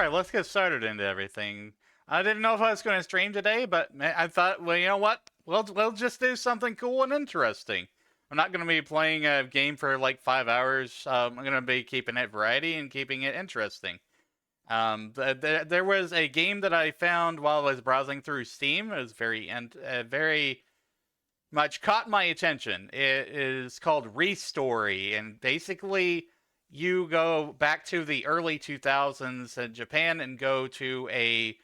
Alright, let's get started into everything. I didn't know if I was going to stream today, but I thought, well, you know what? We'll just do something cool and interesting. I'm not going to be playing a game for like 5 hours. I'm going to be keeping it variety and keeping it interesting. There was a game that I found while I was browsing through Steam. It was very much caught my attention. It is called ReStory, and basically you go back to the early 2000s in Japan and go to a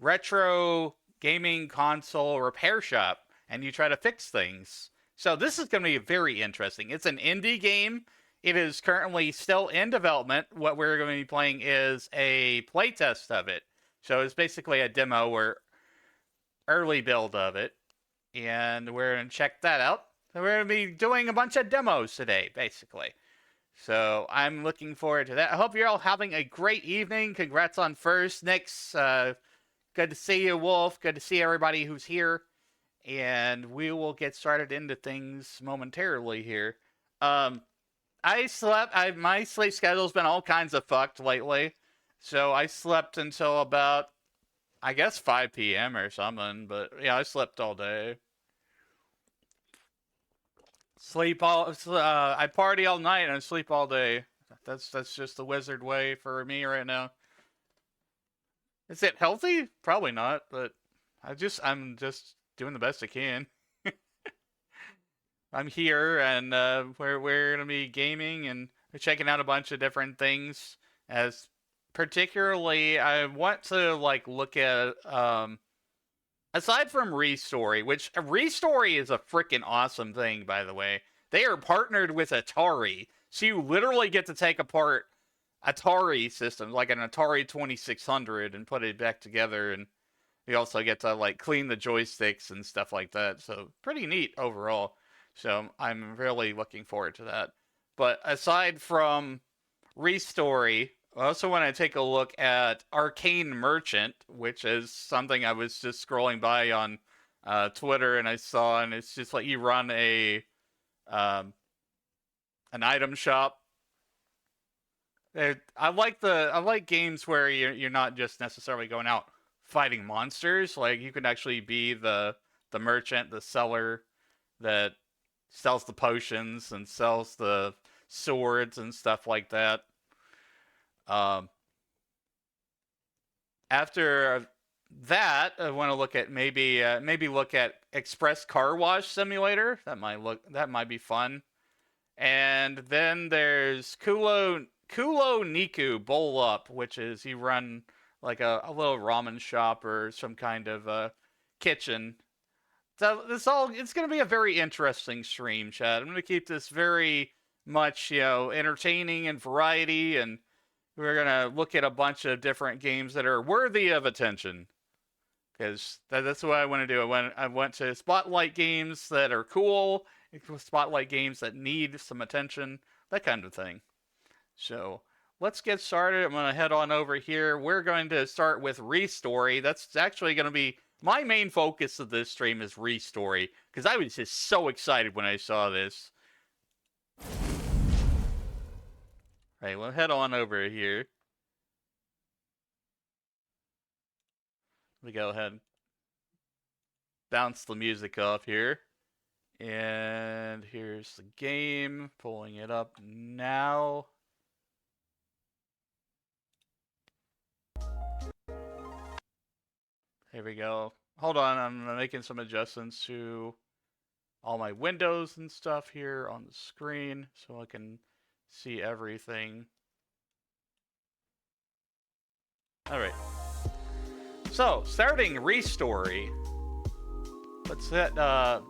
retro gaming console repair shop and you try to fix things. So this is going to be very interesting. It's an indie game. It is currently still in development. What we're going to be playing is a playtest of it. So it's basically a demo or early build of it. And we're going to check that out. So we're going to be doing a bunch of demos today, basically. So I'm looking forward to that. I hope you're all having a great evening. Congrats on first. Nick's, good to see you, Wolf. Good to see everybody who's here. And we will get started into things momentarily here. My sleep schedule's been all kinds of fucked lately. So I slept until about, I guess, 5 p.m. or something. But yeah, I slept all day. I party all night and I sleep all day. That's just the wizard way for me right now. Is it healthy? Probably not, but I'm just doing the best I can. I'm here and we're gonna be gaming and checking out a bunch of different things. As particularly, I want to like look at aside from ReStory, which ReStory is a freaking awesome thing, by the way. They are partnered with Atari, so you literally get to take apart Atari systems, like an Atari 2600, and put it back together, and you also get to like clean the joysticks and stuff like that. So pretty neat overall. So I'm really looking forward to that. But aside from ReStory, I also want to take a look at Arcane Merchant, which is something I was just scrolling by on Twitter and I saw, and it's just like you run an item shop. I like games where you're not just necessarily going out fighting monsters. Like you can actually be the merchant, the seller that sells the potions and sells the swords and stuff like that. After that, I want to look at maybe look at Express Car Wash Simulator. That might be fun. And then there's Kulo Niku Bowl Up, which is you run like a little ramen shop or some kind of kitchen. So it's gonna be a very interesting stream, Chad. I'm gonna keep this very much, entertaining and variety, and we're gonna look at a bunch of different games that are worthy of attention. Because that's what I want to do. I want to spotlight games that are cool, spotlight games that need some attention, that kind of thing. So let's get started. I'm going to head on over here. We're going to start with ReStory. That's actually going to be my main focus of this stream is ReStory, because I was just so excited when I saw this. All right, we'll head on over here. We go ahead, bounce the music off here, and here's the game. Pulling it up now. Here we go. Hold on, I'm making some adjustments to all my windows and stuff here on the screen so I can see everything. All right. So, starting ReStory. Let's hit, I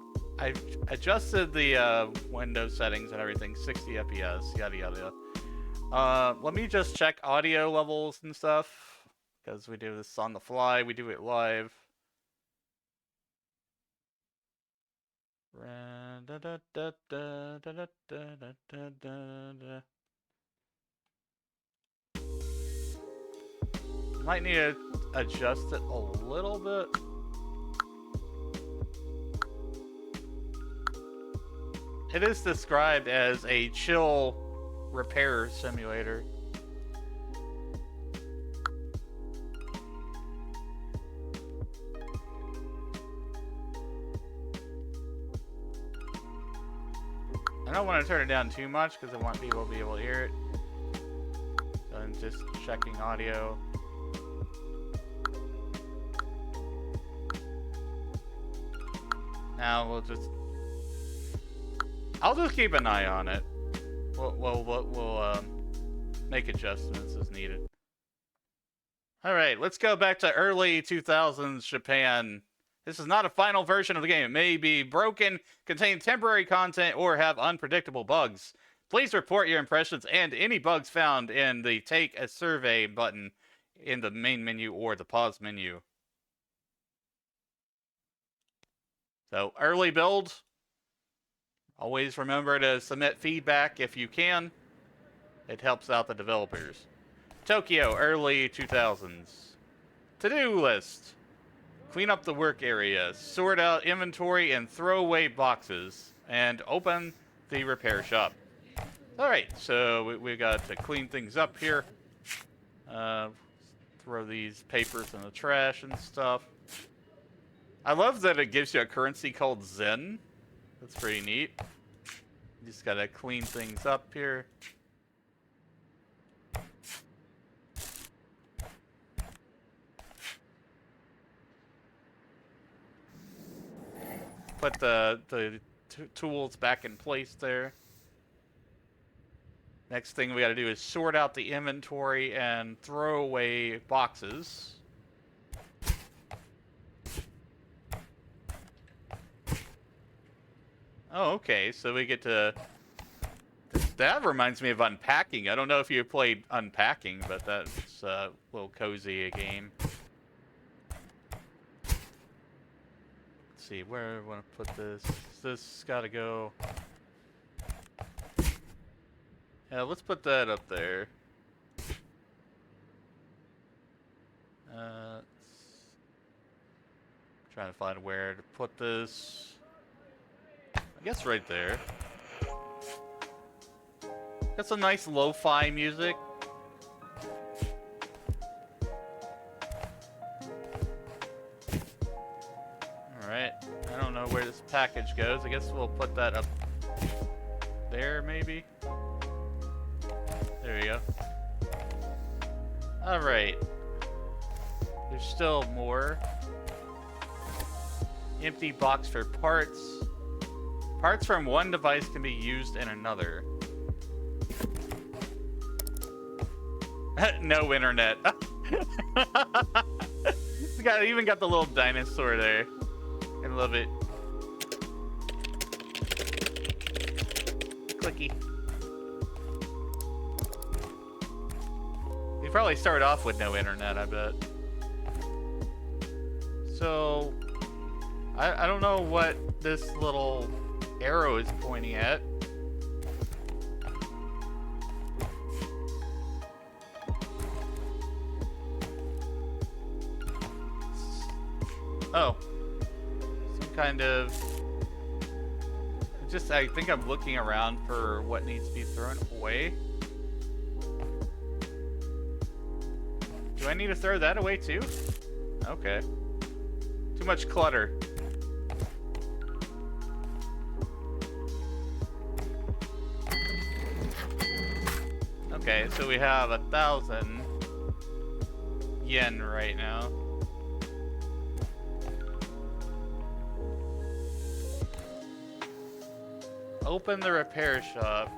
adjusted the window settings and everything, 60 FPS, yada yada yada. Let me just check audio levels and stuff, because we do this on the fly, we do it live. Might need to adjust it a little bit. It is described as a chill repair simulator. I don't want to turn it down too much because I want people to be able to hear it. So I'm just checking audio. Now we'll just... I'll just keep an eye on it. We'll make adjustments as needed. Alright, let's go back to early 2000s Japan. This is not a final version of the game. It may be broken, contain temporary content, or have unpredictable bugs. Please report your impressions and any bugs found in the Take a Survey button in the main menu or the pause menu. So, early build. Always remember to submit feedback if you can. It helps out the developers. Tokyo, early 2000s. To-do list. Clean up the work area, sort out inventory and throw away boxes, and open the repair shop. Alright, so we got to clean things up here. Throw these papers in the trash and stuff. I love that it gives you a currency called Zen. That's pretty neat. You just gotta clean things up here. Put the tools back in place there. Next thing we gotta do is sort out the inventory and throw away boxes. Oh, okay, so we get to... That reminds me of Unpacking. I don't know if you played Unpacking, but that's a little cozy a game. Let's see, where do I want to put this? This gotta go... Yeah, let's put that up there. Trying to find where to put this. I guess right there. Got some nice lo-fi music. Alright, I don't know where this package goes. I guess we'll put that up there, maybe? There we go. Alright. There's still more. Empty box for parts. Parts from one device can be used in another. No internet. Even got the little dinosaur there. I love it. Clicky. You probably start off with no internet, I bet. So, I don't know what this little arrow is pointing at. Oh. Some kind of... I think I'm looking around for what needs to be thrown away. Do I need to throw that away too? Okay. Too much clutter. Okay, so we have 1,000 yen right now. Open the repair shop.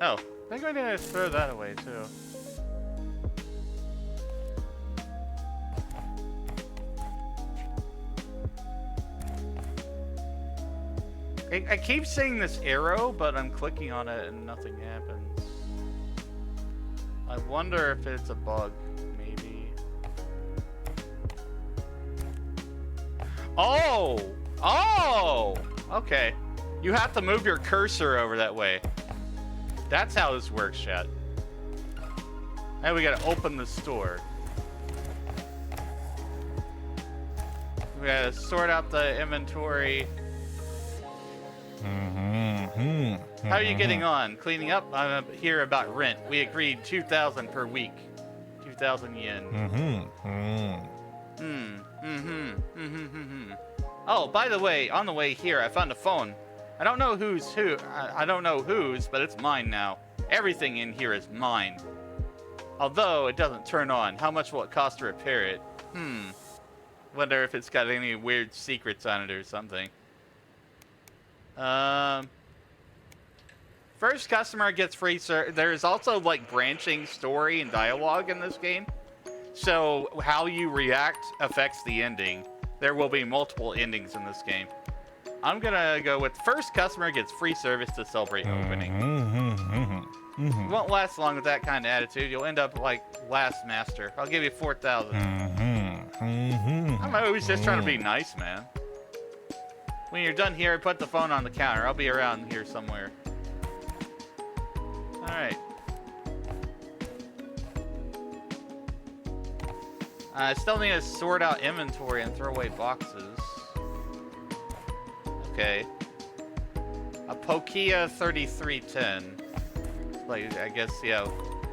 Oh, I think I need to throw that away too. I keep seeing this arrow, but I'm clicking on it and nothing happens. I wonder if it's a bug, maybe. Oh! Oh! Okay. You have to move your cursor over that way. That's how this works, chat. Now we gotta open the store. We gotta sort out the inventory. How are you getting on? Cleaning up? I'm here about rent. We agreed 2,000 per week. 2,000 yen. Oh, by the way, on the way here, I found a phone. I don't know who's who. I don't know whose, but it's mine now. Everything in here is mine. Although it doesn't turn on. How much will it cost to repair it? Wonder if it's got any weird secrets on it or something. First customer gets free there's also like branching story and dialogue in this game. So how you react affects the ending. There will be multiple endings in this game. I'm gonna go with first customer gets free service to celebrate opening. You won't last long with that kind of attitude. You'll end up like last master. I'll give you 4,000. I'm always just trying to be nice, man. When you're done here, put the phone on the counter. I'll be around here somewhere. Alright. I still need to sort out inventory and throw away boxes. Okay. A Pokia 3310. Like, I guess, yeah.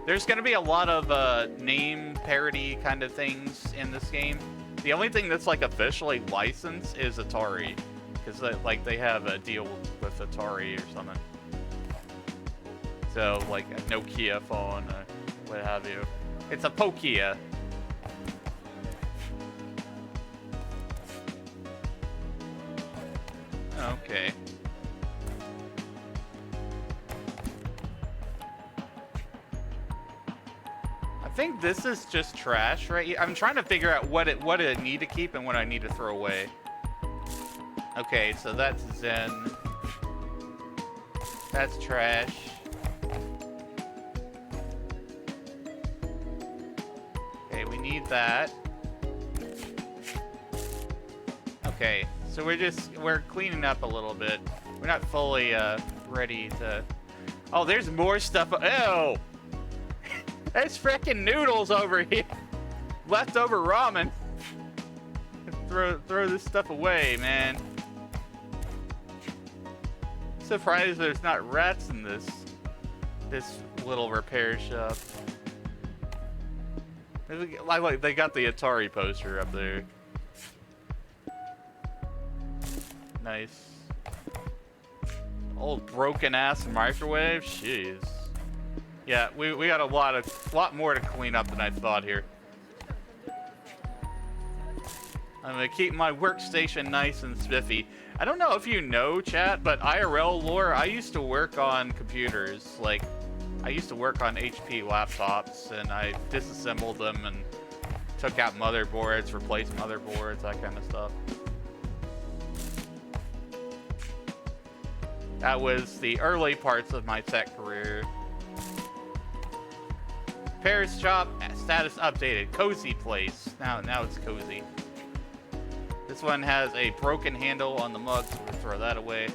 There's gonna be a lot of name parody kind of things in this game. The only thing that's like officially licensed is Atari, because like they have a deal with Atari or something. So like a Nokia phone, or what have you. It's a Pokia. Okay. I think this is just trash, right? I'm trying to figure out what I need to keep and what I need to throw away. Okay, so that's Zen. That's trash. Okay, we need that. Okay, so we're cleaning up a little bit. We're not fully ready to. Oh, there's more stuff. Ew! There's frickin' noodles over here. Leftover ramen. Throw this stuff away, man. Surprised there's not rats in this little repair shop. Like they got the Atari poster up there. Nice. Old broken ass microwave. Jeez. Yeah, we got a lot more to clean up than I thought here. I'm gonna keep my workstation nice and spiffy. I don't know if you know, chat, but IRL lore, I used to work on computers. Like, I used to work on HP laptops, and I disassembled them and took out motherboards, replaced motherboards, that kind of stuff. That was the early parts of my tech career. Paris shop status updated. Cozy place. Now it's cozy. This one has a broken handle on the mug, so we'll throw that away.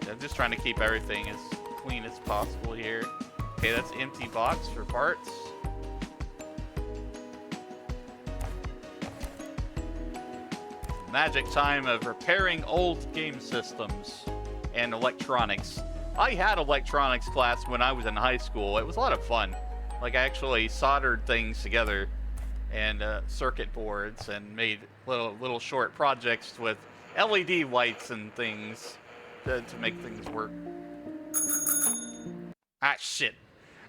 I'm just trying to keep everything as clean as possible here. Okay, that's empty box for parts. Magic time of repairing old game systems and electronics. I had electronics class when I was in high school. It was a lot of fun. Like, I actually soldered things together and circuit boards and made little short projects with LED lights and things to make things work. Ah, shit.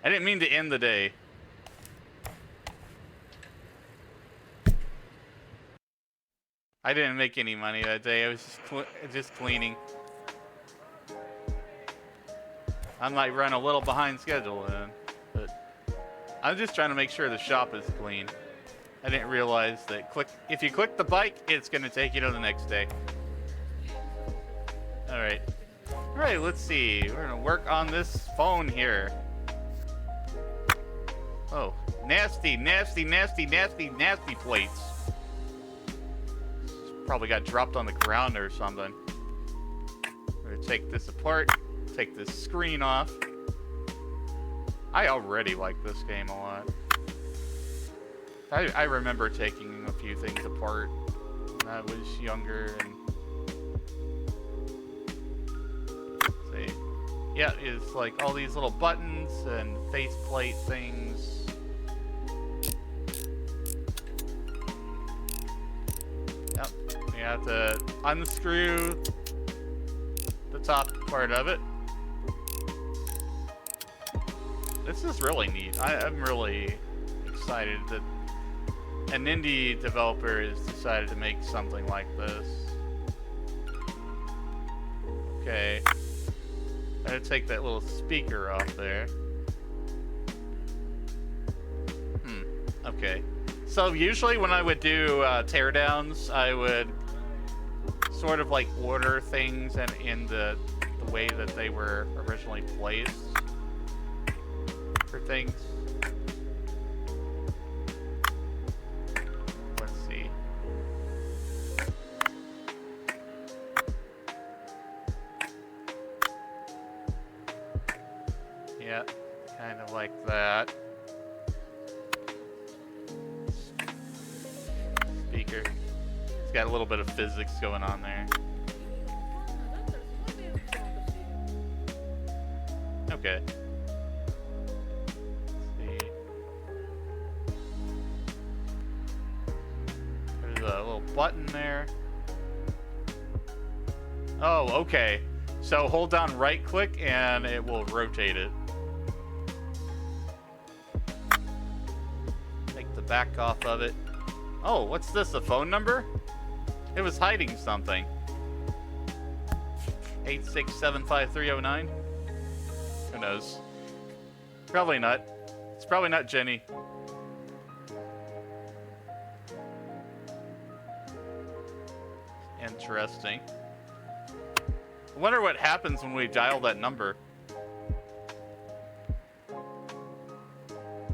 I didn't mean to end the day. I didn't make any money that day. I was just cleaning. I might run a little behind schedule then, but I'm just trying to make sure the shop is clean. I didn't realize that if you click the bike, it's gonna take you to the next day. Alright. Alright, let's see. We're gonna work on this phone here. Oh, nasty, nasty, nasty, nasty, nasty plates. Probably got dropped on the ground or something. We're gonna take this apart, take this screen off. I already like this game a lot. I remember taking a few things apart when I was younger and see. Yeah, it's like all these little buttons and faceplate things. have to unscrew the top part of it. This is really neat. I'm really excited that an indie developer has decided to make something like this. Okay. I'm gonna take that little speaker off there. Okay. So usually when I would do teardowns, I would sort of like order things and in the way that they were originally placed for things. Let's see. Yeah, kind of like that. Speaker. It's got a little bit of physics going on there. Okay. Let's see. There's a little button there. Oh, okay. So hold down right click and it will rotate it. Take the back off of it. Oh, what's this? A phone number? It was hiding something. 8675309. Who knows? Probably not. It's probably not Jenny. Interesting. I wonder what happens when we dial that number.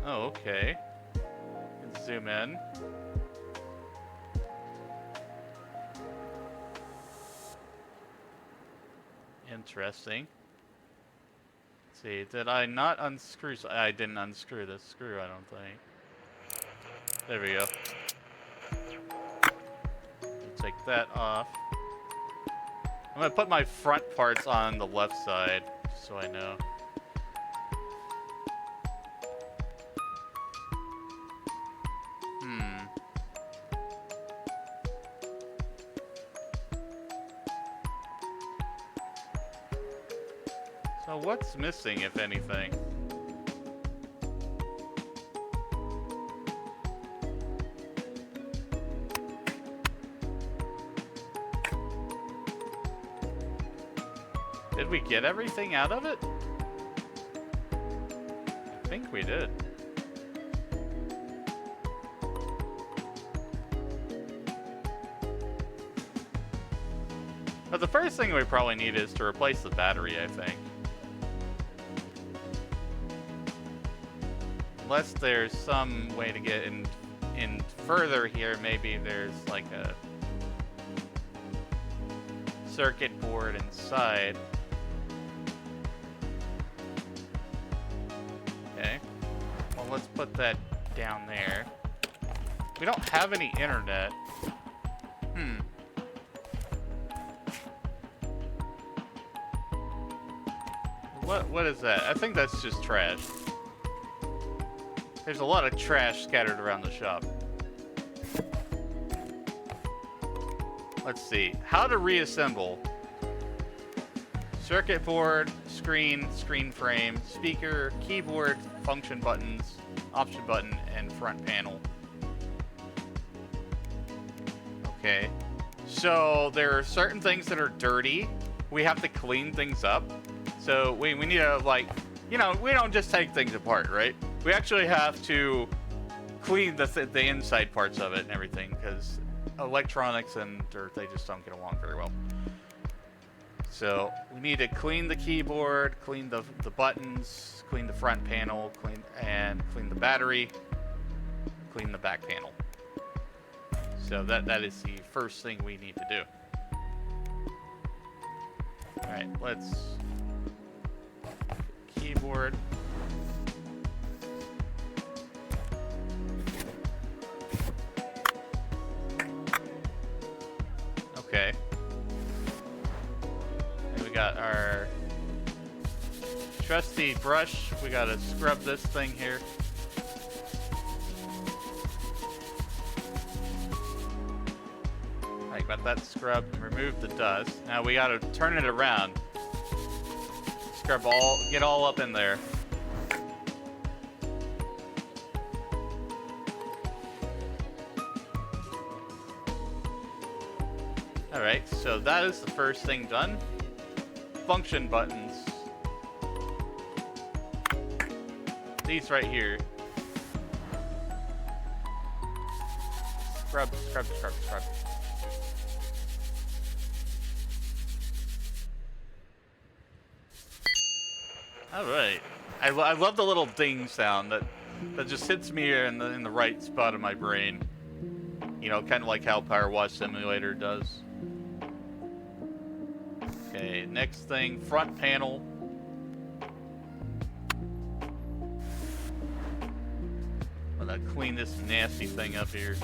Oh, okay. Zoom in. Interesting. Let's see, did I not unscrew? I didn't unscrew this screw, I don't think. There we go. Take that off. I'm gonna put my front parts on the left side, so I know. So what's missing, if anything? Did we get everything out of it? I think we did. But the first thing we probably need is to replace the battery, I think. Unless there's some way to get in further here, maybe there's like a circuit board inside. Okay. Well, let's put that down there. We don't have any internet. What is that? I think that's just trash. There's a lot of trash scattered around the shop. Let's see. How to reassemble. Circuit board, screen frame, speaker, keyboard, function buttons, option button, and front panel. Okay. So there are certain things that are dirty. We have to clean things up. So we need to, like, you know, we don't just take things apart, right? We actually have to clean the inside parts of it and everything, because electronics and dirt, they just don't get along very well. So we need to clean the keyboard, clean the buttons, clean the front panel, clean the battery, clean the back panel. So that is the first thing we need to do. All right, let's keyboard. Okay. And we got our trusty brush. We gotta scrub this thing here. I Alright, got that scrubbed and remove the dust. Now we gotta turn it around. Scrub all, get all up in there. Alright, so that is the first thing done. Function buttons. These right here. Scrub, scrub, scrub, scrub. Alright. I love the little ding sound that just hits me here in the right spot of my brain. You know, kind of like how Power Wash Simulator does. Okay, next thing, front panel. I'm gonna clean this nasty thing up here.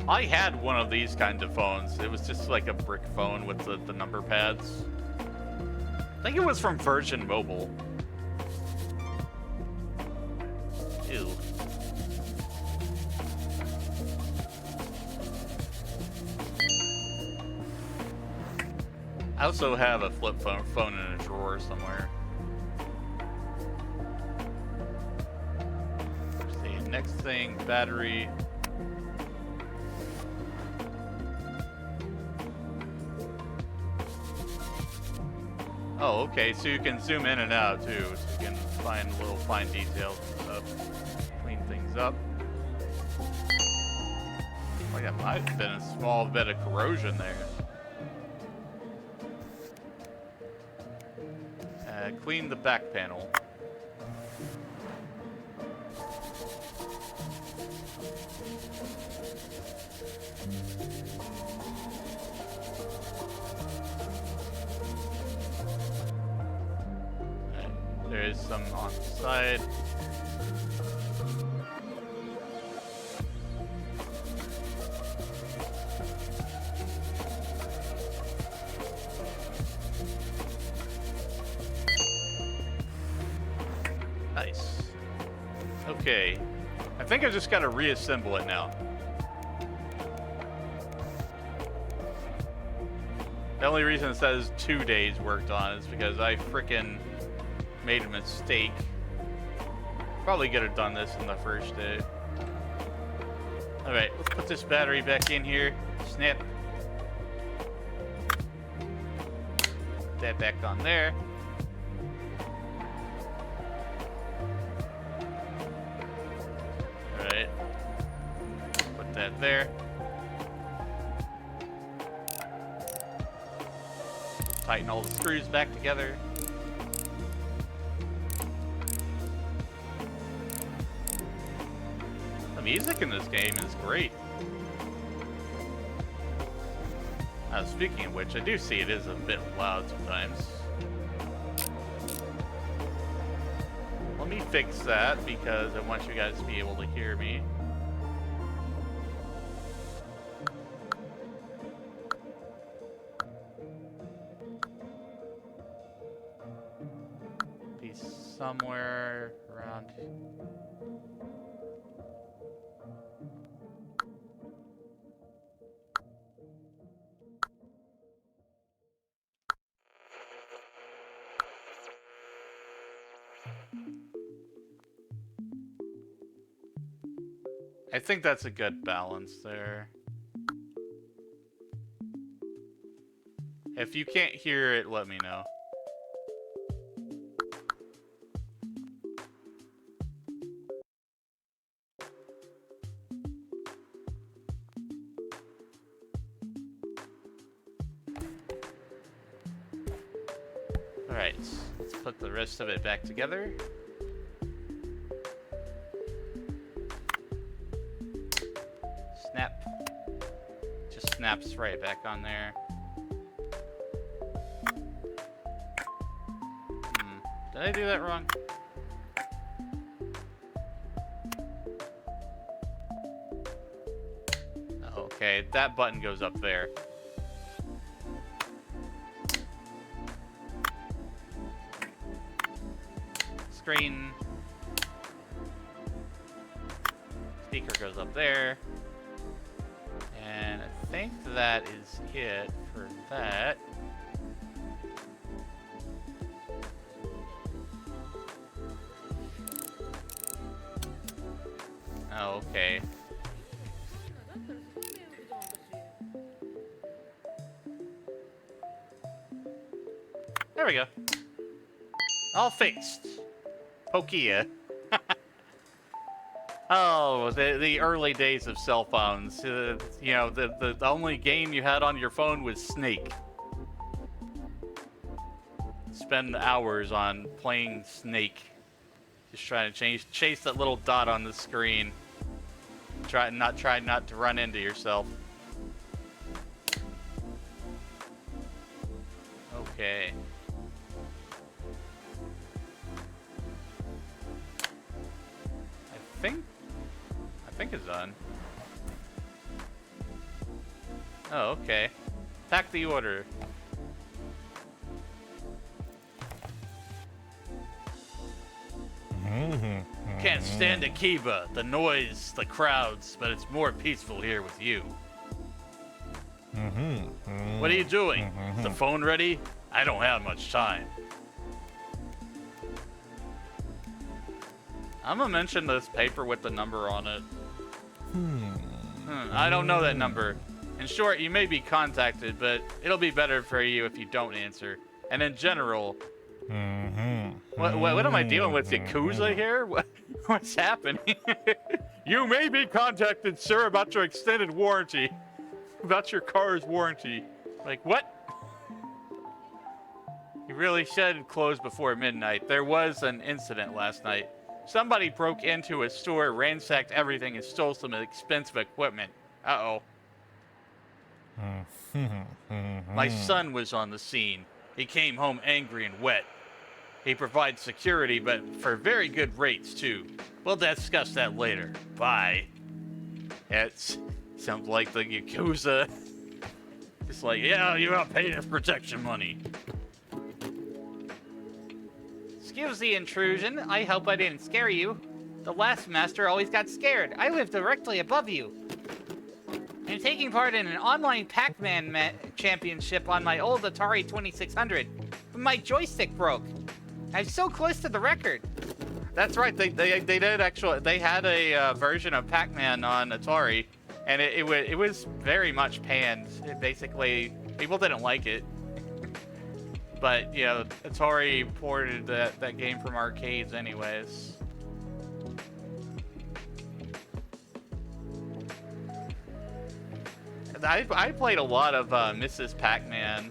I had one of these kinds of phones. It was just like a brick phone with the number pads. I think it was from Virgin Mobile. Ew. I also have a flip phone in a drawer somewhere. Let's see, next thing, battery. Oh, okay, so you can zoom in and out too, so you can find little fine details and stuff. Clean things up. Oh yeah, might have been a small bit of corrosion there. Clean the back panel. There is some on the side. Nice. Okay. I think I just gotta reassemble it now. The only reason it says 2 days worked on is because I frickin' made a mistake. Probably could have done this in the first day. Alright, let's put this battery back in here. Snap. Put that back on there. Alright. Put that there. Tighten all the screws back together. The music in this game is great. Speaking of which, I do see it is a bit loud sometimes. Let me fix that because I want you guys to be able to hear me. Be somewhere around. I think that's a good balance there. If you can't hear it, let me know. Alright, let's put the rest of it back together. Snap. Just snaps right back on there. Did I do that wrong? Okay, that button goes up there. screen. Speaker goes up there. And I think that is it for that. Oh, okay. There we go. All fixed. Pokia. Oh, the early days of cell phones. You know, the only game you had on your phone was Snake. Spend hours on playing Snake. Just trying to chase that little dot on the screen. Try not to run into yourself. Okay. I think it's done. Oh, okay. Pack the order. Can't stand Akiba, the noise, the crowds, but it's more peaceful here with you. What are you doing? Is the phone ready? I don't have much time. I'm gonna mention this paper with the number on it. I don't know that number. In short, you may be contacted, but it'll be better for you if you don't answer. And in general, what am I dealing with? Yakuza here? What's happening? You may be contacted, sir, about your extended warranty. About your car's warranty. Like, what? You really should close before midnight. There was an incident last night. Somebody broke into a store, ransacked everything, and stole some expensive equipment. Uh-oh. My son was on the scene. He came home angry and wet. He provides security, but for very good rates, too. We'll discuss that later. Bye. It sounds like the Yakuza. It's like, yeah, you gotta pay this protection money. Excuse the intrusion. I hope I didn't scare you. The last master always got scared. I live directly above you. I'm taking part in an online Pac-Man championship on my old Atari 2600, but my joystick broke. I'm so close to the record. That's right. They did actually. They had a version of Pac-Man on Atari, and it was very much panned. Basically, people didn't like it. But you know, Atari ported that game from arcades, anyways. I played a lot of Mrs. Pac-Man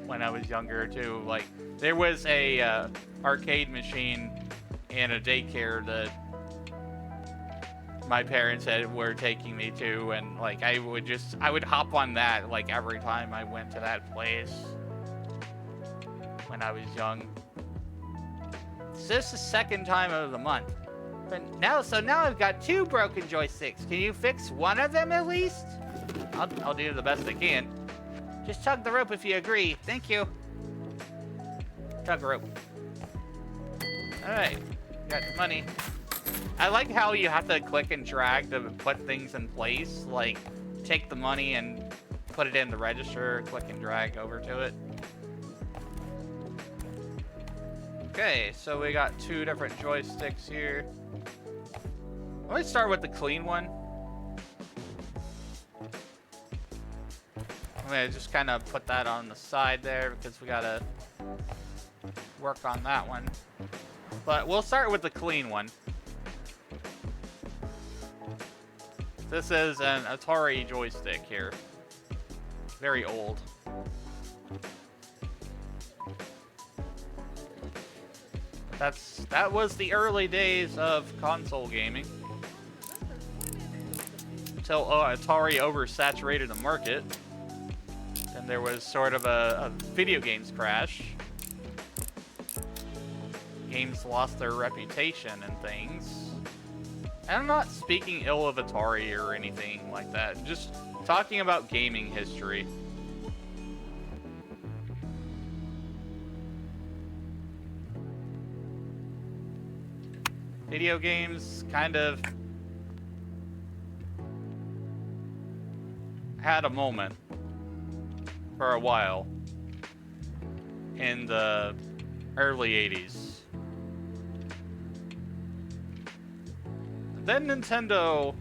when I was younger too. Like, there was a arcade machine in a daycare that my parents were taking me to, and like I would hop on that like every time I went to that place when I was young. This is the second time of the month. But now I've got 2 broken joysticks. Can you fix one of them at least? I'll do the best I can. Just tug the rope if you agree. Thank you. Tug rope. Alright. Got the money. I like how you have to click and drag to put things in place. Like, take the money and put it in the register, click and drag over to it. Okay, so we got 2 different joysticks here. Let me start with the clean one. I'm gonna just kind of put that on the side there because we gotta work on that one. But we'll start with the clean one. This is an Atari joystick here. Very old. That was the early days of console gaming. Until Atari oversaturated the market. And there was sort of a video games crash. Games lost their reputation and things. And I'm not speaking ill of Atari or anything like that. Just talking about gaming history. video games kind of had a moment for a while in the early 80s. Then Nintendo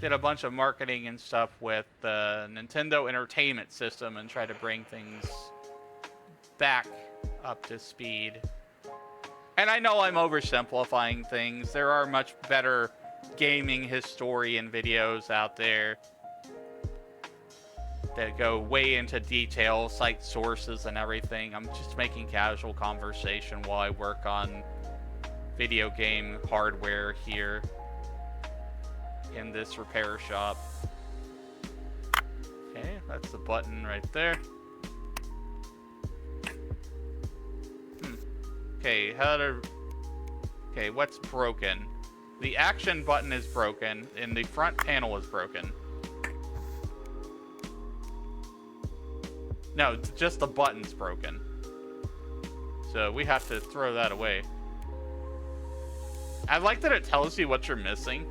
did a bunch of marketing and stuff with the Nintendo Entertainment System and tried to bring things back up to speed. And I know I'm oversimplifying things. There are much better gaming historian videos out there that go way into detail, cite sources and everything. I'm just making casual conversation while I work on video game hardware here in this repair shop. Okay, that's the button right there. Okay, okay, what's broken? The action button is broken, and the front panel is broken. No, just the button's broken. So we have to throw that away. I like that it tells you what you're missing.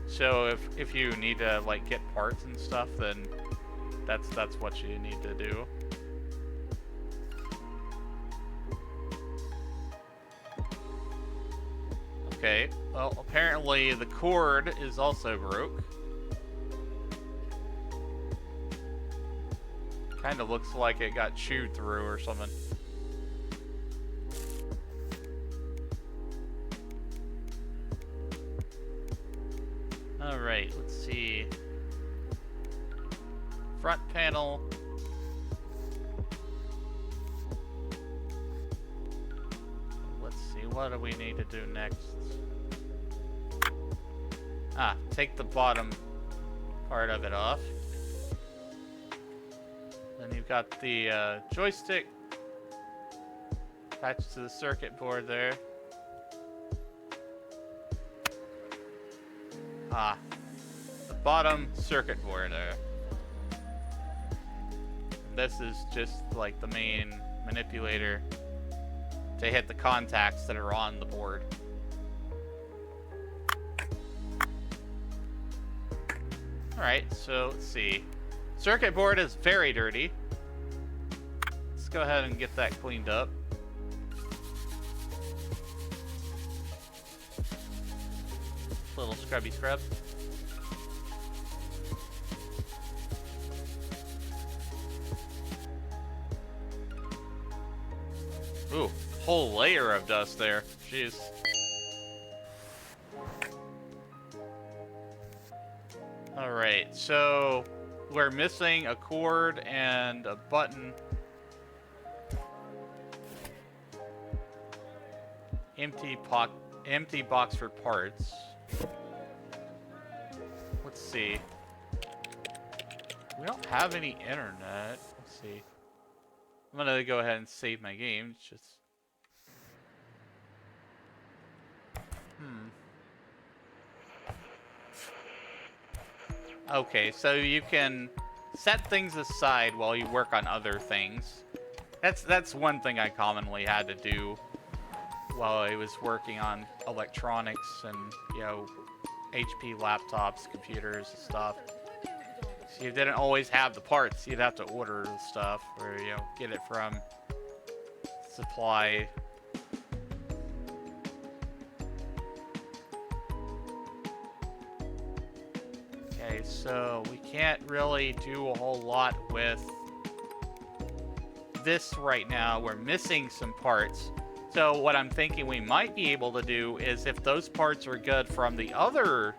So if you need to like get parts and stuff, then that's what you need to do. Okay, well apparently the cord is also broke. Kind of looks like it got chewed through or something. Alright, let's see. Front panel. Let's see, what do we need to do next? Ah, take the bottom part of it off. Then you've got the joystick attached to the circuit board there. Ah, the bottom circuit board there. This is just like the main manipulator to hit the contacts that are on the board. Alright, so let's see. Circuit board is very dirty. Let's go ahead and get that cleaned up. Little scrubby scrub. Ooh, whole layer of dust there. Jeez. Alright, so we're missing a cord and a button. Empty box for parts. Let's see. We don't have any internet. Let's see. I'm gonna go ahead and save my game. It's just... Okay, so you can set things aside while you work on other things. That's one thing I commonly had to do while I was working on electronics and, you know, HP laptops, computers, and stuff. So you didn't always have the parts. You'd have to order the stuff, or, you know, get it from supply. Okay, so we can't really do a whole lot with this right now. We're missing some parts. So what I'm thinking we might be able to do is, if those parts are good from the other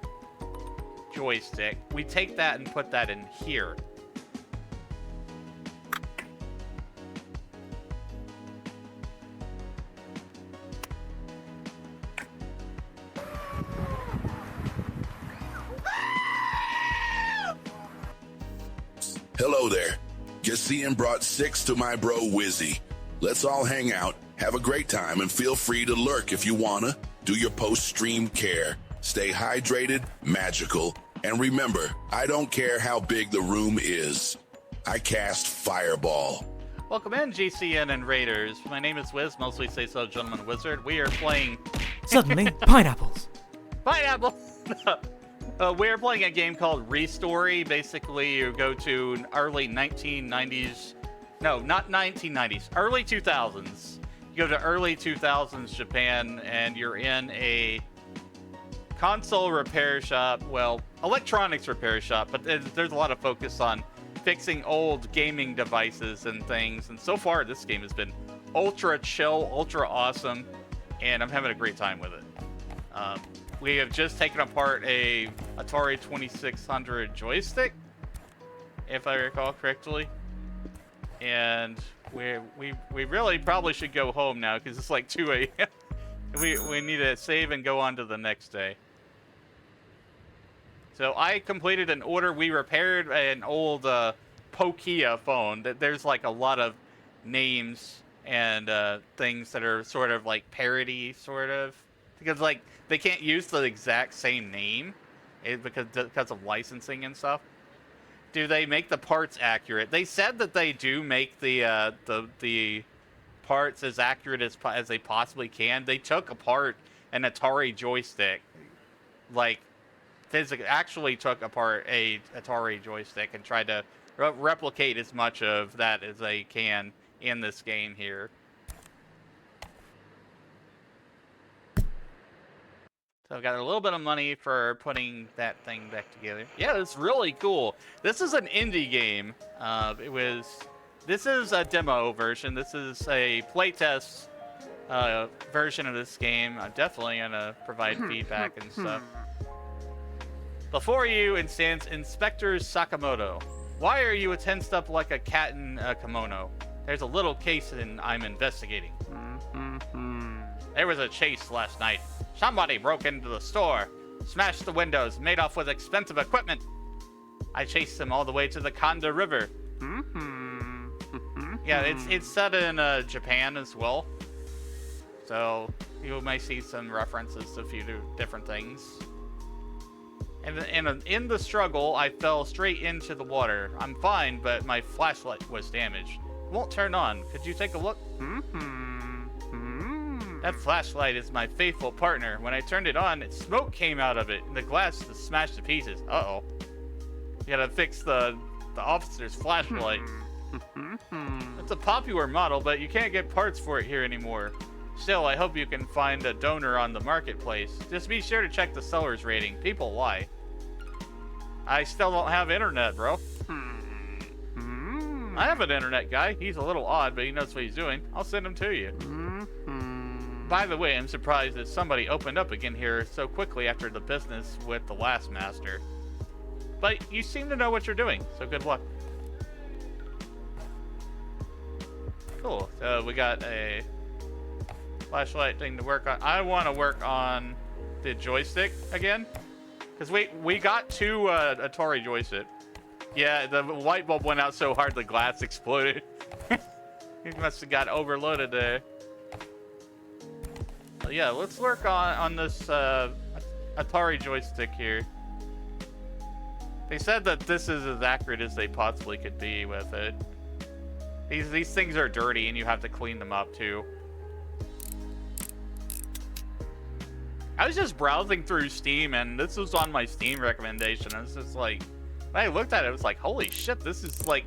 joystick, we take that and put that in here. Hello there. Yassine brought 6 to my bro Wizzy. Let's all hang out, have a great time, and feel free to lurk if you wanna. Do your post-stream care. Stay hydrated, magical, and remember, I don't care how big the room is. I cast Fireball. Welcome in, GCN and Raiders. My name is Wiz, mostly say so, Gentleman Wizard. We are playing Suddenly, pineapples. Pineapple! We're playing a game called ReStory. Basically, you go to an early 1990s. No, not 1990s. Early 2000s. You go to early 2000s Japan, and you're in a console repair shop. Well, electronics repair shop, but there's a lot of focus on fixing old gaming devices and things. And so far, this game has been ultra chill, ultra awesome, and I'm having a great time with it. We have just taken apart a Atari 2600 joystick, if I recall correctly, and we really probably should go home now because it's like 2 a.m. we need to save and go on to the next day. So I completed an order. We repaired an old Nokia phone. There's like a lot of names and things that are sort of like parody, sort of, because like they can't use the exact same name because of licensing and stuff. Do they make the parts accurate? They said that they do make the parts as accurate as they possibly can. They took apart an Atari joystick, like actually took apart a Atari joystick and tried to replicate as much of that as they can in this game here. So I've got a little bit of money for putting that thing back together. Yeah, it's really cool. This is an indie game. This is a demo version. This is a playtest version of this game. I'm definitely gonna provide feedback and stuff. Before you stands Inspector Sakamoto. Why are you tensed up like a cat in a kimono? There's a little case and I'm investigating. There was a chase last night. Somebody broke into the store, smashed the windows, made off with expensive equipment. I chased them all the way to the Kanda River. Yeah, it's set in Japan as well. So you may see some references to a few different things. And in the struggle, I fell straight into the water. I'm fine, but my flashlight was damaged. It won't turn on. Could you take a look? That flashlight is my faithful partner. When I turned it on, smoke came out of it, and the glass was smashed to pieces. Uh-oh. You gotta fix the officer's flashlight. It's a popular model, but you can't get parts for it here anymore. Still, I hope you can find a donor on the marketplace. Just be sure to check the seller's rating. People lie. I still don't have internet, bro. I have an internet guy. He's a little odd, but he knows what he's doing. I'll send him to you. By the way, I'm surprised that somebody opened up again here so quickly after the business with the last master. But you seem to know what you're doing, so good luck. Cool. So we got a flashlight thing to work on. I want to work on the joystick again. Because we got two Atari joystick. Yeah, the light bulb went out so hard the glass exploded. He must have got overloaded there. So yeah, let's work on this Atari joystick here. They said that this is as accurate as they possibly could be with it. These things are dirty and you have to clean them up too. I was just browsing through Steam and this was on my Steam recommendation. I was just like, when I looked at it, I was like, holy shit, this is like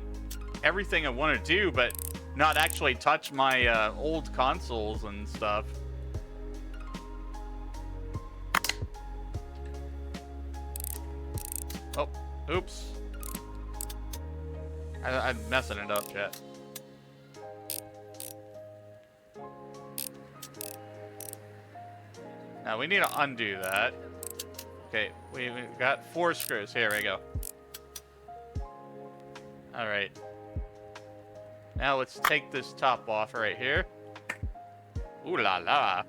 everything I want to do, but not actually touch my old consoles and stuff. Oh, oops. I'm messing it up, chat. Now we need to undo that. Okay, we've got 4 screws. Here we go. Alright. Now let's take this top off right here. Ooh la la.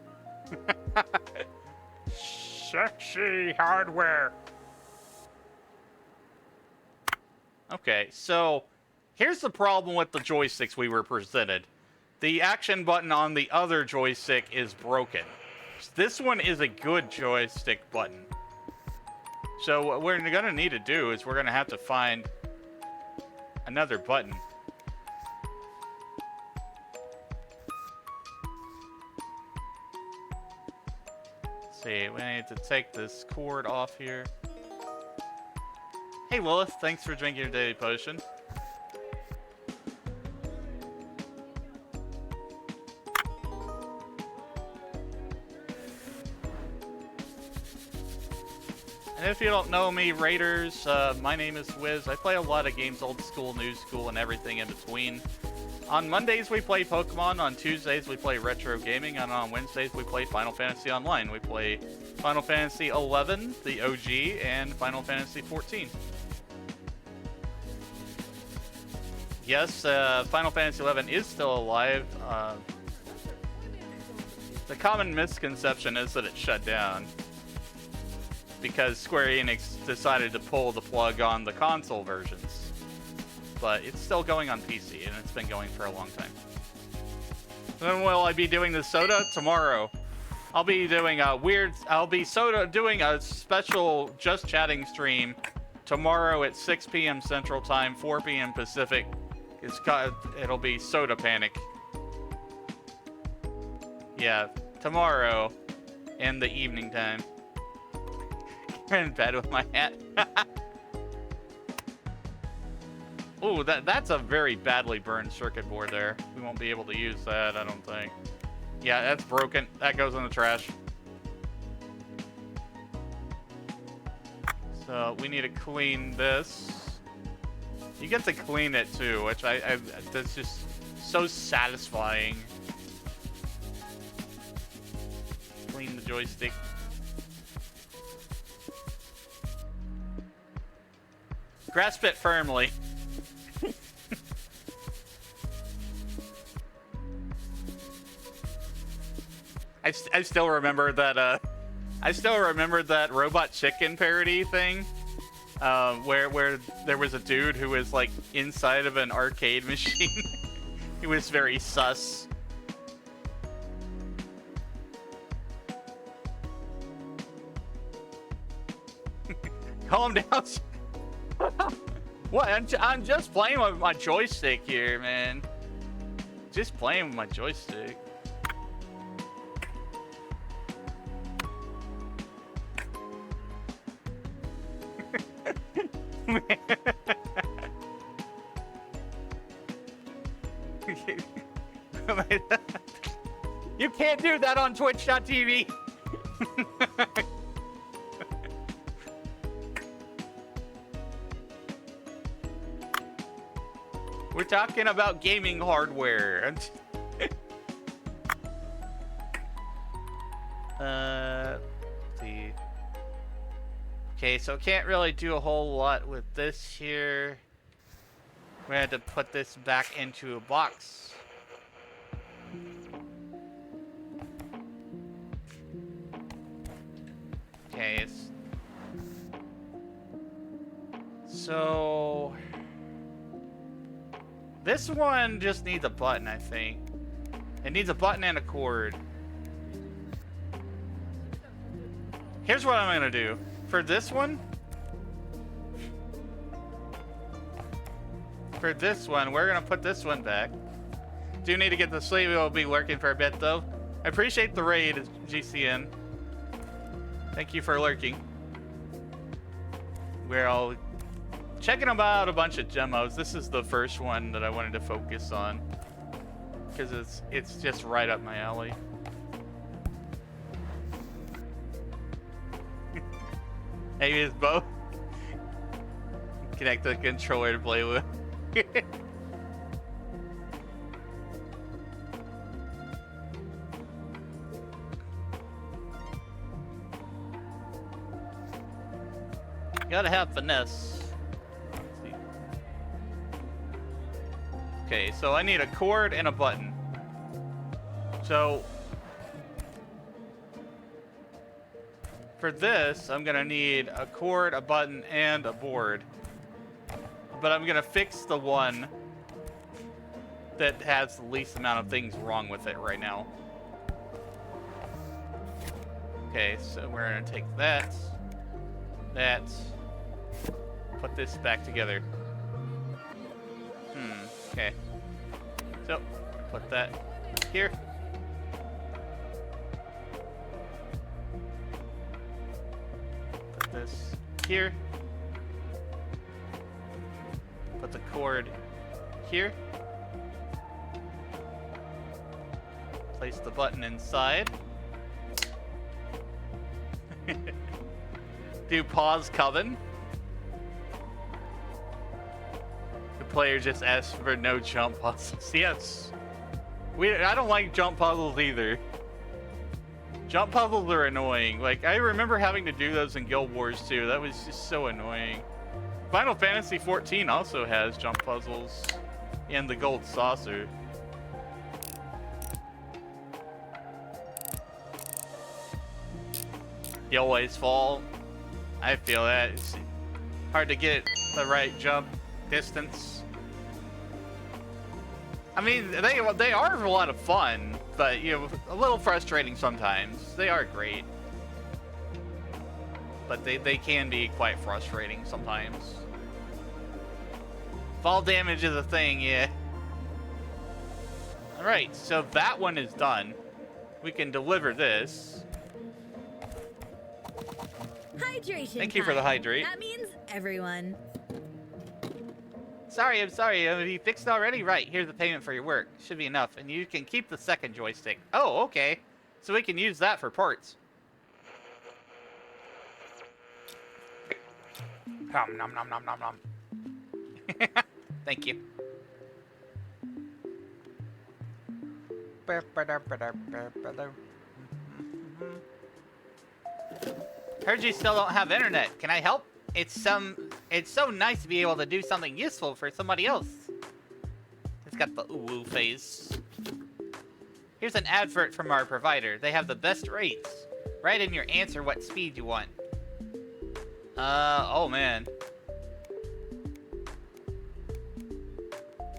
Sexy hardware. Okay, so here's the problem with the joysticks we were presented. The action button on the other joystick is broken. This one is a good joystick button. So what we're going to need to do is we're going to have to find another button. see, we need to take this cord off here. Hey Lilith, thanks for drinking your daily potion. And if you don't know me, Raiders, my name is Wiz. I play a lot of games, old school, new school, and everything in between. On Mondays, we play Pokemon. On Tuesdays, we play retro gaming. And on Wednesdays, we play Final Fantasy Online. We play Final Fantasy 11, the OG, and Final Fantasy 14. Yes, Final Fantasy 11 is still alive. The common misconception is that it shut down because Square Enix decided to pull the plug on the console versions. But it's still going on PC, and it's been going for a long time. When will I be doing the soda? Tomorrow. I'll be doing doing a special Just Chatting stream tomorrow at 6 p.m. Central Time, 4 p.m. Pacific. It'll be Soda Panic. Yeah, tomorrow in the evening time. In bed with my hat. Ooh, that's a very badly burned circuit board there. We won't be able to use that, I don't think. Yeah, that's broken. That goes in the trash. So we need to clean this. You get to clean it too, which that's just so satisfying. Clean the joystick. Grasp it firmly. I still remember that. I still remember that Robot Chicken parody thing, where there was a dude who was like inside of an arcade machine. He was very sus. Calm down. What? I'm just playing with my joystick here, man. Just playing with my joystick. You can't do that on Twitch.tv. We're talking about gaming hardware. Let's see. Okay, so can't really do a whole lot with this here. We're gonna have to put this back into a box. Okay, so this one just needs a button, I think. It needs a button and a cord. Here's what I'm gonna do. For this one, we're gonna put this one back. Do need to get to sleep. We'll be working for a bit though. I appreciate the raid, GCN. Thank you for lurking. We're all checking about a bunch of demos. This is the first one that I wanted to focus on because it's just right up my alley. Maybe it's both. Connect the controller to play with. Gotta have finesse. Let's see. Okay, so I need a cord and a button. So for this, I'm gonna need a cord, a button, and a board. But I'm gonna fix the one that has the least amount of things wrong with it right now. Okay, so we're gonna take that, put this back together. Okay. So, put that here. put this here. Put the cord here. Place the button inside. Do pause coven. The player just asks for no jump puzzles. Yes. I don't like jump puzzles either. Jump puzzles are annoying. Like, I remember having to do those in Guild Wars too. That was just so annoying. Final Fantasy XIV also has jump puzzles in the Gold Saucer. You always fall. I feel that. It's hard to get the right jump distance. I mean, they are a lot of fun, but, you know, a little frustrating sometimes. They are great. But they can be quite frustrating sometimes. Fall damage is a thing, yeah. Alright, so that one is done. We can deliver this. Hydration. Thank you for the hydrate. That means everyone. Sorry, I'm sorry. Have you fixed it already? Right, here's the payment for your work. Should be enough. And you can keep the second joystick. Oh, okay. So we can use that for parts. Nom nom nom nom nom nom. Thank you. Heard you still don't have internet. Can I help? It's so nice to be able to do something useful for somebody else. It's got the ooh face. Here's an advert from our provider. They have the best rates. Write in your answer what speed you want. Oh man.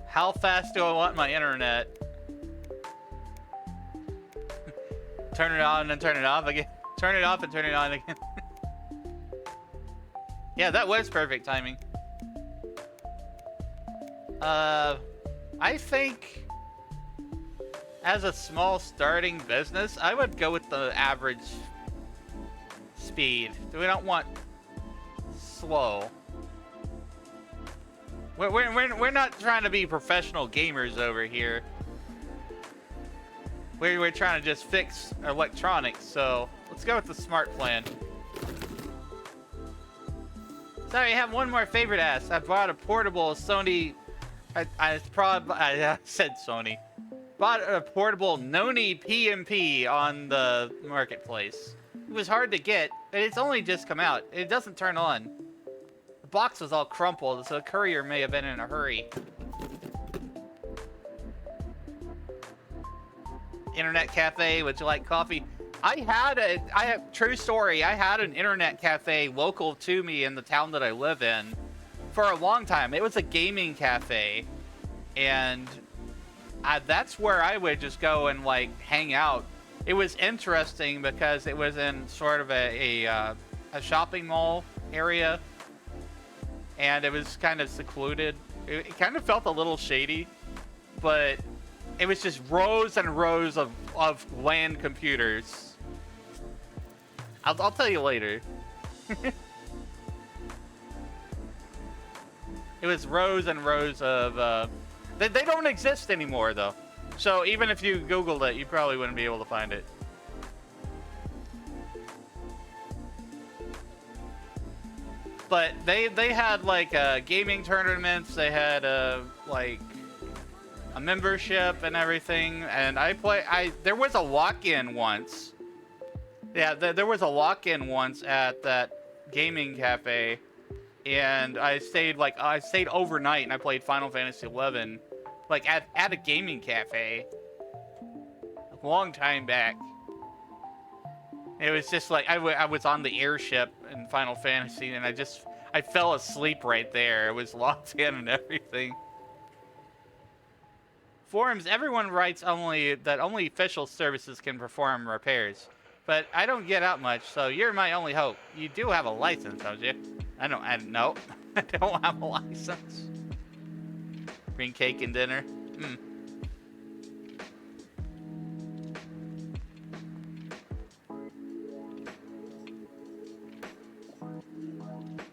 How fast do I want my internet? Turn it on and turn it off again. Turn it off and turn it on again. Yeah, that was perfect timing. I think as a small starting business, I would go with the average speed. We don't want slow. We're not trying to be professional gamers over here. We're trying to just fix electronics, so let's go with the smart plan. Sorry, I have one more favor to ask. I bought a portable Sony. I said Sony. Bought a portable Noni PMP on the marketplace. It was hard to get, but it's only just come out. It doesn't turn on. The box was all crumpled, so the courier may have been in a hurry. Internet cafe, would you like coffee? True story, I had an internet cafe local to me in the town that I live in for a long time. It was a gaming cafe, and that's where I would just go and like hang out. It was interesting because it was in sort of a shopping mall area, and it was kind of secluded. It kind of felt a little shady, but it was just rows and rows of LAN computers. I'll tell you later. It was rows and rows of... They don't exist anymore, though. So even if you Googled it, you probably wouldn't be able to find it. But they had, like, gaming tournaments. They had, like, a membership and everything. And there was a walk-in once. Yeah, there was a walk-in once at that gaming cafe, and I stayed overnight and I played Final Fantasy XI, like at a gaming cafe, a long time back. It was just like I was on the airship in Final Fantasy, and I fell asleep right there. It was locked in and everything. Forums, everyone writes that only official services can perform repairs. But I don't get out much, so you're my only hope. You do have a license, don't you? No. I don't have a license. Bring cake and dinner.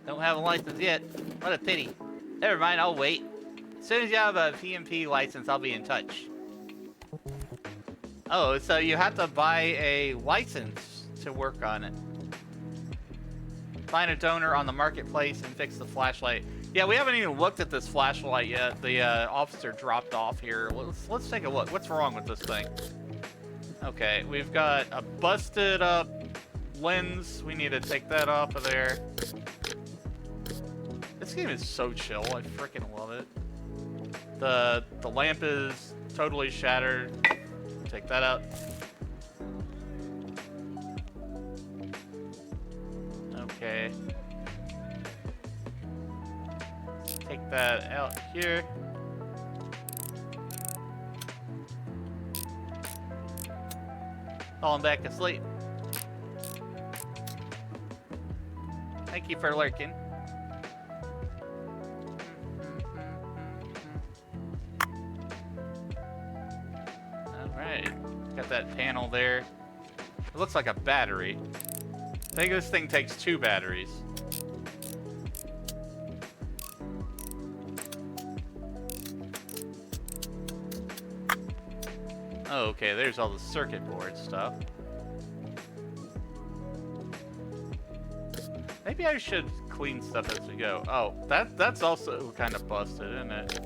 Don't have a license yet. What a pity. Never mind, I'll wait. As soon as you have a PMP license, I'll be in touch. Oh, so you have to buy a license to work on it. Find a donor on the marketplace and fix the flashlight. Yeah, we haven't even looked at this flashlight yet. The officer dropped off here. Let's take a look. What's wrong with this thing? Okay, we've got a busted up lens. We need to take that off of there. This game is so chill. I freaking love it. The lamp is totally shattered. Take that out. Okay. Take that out here. Falling back asleep. Thank you for lurking. Alright. Got that panel there. It looks like a battery. I think this thing takes 2 batteries. Oh, okay, there's all the circuit board stuff. Maybe I should clean stuff as we go. Oh, that's also kind of busted, isn't it?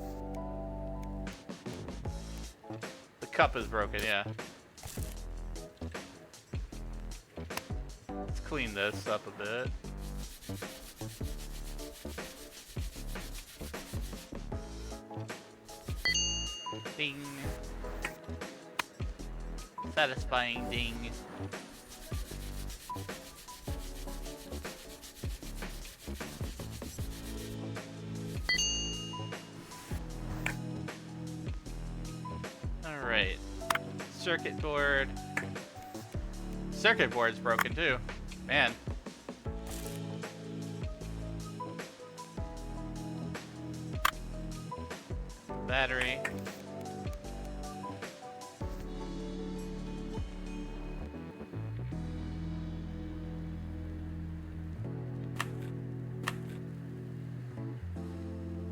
The cup is broken, yeah. Let's clean this up a bit. Ding. Satisfying ding. Alright. Circuit board. Circuit board's broken too. Man. Battery.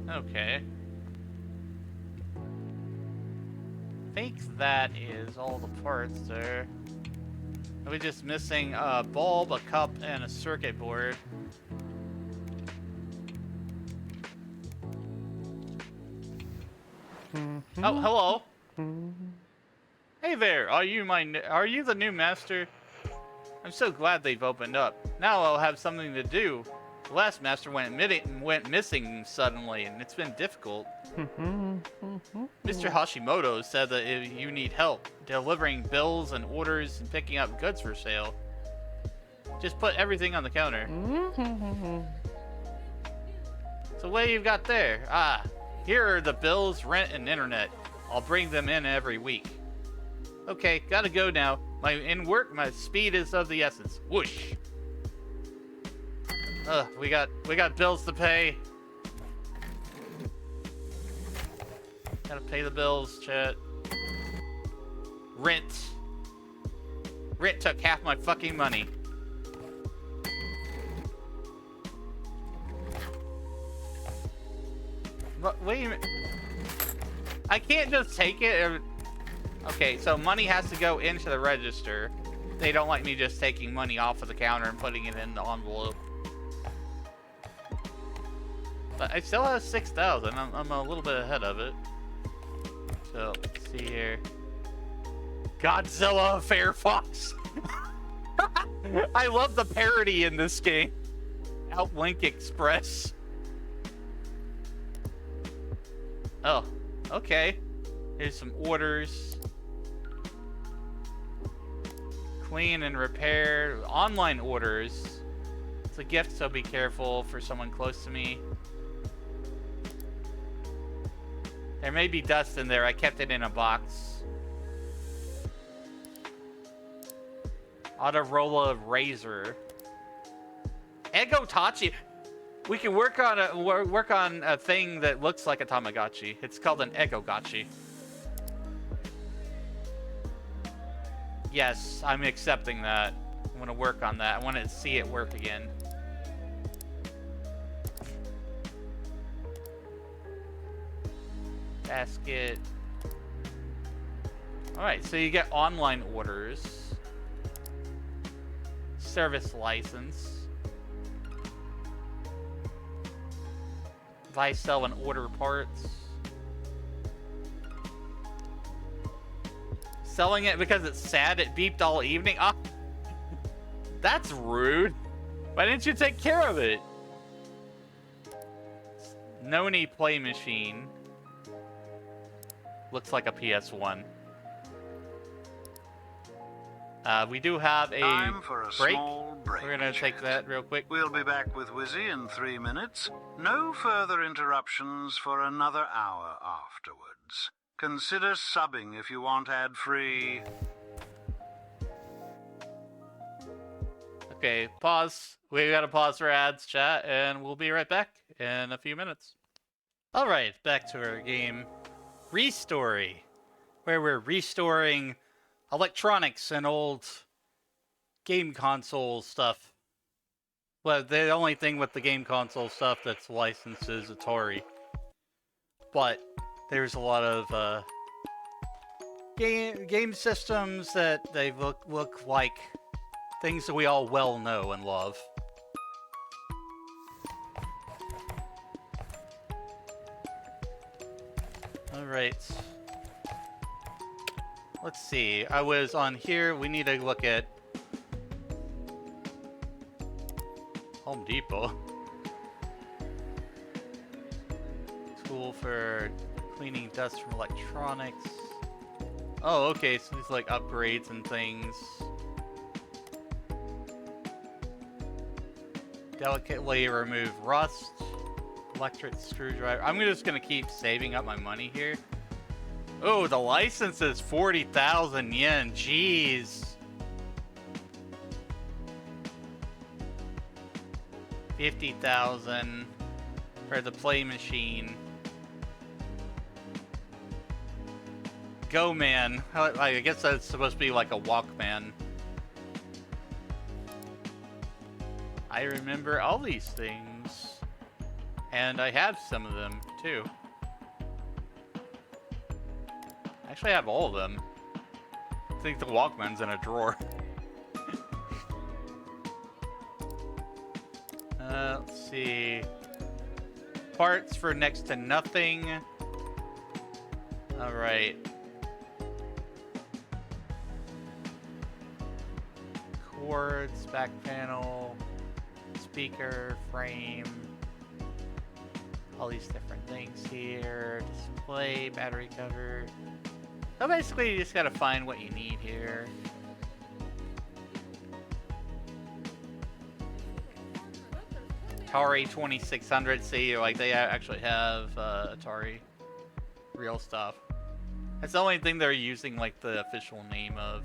Okay. I think that is all the parts there. Are we just missing a bulb, a cup, and a circuit board? Oh, hello. Hey there. Are you the new master? I'm so glad they've opened up. Now I'll have something to do. The last master went missing suddenly, and it's been difficult. Mr. Hashimoto said that if you need help delivering bills and orders and picking up goods for sale, just put everything on the counter. So what you've got there? Ah, here are the bills, rent, and internet. I'll bring them in every week. Okay, gotta go now. My speed is of the essence. Whoosh. We got bills to pay. Gotta pay the bills, chat. Rent. Rent took half my fucking money. Wait a minute. I can't just take it. Okay, so money has to go into the register. They don't like me just taking money off of the counter and putting it in the envelope. But I still have 6,000. I'm a little bit ahead of it. So, let's see here. Godzilla Firefox. I love the parody in this game. Outlink Express. Oh, okay. Here's some orders. Clean and repair. Online orders. It's a gift, so be careful for someone close to me. There may be dust in there. I kept it in a box. Autorola razor. Egotachi. We can work on a thing that looks like a Tamagotchi. It's called an Egogotchi. Yes, I'm accepting that. I want to work on that. I want to see it work again. Basket. Alright, so you get online orders. Service license. Buy, sell, and order parts. Selling it because it's sad it beeped all evening? Ah, that's rude. Why didn't you take care of it? Noni play machine. Looks like a PS1. We do have a Time for a break. small break. We're gonna take that real quick. We'll be back with Wizzy in 3 minutes. No further interruptions for another hour afterwards. Consider subbing if you want ad-free. Okay, pause. We gotta pause for ads, chat, and we'll be right back in a few minutes. Alright, back to our game. ReStory, where we're restoring electronics and old game console stuff. Well, the only thing with the game console stuff that's licensed is Atari. But there's a lot of game systems that they look like things that we all well know and love. Alright. Let's see. I was on here. We need to look at Home Depot. Tool for cleaning dust from electronics. Oh, okay. So these like upgrades and things. Delicately remove rust. Electric screwdriver. I'm just gonna keep saving up my money here. Oh, the license is 40,000 yen. Jeez. 50,000 for the play machine. Go man. I guess that's supposed to be like a Walkman. I remember all these things. And I have some of them too. Actually, I have all of them. I think the Walkman's in a drawer. Let's see. Parts for next to nothing. Alright. Cords, back panel, speaker, frame. All these different things here. Display, battery cover. So basically, you just gotta find what you need here. Atari 2600. See, like they actually have Atari real stuff. That's the only thing they're using like the official name of.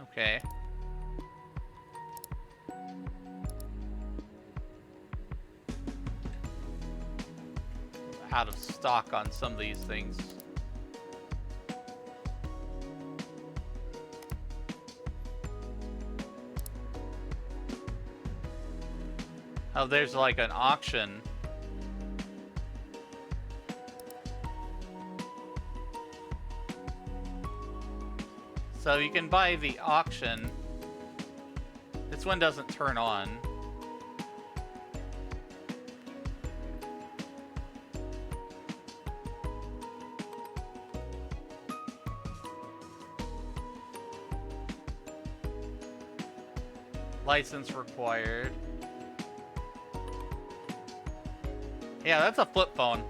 Okay. Out of stock on some of these things. Oh, there's like an auction. So you can buy the auction. This one doesn't turn on. License required. Yeah, that's a flip phone.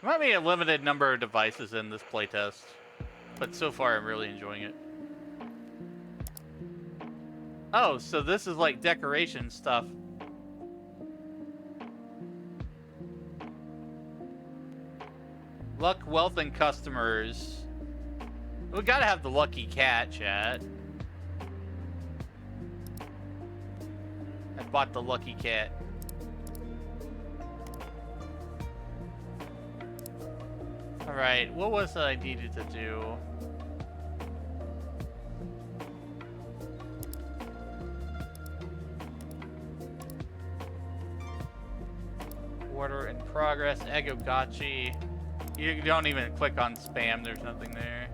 There might be a limited number of devices in this playtest, but so far I'm really enjoying it. Oh, so this is like decoration stuff. Luck, wealth, and customers. We gotta have the lucky cat, chat. I bought the lucky cat. Alright, what was it I needed to do? Order in progress, Eggogachi. You don't even click on spam, there's nothing there.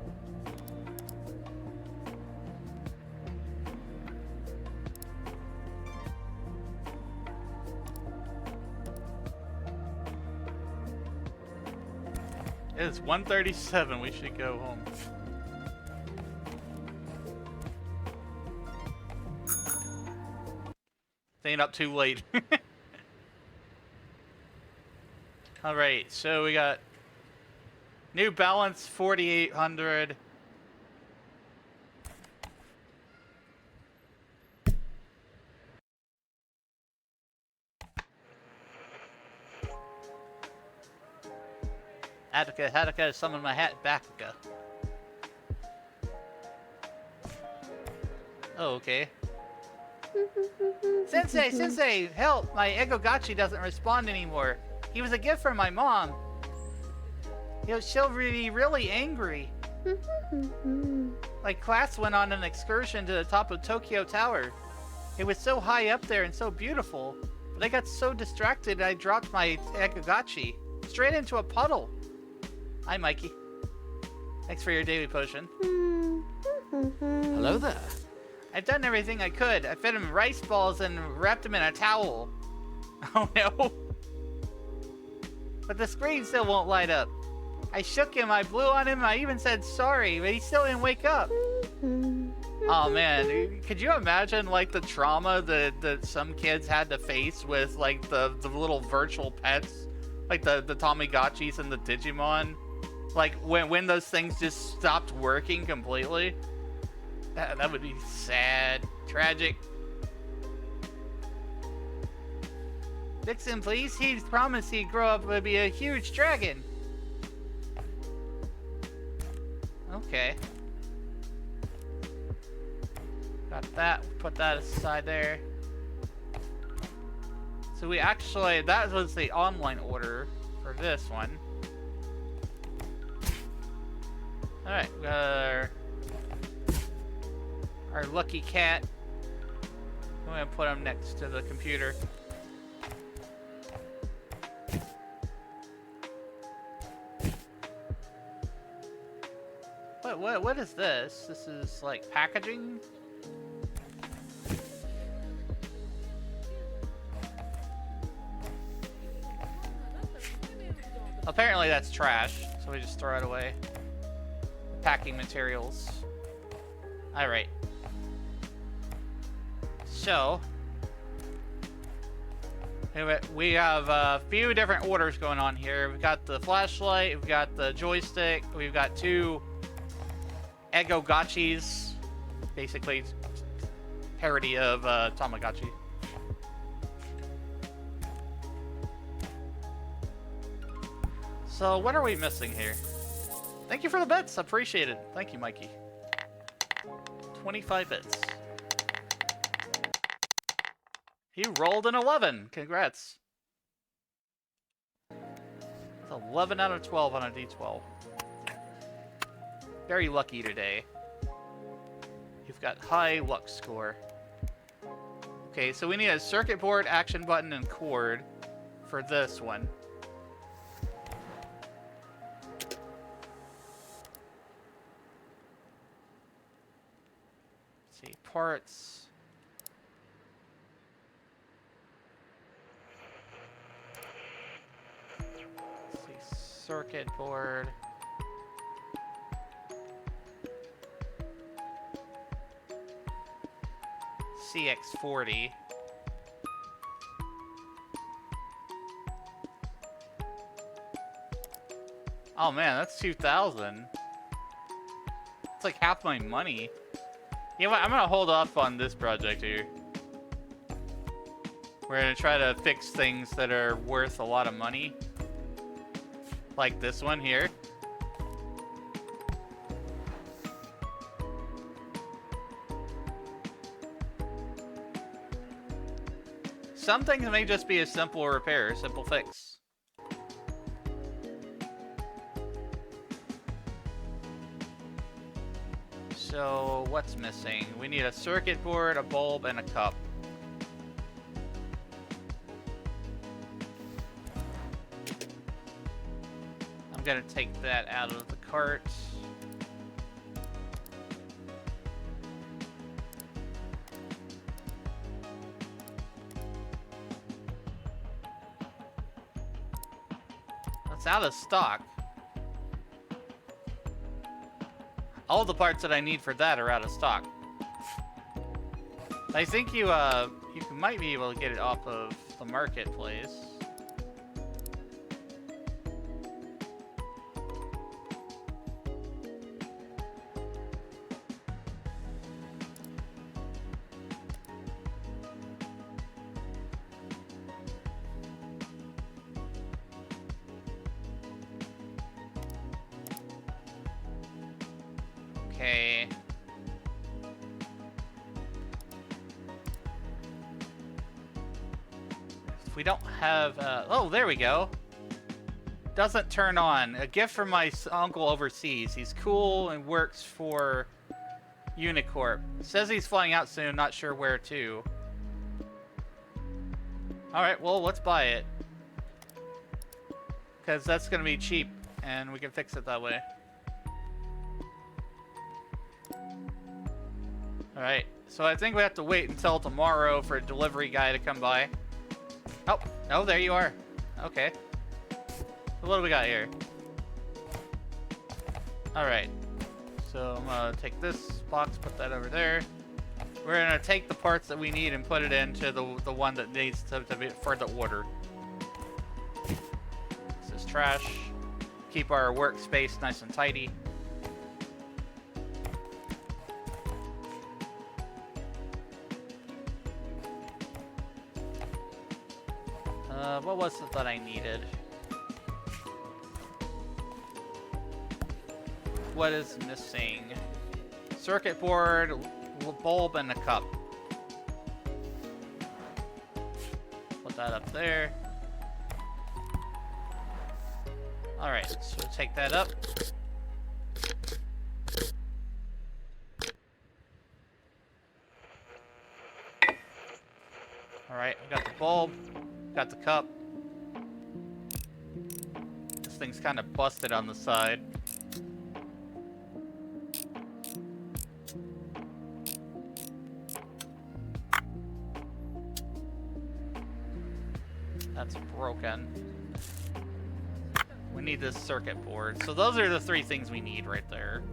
It is 1:37, we should go home. Staying up too late. Alright, so we got New Balance 4800. Attica, Hattica, summon my hat, Bactica. Oh, okay. Sensei, help! My Eggogachi doesn't respond anymore. He was a gift from my mom. She'll be really angry. My class went on an excursion to the top of Tokyo Tower. It was so high up there and so beautiful. But I got so distracted I dropped my Eggogachi straight into a puddle. Hi, Mikey. Thanks for your daily potion. Hello there. I've done everything I could. I fed him rice balls and wrapped him in a towel. Oh no. But the screen still won't light up. I shook him, I blew on him, I even said sorry, but he still didn't wake up. Oh man, could you imagine like the trauma that some kids had to face with like the little virtual pets? Like the Tamagotchis and the Digimon? Like when those things just stopped working completely? That would be sad. Tragic. Fix him, please. He's promised he'd grow up to be a huge dragon. Okay. Got that. Put that aside there. So we actually, that was the online order for this one. Alright, we got our lucky cat. I'm gonna put him next to the computer. What is this? This is like packaging? Apparently that's trash, so we just throw it away. Packing materials. Alright. So, we have a few different orders going on here. We've got the flashlight, we've got the joystick, we've got 2 Eggogachis, basically parody of Tamagotchi. So what are we missing here? Thank you for the bits, appreciate it. Thank you, Mikey. 25 bits. He rolled an 11. Congrats. It's 11 out of 12 on a D12. Very lucky today. You've got high luck score. Okay, so we need a circuit board, action button, and cord for this one. Let's see, parts. Let's see, circuit board. CX40. Oh man, that's 2,000. It's like half my money. You know what? I'm gonna hold off on this project here. We're gonna try to fix things that are worth a lot of money. Like this one here. Some things may just be a simple repair, simple fix. So, what's missing? We need a circuit board, a bulb, and a cup. I'm gonna take that out of the cart. That's out of stock. All the parts that I need for that are out of stock. I think you might be able to get it off of the marketplace. Okay. If we don't have, oh, there we go. Doesn't turn on. A gift from my uncle overseas. He's cool and works for Unicorp. Says he's flying out soon, not sure where to. Alright, well, let's buy it. Because that's going to be cheap, and we can fix it that way. Alright, so I think we have to wait until tomorrow for a delivery guy to come by. Oh, there you are. Okay. So what do we got here? Alright. So I'm gonna take this box, put that over there. We're gonna take the parts that we need and put it into the one that needs to be for the order. This is trash. Keep our workspace nice and tidy. What was it that I needed? What is missing? Circuit board, bulb, and a cup. Put that up there. Alright, so take that up. Alright, we got the bulb. Got the cup. This thing's kind of busted on the side. That's broken. We need this circuit board. So those are the three things we need right there.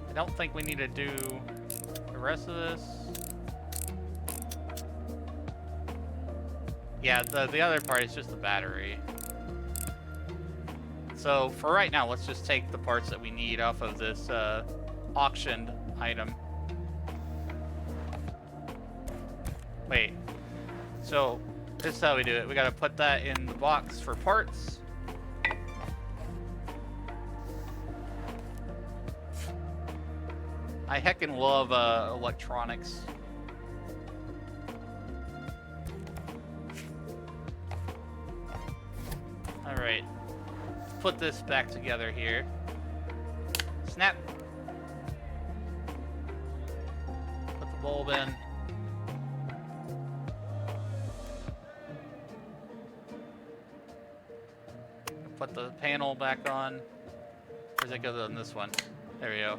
I don't think we need to do the rest of this. Yeah, the other part is just the battery. So for right now, let's just take the parts that we need off of this auctioned item. Wait. So this is how we do it. We gotta put that in the box for parts. I heckin' love electronics. Alright, put this back together here. Snap. Put the bulb in. Put the panel back on. Where's it go on this one? There we go.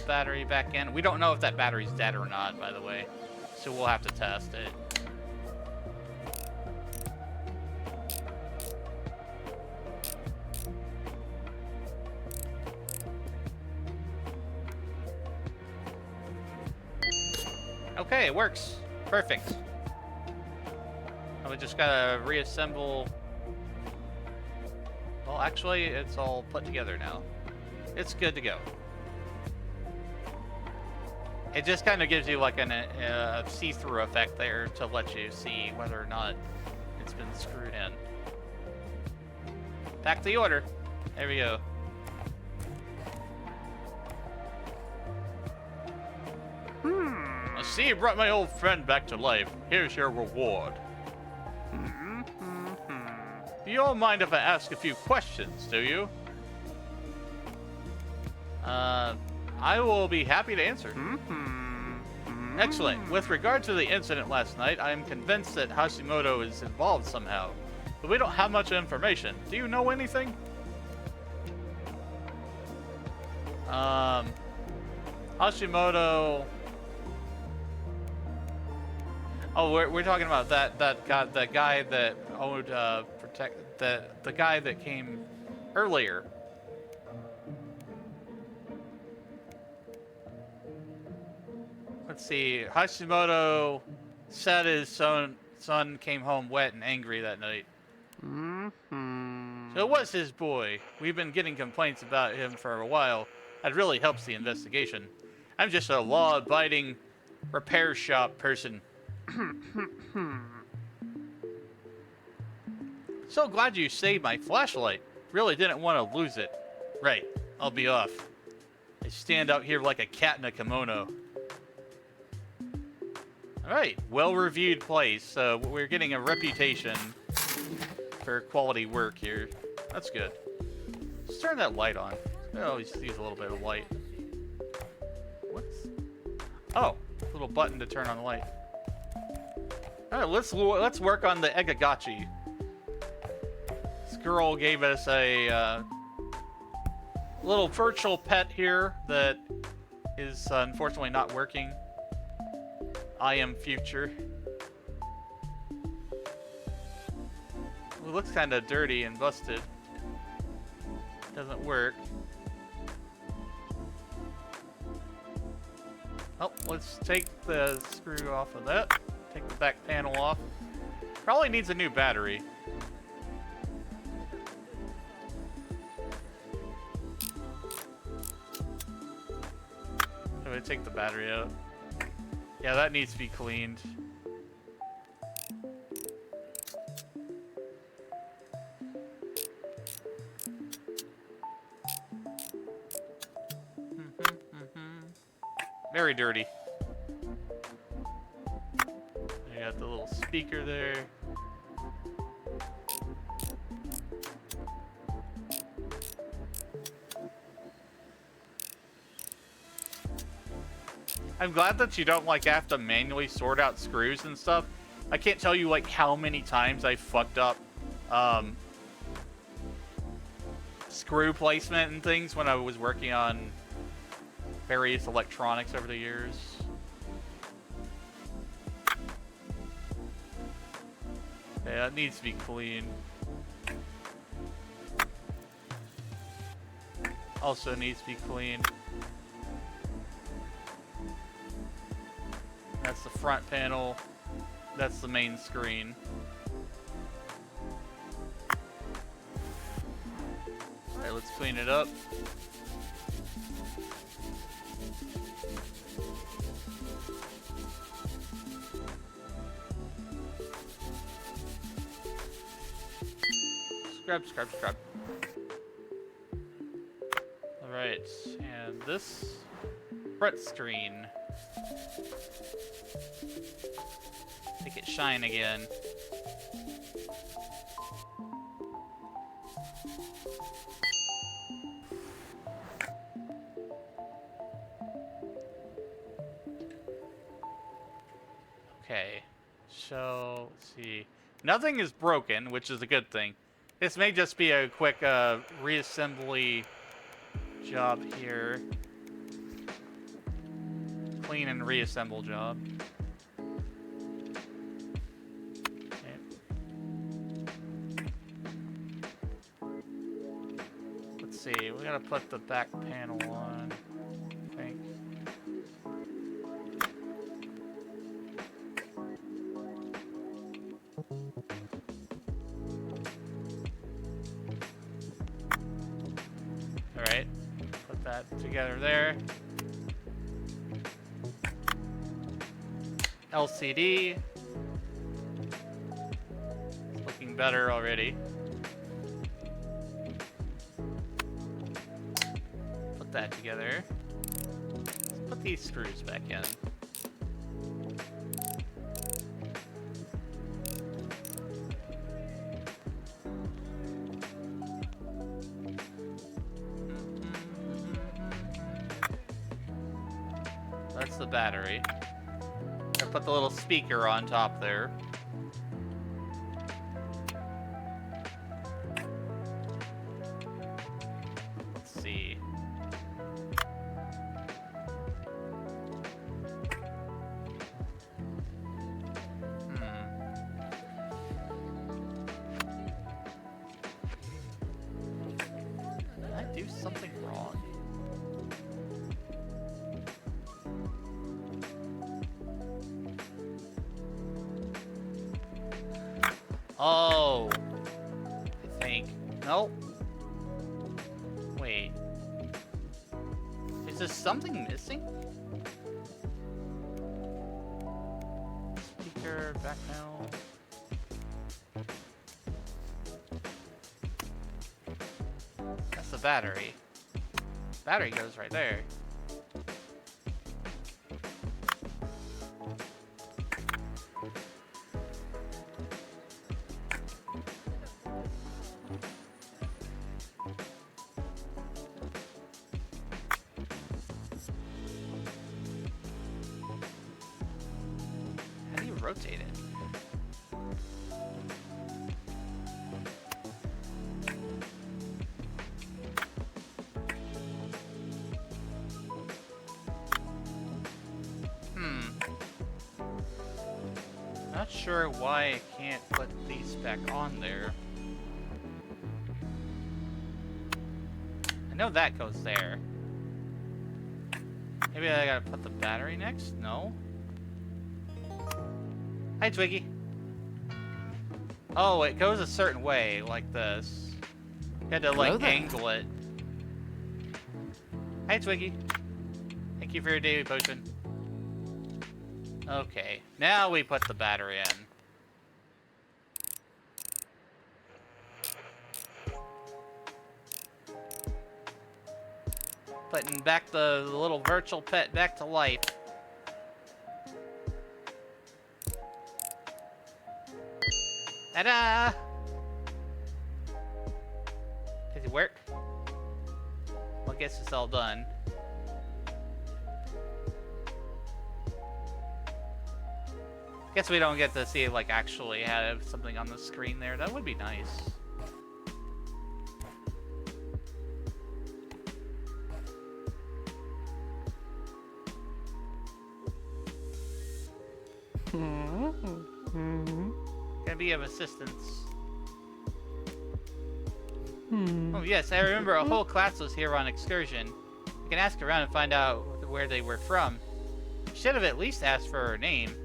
Battery back in. We don't know if that battery's dead or not, by the way, so we'll have to test it. Okay, it works. Perfect. We just gotta reassemble. Well, actually, it's all put together now. It's good to go. It just kind of gives you like a see-through effect there to let you see whether or not it's been screwed in. Back to the order. There we go. I see you brought my old friend back to life. Here's your reward. You don't mind if I ask a few questions, do you? I will be happy to answer. Excellent. With regard to the incident last night, I am convinced that Hashimoto is involved somehow. But we don't have much information. Do you know anything? Hashimoto... Oh, we're talking about that guy that owed the guy that came earlier. Let's see. Hashimoto said his son came home wet and angry that night. So it was his boy. We've been getting complaints about him for a while. That really helps the investigation. I'm just a law-abiding repair shop person. So glad you saved my flashlight. Really didn't want to lose it. Right, I'll be off. I stand out here like a cat in a kimono. Alright, well-reviewed place. So we're getting a reputation for quality work here. That's good. Let's turn that light on. I always use a little bit of light. What's... Oh, a little button to turn on the light. Alright, let's work on the Egagachi. This girl gave us a little virtual pet here that is unfortunately not working. I am future. It looks kind of dirty and busted. Doesn't work. Oh, let's take the screw off of that. Take the back panel off. Probably needs a new battery. I'm gonna take the battery out. Yeah, that needs to be cleaned. Very dirty. You got the little speaker there. I'm glad that you don't like have to manually sort out screws and stuff. I can't tell you like how many times I fucked up screw placement and things when I was working on various electronics over the years. Okay, that needs to be clean. Also needs to be clean. That's the front panel. That's the main screen. Alright, let's clean it up. Scrub. Alright, and this front screen. Make it shine again. Okay, so let's see. Nothing is broken, which is a good thing. This may just be a quick reassembly job here. Clean and reassemble job. Okay. Let's see, we gotta put the back panel on, I think. Alright, put that together there. LCD. It's looking better already. Put that together. Let's put these screws back in. That's the battery. I put the little speaker on top there. Let's see. Did I do something wrong? Oh, I think. Nope. Wait. Is there something missing? Speaker, back now. That's the battery. Battery goes right there. How do you rotate it? Not sure why I can't put these back on there. I know that goes there. Maybe I gotta put the battery next? No? Hi, Twiggy. Oh, it goes a certain way, like this. You had to, like, angle it. Hi, Twiggy. Thank you for your daily potion. Okay, now we put the battery in. Putting back the little virtual pet back to life. Ta-da! Does it work? Well, I guess it's all done. Guess we don't get to see, like, actually have something on the screen there. That would be nice. Gonna be of assistance. Oh yes, I remember a whole class was here on excursion. You can ask around and find out where they were from. Should have at least asked for her name.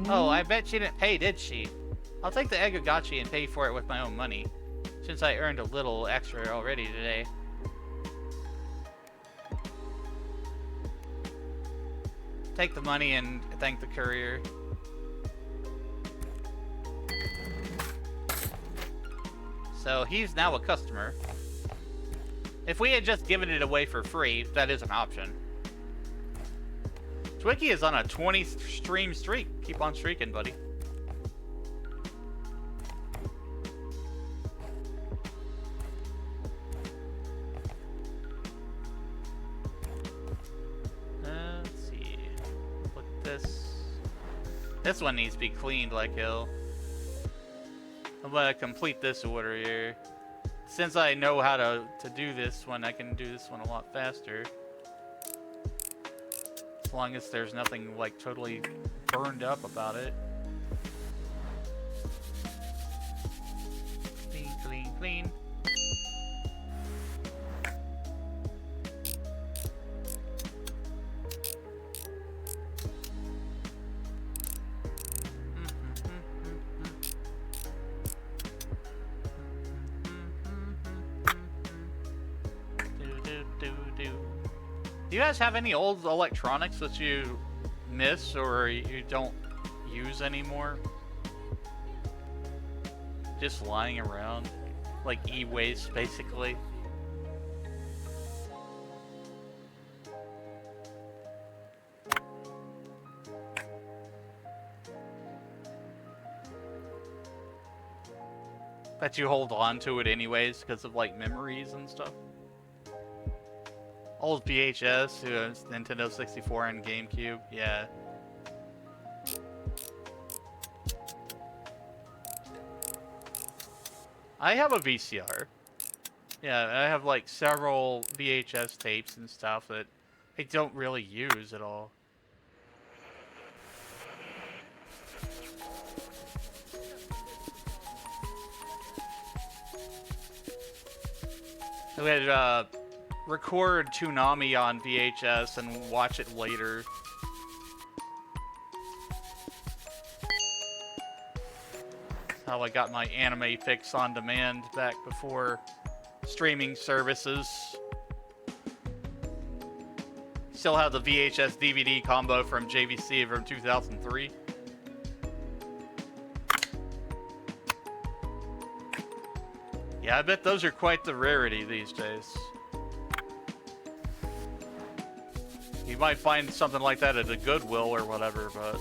Oh, I bet she didn't pay, did she? I'll take the Eggogachi and pay for it with my own money, since I earned a little extra already today. Take the money and thank the courier. So he's now a customer. If we had just given it away for free, that is an option. Twiggy is on a 20 stream streak. Keep on streaking, buddy. Let's see. Put this. This one needs to be cleaned like hell. I'm gonna complete this order here. Since I know how to do this one, I can do this one a lot faster. As long as there's nothing, like, totally burned up about it. Clean, clean, clean. Do you guys have any old electronics that you miss or you don't use anymore? Just lying around, like e-waste, basically. That you hold on to it anyways because of like memories and stuff. Old VHS, Nintendo 64 and GameCube, yeah. I have a VCR. Yeah, I have like several VHS tapes and stuff that I don't really use at all. I would record Toonami on VHS and watch it later. How I got my anime fix on demand back before streaming services. Still have the VHS DVD combo from JVC from 2003. Yeah, I bet those are quite the rarity these days. You might find something like that at a Goodwill or whatever, but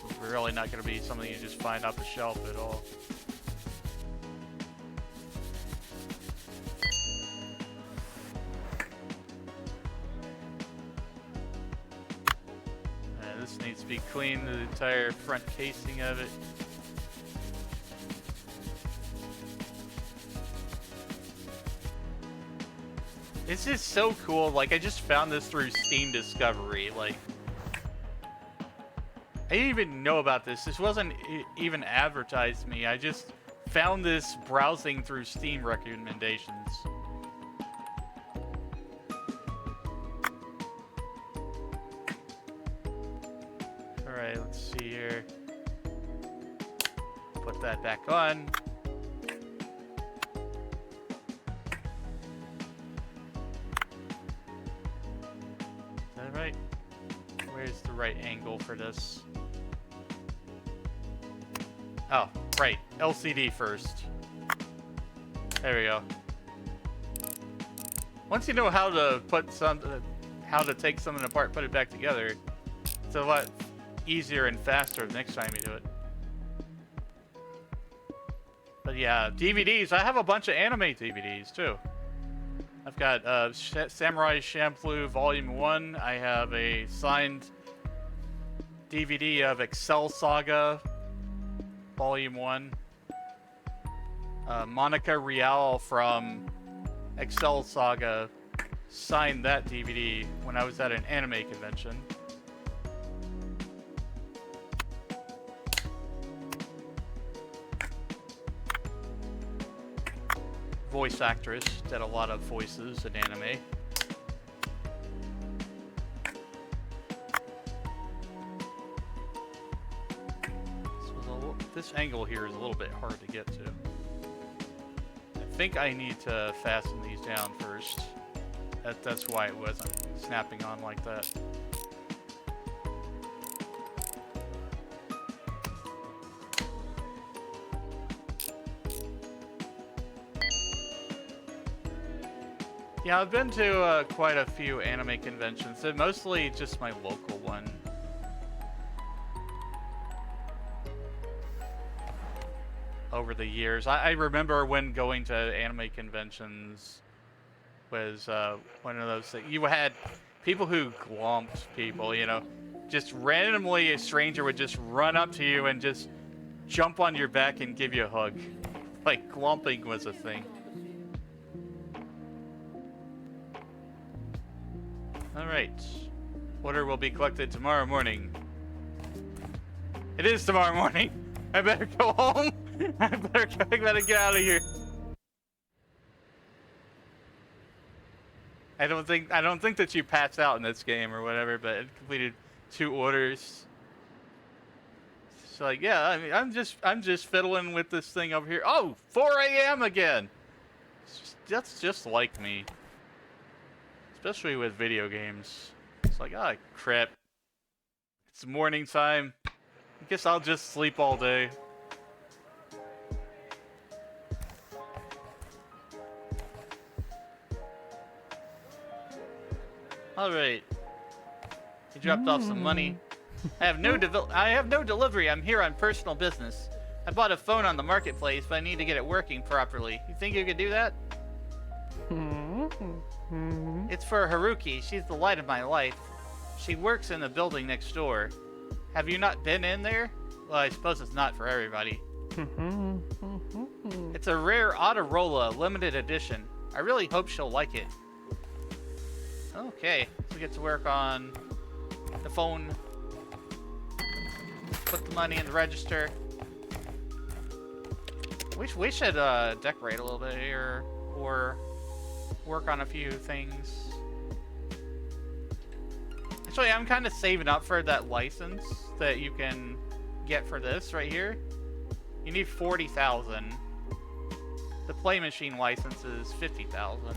it's really not going to be something you just find off the shelf at all. This needs to be cleaned, the entire front casing of it. It's just so cool. Like, I just found this through Steam Discovery. Like, I didn't even know about this. This wasn't even advertised to me. I just found this browsing through Steam recommendations. Alright, let's see here. Put that back on. Right? Where's the right angle for this? Oh, right. LCD first. There we go. Once you know how to take something apart, put it back together, it's a lot easier and faster the next time you do it. But yeah, DVDs. I have a bunch of anime DVDs too. I've got Samurai Champloo Volume 1. I have a signed DVD of Excel Saga Volume 1. Monica Rial from Excel Saga signed that DVD when I was at an anime convention. Voice actress, did a lot of voices in anime. This angle here is a little bit hard to get to. I think I need to fasten these down first. That's why it wasn't snapping on like that. Yeah, I've been to quite a few anime conventions, mostly just my local one. Over the years, I remember when going to anime conventions was one of those things. You had people who glomped people, you know, just randomly a stranger would just run up to you and just jump on your back and give you a hug. Like, glomping was a thing. Alright. Order will be collected tomorrow morning. It is tomorrow morning. I better go home. I better get out of here. I don't think that you passed out in this game or whatever, but it completed 2 orders. So like, yeah, I mean, I'm just fiddling with this thing over here. Oh, 4 a.m. again. That's just like me. Especially with video games. It's like, ah, crap. It's morning time. I guess I'll just sleep all day. Alright. He dropped off some money. I have no delivery. I'm here on personal business. I bought a phone on the marketplace, but I need to get it working properly. You think you could do that? It's for Haruki. She's the light of my life. She works in the building next door. Have you not been in there? Well, I suppose it's not for everybody. It's a rare Autorola limited edition. I really hope she'll like it. Okay, so we get to work on the phone. Put the money in the register. We should decorate a little bit here, or work on a few things. Actually, I'm kind of saving up for that license that you can get for this right here. You need 40,000. The Play Machine license is 50,000.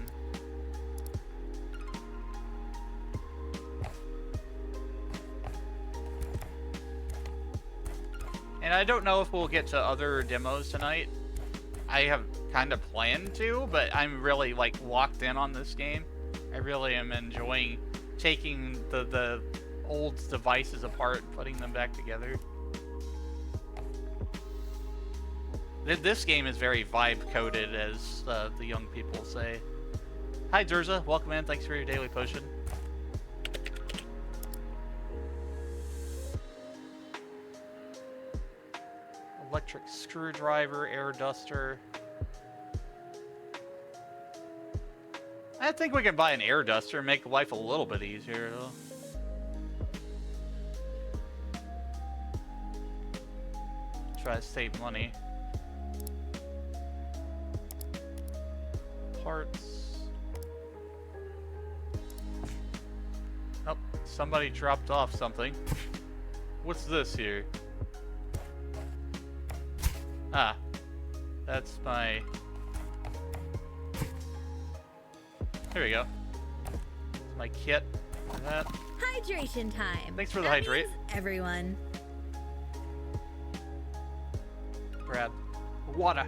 And I don't know if we'll get to other demos tonight. I have kind of planned to, but I'm really like locked in on this game. I really am enjoying taking the old devices apart and putting them back together. This game is very vibe-coded, as the young people say. Hi, Durza. Welcome in. Thanks for your daily potion. Electric screwdriver, air duster. I think we can buy an air duster and make life a little bit easier, though. Try to save money. Parts. Oh, somebody dropped off something. What's this here? Ah, that's my... Here we go. That's my kit. That. Hydration time. Thanks for the That hydrate. means everyone. Grab water.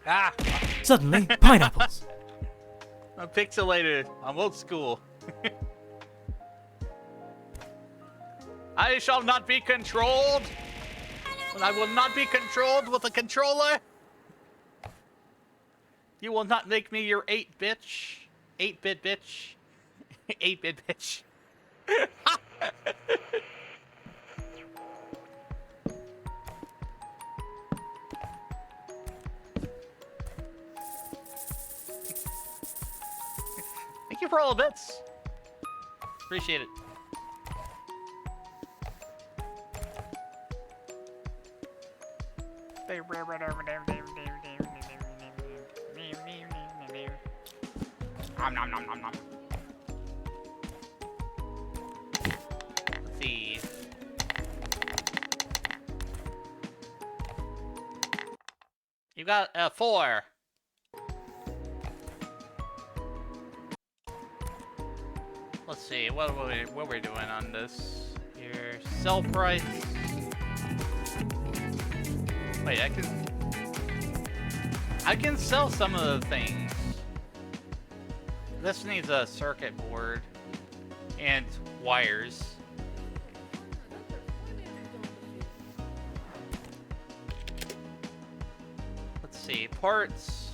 Ah! Suddenly, pineapples. I'm pixelated. I'm old school. I shall not be controlled. I will not be controlled with a controller. You will not make me your 8-bitch. 8-bit bitch. 8-bit bitch. Thank you for all the bits. Appreciate it. Nom nom nom nom nom. Let's see. You got a 4. Let's see, what we're doing on this here. Sell price. Wait, I can sell some of the things. This needs a circuit board and wires. Let's see, parts.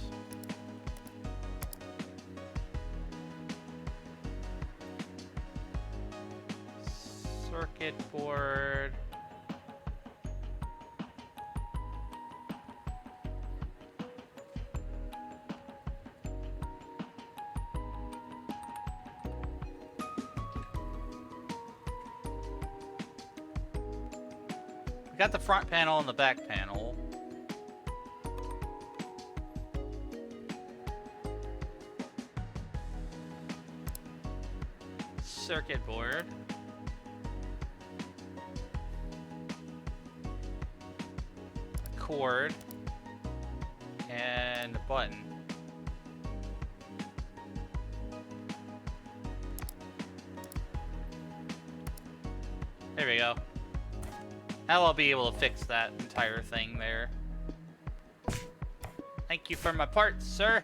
Circuit board. We got the front panel and the back panel. Circuit board. cord and a button. There we go. Now I'll be able to fix that entire thing there. Thank you for my parts, sir.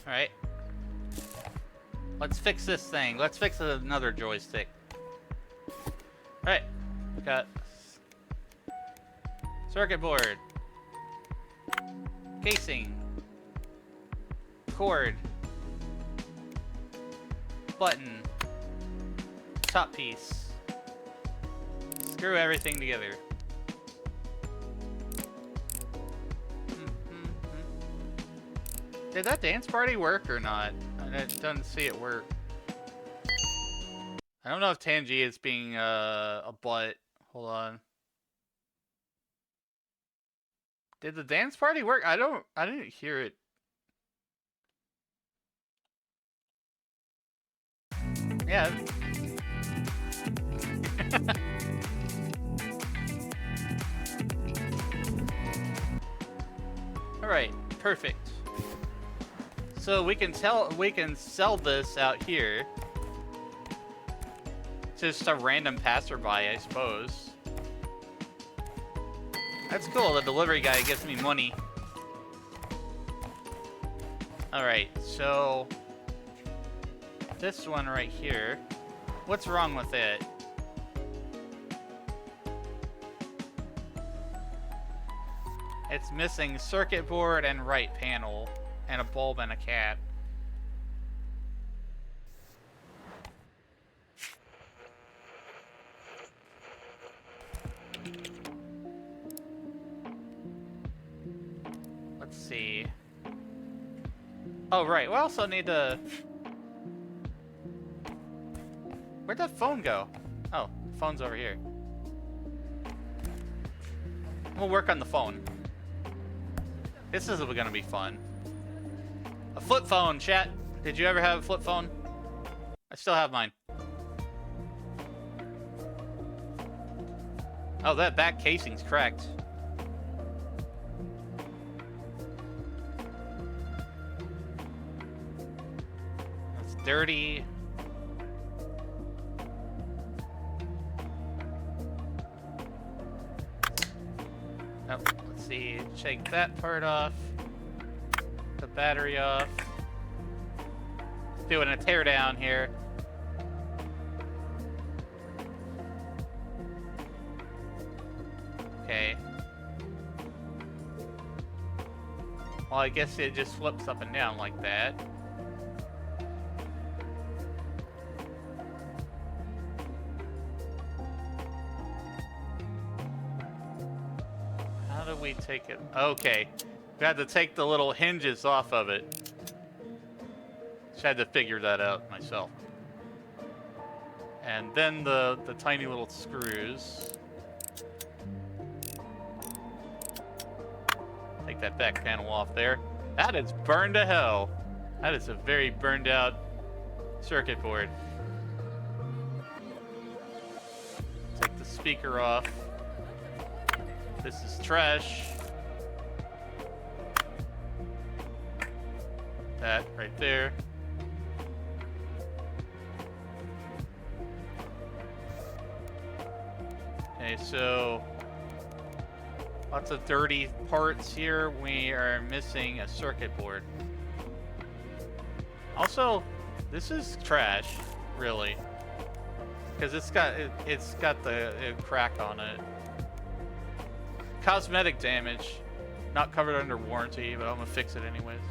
Alright. Let's fix this thing. Let's fix another joystick. Alright. We got circuit board. Casing. Cord. Button. Top piece. Screw everything together. Did that dance party work or not? I didn't see it work. I don't know if Tangy is being a butt. Hold on. Did the dance party work? I didn't hear it. Yeah. All right, perfect. So we can sell this out here. Just a random passerby, I suppose. That's cool, the delivery guy gives me money. Alright, so this one right here. What's wrong with it? It's missing circuit board and right panel. And a bulb and a cap. Let's see. Oh, right. We also need to... Where'd that phone go? Oh, the phone's over here. We'll work on the phone. This is gonna be fun. A flip phone, chat. Did you ever have a flip phone? I still have mine. Oh, that back casing's cracked. It's dirty. Oh, let's see. Shake that part off. The battery off. Doing a teardown here. Okay. Well, I guess it just flips up and down like that. How do we take it? Okay. We had to take the little hinges off of it. Just had to figure that out myself. And then the tiny little screws. Take that back panel off there. That is burned to hell. That is a very burned out circuit board. Take the speaker off. This is trash. That right there. Okay, so lots of dirty parts here. We are missing a circuit board. Also, this is trash, really, because it's got the crack on it. Cosmetic damage, not covered under warranty, but I'm gonna fix it anyways.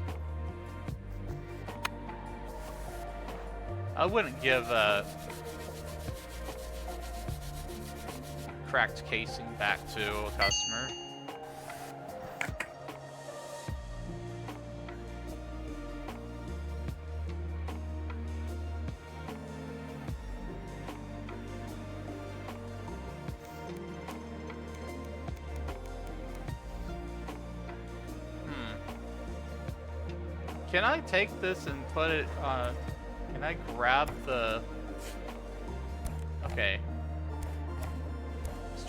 I wouldn't give cracked casing back to a customer. Can I take this and put it on? Can I grab the... Okay.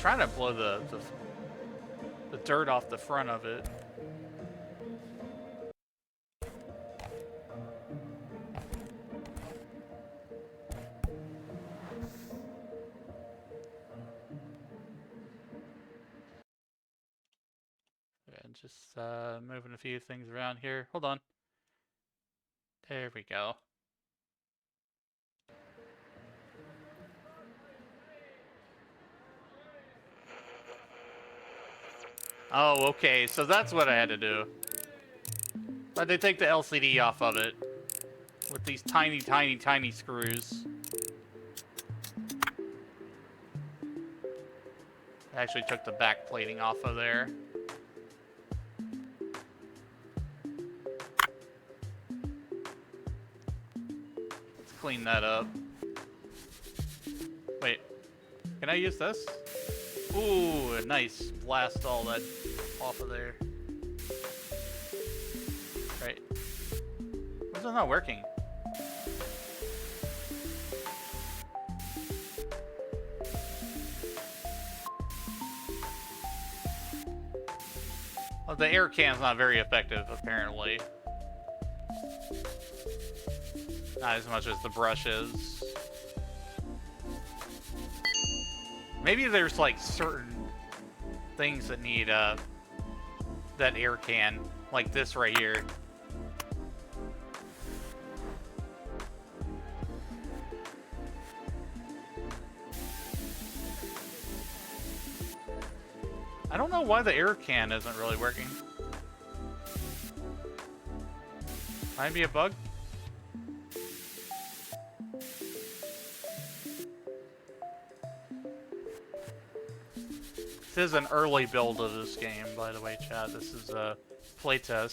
trying to blow the dirt off the front of it. And just moving a few things around here. Hold on. There we go. Oh, okay, so that's what I had to do. I had to take the LCD off of it with these tiny, tiny, tiny screws. I actually took the back plating off of there. Let's clean that up. Wait, can I use this? Ooh, nice. Blast all that off of there. Right. Why is it not working? Well, the air can's not very effective, apparently. Not as much as the brush is. Maybe there's like certain things that need that air can, like this right here. I don't know why the air can isn't really working. Might be a bug. This is an early build of this game, by the way, chat. This is a playtest.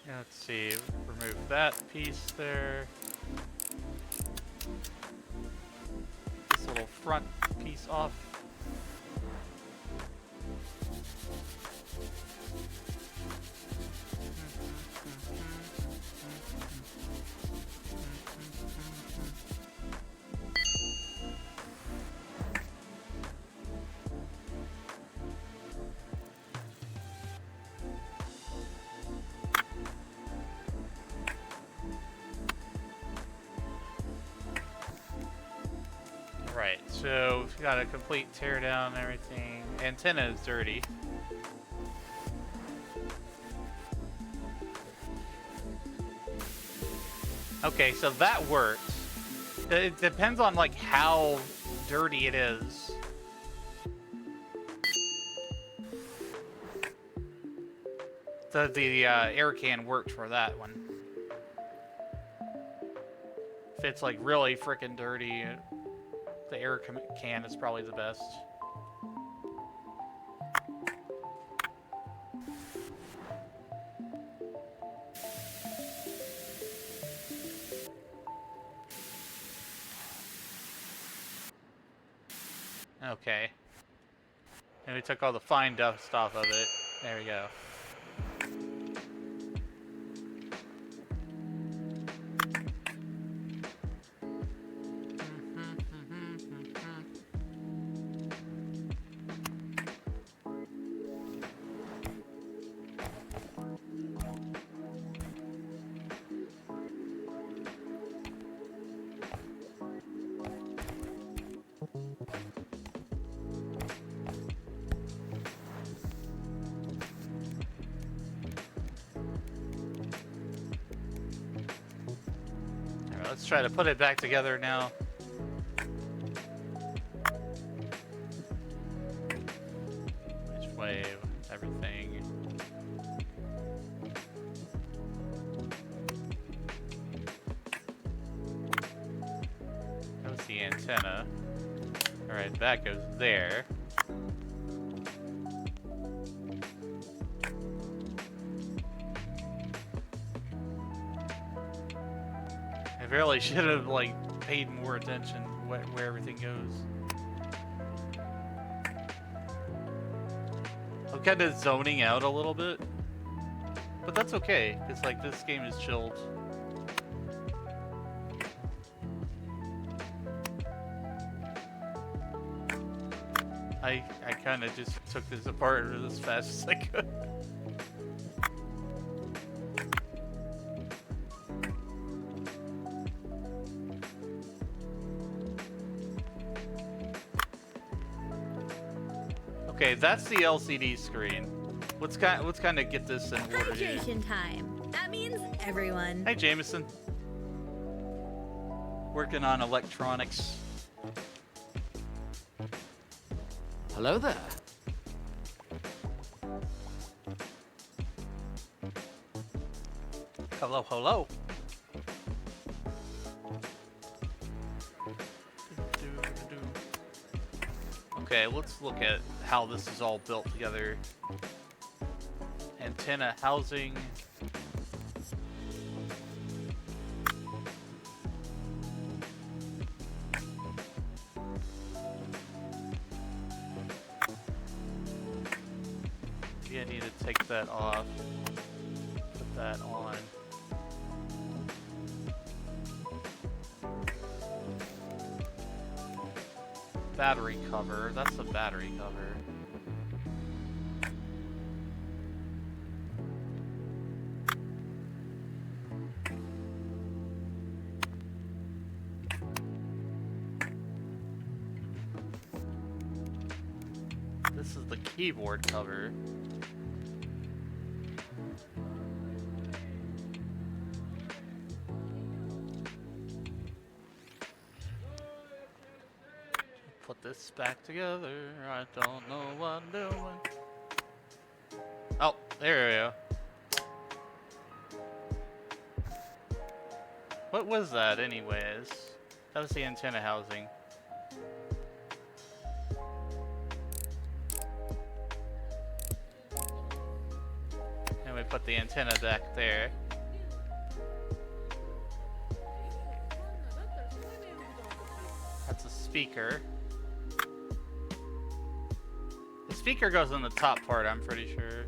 Let's see, remove that piece there. This little front piece off. Right, so we've got a complete tear down and everything. Antenna is dirty. Okay, so that works. It depends on like how dirty it is. The air can worked for that one. If it's like really freaking dirty, the air can is probably the best. Okay. And we took all the fine dust off of it. There we go. Let's try to put it back together now. Which way, everything. That was the antenna. Alright, that goes there. I really should have like paid more attention where everything goes. I'm kind of zoning out a little bit. But that's okay, because like this game is chilled. I kind of just took this apart as fast as I could. Okay, that's the LCD screen. Let's kind of get this in order here. Hydration time. That means everyone. Hey, Jameson. Working on electronics. Hello there. Hello, hello. Okay, let's look at how this is all built together. Antenna housing. Maybe I need to take that off. Put that on. Battery cover. That's a battery cover. This is the keyboard cover. Put this back together. I don't know what I'm doing. Oh, there we go. What was that anyways? That was the antenna housing. And we put the antenna back there. That's a speaker. The speaker goes in the top part, I'm pretty sure.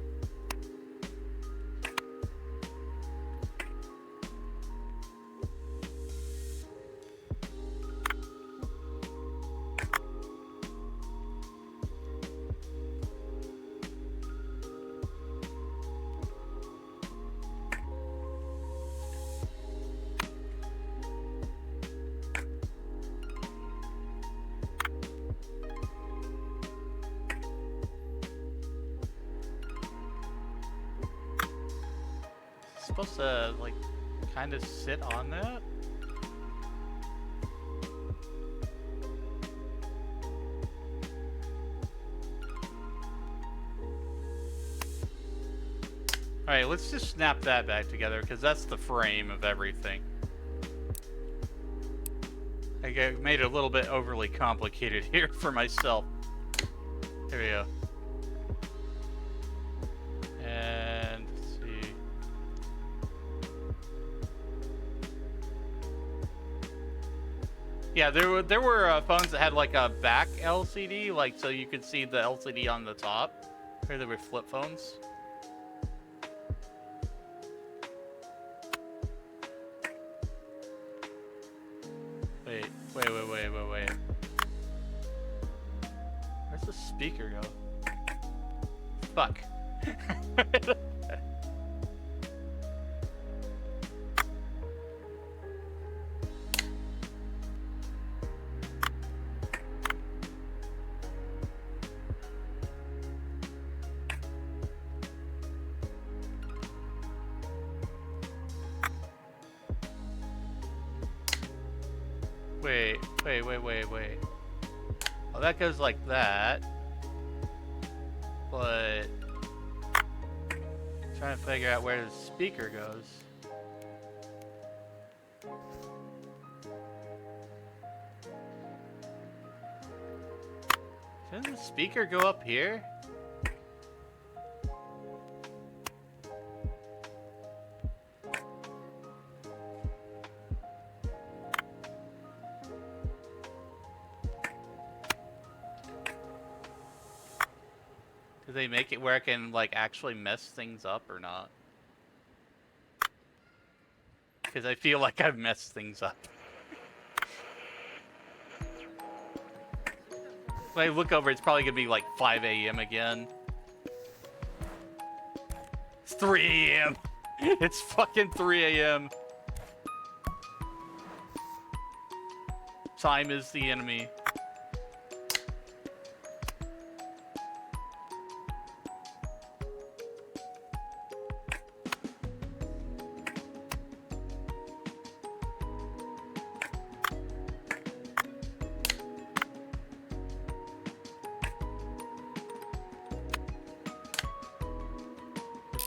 Supposed to like kind of sit on that. All right, let's just snap that back together because that's the frame of everything. I made it a little bit overly complicated here for myself. Here we go. And let's see. Yeah, there were phones that had like a back LCD, like so you could see the LCD on the top. Or there were flip phones. Wait. Where's the speaker go? Fuck. Wait. Oh, that goes like that. But I'm trying to figure out where the speaker goes. Doesn't the speaker go up here? Did they make it where I can, like, actually mess things up or not? Because I feel like I've messed things up. When I look over, it's probably gonna be like 5 a.m. again. It's 3 a.m. It's fucking 3 a.m. Time is the enemy.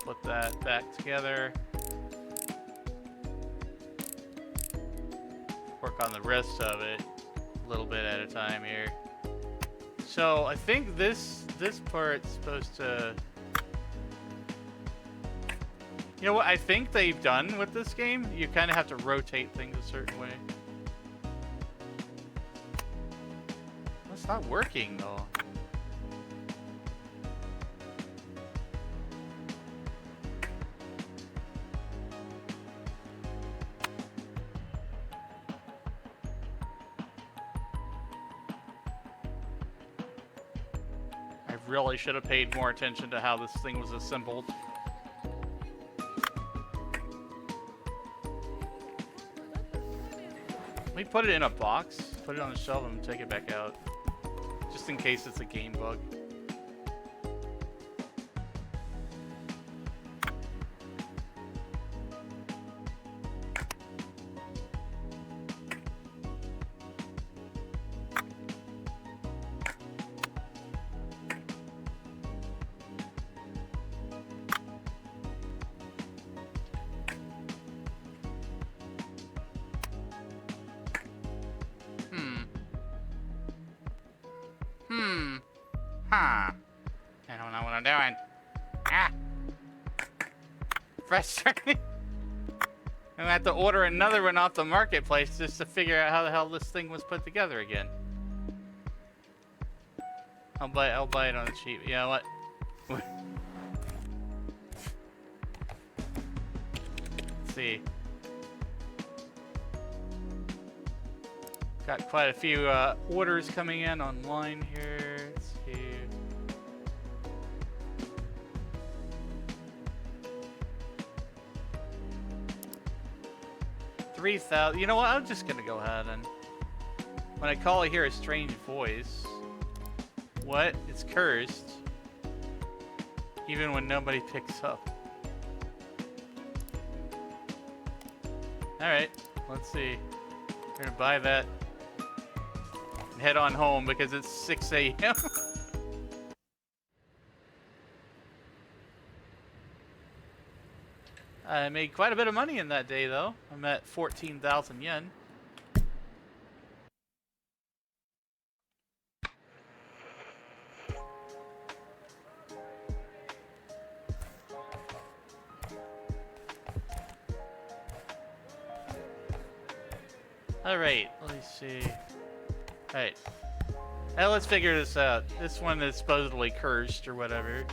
Put that back together. Work on the rest of it a little bit at a time here. So I think this part's supposed to... You know what I think they've done with this game? You kind of have to rotate things a certain way. It's not working though. Really should have paid more attention to how this thing was assembled. We put it in a box, put it on the shelf, and take it back out. Just in case it's a game bug. I don't know what I'm doing. Ah! Frustrating. I'm gonna have to order another one off the marketplace just to figure out how the hell this thing was put together again. I'll buy it on the cheap. You know what? Let's see. Got quite a few orders coming in online here. Let's see. 3,000. You know what? I'm just gonna go ahead and when I call, I hear a strange voice. What? It's cursed. Even when nobody picks up. Alright, let's see. We're gonna buy that and head on home because it's 6 a.m. I made quite a bit of money in that day though. I'm at 14,000 yen. Alright, let me see. Alright. Now let's figure this out. This one is supposedly cursed or whatever.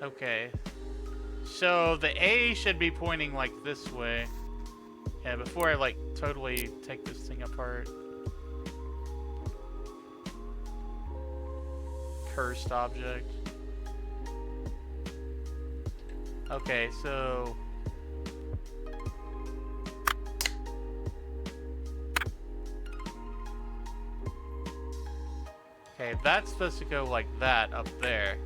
Okay. So the A should be pointing like this way. Yeah, before I like totally take this thing apart. Cursed object. Okay, so okay, that's supposed to go like that up there.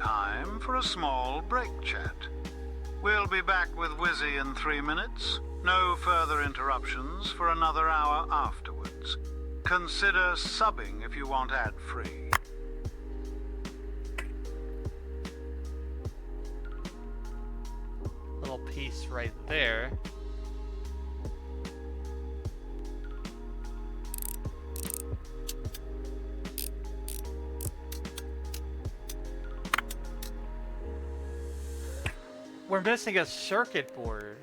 Time for a small break chat. We'll be back with Wizzy in 3 minutes. No further interruptions for another hour afterwards. Consider subbing if you want ad-free. Little piece right there. we're missing a circuit board.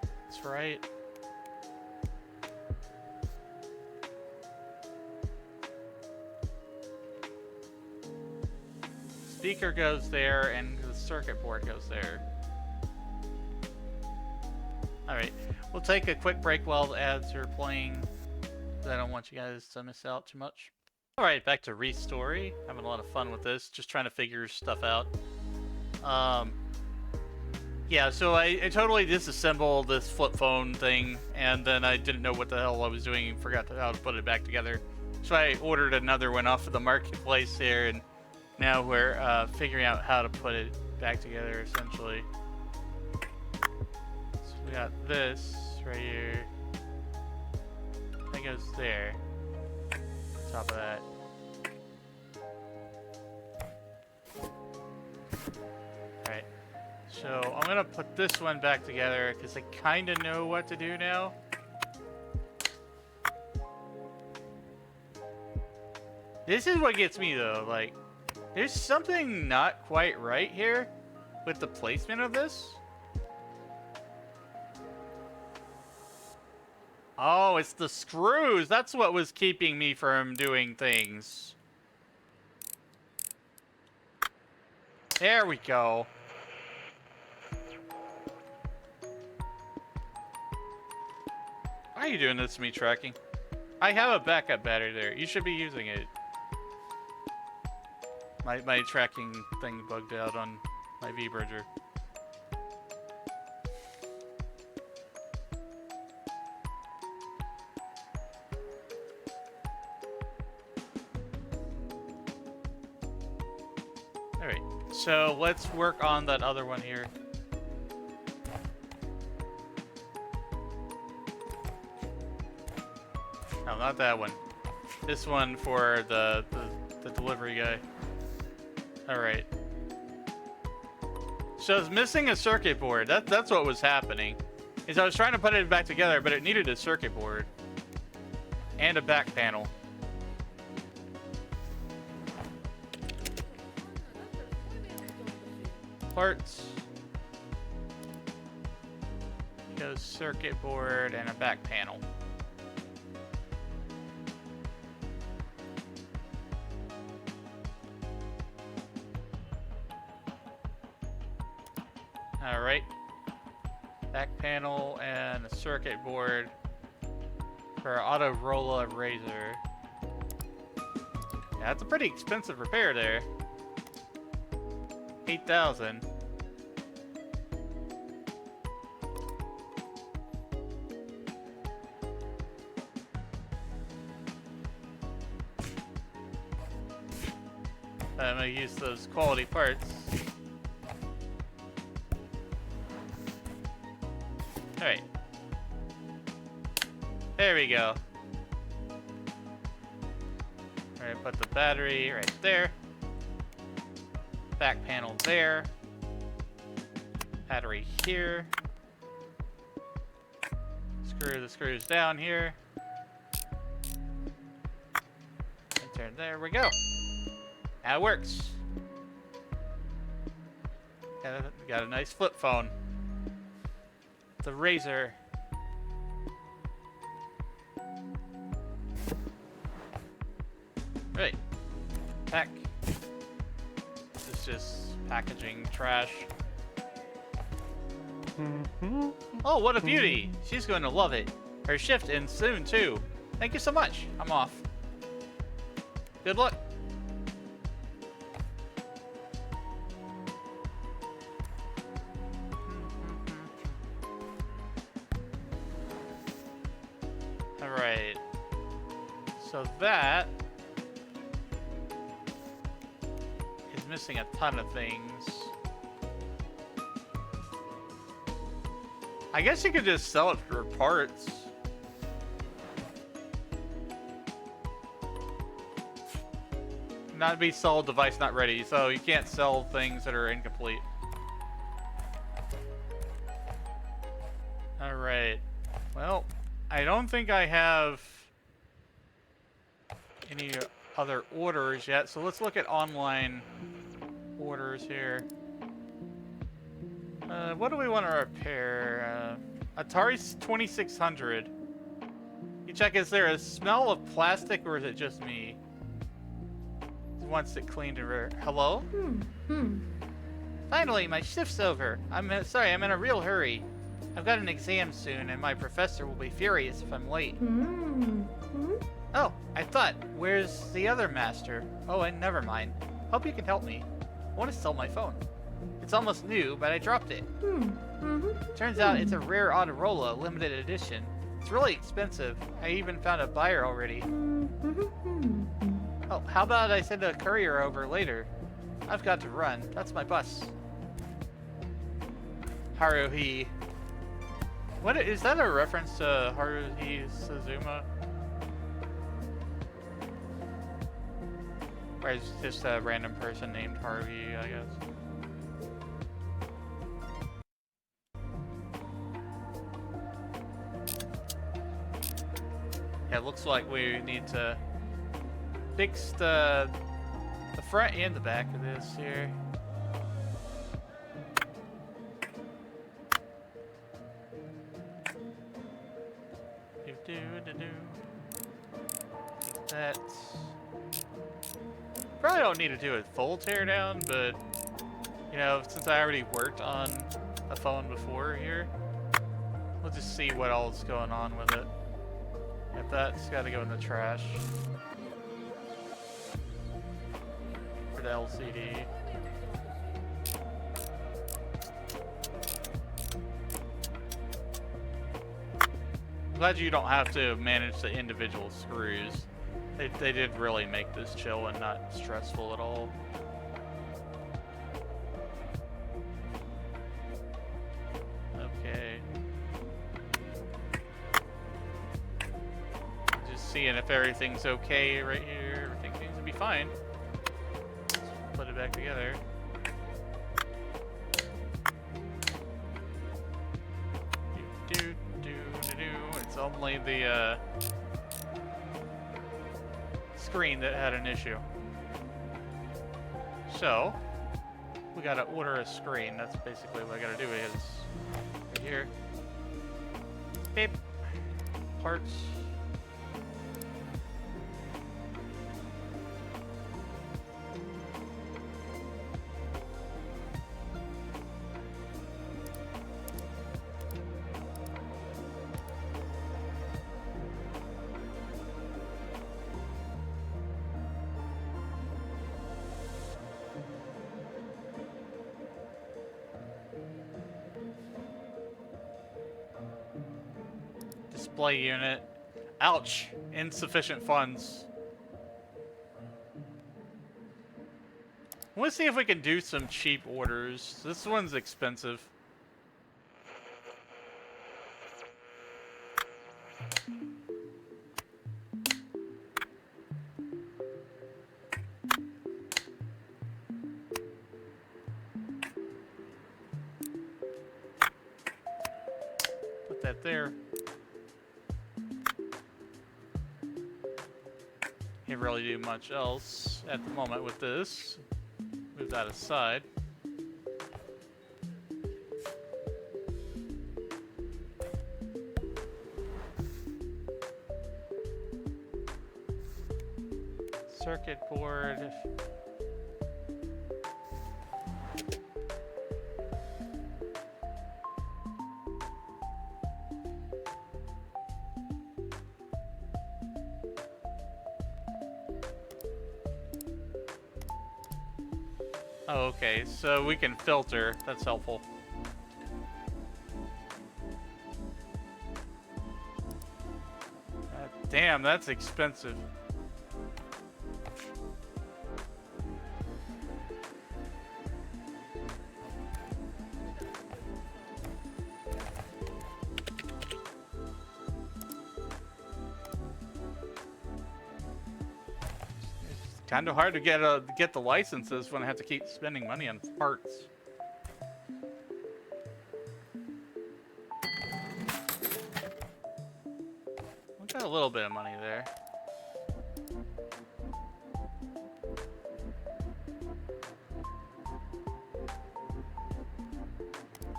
That's right. Speaker goes there, and the circuit board goes there. Alright, we'll take a quick break while the ads are playing. I don't want you guys to miss out too much. Alright, back to ReStory. Having a lot of fun with this, just trying to figure stuff out. Yeah, so I totally disassembled this flip phone thing, and then I didn't know what the hell I was doing and forgot how to put it back together. So I ordered another one off of the marketplace here, and now we're figuring out how to put it back together, essentially. So we got this right here. That goes there. Top of that. Alright. So I'm gonna put this one back together because I kind of know what to do now. This is what gets me though, like, there's something not quite right here with the placement of this. Oh, it's the screws. That's what was keeping me from doing things. There we go. Why are you doing this to me, tracking? I have a backup battery there. You should be using it. My tracking thing bugged out on my V-Bridger. Alright, so let's work on that other one here. No, not that one. This one for the delivery guy. Alright. So it's missing a circuit board. That's what was happening. Is I was trying to put it back together, but it needed a circuit board. And a back panel. Parts. Goes circuit board and a back panel. Alright. Back panel and a circuit board for Autorola Razor. Yeah, that's a pretty expensive repair there. 8,000. I'm gonna use those quality parts. Alright. There we go. Alright, put the battery right there. Back panel there. Battery here. Screw the screws down here. And turn, there we go. Now it works. Got a nice flip phone. The Razor. Right. Pack. This is just packaging trash. Oh, what a beauty! She's going to love it. Her shift ends soon, too. Thank you so much. I'm off. Good luck. Alright. So that is missing a ton of things. I guess you could just sell it for parts. Not be sold, device not ready, so you can't sell things that are incomplete. Alright. Well, I don't think I have any other orders yet, so let's look at online orders here. What do we want to repair? Atari's 2600. You check, is there a smell of plastic or is it just me? He wants it cleaned and hello? Finally, my shift's over. Sorry, I'm in a real hurry. I've got an exam soon and my professor will be furious if I'm late. Oh, I thought, where's the other master? Oh, and never mind. Hope you can help me. I want to sell my phone. It's almost new, but I dropped it. Turns out it's a rare Autorola limited edition. It's really expensive. I even found a buyer already. Oh, how about I send a courier over later? I've got to run. That's my bus. Haruhi. What is that a reference to Haruhi Suzuma? Or is it just a random person named Haruhi, I guess? Yeah, it looks like we need to fix the front and the back of this here. That. Probably don't need to do a full teardown, but you know, since I already worked on a phone before here, we'll just see what all's going on with it. If that's got to go in the trash for the LCD. I'm glad you don't have to manage the individual screws. They did really make this chill and not stressful at all. Okay. Just seeing if everything's okay right here. Everything seems to be fine. Let's put it back together. It's only the screen that had an issue. So we gotta order a screen. That's basically what I gotta do. Is right here. Beep. Parts. Display unit. Ouch. Insufficient funds. Let's see if we can do some cheap orders. This one's expensive. Put that there. Can't really do much else at the moment with this. Move that aside. Circuit board. Oh, okay, so we can filter. That's helpful. Damn, that's expensive. Kind of hard to get the licenses when I have to keep spending money on parts. We got a little bit of money there.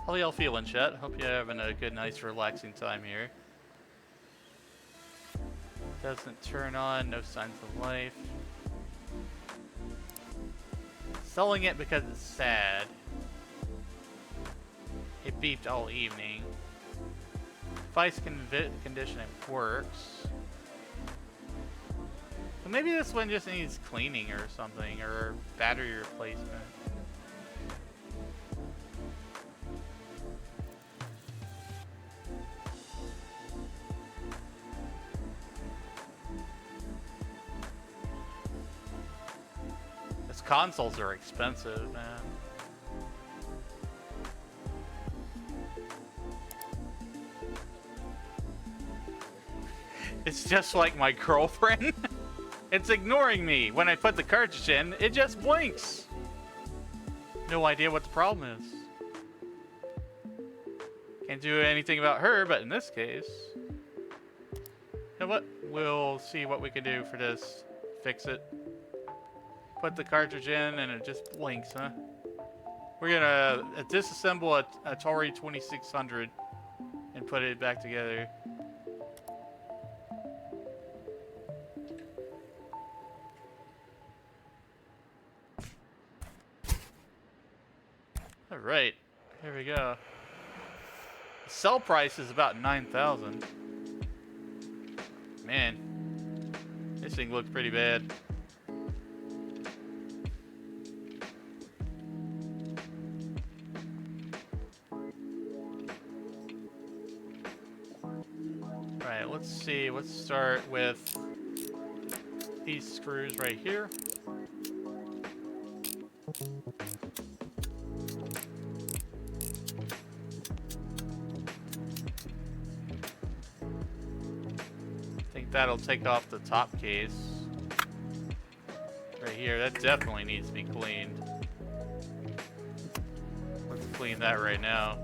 How y'all feeling, chat? Hope you're having a good, nice, relaxing time here. Doesn't turn on, no signs of life. Selling it because it's sad. It beeped all evening. Device conditioning works. So maybe this one just needs cleaning or something, or battery replacement. These consoles are expensive, man. It's just like my girlfriend. It's ignoring me. When I put the cartridge in, it just blinks. No idea what the problem is. Can't do anything about her, but in this case... You know what? We'll see what we can do for this. Fix it. Put the cartridge in and it just blinks, huh? We're gonna disassemble a Atari 2600 and put it back together. Alright, here we go. The sell price is about 9,000. Man, this thing looks pretty bad. Alright, let's see. Let's start with these screws right here. That'll take off the top case. Right here, that definitely needs to be cleaned. Let's clean that right now.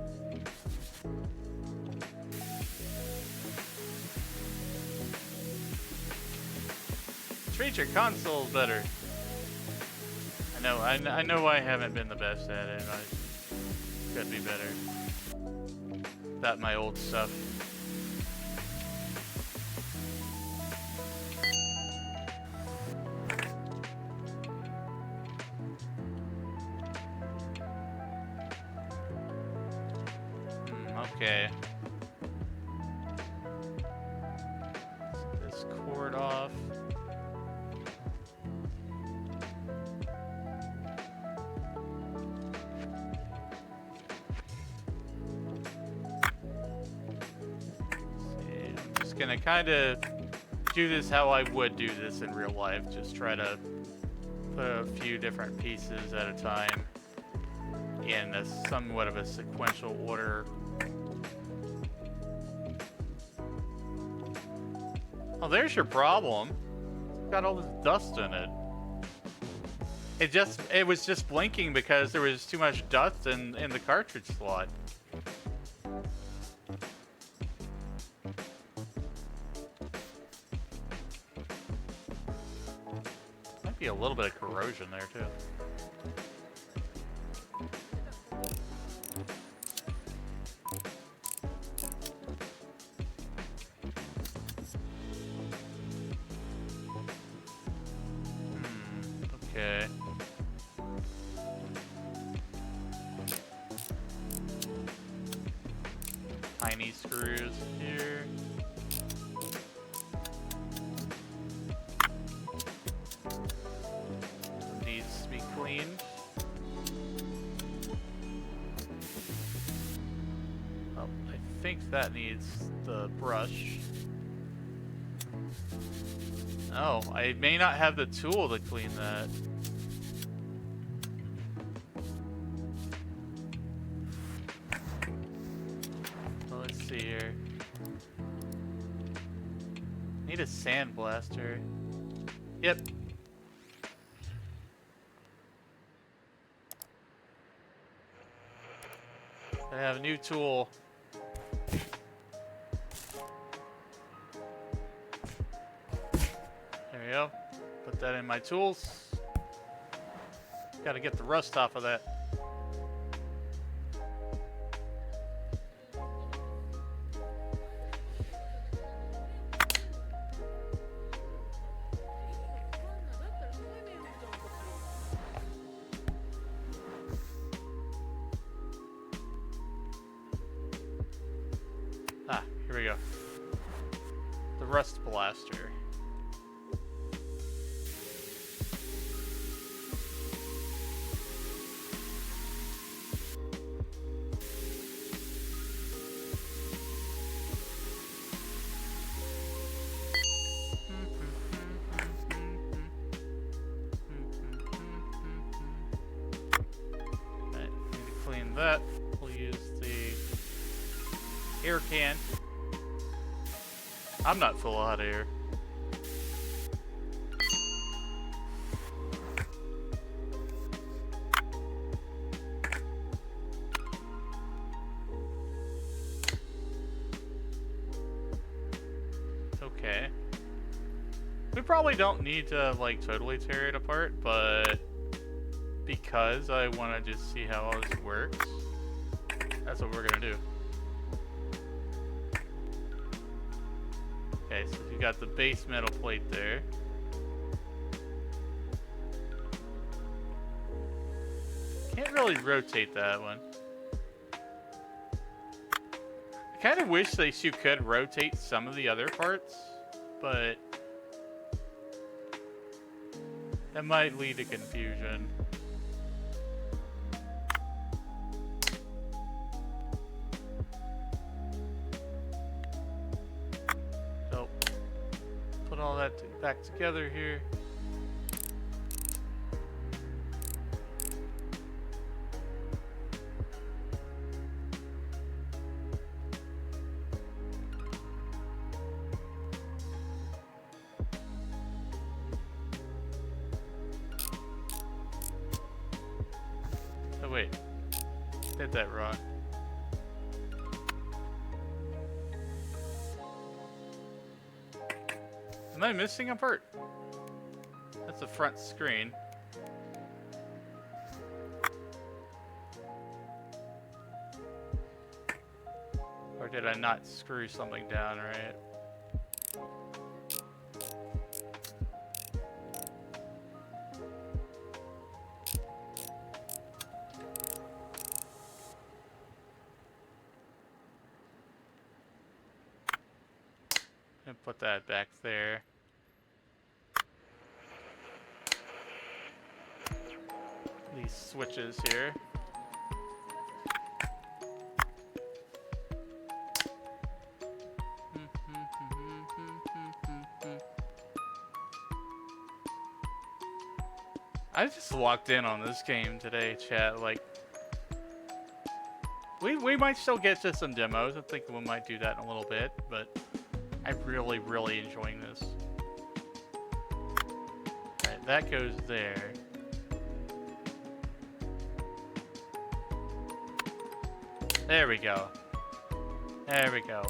Treat your consoles better. I know I haven't been the best at it. I could be better. That my old stuff. Okay. Take this cord off. See, I'm just gonna kind of do this how I would do this in real life. Just try to put a few different pieces at a time in a somewhat of a sequential order. Oh, there's your problem. It's got all this dust in it. It was just blinking because there was too much dust in the cartridge slot. Might be a little bit of corrosion there too. Okay. Tiny screws here. Needs to be cleaned. Oh, I think that needs the brush. Oh, I may not have the tool to clean that. Well, let's see here. Need a sandblaster. Yep. I have a new tool. There we go. Put that in my tools. Gotta get the rust off of that. The Rust Blaster. Alright, need to clean that. We'll use the air can. I'm not full of hot air. Okay. We probably don't need to, like, totally tear it apart, but because I want to just see how all this works, that's what we're gonna do. Okay, so you got the base metal plate there. Can't really rotate that one. I kind of wish that you could rotate some of the other parts, but that might lead to confusion. So, put all that back together here. Oh wait, did that wrong. Am I missing a part? That's the front screen. Or did I not screw something down right? And put that back there. These switches here. I just walked in on this game today, chat. Like, we might still get to some demos. I think we might do that in a little bit, but I'm really, really enjoying this. Alright, that goes there. There we go. There we go.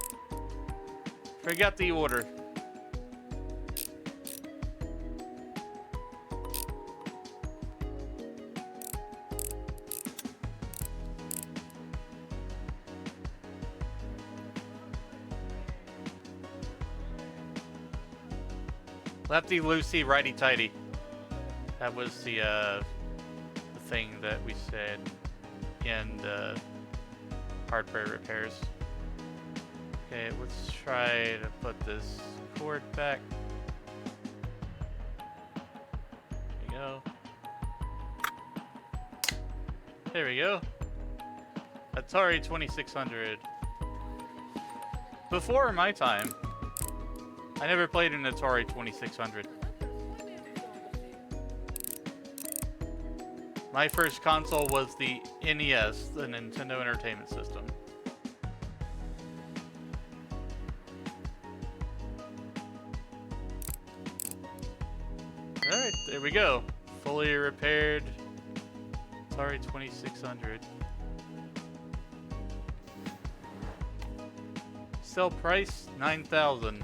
Forgot the order. Lefty loosey, righty tighty. That was the thing that we said in the hardware repairs. Okay, let's try to put this cord back. There we go. There we go. Atari 2600. Before my time, I never played an Atari 2600. My first console was the NES, the Nintendo Entertainment System. Alright, there we go. Fully repaired Atari 2600. Sell price $9,000.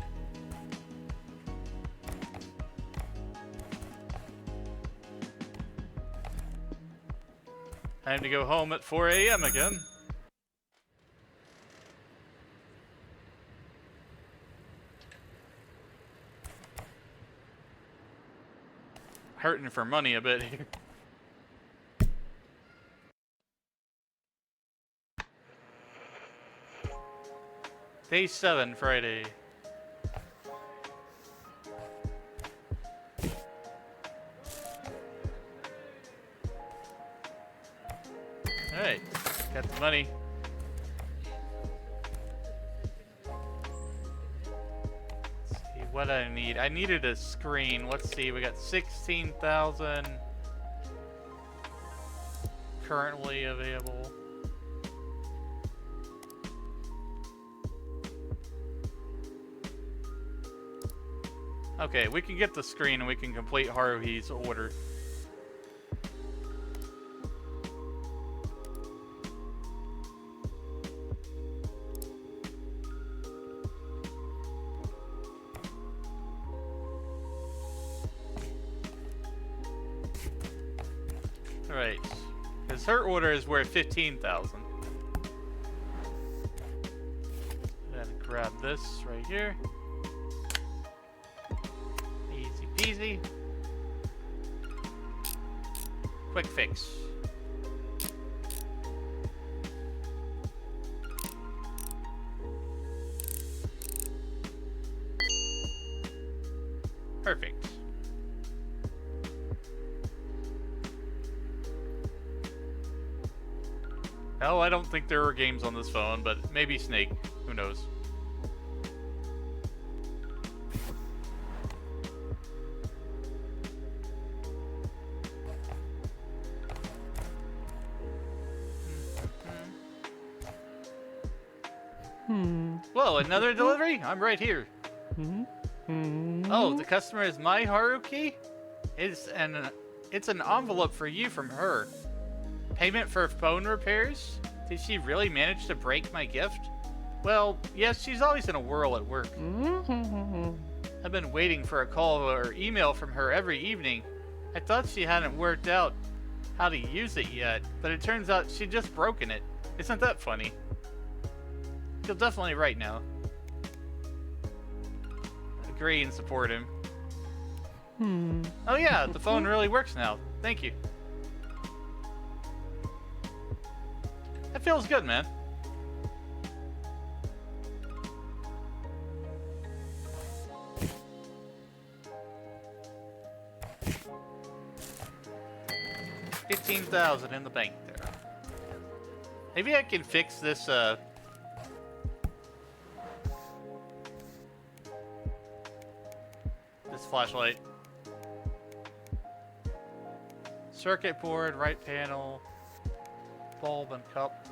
Time to go home at 4 a.m. again. Hurting for money a bit here. Day 7, Friday. money. Let's see what I need. I needed a screen. Let's see. We got 16,000 currently available. Okay, we can get the screen and we can complete Haruhi's order. Alright, because her order is worth 15,000. Then grab this right here. Easy peasy. Quick fix. Perfect. Hell, I don't think there are games on this phone, but maybe Snake. Who knows? Whoa, another delivery? I'm right here. Oh, the customer is my Haruki? It's an envelope for you from her. Payment for phone repairs? Did she really manage to break my gift? Well, yes, she's always in a whirl at work. I've been waiting for a call or email from her every evening. I thought she hadn't worked out how to use it yet, but it turns out she'd just broken it. Isn't that funny? You'll definitely write now. Agree and support him. Oh yeah, the phone really works now. Thank you. That feels good, man. $15,000 in the bank there. Maybe I can fix this, this flashlight. Circuit board, right panel, bulb and cup.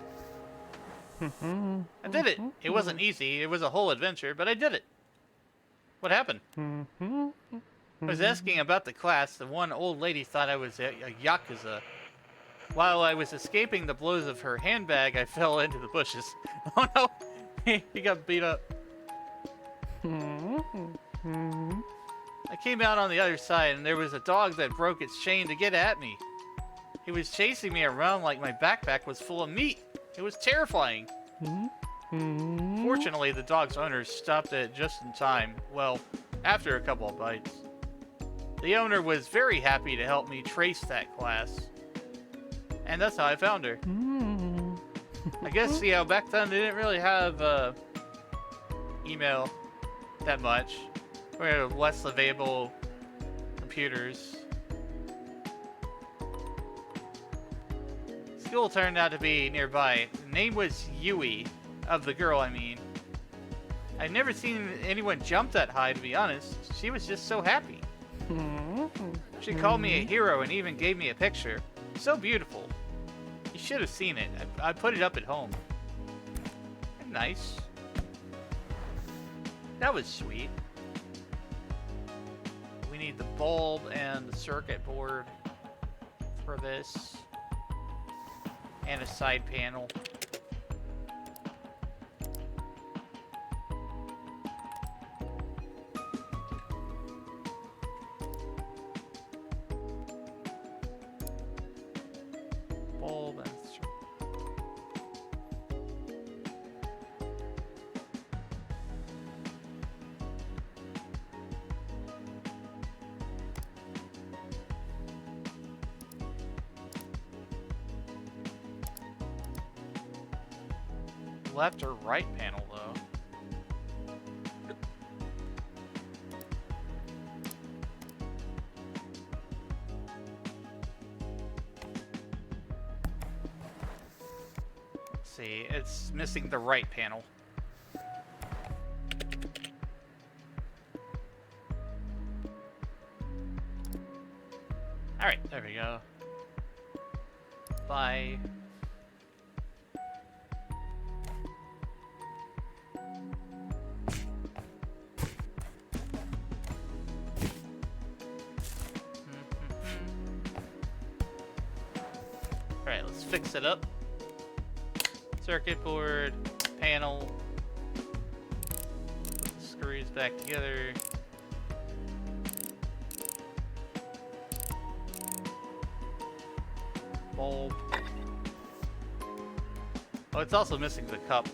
I did it. It wasn't easy. It was a whole adventure, but I did it. What happened? I was asking about the class. The one old lady thought I was a yakuza. While I was escaping the blows of her handbag, I fell into the bushes. Oh no! He got beat up. I came out on the other side, and there was a dog that broke its chain to get at me. He was chasing me around like my backpack was full of meat. It was terrifying. Fortunately, the dog's owner stopped it just in time. Well, after a couple of bites. The owner was very happy to help me trace that class. And that's how I found her. I guess, you know, back then they didn't really have email that much. We had less available computers. School turned out to be nearby. The name was Yui, of the girl, I mean. I'd never seen anyone jump that high, to be honest. She was just so happy. She called me a hero and even gave me a picture. So beautiful. You should have seen it. I put it up at home. Nice. That was sweet. We need the bulb and the circuit board for this. And a side panel. Bulb and left or right panel though. Okay, it's missing the right panel. Alright, there we go. Bye. Alright, let's fix it up. Circuit board, panel. Put the screws back together. Bulb. Oh, it's also missing the cup.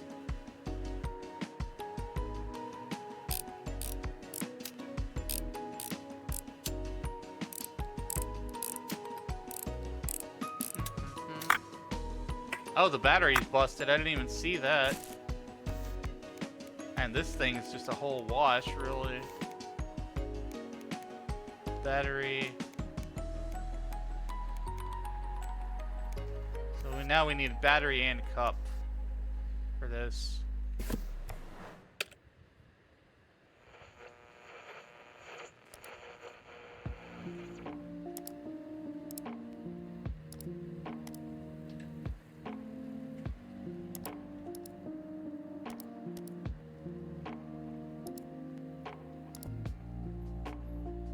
Oh, the battery's busted. I didn't even see that. And this thing's just a whole wash, really. Battery. So now we need battery and cup for this.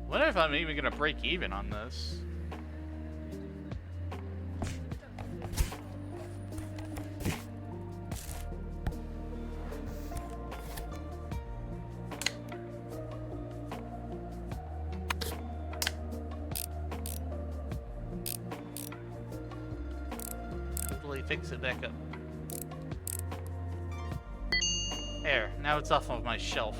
I wonder if I'm even gonna break even on this. Hopefully fix it back up. There, now it's off of my shelf.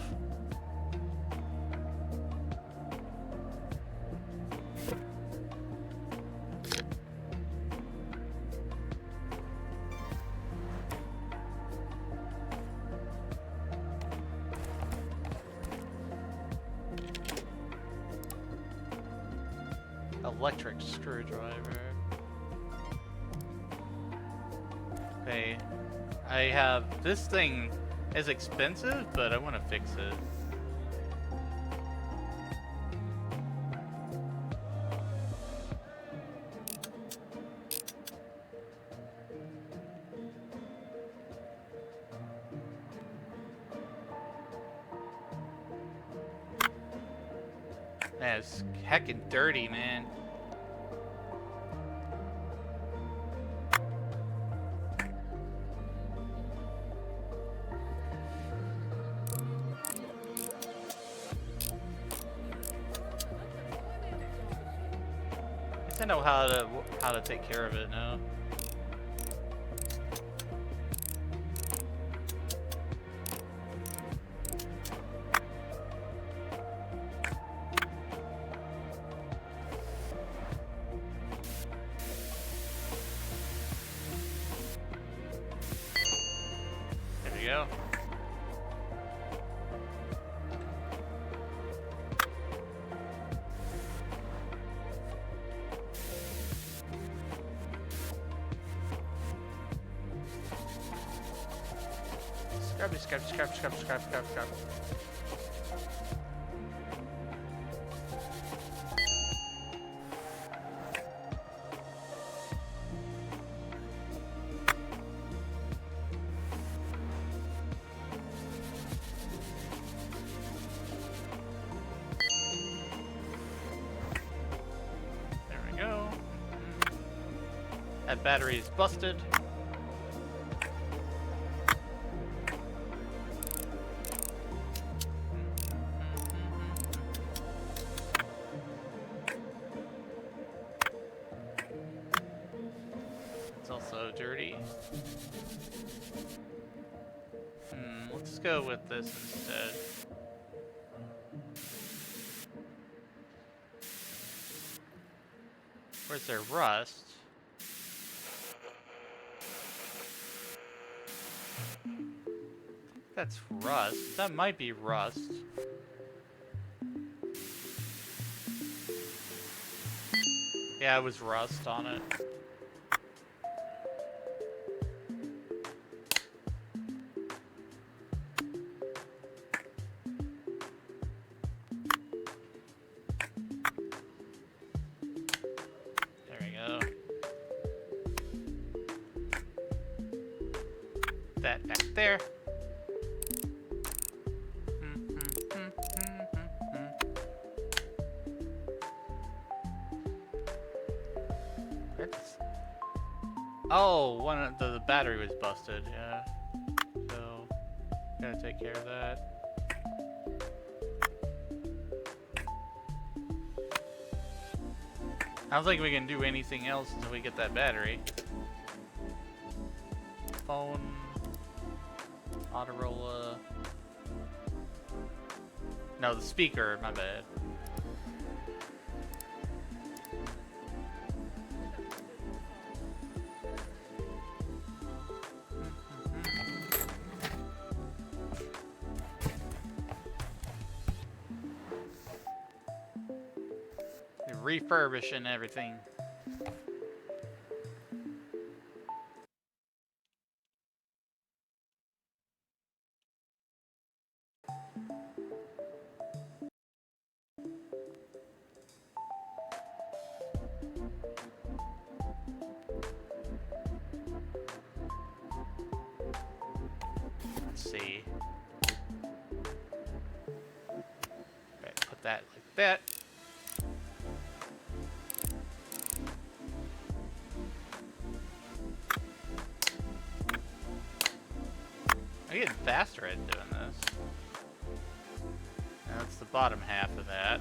Electric screwdriver. Okay, I have this thing is expensive, but I want to fix it. Man, it's heckin' dirty, man. I know how to take care of it now. There we go. Scrap. There we go. That battery is busted. Also dirty. Let's go with this instead. Where's there rust? That's rust. That might be rust. Yeah, it was rust on it. there. It's... Oh, one of the battery was busted. Yeah. So gotta take care of that. I don't think we can do anything else until we get that battery. Phone, Motorola. No, the speaker. My bad. Refurbishing everything. Let's see. Right, put that like that. I'm getting faster at doing this. That's the bottom half of that.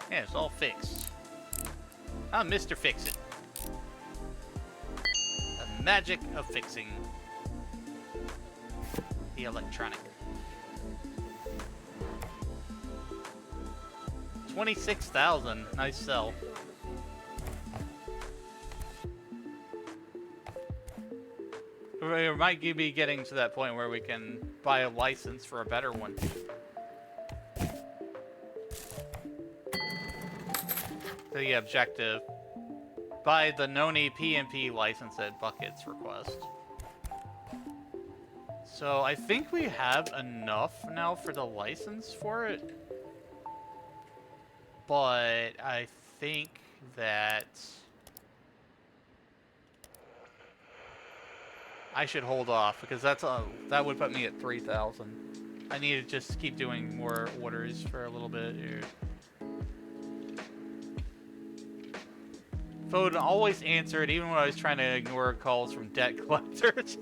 Yeah, it's all fixed. I'm Mr. Fix-It. The magic of fixing the electronic. 26,000. Nice sell. We might be getting to that point where we can buy a license for a better one. The objective. Buy the Noni PMP license at Bucket's request. So I think we have enough now for the license for it. But I think that I should hold off because that would put me at 3,000. I need to just keep doing more orders for a little bit here. Phone always answered, even when I was trying to ignore calls from debt collectors.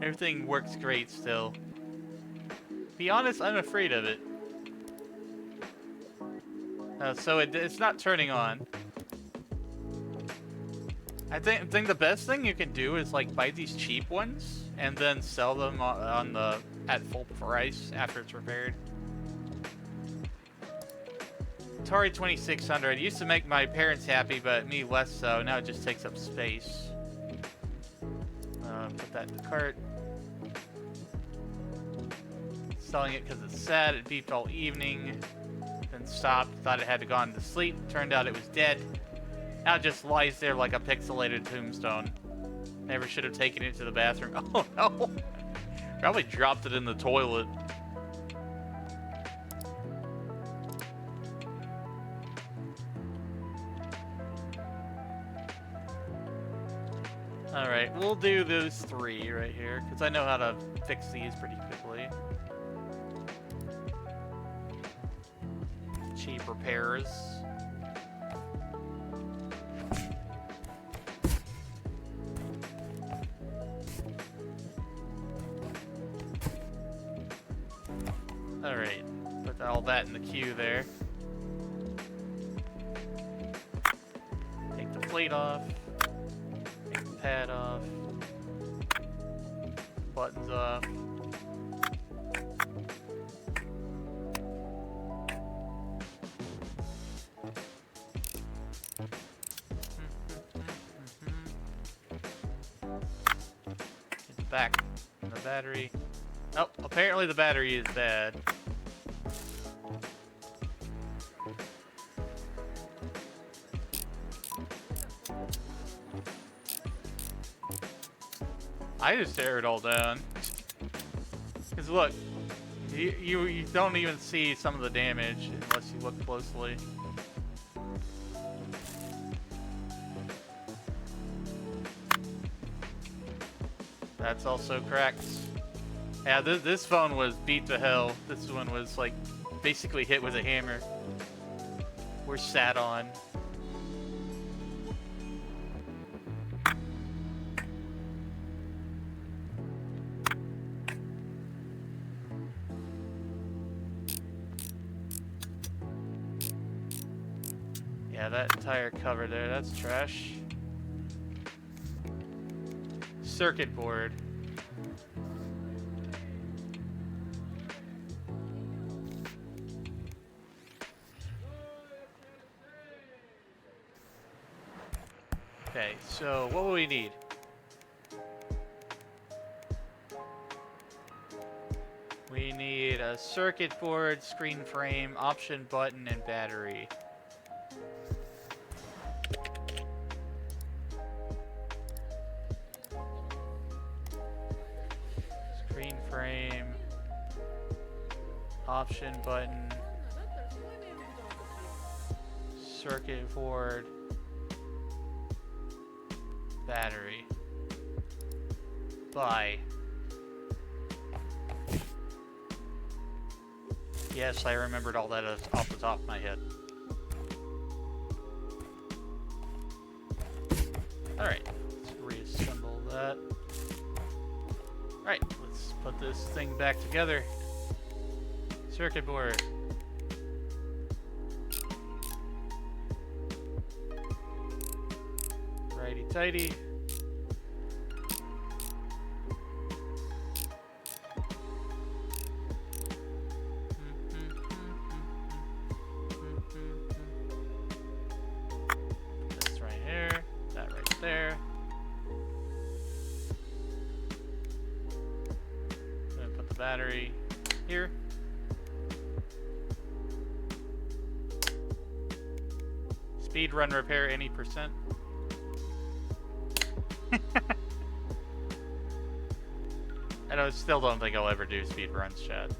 Everything works great still. Be honest, I'm afraid of it. So it's not turning on. I think the best thing you can do is like buy these cheap ones and then sell them at full price after it's repaired. Atari 2600 used to make my parents happy, but me less so. Now it just takes up space. Put that in the cart. Selling it because it's sad. It beeped all evening. Then stopped. Thought it had gone to sleep. Turned out it was dead. Now it just lies there like a pixelated tombstone. Never should have taken it to the bathroom. Oh no! Probably dropped it in the toilet. Alright, we'll do those three right here, because I know how to fix these pretty quickly. Cheap repairs. Alright, put all that in the queue there. Take the plate off. Take the pad off. Buttons off. Get the back and the battery. Oh, apparently the battery is bad. I just tear it all down. Cause look, you don't even see some of the damage unless you look closely. That's also cracked. Yeah, this phone was beat to hell. This one was like basically hit with a hammer. We're sat on. Yeah, that entire cover there, that's trash. Circuit board. Okay, so what will we need? We need a circuit board, screen frame, option button, and battery. Screen frame, option button, circuit board, battery. Buy. Yes, I remembered all that off the top of my head. Alright, let's reassemble that. Alright, let's put this thing back together. Circuit board. Righty tighty. This right here, that right there. Then put the battery here. Speed run repair any percent. Still don't think I'll ever do speed runs, Chad.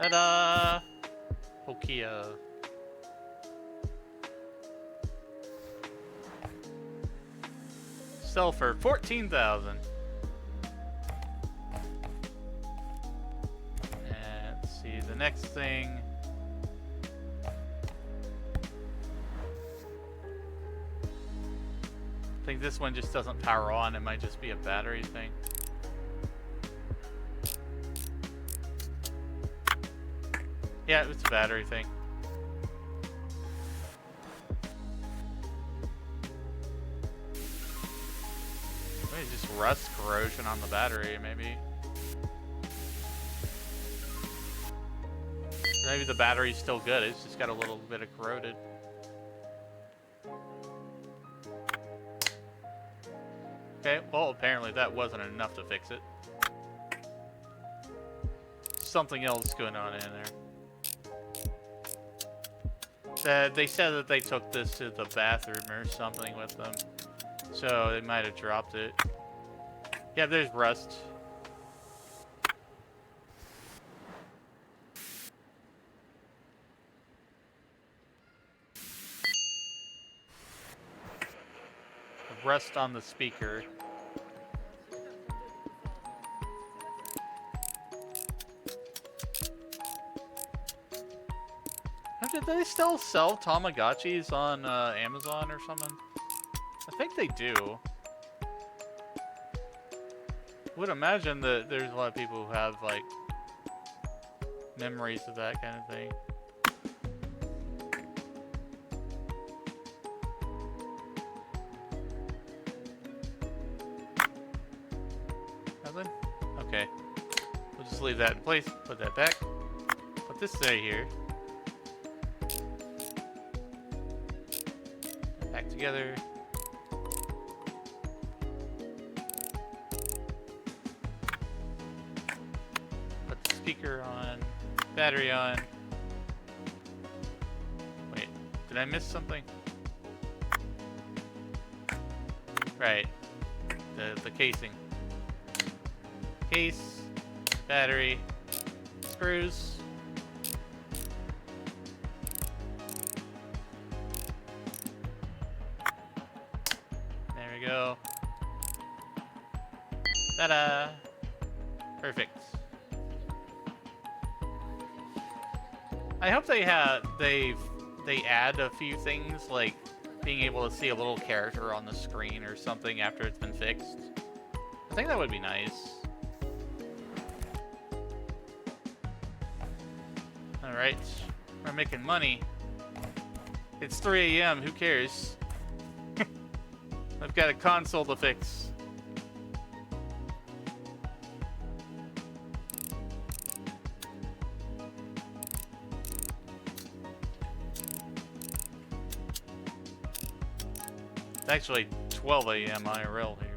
Ta-da! Nokia. Sell for 14,000. And let's see the next thing. I think this one just doesn't power on. It might just be a battery thing. Yeah, it's a battery thing. Maybe just rust corrosion on the battery, maybe. Maybe the battery's still good. It's just got a little bit of corroded. Okay, well, apparently that wasn't enough to fix it. Something else going on in there. They said that they took this to the bathroom or something with them. So they might have dropped it. Yeah, there's rust. Rust on the speaker. Did they still sell Tamagotchis on Amazon or something? I think they do. Would imagine that there's a lot of people who have like memories of that kind of thing. Nothing? Okay. We'll just leave that in place. Put that back. Put this right here. Back together. Put the speaker on. Battery on. Wait, did I miss something? Right. The casing. Case, battery, screws. There we go. Ta-da! Perfect. I hope they add a few things like being able to see a little character on the screen or something after it's been fixed. I think that would be nice. Alright, we're making money. It's 3 a.m., who cares? I've got a console to fix. It's actually 12 a.m. IRL here.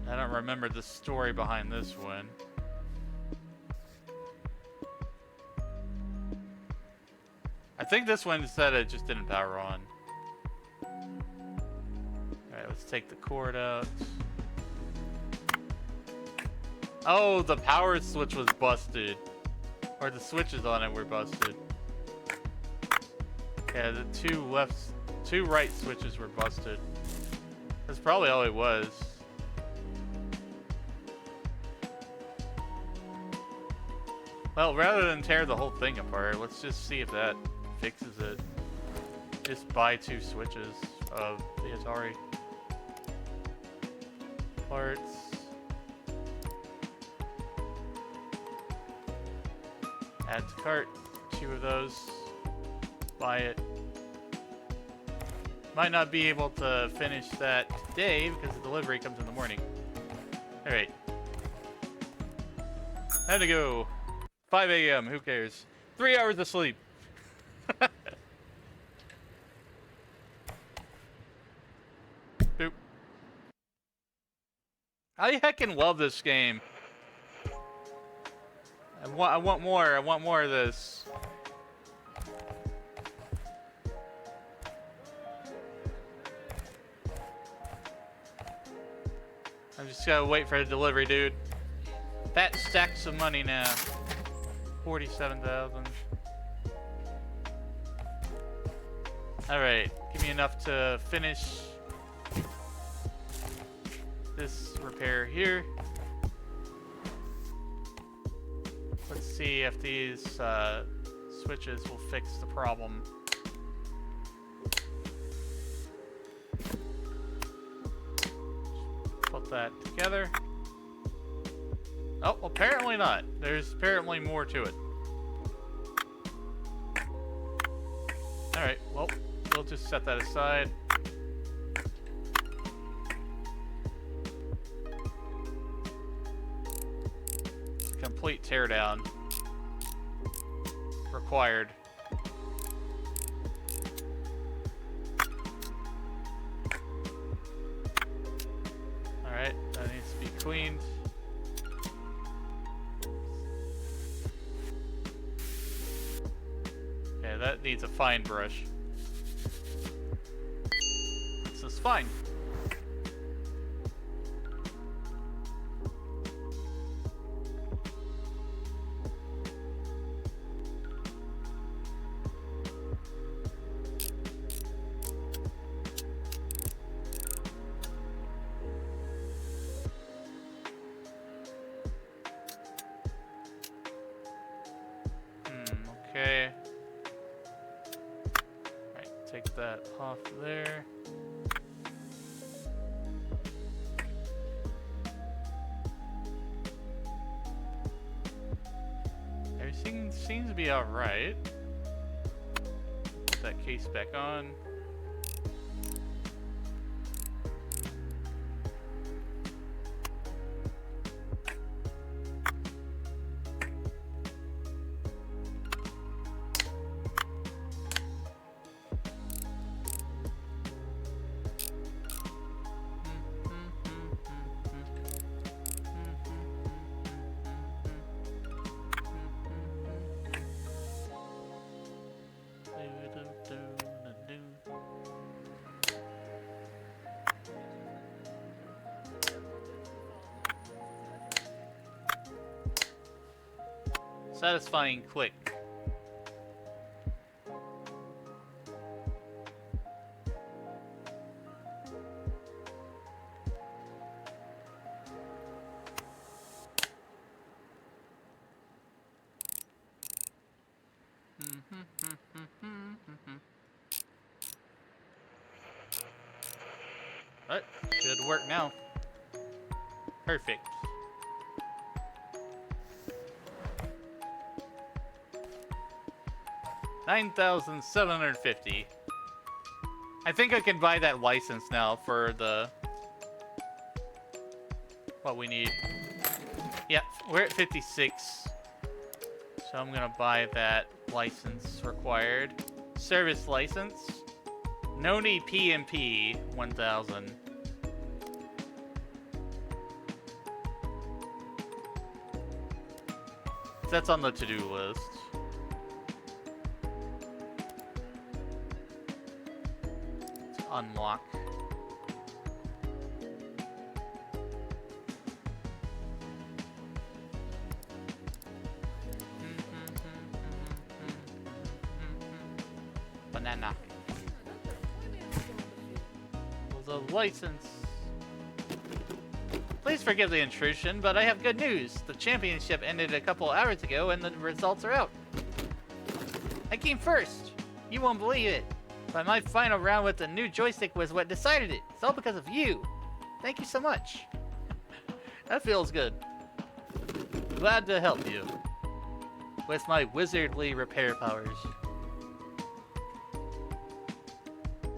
I don't remember the story behind this one. I think this one said it just didn't power on. Alright, let's take the cord out. Oh, the power switch was busted. Or the switches on it were busted. Yeah, the two right switches were busted. That's probably all it was. Well, rather than tear the whole thing apart, let's just see if that fixes it. Just buy 2 switches of the Atari. Parts. Add to cart, 2 of those. Buy it. Might not be able to finish that today because the delivery comes in the morning. Alright. Time to go. 5 a.m., who cares? 3 hours of sleep. Boop. I heckin' love this game. I want more. I want more of this. I'm just gotta wait for the delivery, dude. Fat stacks of money now. 47,000. Alright, give me enough to finish this repair here. Let's see if these switches will fix the problem. Put that together. Oh, apparently not. There's apparently more to it. Alright, well, we'll just set that aside. Complete teardown required. Alright, that needs to be cleaned. Okay, that needs a fine brush. This is fine. Okay. Right, take that off there. Everything seems to be alright. Put that case back on. Satisfying quick. That should work now. Perfect. $9,750. I think I can buy that license now for the what we need. Yep, we're at 56. So I'm gonna buy that license required. Service license. Noni PMP 1000. That's on the to-do list. Let's unlock. Banana. The license. Please forgive the intrusion, but I have good news. The championship ended a couple hours ago and the results are out. I came first. You won't believe it. But my final round with the new joystick was what decided it. It's all because of you. Thank you so much. That feels good. Glad to help you. With my wizardly repair powers.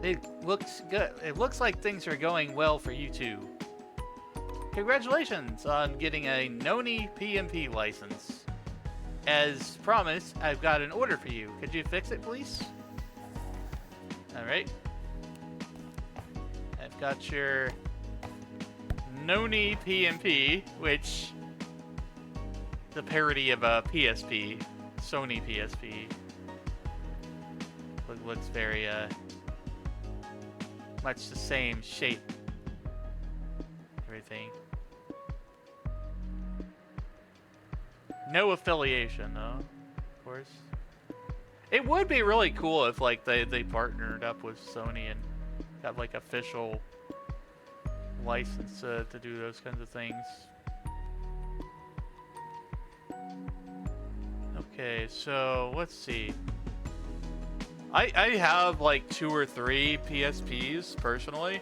It looks good. It looks like things are going well for you two. Congratulations on getting a Noni PMP license. As promised, I've got an order for you. Could you fix it, please? Alright. I've got your Noni PMP, which the parody of a PSP, Sony PSP. Looks very much the same shape. Everything. No affiliation, though, of course. It would be really cool if, like, they partnered up with Sony and got, like, official license to do those kinds of things. Okay, so let's see. I have like 2 or 3 PSPs personally,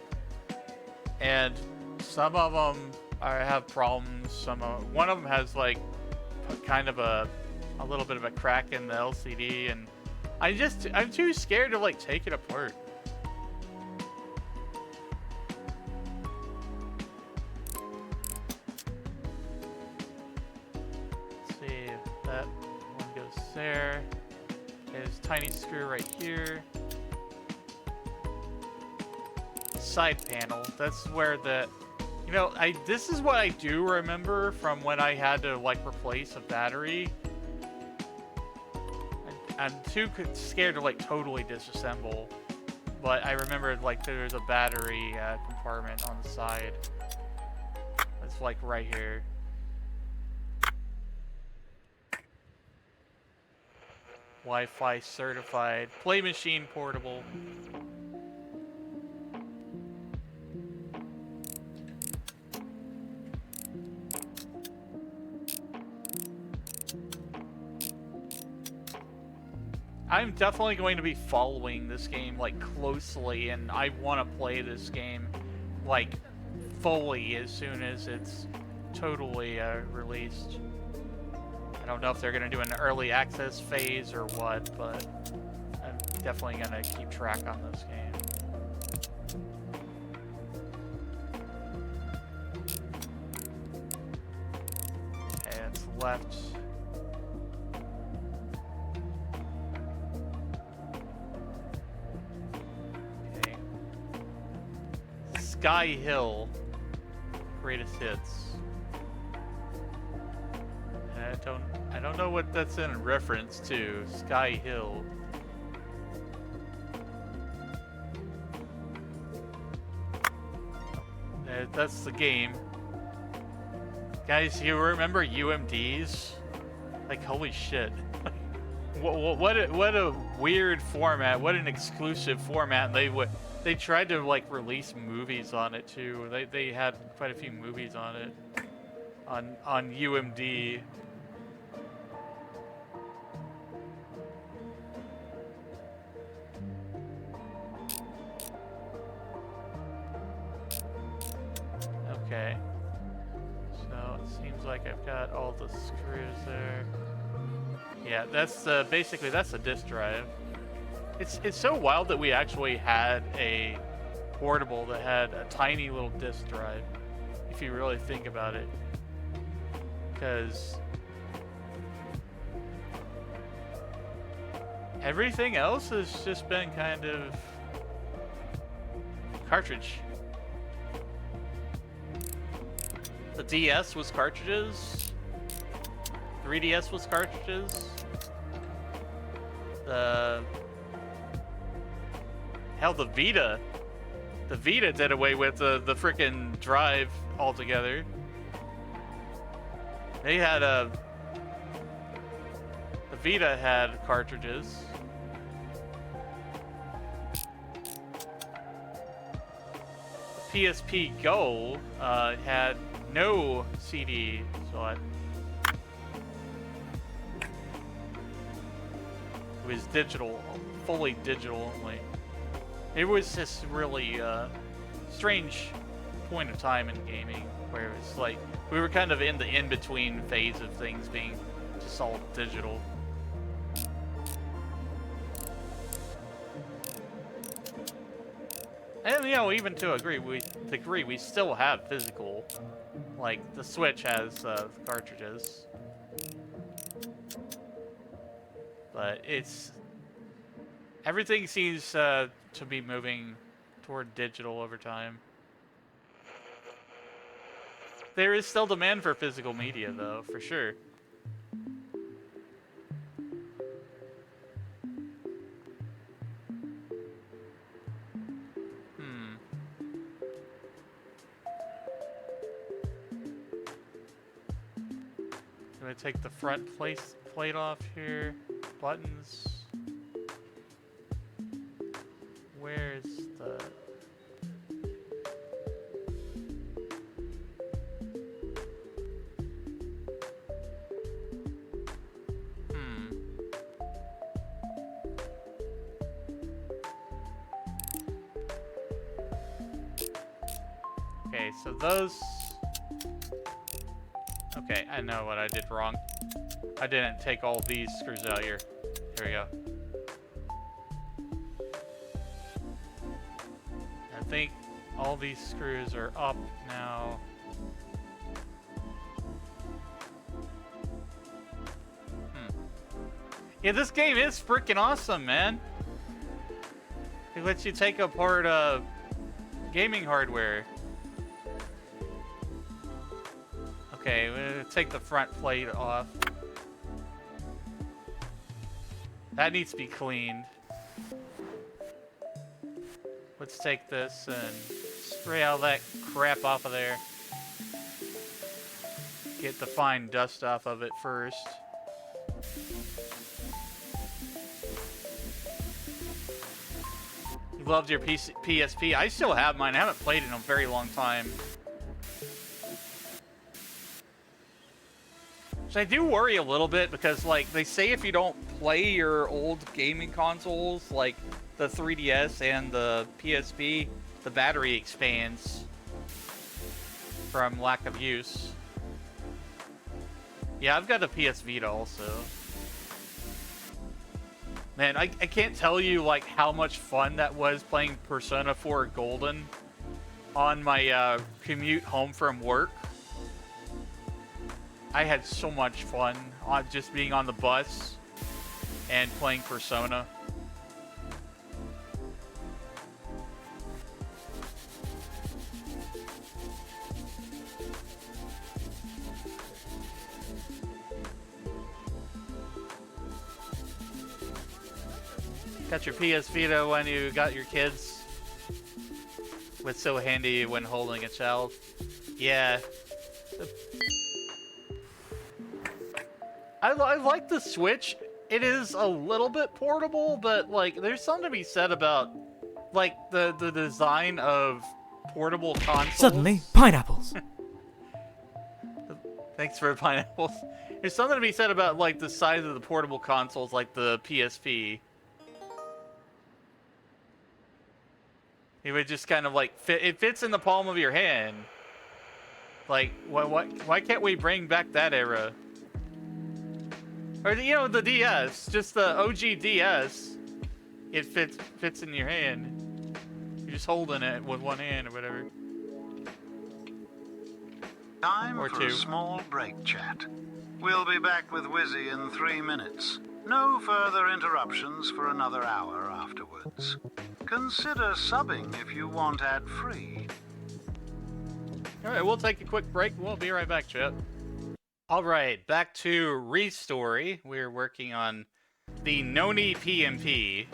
and some of them have problems. One of them has like kind of a little bit of a crack in the LCD, and I'm too scared to like take it apart. Let's see if that one goes there. There's a tiny screw right here. Side panel. That's where the... You know, this is what I do remember from when I had to, like, replace a battery. I'm too scared to, like, totally disassemble. But I remember, like, there's a battery compartment on the side. It's, like, right here. Wi-Fi certified. Play machine portable. I'm definitely going to be following this game, like, closely, and I want to play this game, like, fully as soon as it's totally released. I don't know if they're going to do an early access phase or what, but I'm definitely going to keep track on this game. Okay, it's left. Okay. Sky Hill. Greatest hits. I don't know what that's in reference to. Sky Hill. That's the game. Guys, you remember UMDs? Like, holy shit. What a weird format. What an exclusive format. They tried to like release movies on it too. They had quite a few movies on it on UMD. Okay. So it seems like I've got all the screws there. Yeah, that's basically that's a disk drive. It's so wild that we actually had a portable that had a tiny little disk drive, if you really think about it. Because everything else has just been kind of cartridge. The DS was cartridges. 3DS was cartridges. Hell, the Vita did away with the frickin' drive altogether. They had the Vita had cartridges. The PSP Go had no CD slot. It was digital, fully digital only. It was this really strange point of time in gaming where it was like we were kind of in the in-between phase of things being just all digital. And you know, even to a degree, we still have physical. Like the Switch has cartridges, but everything seems to be moving toward digital over time. There is still demand for physical media, though, for sure. I'm gonna take the front plate off here. Buttons. Where's the... Okay, so those... Okay, I know what I did wrong. I didn't take all these screws out here. Here we go. I think all these screws are up now. Yeah, this game is freaking awesome, man. It lets you take apart gaming hardware. Okay, we're gonna take the front plate off. That needs to be cleaned. Let's take this and spray all that crap off of there. Get the fine dust off of it first. You loved your PSP. I still have mine. I haven't played it in a very long time. So I do worry a little bit because, like, they say if you don't play your old gaming consoles, like the 3DS and the PSP, the battery expands from lack of use. Yeah, I've got a PS Vita also. Man, I can't tell you, like, how much fun that was playing Persona 4 Golden on my commute home from work. I had so much fun on just being on the bus and playing Persona. Got your PS Vita when you got your kids. Was so handy when holding a child. Yeah. I like the Switch. It is a little bit portable, but like there's something to be said about like the design of portable consoles. Suddenly, pineapples. Thanks for pineapples. There's something to be said about like the size of the portable consoles, like the PSP. It would just kind of like fit. It fits in the palm of your hand. Like, why can't we bring back that era? Or you know, the DS, just the OG DS. It fits in your hand. You're just holding it with one hand or whatever. Time Or for two. a small break, chat. We'll be back with Wizzy in 3 minutes. No further interruptions for another hour afterwards. Consider subbing if you want ad-free. Alright, we'll take a quick break. We'll be right back, chat. Alright, back to ReStory. We're working on the Noni PMP,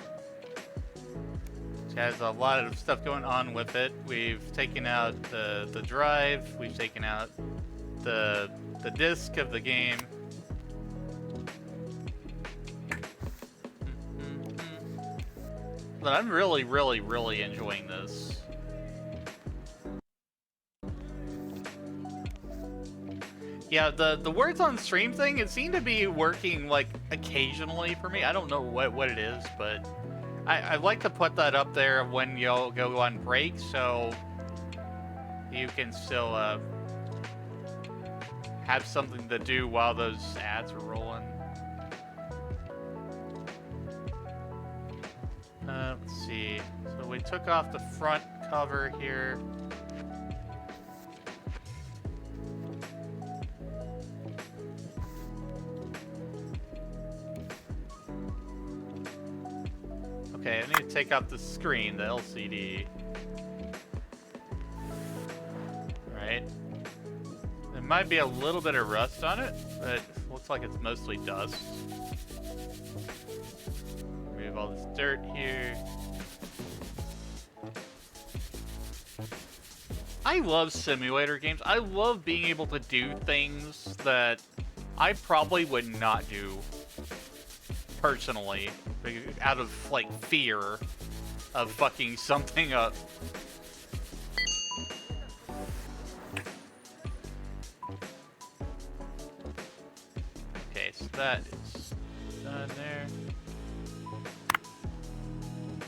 which has a lot of stuff going on with it. We've taken out the drive, we've taken out the disc of the game. But I'm really, really, really enjoying this. Yeah, the words on stream thing, it seemed to be working like occasionally for me. I don't know what it is, but I like to put that up there when you'll go on break, so you can still have something to do while those ads are rolling. Let's see. So we took off the front cover here. Okay, I need to take out the screen, the LCD. Right. There might be a little bit of rust on it, but it looks like it's mostly dust. Remove all this dirt here. I love simulator games. I love being able to do things that I probably would not do personally, out of like fear of fucking something up. Okay, so that is done there.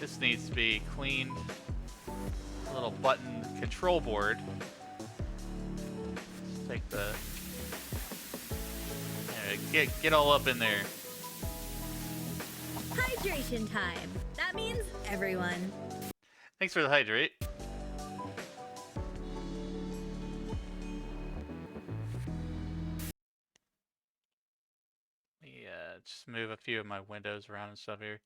This needs to be cleaned. A little button control board. Let's take the get all up in there. Hydration time. That means everyone. Thanks for the hydrate. Yeah, just move a few of my windows around and stuff here.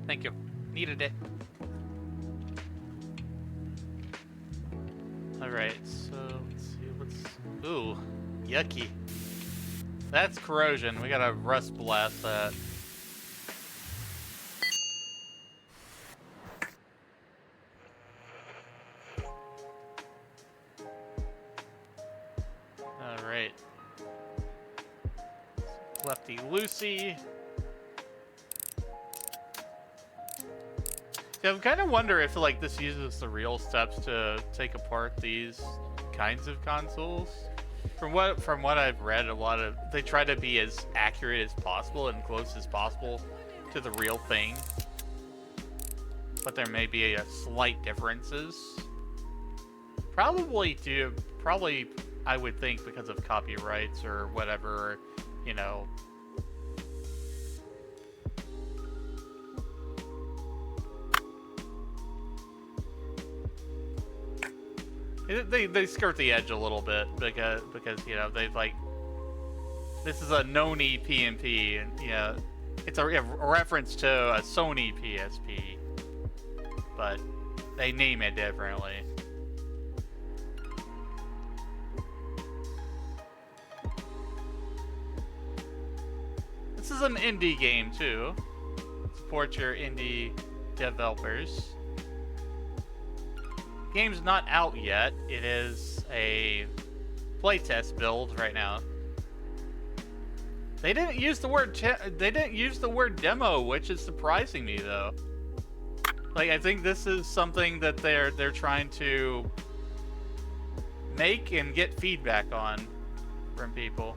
Thank you. Needed it. Alright, so let's see what's... Ooh, yucky. That's corrosion. We gotta rust blast that. Alright. Lefty loosey. Yeah, I kind of wonder if like this uses the real steps to take apart these kinds of consoles. From what I've read, they try to be as accurate as possible and close as possible to the real thing. But there may be a slight differences. Probably I would think because of copyrights or whatever, you know. They skirt the edge a little bit because you know they like this is a Noni PMP and yeah, it's a reference to a Sony PSP, but they name it differently. This is an indie game too. Support your indie developers. game's not out yet. It is a playtest build right now. They didn't use the word demo, which is surprising me though. Like, I think this is something that they're trying to make and get feedback on from people.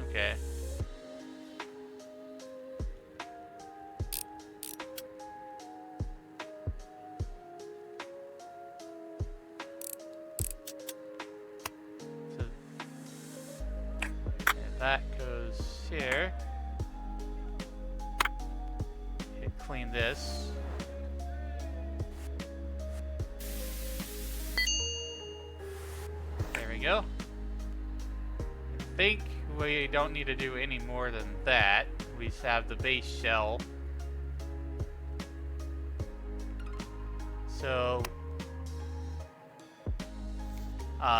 Okay. So, and that goes here. Clean this. There we go. I think we don't need to do any more than that. We just have the base shell. So,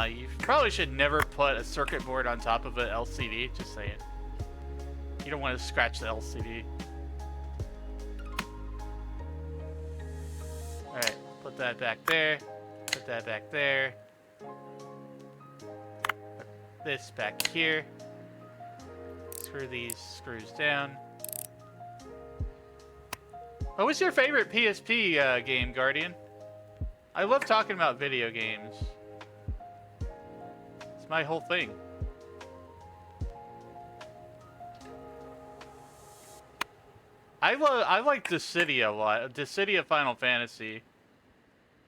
you probably should never put a circuit board on top of an LCD, just saying. You don't want to scratch the LCD. Alright, put that back there. Put that back there. Put this back here. Screw these screws down. What was your favorite PSP game, Guardian? I love talking about video games. It's my whole thing. I like Dissidia a lot. Dissidia Final Fantasy.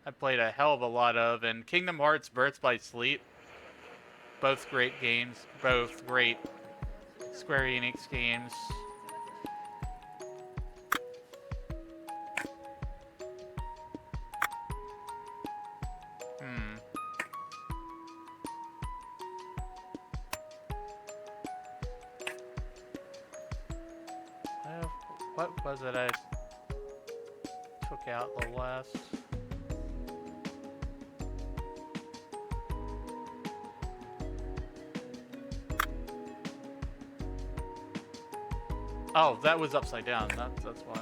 I played a hell of a lot of, and Kingdom Hearts Birth by Sleep. Both great games. Both great Square Enix games. What was it I took out the last? Oh, that was upside down. That's why.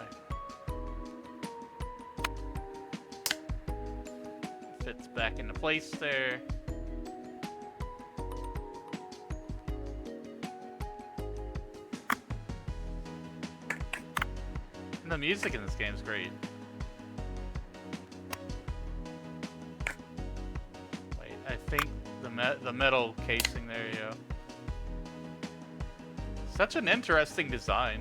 Fits back into place there. And the music in this game is great. Wait, I think the metal casing there, yeah. Such an interesting design.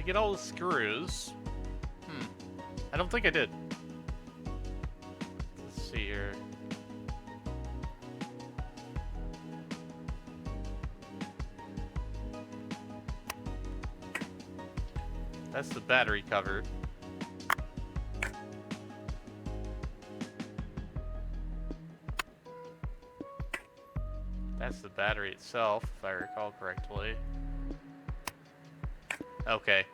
Get all the screws. I don't think I did. Let's see here. That's the battery cover. That's the battery itself, if I recall correctly. Okay.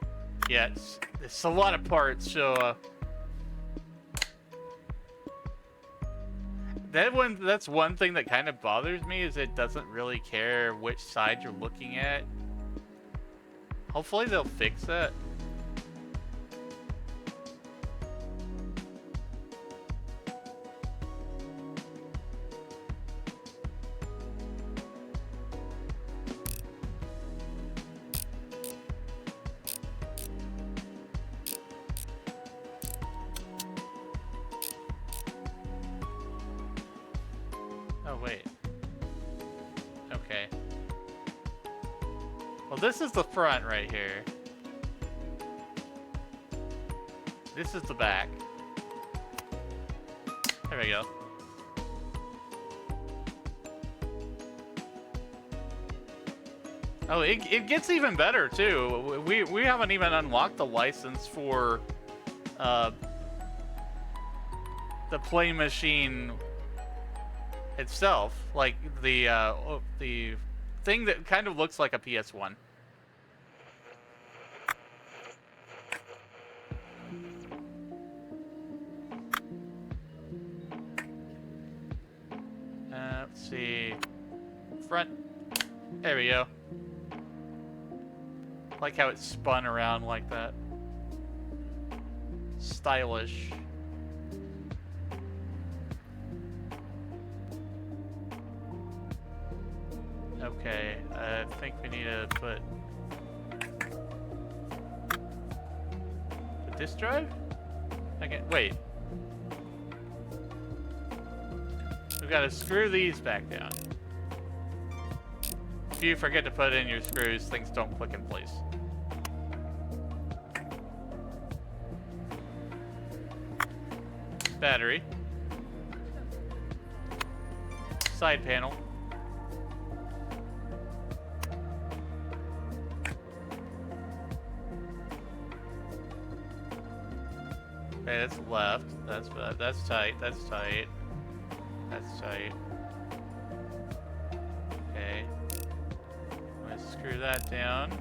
Yeah, it's a lot of parts, so that's one thing that kind of bothers me, is it doesn't really care which side you're looking at. Hopefully they'll fix that. This is the front right here. This is the back. There we go. Oh, it gets even better too. We haven't even unlocked the license for the play machine itself, like the thing that kind of looks like a PS1. Let's see. Front. There we go. Like how it spun around like that. Stylish. Okay, I think we need to put the disk drive? Okay, wait. We've got to screw these back down. If you forget to put in your screws, things don't click in place. Battery. Side panel. Okay, that's left. That's tight. That's tight. That's tight. Okay. I'm gonna screw that down.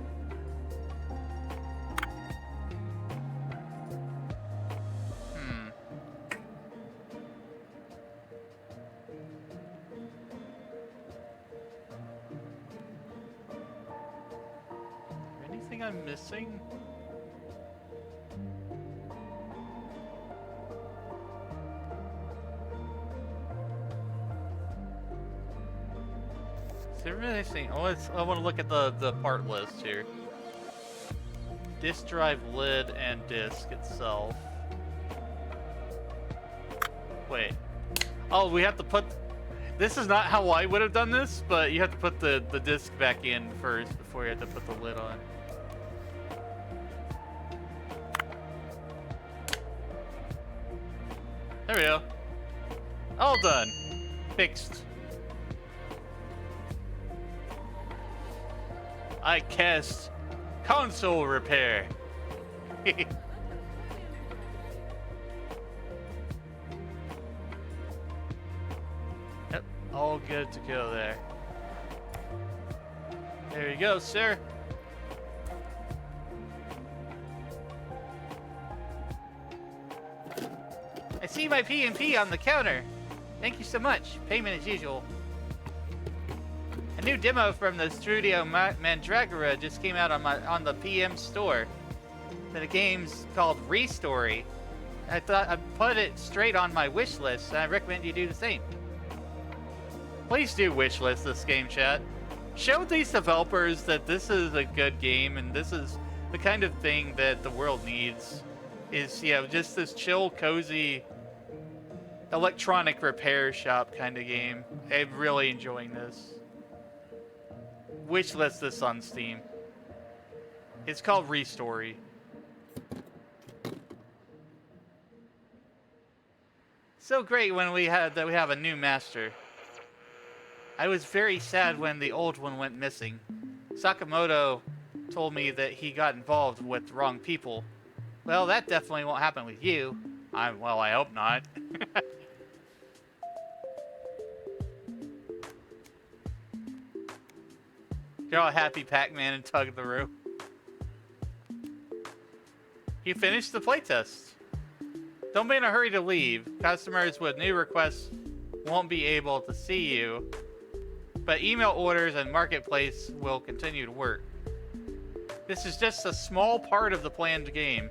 Anything I'm missing? Is there anything? Oh, I want to look at the part list here. Disk drive lid and disk itself. Wait. Oh, we have to put... This is not how I would have done this, but you have to put the disk back in first before you have to put the lid on. There we go. All done. Fixed. I cast console repair. Yep, all good to go there. There you go, sir. I see my P&P on the counter. Thank you so much. Payment as usual. A new demo from the Studio Mandragora just came out on the PM store. The game's called ReStory. I thought I'd put it straight on my wish list, and I recommend you do the same. Please do wish list this game, chat. Show these developers that this is a good game, and this is the kind of thing that the world needs. Is, you know, just this chill, cozy, electronic repair shop kind of game. I'm really enjoying this. Wishlist this on Steam. It's called ReStory. So great when we have a new master. I was very sad when the old one went missing. Sakamoto told me that he got involved with the wrong people. Well, that definitely won't happen with you. Well, I hope not. Draw a happy Pac-Man and tug the rope. You finished the playtest. Don't be in a hurry to leave. Customers with new requests won't be able to see you, but email orders and marketplace will continue to work. This is just a small part of the planned game.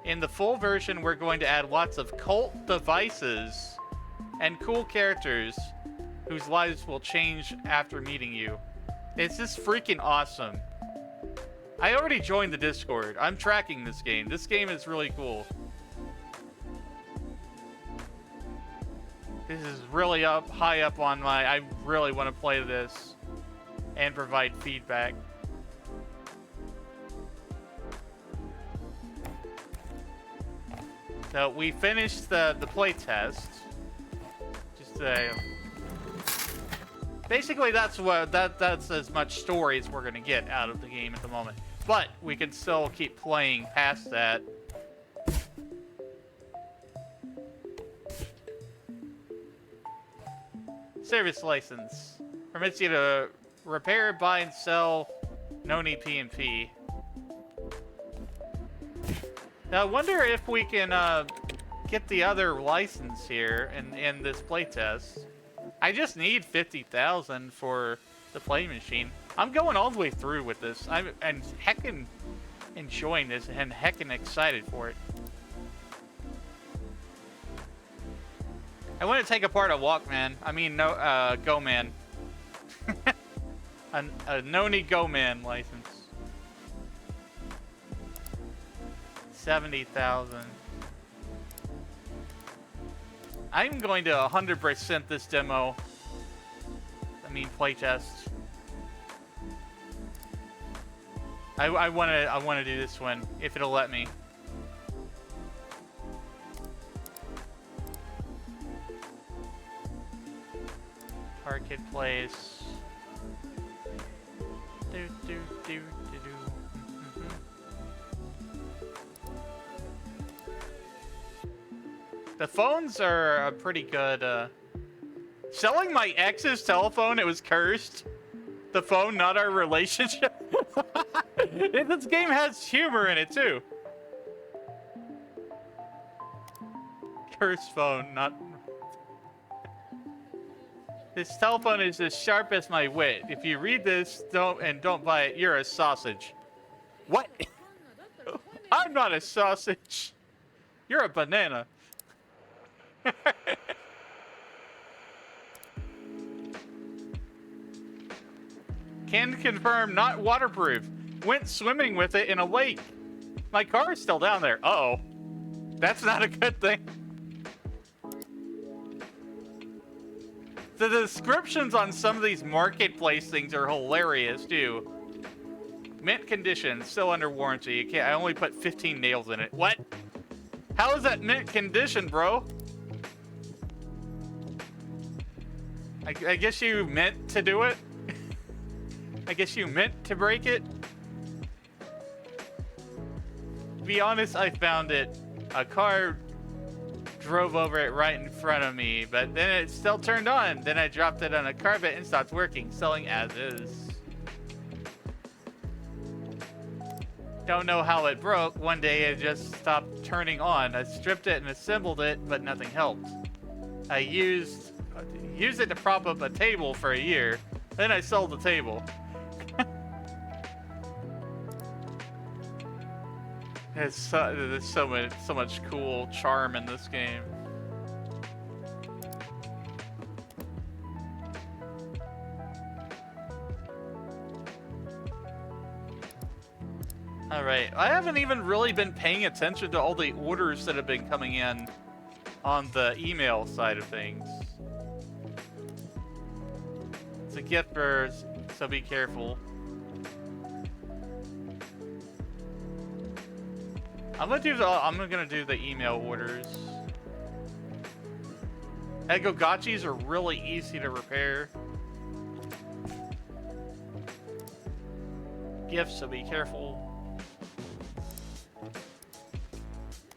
In the full version, we're going to add lots of cult devices and cool characters whose lives will change after meeting you. It's just freaking awesome. I already joined the Discord. I'm tracking this game. This game is really cool. This is really high up on my... I really want to play this and provide feedback. So we finished the play test. Just Basically, that's as much story as we're gonna get out of the game at the moment. But we can still keep playing past that. Service license permits you to repair, buy, and sell Noni P&P. Now, I wonder if we can get the other license here in this playtest. I just need 50,000 for the play machine. I'm going all the way through with this. I'm heckin' enjoying this and heckin' excited for it. I want to take apart a Walkman. I mean, no, Go Man. a Noni Go Man license. 70,000. I'm going to 100% this demo. I mean, playtest. I wanna do this one if it'll let me. Arcade Place. Do do do do do. The phones are pretty good. Selling my ex's telephone, it was cursed. The phone, not our relationship. This game has humor in it too. Cursed phone, not. This telephone is as sharp as my wit. If you read this, don't buy it. You're a sausage. What? I'm not a sausage. You're a banana. Can confirm not waterproof. Went swimming with it in a lake. My car is still down there. Uh-oh. That's not a good thing. The descriptions on some of these marketplace things are hilarious, too. Mint condition, still under warranty. You can't, I only put 15 nails in it. What? How is that mint condition, bro? I guess you meant to do it? I guess you meant to break it? To be honest, I found it. A car drove over it right in front of me, but then it still turned on. Then I dropped it on a carpet and stopped working, selling as is. Don't know how it broke. One day it just stopped turning on. I stripped it and assembled it, but nothing helped. I used it to prop up a table for a year. Then I sold the table. There's so much cool charm in this game. Alright, I haven't even really been paying attention to all the orders that have been coming in on the email side of things. It's a gift for, so be careful. I'm gonna do the email orders. Egogachis are really easy to repair. Gifts, so be careful.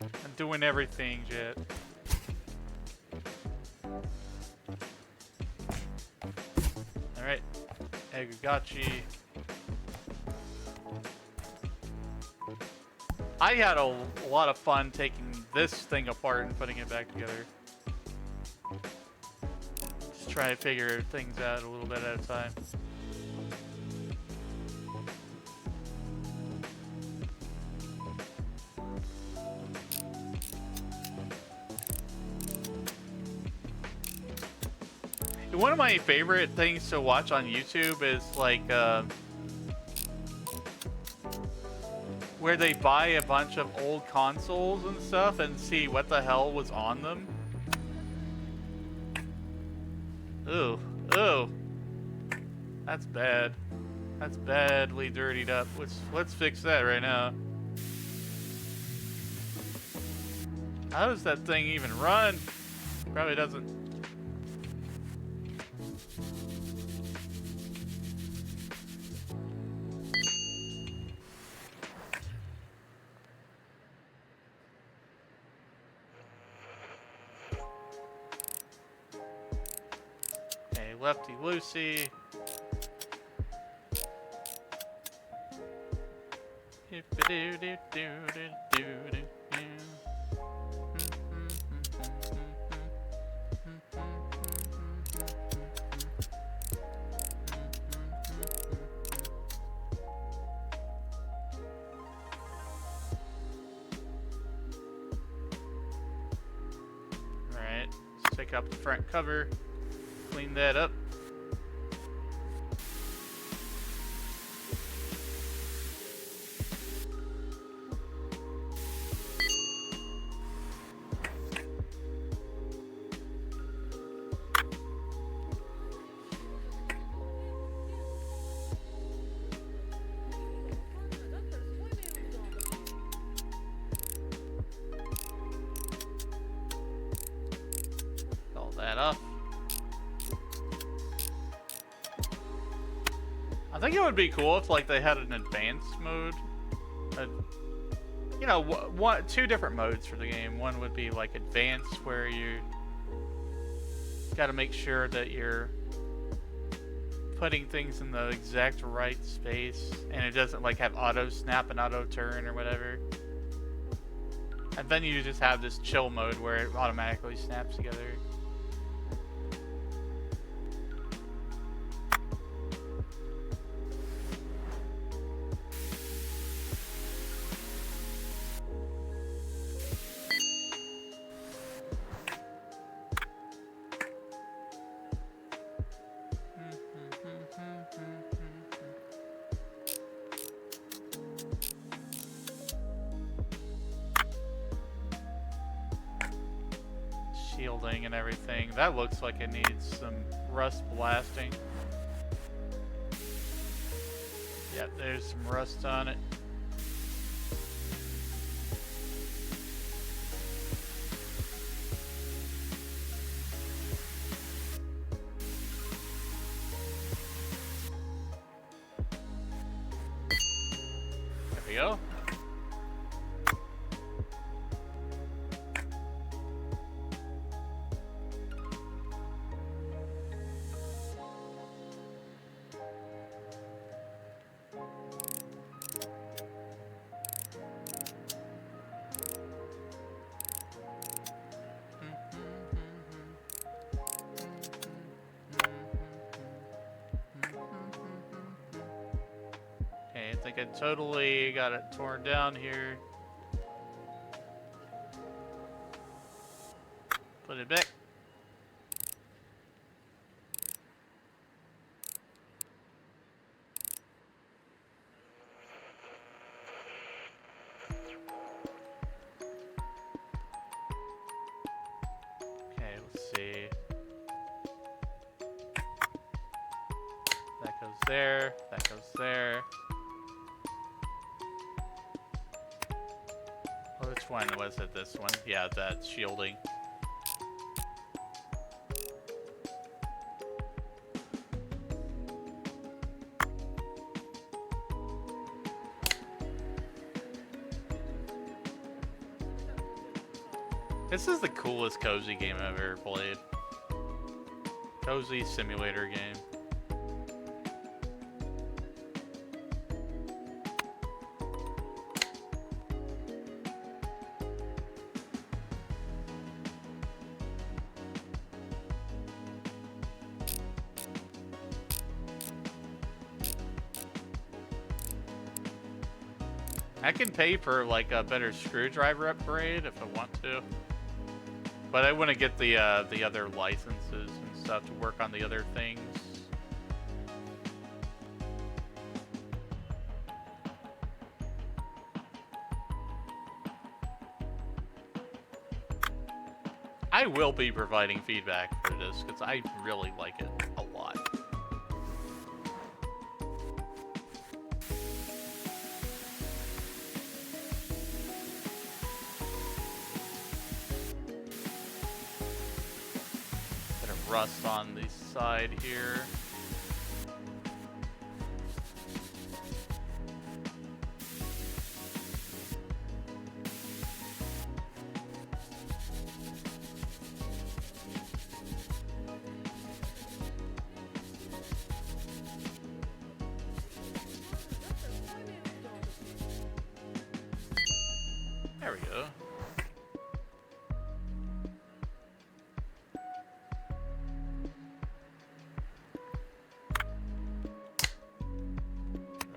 I'm doing everything, Jet. Alright. Egogachi. I had a lot of fun taking this thing apart and putting it back together. Just try to figure things out a little bit at a time. One of my favorite things to watch on YouTube is like where they buy a bunch of old consoles and stuff and see what the hell was on them. Ooh, ooh. That's bad. That's badly dirtied up. Let's fix that right now. How does that thing even run? Probably doesn't. lefty loosey. Alright, let's take out the front cover, clean that up. All that off. I think it would be cool if like they had an advanced mode. You know, two different modes for the game. One would be like advanced, where you got to make sure that you're putting things in the exact right space, and it doesn't like have auto snap and auto turn or whatever. And then you just have this chill mode where it automatically snaps together. Shielding and everything. That looks like it needs some rust blasting. Yeah, there's some rust on it. There we go. Okay, I think I totally got it torn down here. Put it back. Okay, let's see. That goes there, that goes there. Which one was it? This one? Yeah, that's shielding. This is the coolest cozy game I've ever played. Cozy simulator game. I can pay for like a better screwdriver upgrade if I want to, but I want to get the other licenses and stuff to work on the other things. I will be providing feedback for this because I really like it a lot. Rust on the side here. There we go.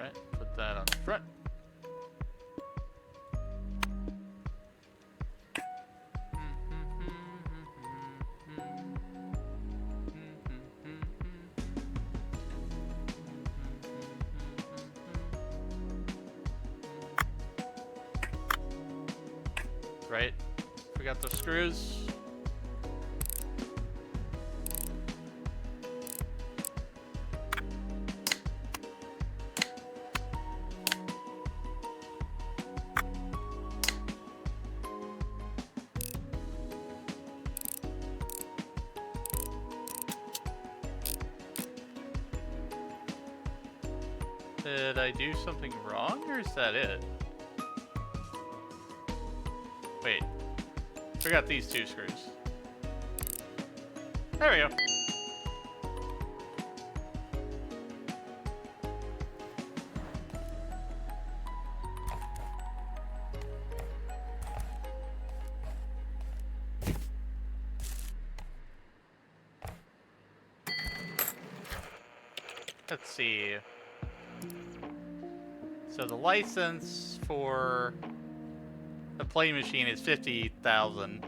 Right, put that on the front. Right, forgot the screws. Did I do something wrong, or is that it? Wait. Forgot these two screws. There we go. Let's see. So the license for the play machine is 50,000,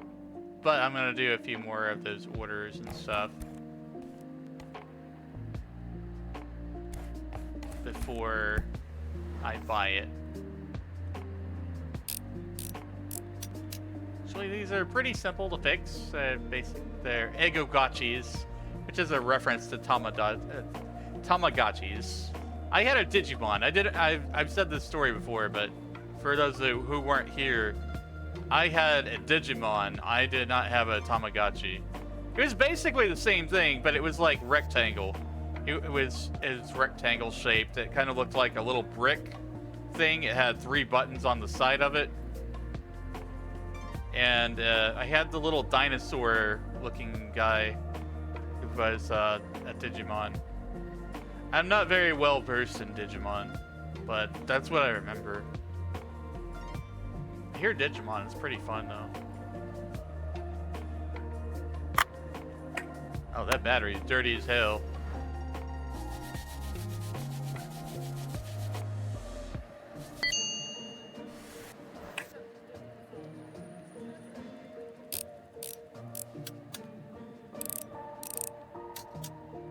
but I'm gonna do a few more of those orders and stuff before I buy it. Actually, these are pretty simple to fix. They're Egogachis, which is a reference to Tamagotchis. I had a Digimon. I've said this story before, but for those who weren't here, I had a Digimon. I did not have a Tamagotchi. It was basically the same thing, but it was like rectangle. It was rectangle shaped. It kind of looked like a little brick thing. It had 3 buttons on the side of it. And I had the little dinosaur-looking guy who was a Digimon. I'm not very well versed in Digimon, but that's what I remember. I hear Digimon is pretty fun though. Oh, that battery is dirty as hell.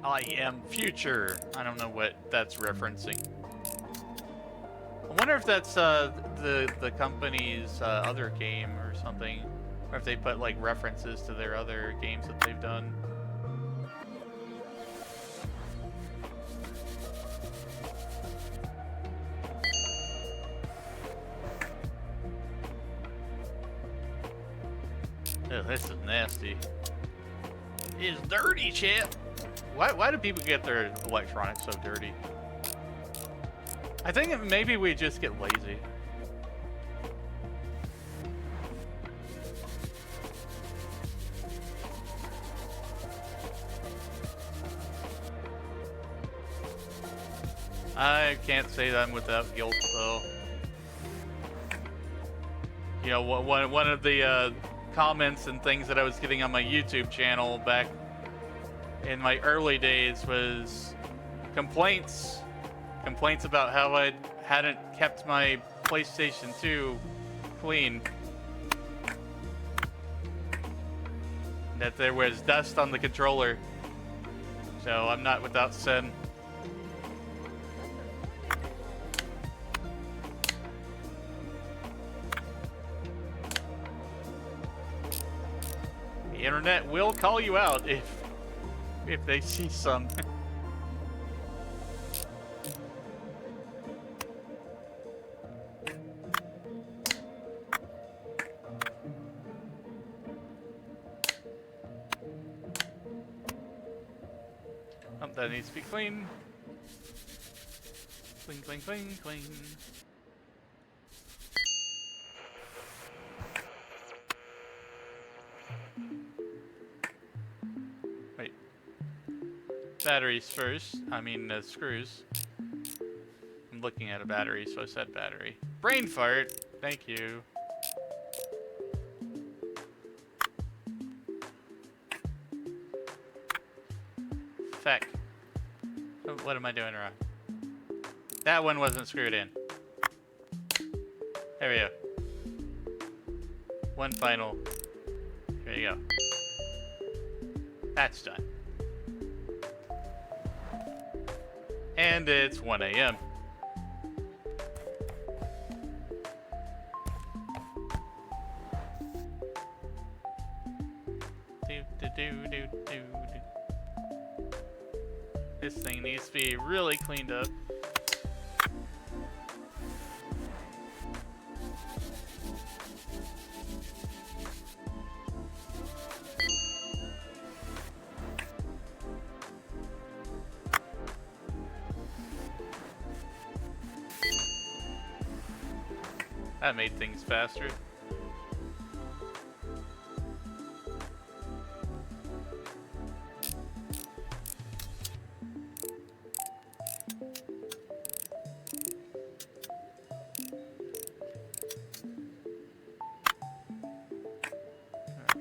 I am future. I don't know what that's referencing. I wonder if that's the company's other game or something, or if they put like references to their other games that they've done. Oh, this is nasty. It's dirty, chat. Why do people get their electronics so dirty? I think maybe we just get lazy. I can't say that without guilt, though. You know, one of the comments and things that I was getting on my YouTube channel back in my early days was complaints about how I hadn't kept my PlayStation 2 clean. That there was dust on the controller. So I'm not without sin. The internet will call you out if they see some. That needs to be clean. Clean, clean, clean, clean. Wait. Batteries first. I mean, screws. I'm looking at a battery, so I said battery. Brain fart. Thank you. feck? Oh, what am I doing wrong? That one wasn't screwed in. There we go. One final. There you go. That's done. And it's 1 a.m. This thing needs to be really cleaned up. That made things faster.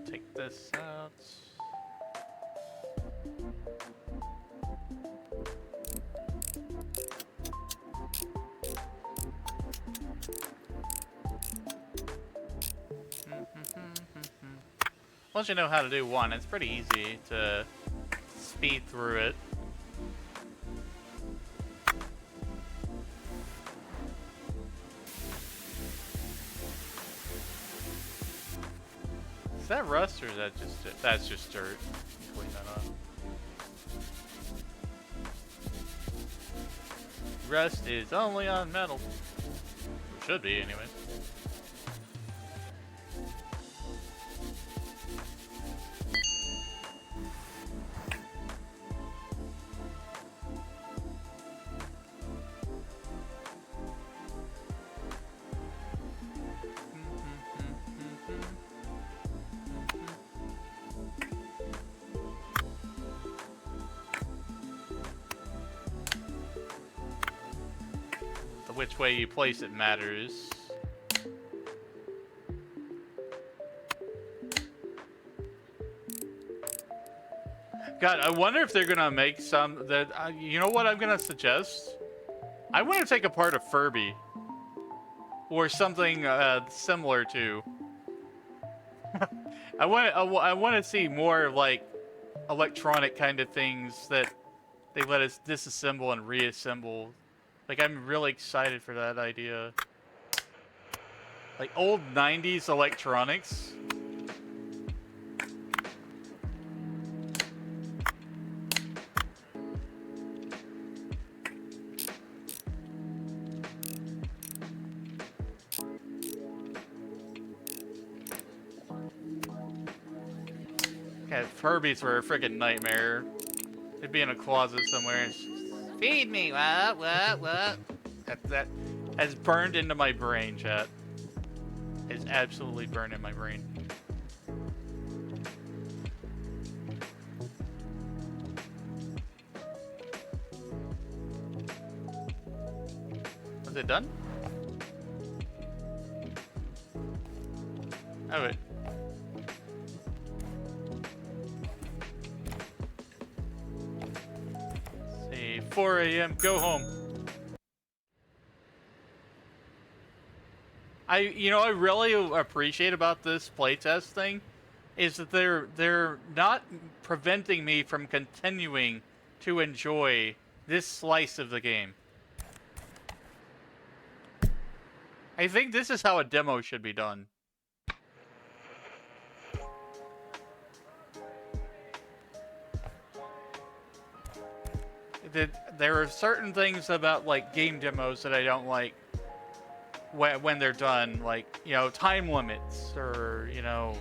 Take this out. Once you know how to do one, it's pretty easy to speed through it. Is that rust or is that just dirt? That's just dirt. Clean that up. Rust is only on metal. It should be anyway. Which way you place it matters. God, I wonder if they're gonna make some that. You know what I'm gonna suggest? I want to take apart a Furby, or something similar to. I want to see more like electronic kind of things that they let us disassemble and reassemble. Like, I'm really excited for that idea. Like, old 90s electronics. God, Furbies were a freaking nightmare. They'd be in a closet somewhere and feed me, what? That has burned into my brain, chat. It's absolutely burned in my brain. Was it done? Oh, wait. See, 4 a.m. Go home. I really appreciate about this playtest thing is that they're not preventing me from continuing to enjoy this slice of the game. I think this is how a demo should be done. There are certain things about like game demos that I don't like when they're done, like, you know, time limits or, you know,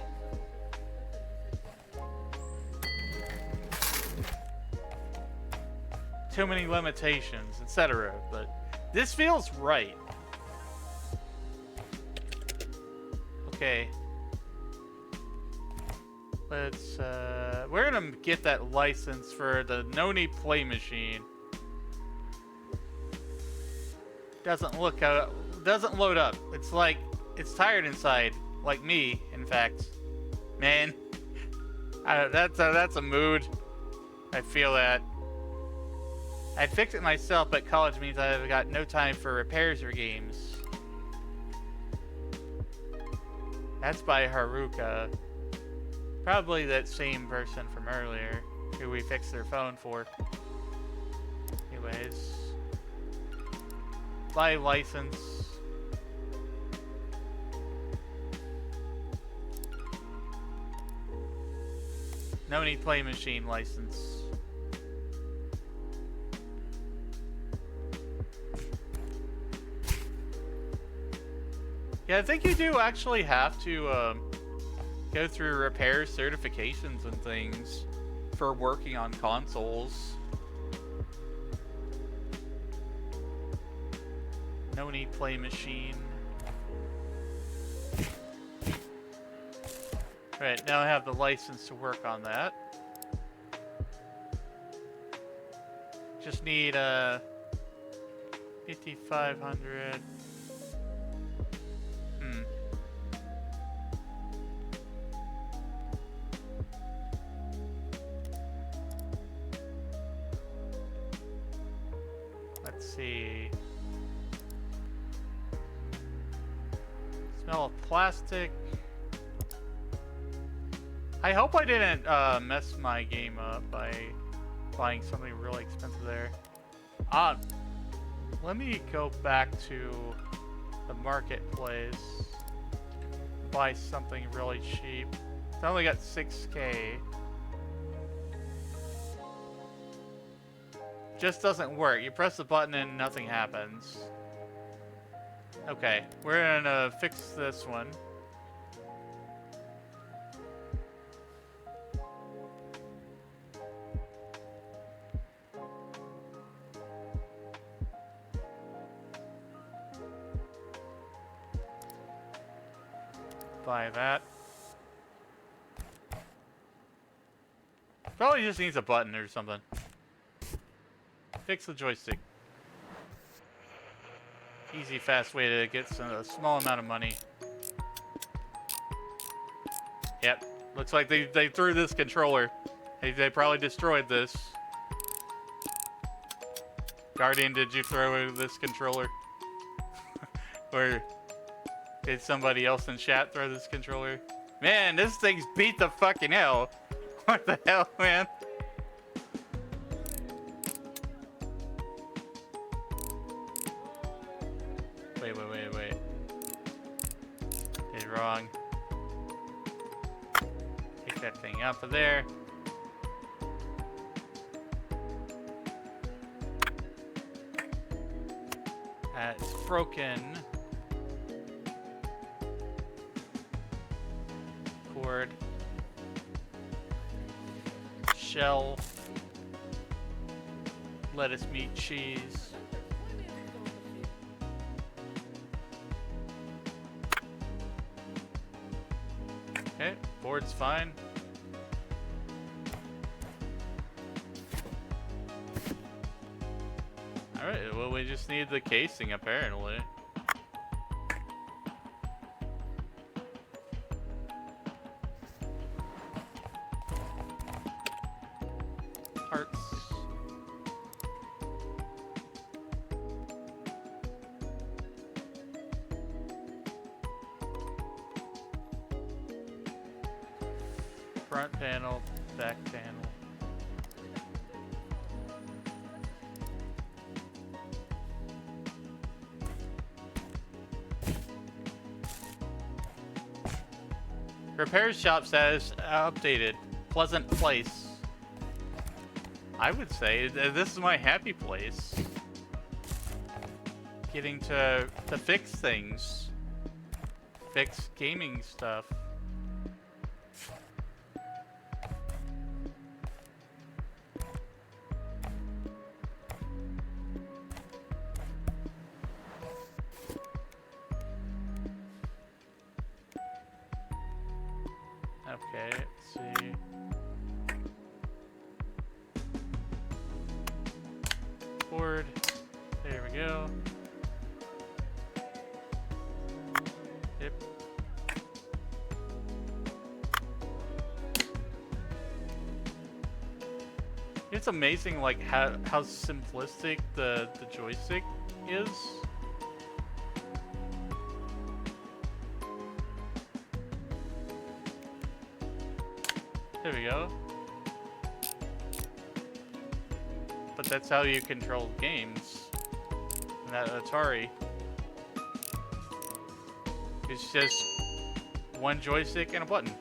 too many limitations, etc. But this feels right. Okay. Let's, we're gonna get that license for the Noni Play Machine. Doesn't load up. It's like, it's tired inside. Like me, in fact. Man. That's a mood. I feel that. I'd fix it myself, but college means I've got no time for repairs or games. That's by Haruka. Probably that same person from earlier who we fixed their phone for. Anyways. Buy license. No need play machine license. Yeah, I think you do actually have to go through repair certifications and things for working on consoles. No need play machine. Right, now I have the license to work on that. Just need 5,500. Let's see. Smell of plastic. I hope I didn't mess my game up by buying something really expensive there. Let me go back to the marketplace. Buy something really cheap. I only got 6K. Just doesn't work. You press the button and nothing happens. Okay, we're gonna fix this one. Buy that. Probably just needs a button or something. Fix the joystick. Easy, fast way to get a small amount of money. Yep. Looks like they threw this controller. They probably destroyed this. Guardian, did you throw this controller? Or did somebody else in chat throw this controller? Man, this thing's beat the fucking hell. What the hell, man? Wait. Did wrong. Take that thing out of there. It's broken. Cord. Shell. Lettuce, meat, cheese. Okay, board's fine. Alright, well we just need the casing apparently. Parts. Front panel, back panel. Repair shop status updated. Pleasant place. I would say this is my happy place. Getting to fix things. Fix gaming stuff. Okay, let's see. Board. There we go. Yep. It's amazing, like how simplistic the joystick is. There we go. But that's how you control games in that Atari. It's just one joystick and a button.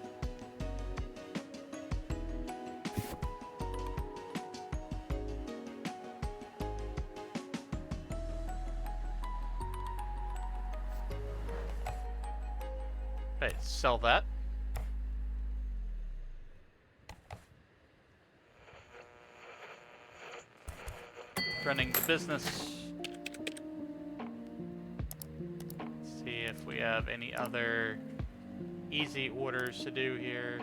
Okay, sell that. Running the business. Let's see if we have any other easy orders to do here.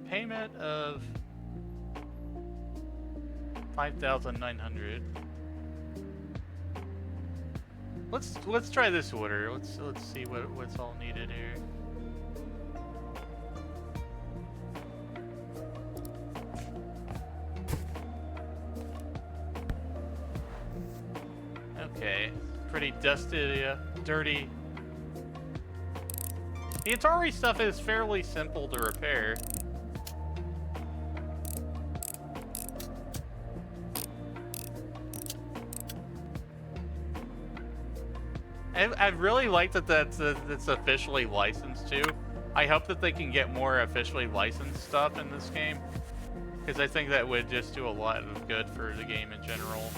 Payment of 5,900. Let's try this order. Let's see what's all needed here. Okay, pretty dusted, dirty. The Atari stuff is fairly simple to repair. I really like that that's officially licensed too. I hope that they can get more officially licensed stuff in this game, because I think that would just do a lot of good for the game in general.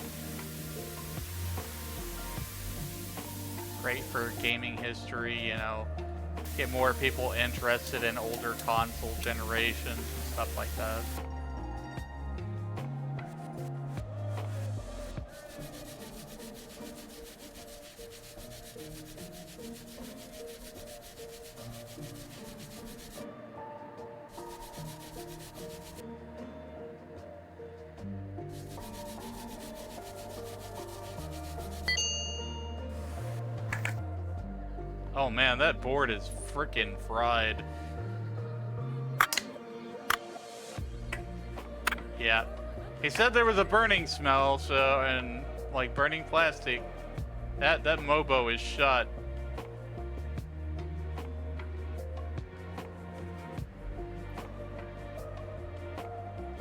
Great for gaming history, you know, get more people interested in older console generations and stuff like that. Oh man, that board is frickin' fried. Yeah. He said there was a burning smell, so, and like burning plastic. That Mobo is shot.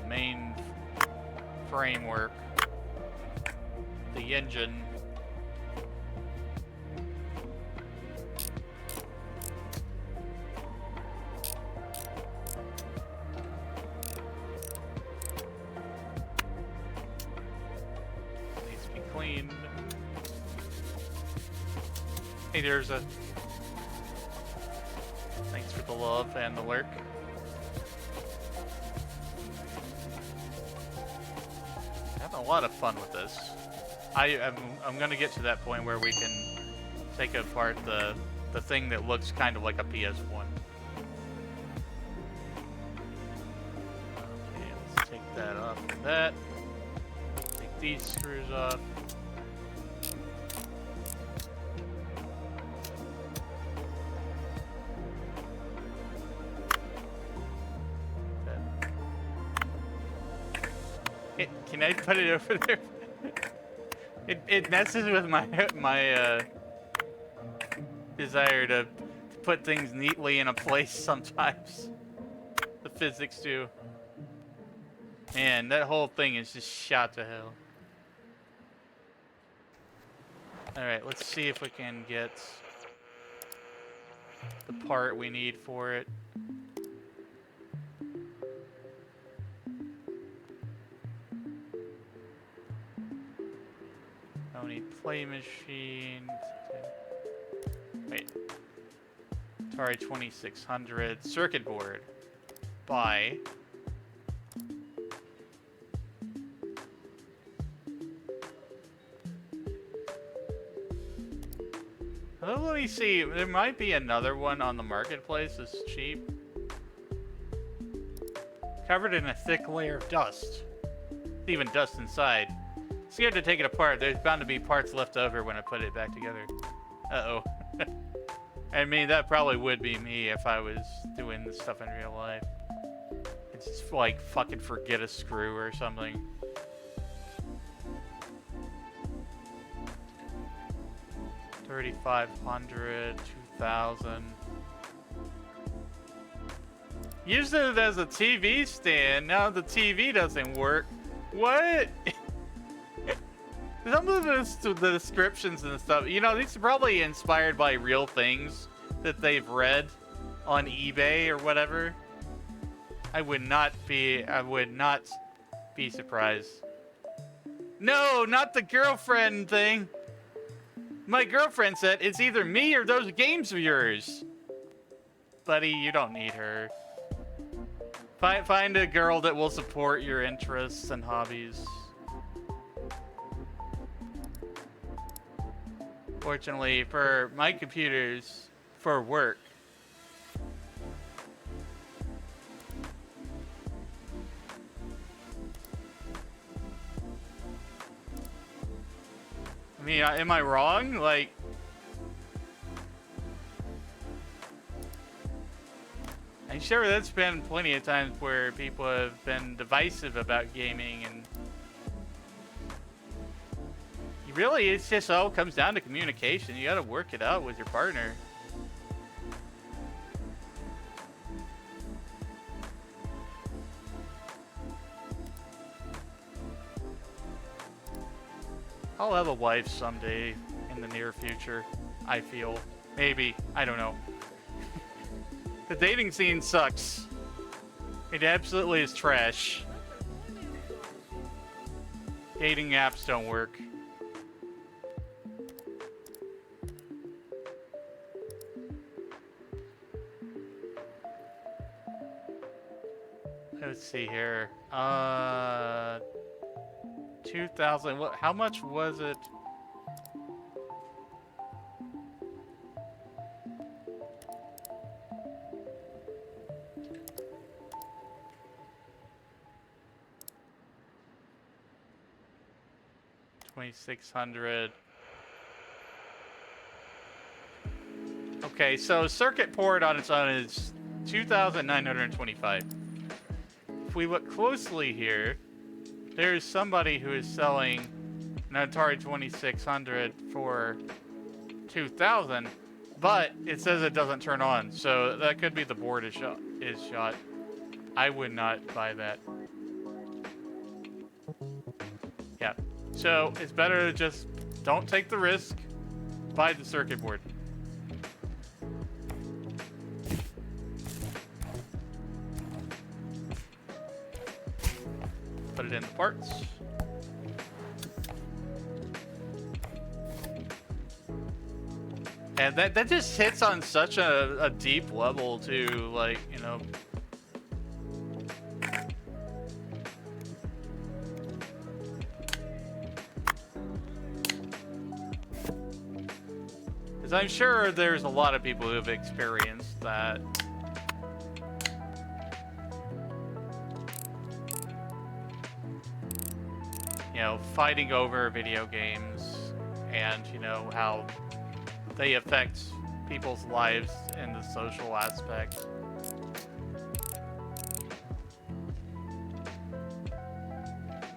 Main framework. The engine. Hey, there's a... Thanks for the love and the lurk. Having a lot of fun with this. I'm gonna get to that point where we can take apart the thing that looks kind of like a PS1. Okay, let's take that off of that. Take these screws off. Can I put it over there? It messes with my desire to put things neatly in a place sometimes. The physics do. Man, that whole thing is just shot to hell. Alright, let's see if we can get the part we need for it. I need play machine. Wait. Atari 2600 circuit board. Buy. Let me see. There might be another one on the marketplace that's cheap. Covered in a thick layer of dust. Even dust inside. Scared to take it apart. There's bound to be parts left over when I put it back together. Uh-oh. I mean, that probably would be me if I was doing this stuff in real life. It's like fucking forget a screw or something. $3,500, 2,000. Used it as a TV stand. Now the TV doesn't work. What? Some of the descriptions and stuff, you know, these are probably inspired by real things that they've read on eBay or whatever. I would not be surprised. No, not the girlfriend thing. My girlfriend said it's either me or those games of yours. Buddy, you don't need her. Find a girl that will support your interests and hobbies. Fortunately for my computers, for work, I mean, am I wrong? Like, I'm sure there's been plenty of times where people have been divisive about gaming, and really, it's just all comes down to communication. You gotta work it out with your partner. I'll have a wife someday in the near future, I feel. Maybe. I don't know. The dating scene sucks. It absolutely is trash. Dating apps don't work. Let's see here. 2,000. What? How much was it? $2,600. Okay, so circuit port on its own is 2,925. If we look closely here, there's somebody who is selling an Atari 2600 for 2,000, but it says it doesn't turn on, so that could be the board is shot. I would not buy that. Yeah, so it's better to just don't take the risk, buy the circuit board. Put it in the parts. And that just hits on such a deep level too, like, you know. Because I'm sure there's a lot of people who have experienced that. You know, fighting over video games and, you know, how they affect people's lives in the social aspect.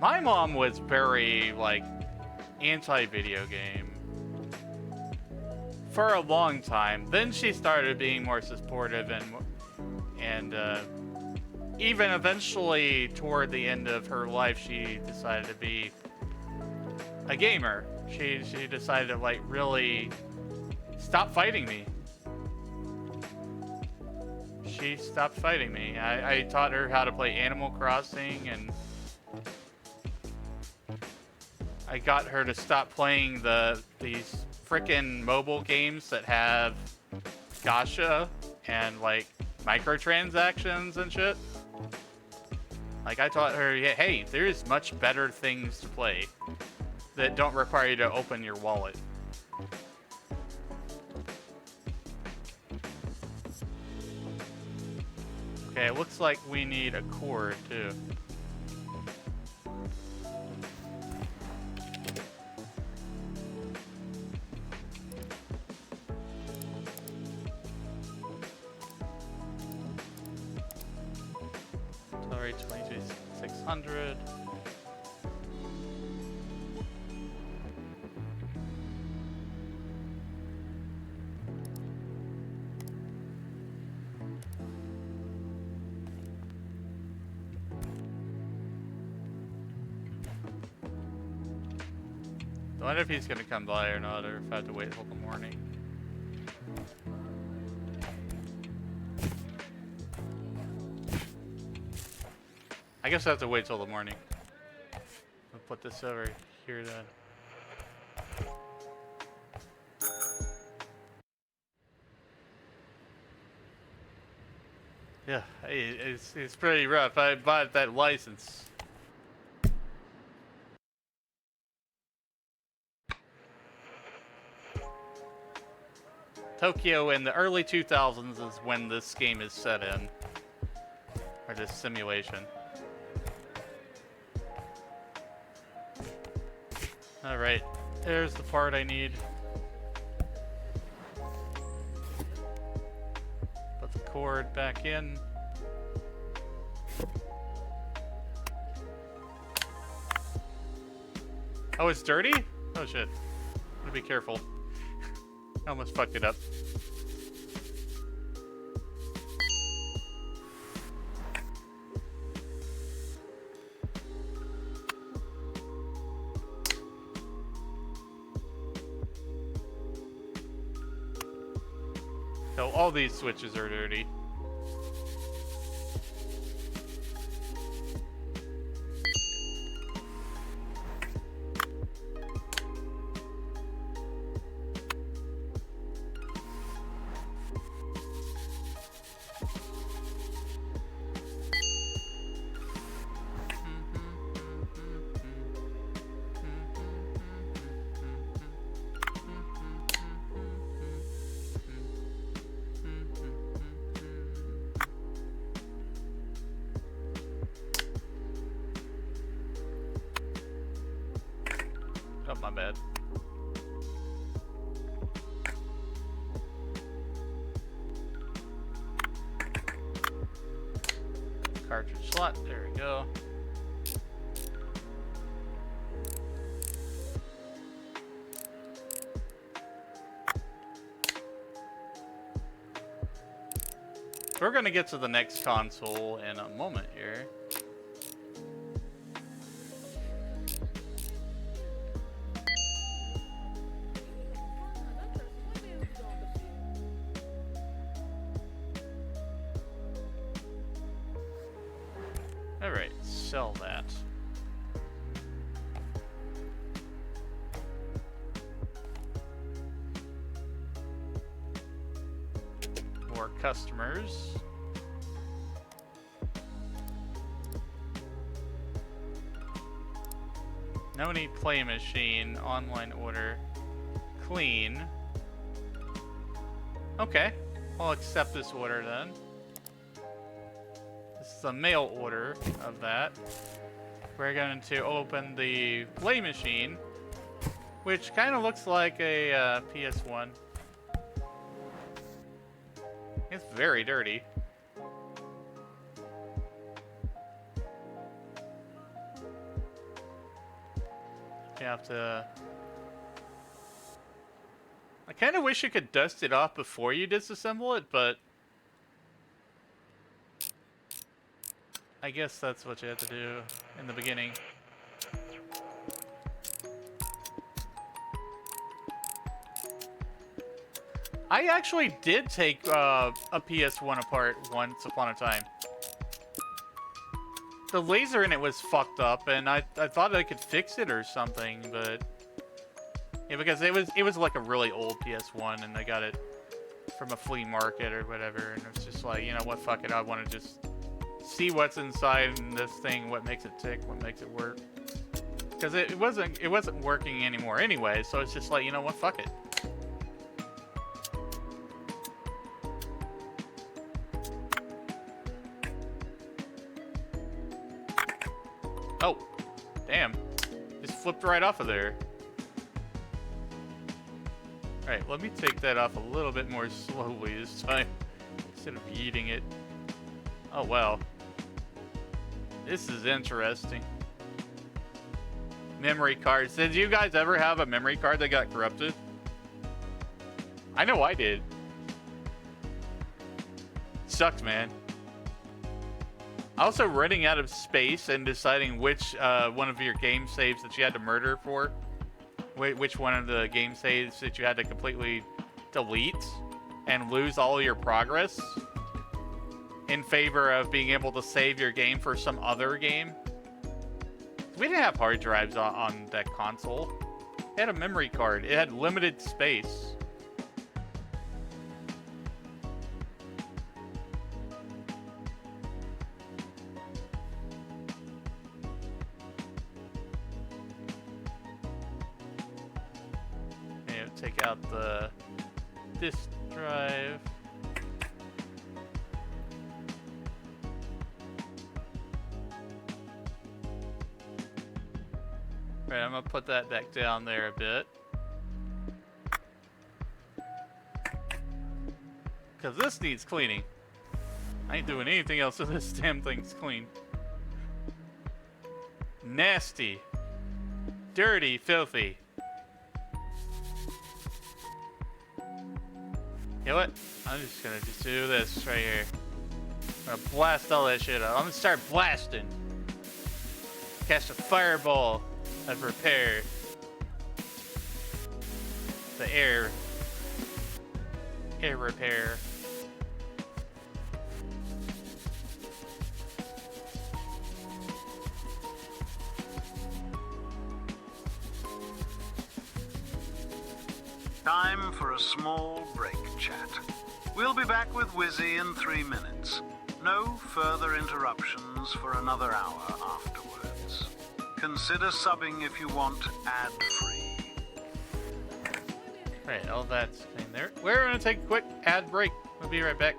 My mom was very, like, anti-video game for a long time. Then she started being more supportive and even eventually toward the end of her life, she decided to be a gamer. She decided to, like, really stop fighting me. She stopped fighting me. I taught her how to play Animal Crossing, and I got her to stop playing these frickin' mobile games that have gacha and, like, microtransactions and shit. Like, I taught her, hey, there's much better things to play that don't require you to open your wallet. Okay, it looks like we need a cord, too. Accelerate 22,600. I wonder if he's gonna come by or not, or if I have to wait till the morning. I guess I have to wait till the morning. I'll put this over here then. Yeah, it's pretty rough. I bought that license. Tokyo in the early 2000s is when this game is set in. Or this simulation. Alright, there's the part I need. Put the cord back in. Oh, it's dirty? Oh shit. Gotta be careful. I almost fucked it up. So all these switches are dirty. Oh, my bad. Cartridge slot, there we go. We're gonna get to the next console in a moment here. Alright, sell that. More customers. No need play machine, online order, clean. Okay, I'll accept this order then. This is a mail order of that. We're going to open the play machine, which kind of looks like a PS1. It's very dirty. You have to... I kind of wish you could dust it off before you disassemble it, but... I guess that's what you have to do in the beginning. I actually did take a PS1 apart once upon a time. The laser in it was fucked up, and I thought I could fix it or something, but yeah, because it was like a really old PS1, and I got it from a flea market or whatever, and it's just like, you know what, fuck it, I want to just see what's inside in this thing, what makes it tick, what makes it work, because it wasn't working anymore anyway, so it's just like, you know what, fuck it. Oh, damn. Just flipped right off of there. Alright, let me take that off a little bit more slowly this time, instead of eating it. Oh, wow. This is interesting. Memory cards. Did you guys ever have a memory card that got corrupted? I know I did. Sucked, man. Also, running out of space and deciding which one of your game saves that you had to murder for. Which one of the game saves that you had to completely delete and lose all your progress in favor of being able to save your game for some other game. We didn't have hard drives on that console. It had a memory card. It had limited space. Take out the disk drive. Right, I'm gonna put that back down there a bit. Cause this needs cleaning. I ain't doing anything else if this damn thing's clean. Nasty. Dirty, filthy. You know what? I'm just gonna do this right here. I'm gonna blast all that shit out. I'm gonna start blasting. Cast a fireball of repair. The air repair. Time for a small break, chat. We'll be back with Wizzy in 3 minutes. No further interruptions for another hour afterwards. Consider subbing if you want ad-free. Right, all that's in there. We're gonna take a quick ad break. We'll be right back.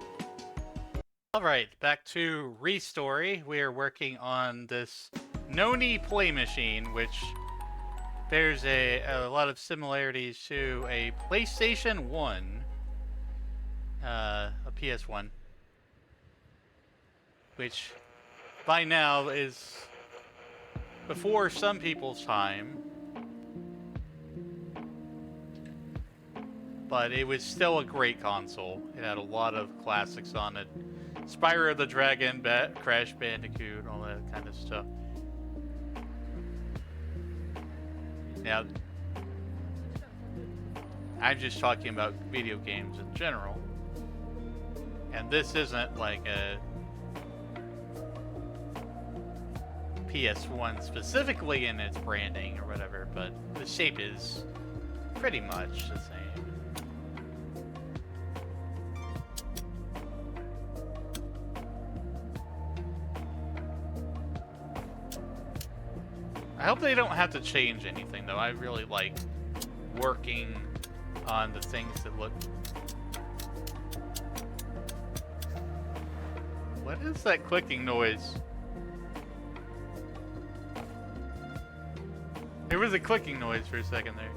Alright, back to ReStory. We are working on this Noni play machine, which bears a lot of similarities to a PlayStation 1, a PS1, which by now is before some people's time, but it was still a great console. It had a lot of classics on it. Spyro the Dragon, Crash Bandicoot, all that kind of stuff. Now, I'm just talking about video games in general. And this isn't like a PS1 specifically in its branding or whatever, but the shape is pretty much the same. I hope they don't have to change anything, though. I really like working on the things that look... What is that clicking noise? There was a clicking noise for a second there.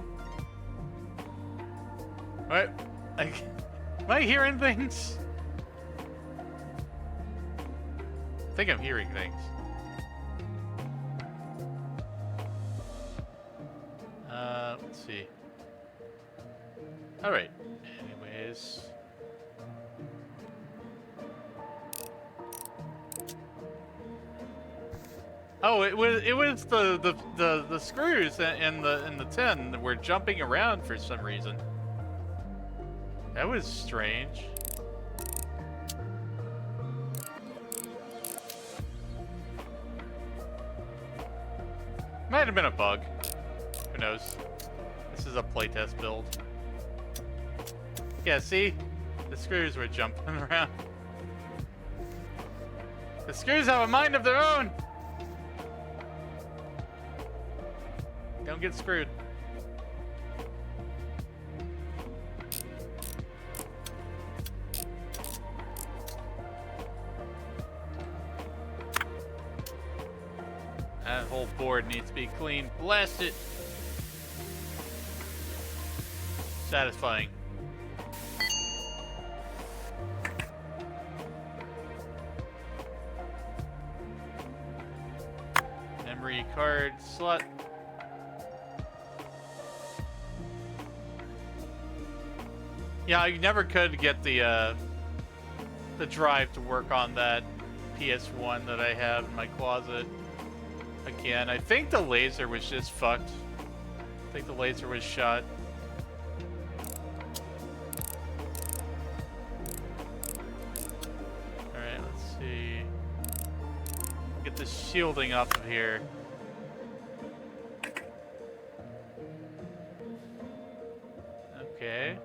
What? Am I hearing things? I think I'm hearing things. Let's see. Alright. Anyways. Oh, it was the screws in the tin that were jumping around for some reason. That was strange. Might have been a bug. Who knows? This is a playtest build. Yeah, see? The screws were jumping around. The screws have a mind of their own! Don't get screwed. That whole board needs to be clean. Blast it! Satisfying. memory card slot. Yeah, I never could get the drive to work on that PS1 that I have in my closet. Again, I think the laser was just fucked. I think the laser was shot. Alright, let's see. Get the shielding off of here. Okay.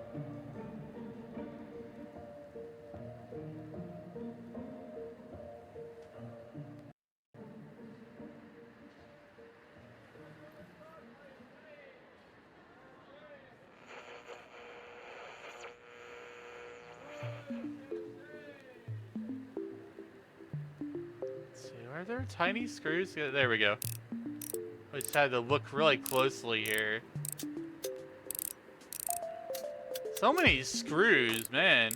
Are there tiny screws? Yeah, there we go. I just had to look really closely here. So many screws, man.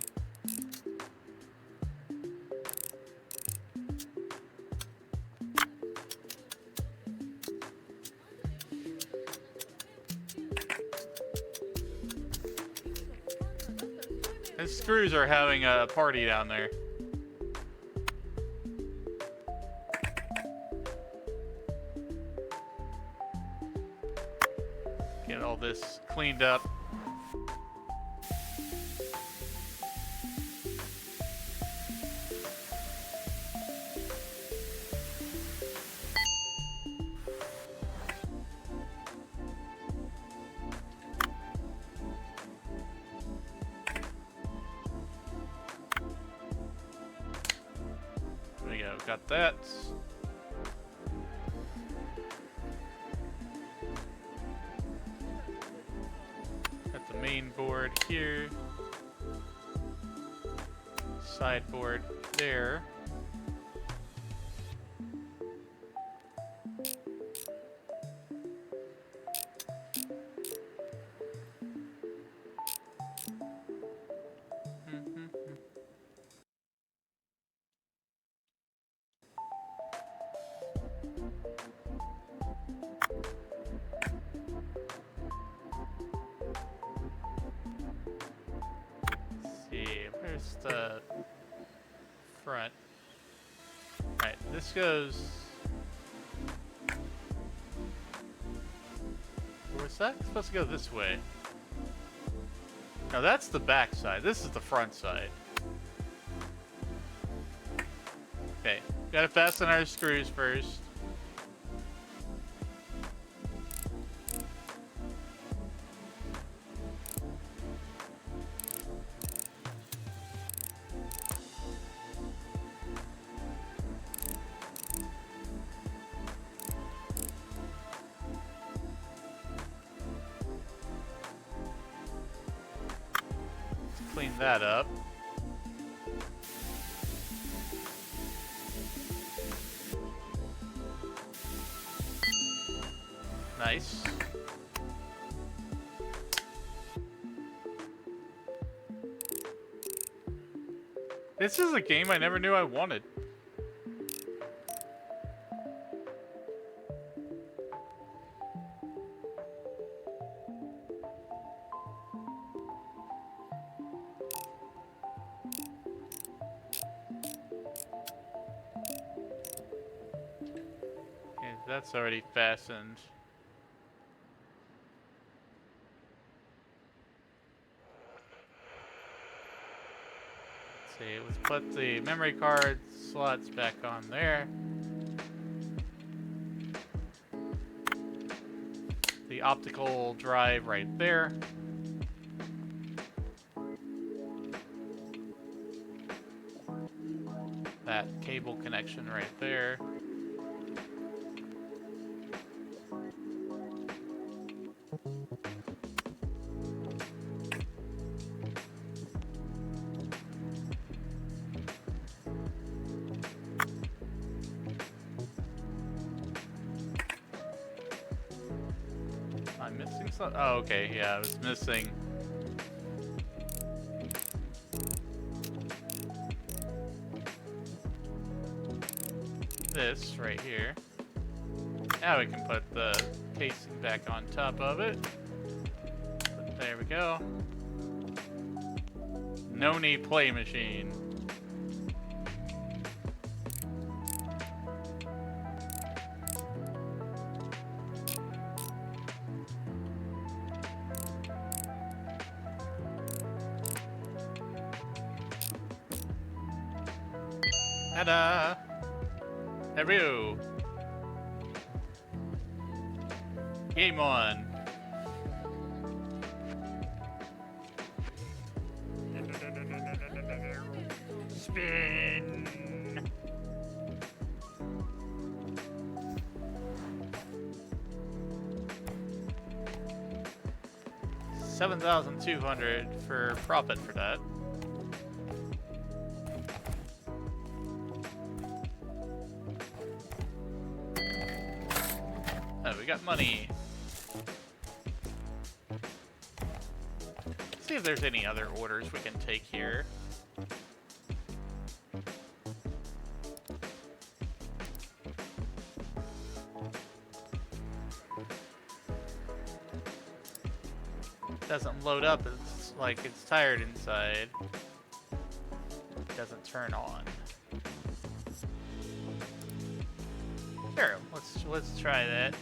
The screws are having a party down there. Get all this cleaned up. There we go, got that. Got the main board here. Sideboard there. Where's the front? Right, this goes. Where's that? It's supposed to go this way. No, that's the back side. This is the front side. Okay, gotta fasten our screws first. Clean that up. Nice. This is a game I never knew I wanted. Okay, that's already fastened. Let's see, let's put the memory card slots back on there. The optical drive right there. That cable connection right there. I'm missing something. Oh, okay. Yeah, I was missing. This right here. Now we can put the casing back on top of it. There we go. Noni play machine. Ta-da! There we go. Game on. Spin. 7,200 for profit for that. Oh, we got money. See if there's any other orders we can take here. Doesn't load up, it's like it's tired inside. Doesn't turn on. Sure, let's try that.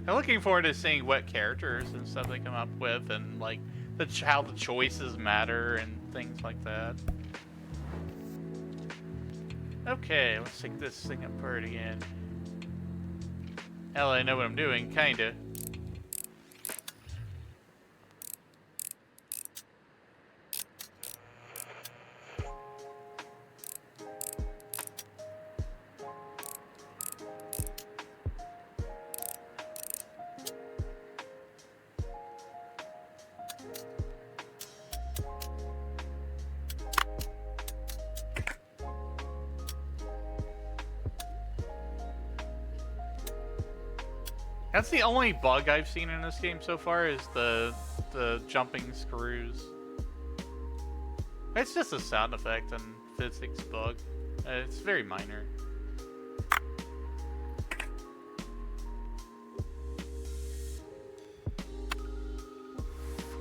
I'm looking forward to seeing what characters and stuff they come up with, and like how the choices matter and things like that. Okay, let's take this thing apart again. Hell, I know what I'm doing, kinda. That's the only bug I've seen in this game so far, is the jumping screws. It's just a sound effect and physics bug. It's very minor.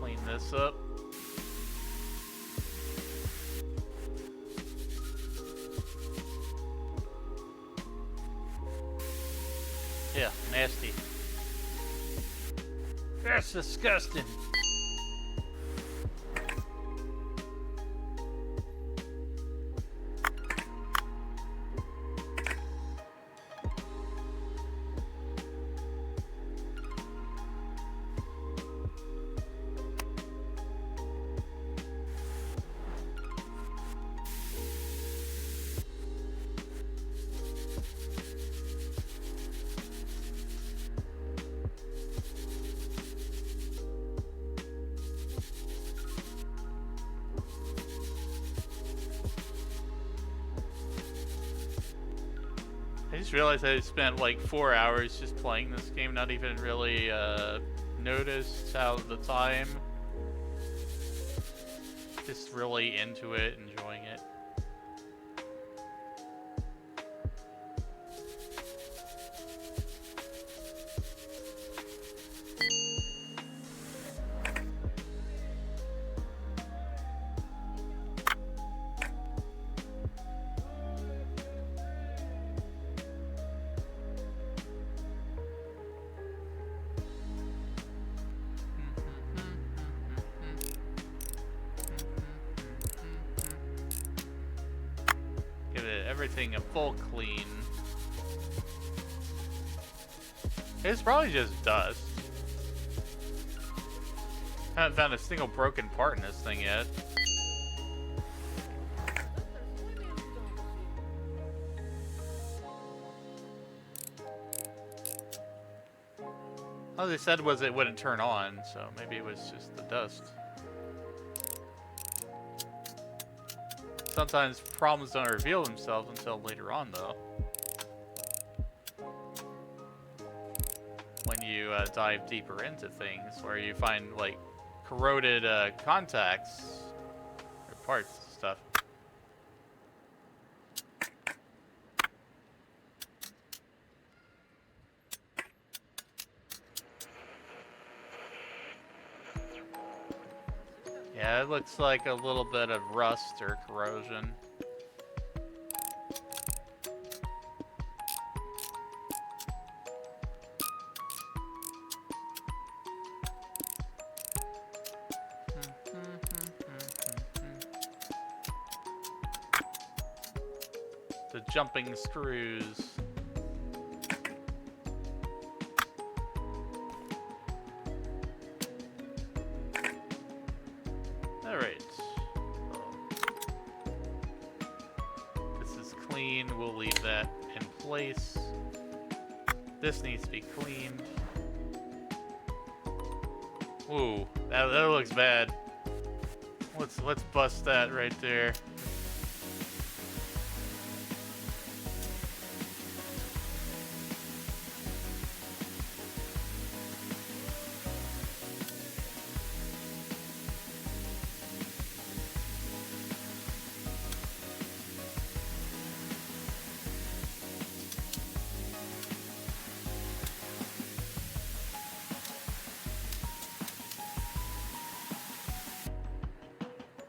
Clean this up. Yeah, nasty. That's disgusting. I just realized I spent like 4 hours just playing this game, not even really noticed how the time. Just really into it, enjoying it. Give it everything a full clean. It's probably just dust. Haven't found a single broken part in this thing yet. All they said was it wouldn't turn on, so maybe it was just the dust. Sometimes problems don't reveal themselves until later on, though. When you dive deeper into things, where you find, like, corroded contacts or parts and stuff. Yeah, it looks like a little bit of rust or corrosion. The jumping screws. Alright. This is clean. We'll leave that in place. This needs to be cleaned. Ooh, that looks bad. Let's bust that right there.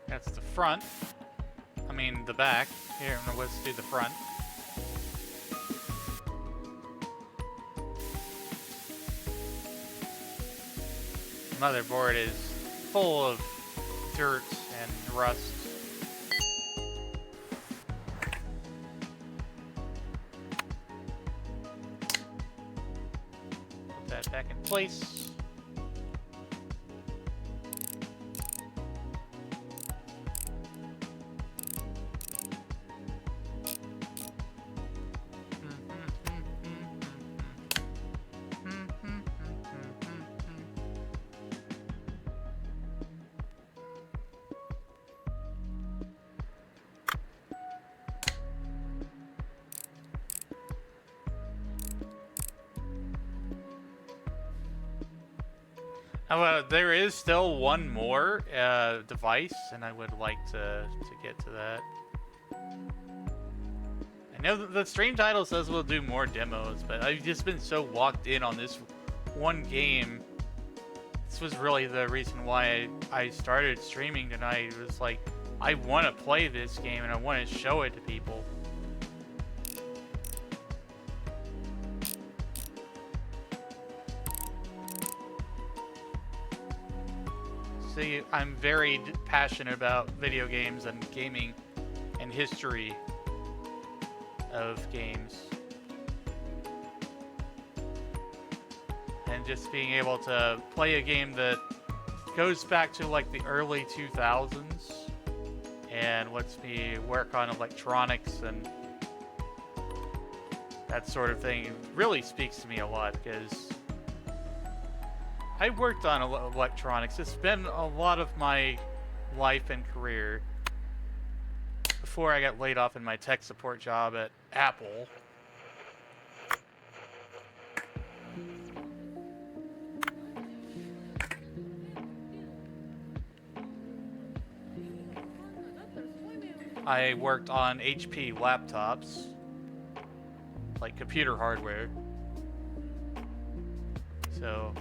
That's the front. I mean, the back. Here, let's do the front. Motherboard is full of dirt and rust. Put that back in place. There is still one more device, and I would like to get to that. I know that the stream title says we'll do more demos, but I've just been so locked in on this one game. This was really the reason why I started streaming tonight. It was like, I want to play this game, and I want to show it to people. See, I'm very passionate about video games and gaming and history of games. And just being able to play a game that goes back to like the early 2000s and lets me work on electronics and that sort of thing, it really speaks to me a lot because I worked on electronics. It's been a lot of my life and career before I got laid off in my tech support job at Apple. I worked on HP laptops, like computer hardware. So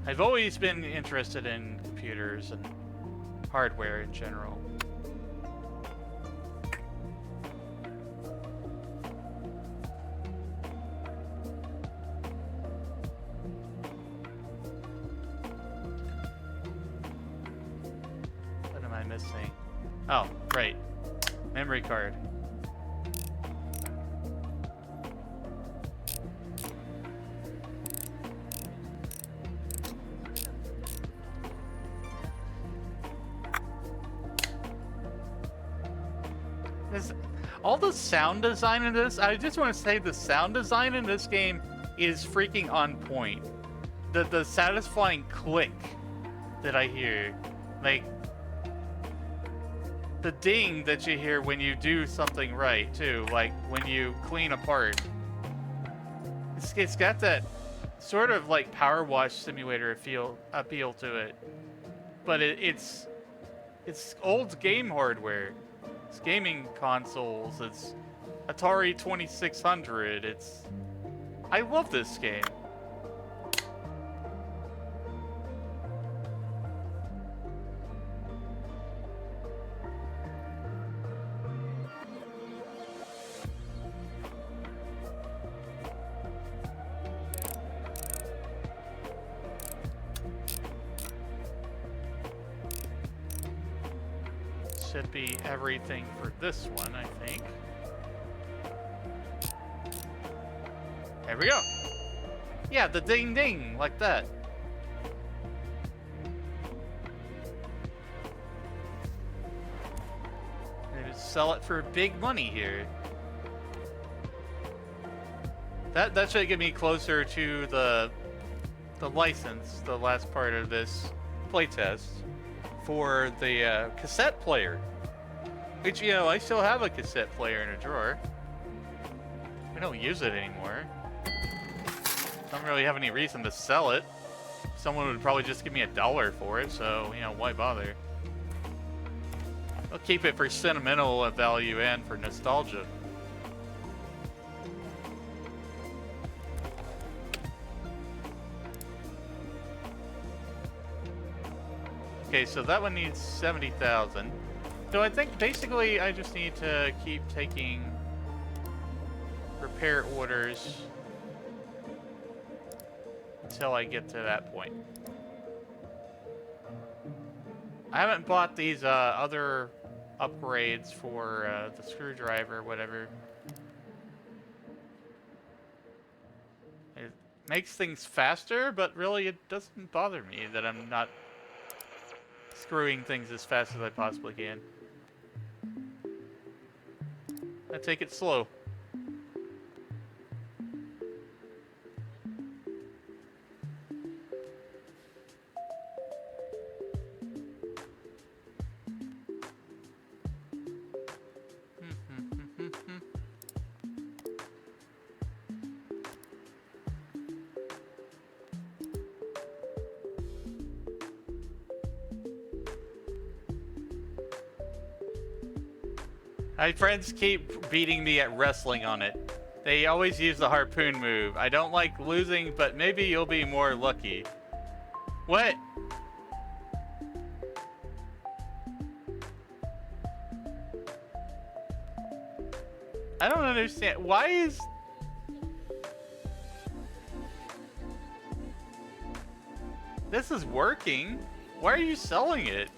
I've always been interested in computers and hardware in general. What am I missing? Oh, right. Memory card. All the sound design in this, I just want to say the sound design in this game is freaking on point. The satisfying click that I hear, like the ding that you hear when you do something right too, like when you clean a part. It's got that sort of like power wash simulator appeal to it, but it's old game hardware. It's gaming consoles. It's Atari 2600. I love this game. Should be everything for this one, I think. There we go. Yeah, the ding ding, like that. Maybe sell it for big money here. That should get me closer to the license, the last part of this playtest, for the cassette player. Which, you know, I still have a cassette player in a drawer. I don't use it anymore. Don't really have any reason to sell it. Someone would probably just give me $1 for it, so, you know, why bother? I'll keep it for sentimental value and for nostalgia. Okay, so that one needs 70,000. So I think basically I just need to keep taking repair orders until I get to that point. I haven't bought these other upgrades for the screwdriver or whatever. It makes things faster, but really it doesn't bother me that I'm not screwing things as fast as I possibly can. I take it slow. My friends keep beating me at wrestling on it. They always use the harpoon move. I don't like losing, but maybe you'll be more lucky. What? I don't understand. Why is... This is working. Why are you selling it?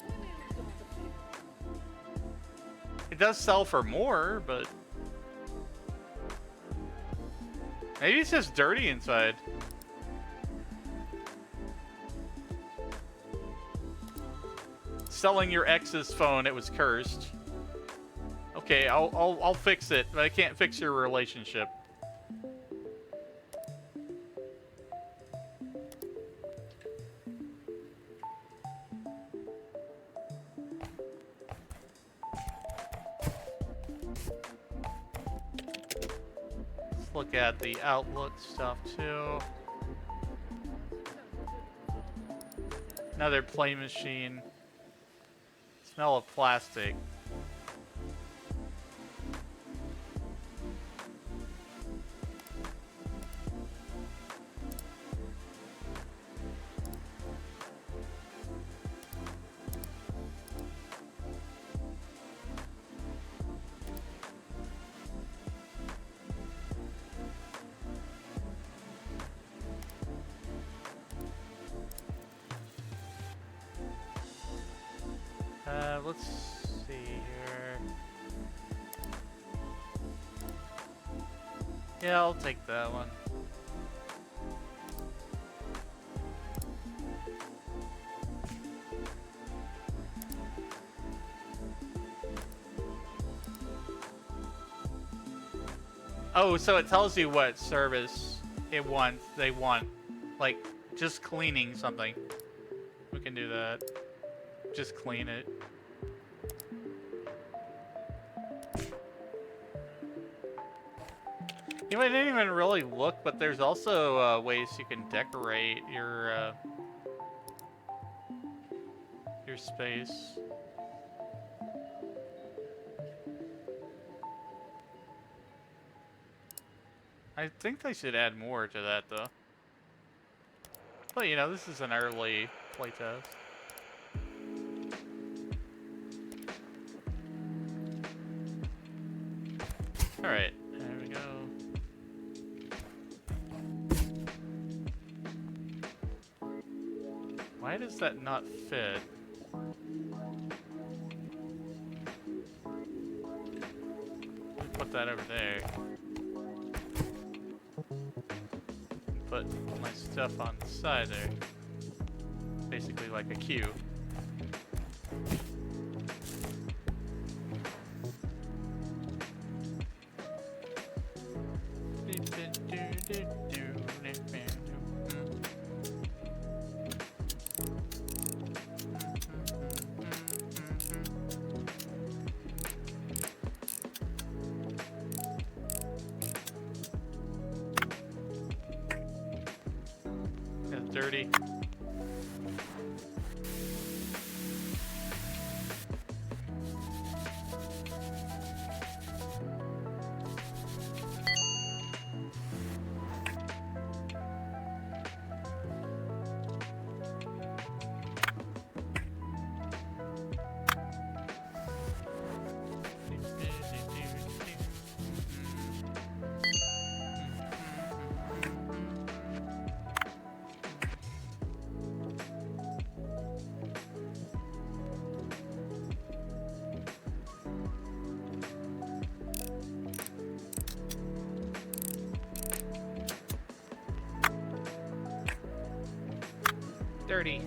It does sell for more, but... Maybe it's just dirty inside. Selling your ex's phone, it was cursed. Okay, I'll fix it, but I can't fix your relationship. Let's look at the Outlook stuff too. Another play machine. Smell of plastic. Let's see here. Yeah, I'll take that one. Oh, so it tells you what service they want, like, just cleaning something. We can do that. Just clean it. You know, I didn't even really look, but there's also ways you can decorate your space. I think they should add more to that, though. But, you know, this is an early playtest. Alright, there we go. Why does that not fit? Put that over there. Put my stuff on the side there. Basically like a queue. That's dirty. Dirty.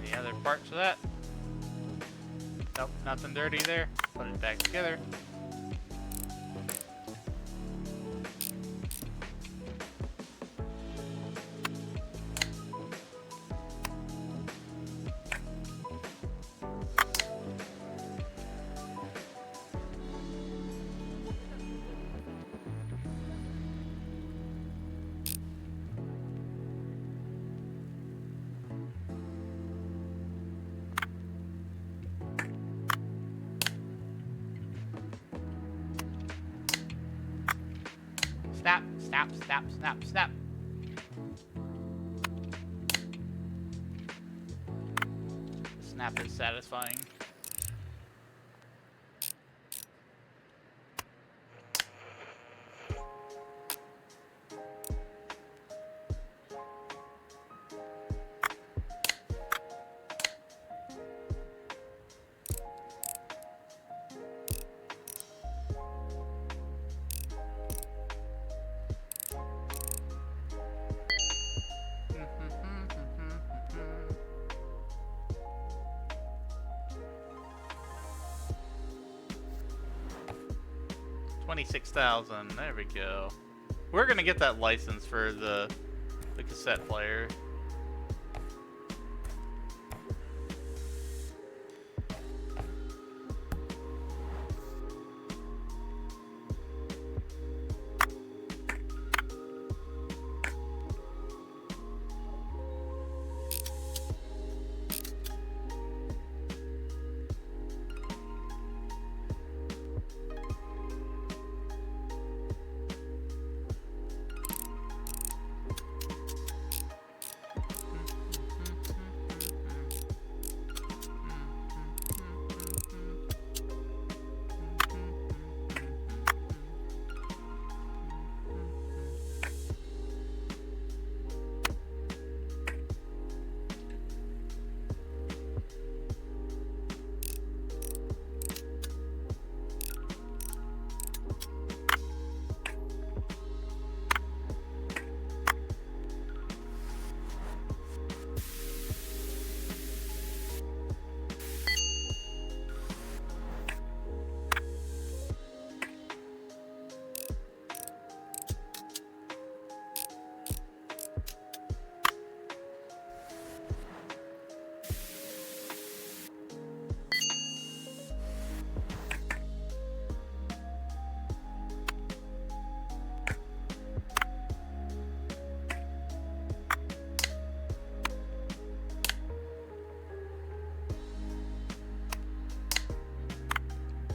Any other parts of that? Nope, nothing dirty there. Put it back together. Snap, snap, snap, snap, snap. Snap is satisfying. $26,000. There we go. We're gonna get that license for the cassette player.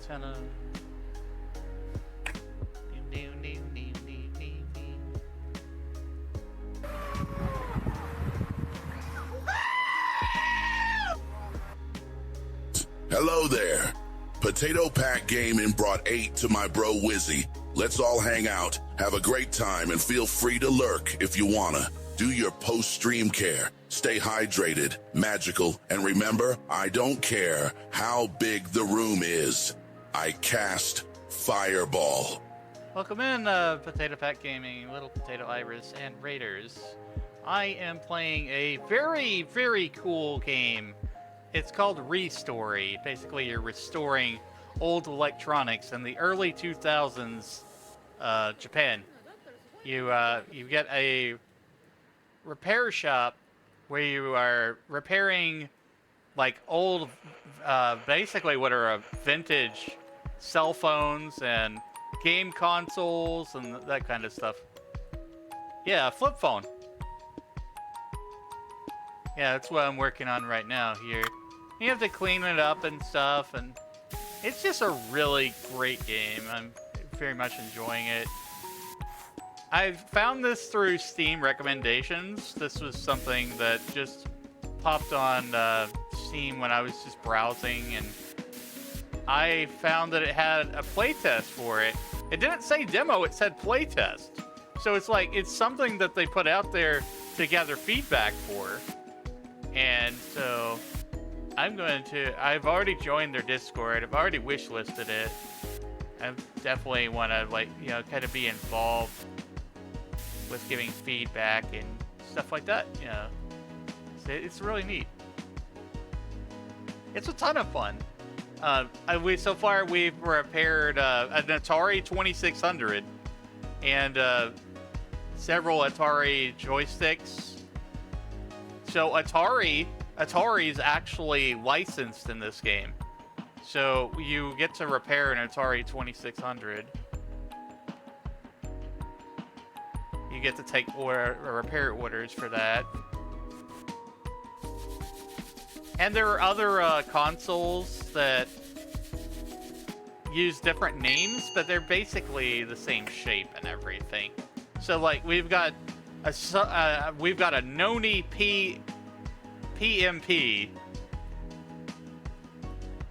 Ta-da. Ding, ding, ding, ding, ding, ding, ding. Hello there. Potato Pack Gaming brought 8 to my bro Wizzy. Let's all hang out, have a great time, and feel free to lurk if you wanna. Do your post-stream care. Stay hydrated, magical, and remember, I don't care how big the room is. I cast Fireball. Welcome in, Potato Pack Gaming, Little Potato Iris, and Raiders. I am playing a very, very cool game. It's called ReStory. Basically, you're restoring old electronics in the early 2000s Japan. You get a repair shop where you are repairing like old, basically what are vintage cell phones and game consoles and that kind of stuff. Yeah, a flip phone. Yeah, that's what I'm working on right now here. You have to clean it up and stuff, and it's just a really great game. I'm very much enjoying it. I found this through Steam recommendations. This was something that just popped on Steam when I was just browsing, and I found that it had a playtest for it. It didn't say demo, it said playtest. So it's like, it's something that they put out there to gather feedback for. And so I've already joined their Discord. I've already wishlisted it. I definitely want to, like, you know, kind of be involved with giving feedback and stuff like that, you know. It's really neat. It's a ton of fun. So far we've repaired an Atari 2600 and several Atari joysticks. So Atari is actually licensed in this game. So you get to repair an Atari 2600. You get to take repair orders for that. And there are other consoles that use different names, but they're basically the same shape and everything. So like we've got a Noni PMP,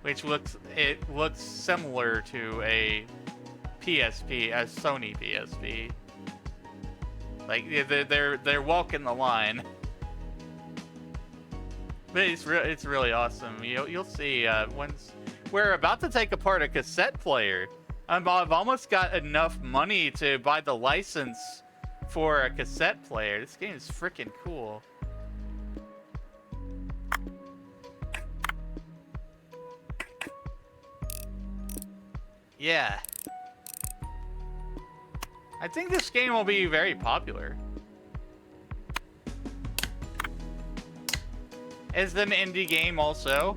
which looks similar to a PSP, a Sony PSP. Like they're walking the line. But it's really awesome. You'll see once we're about to take apart a cassette player. I've almost got enough money to buy the license for a cassette player. This game is freaking cool. Yeah. I think this game will be very popular. It's an indie game also.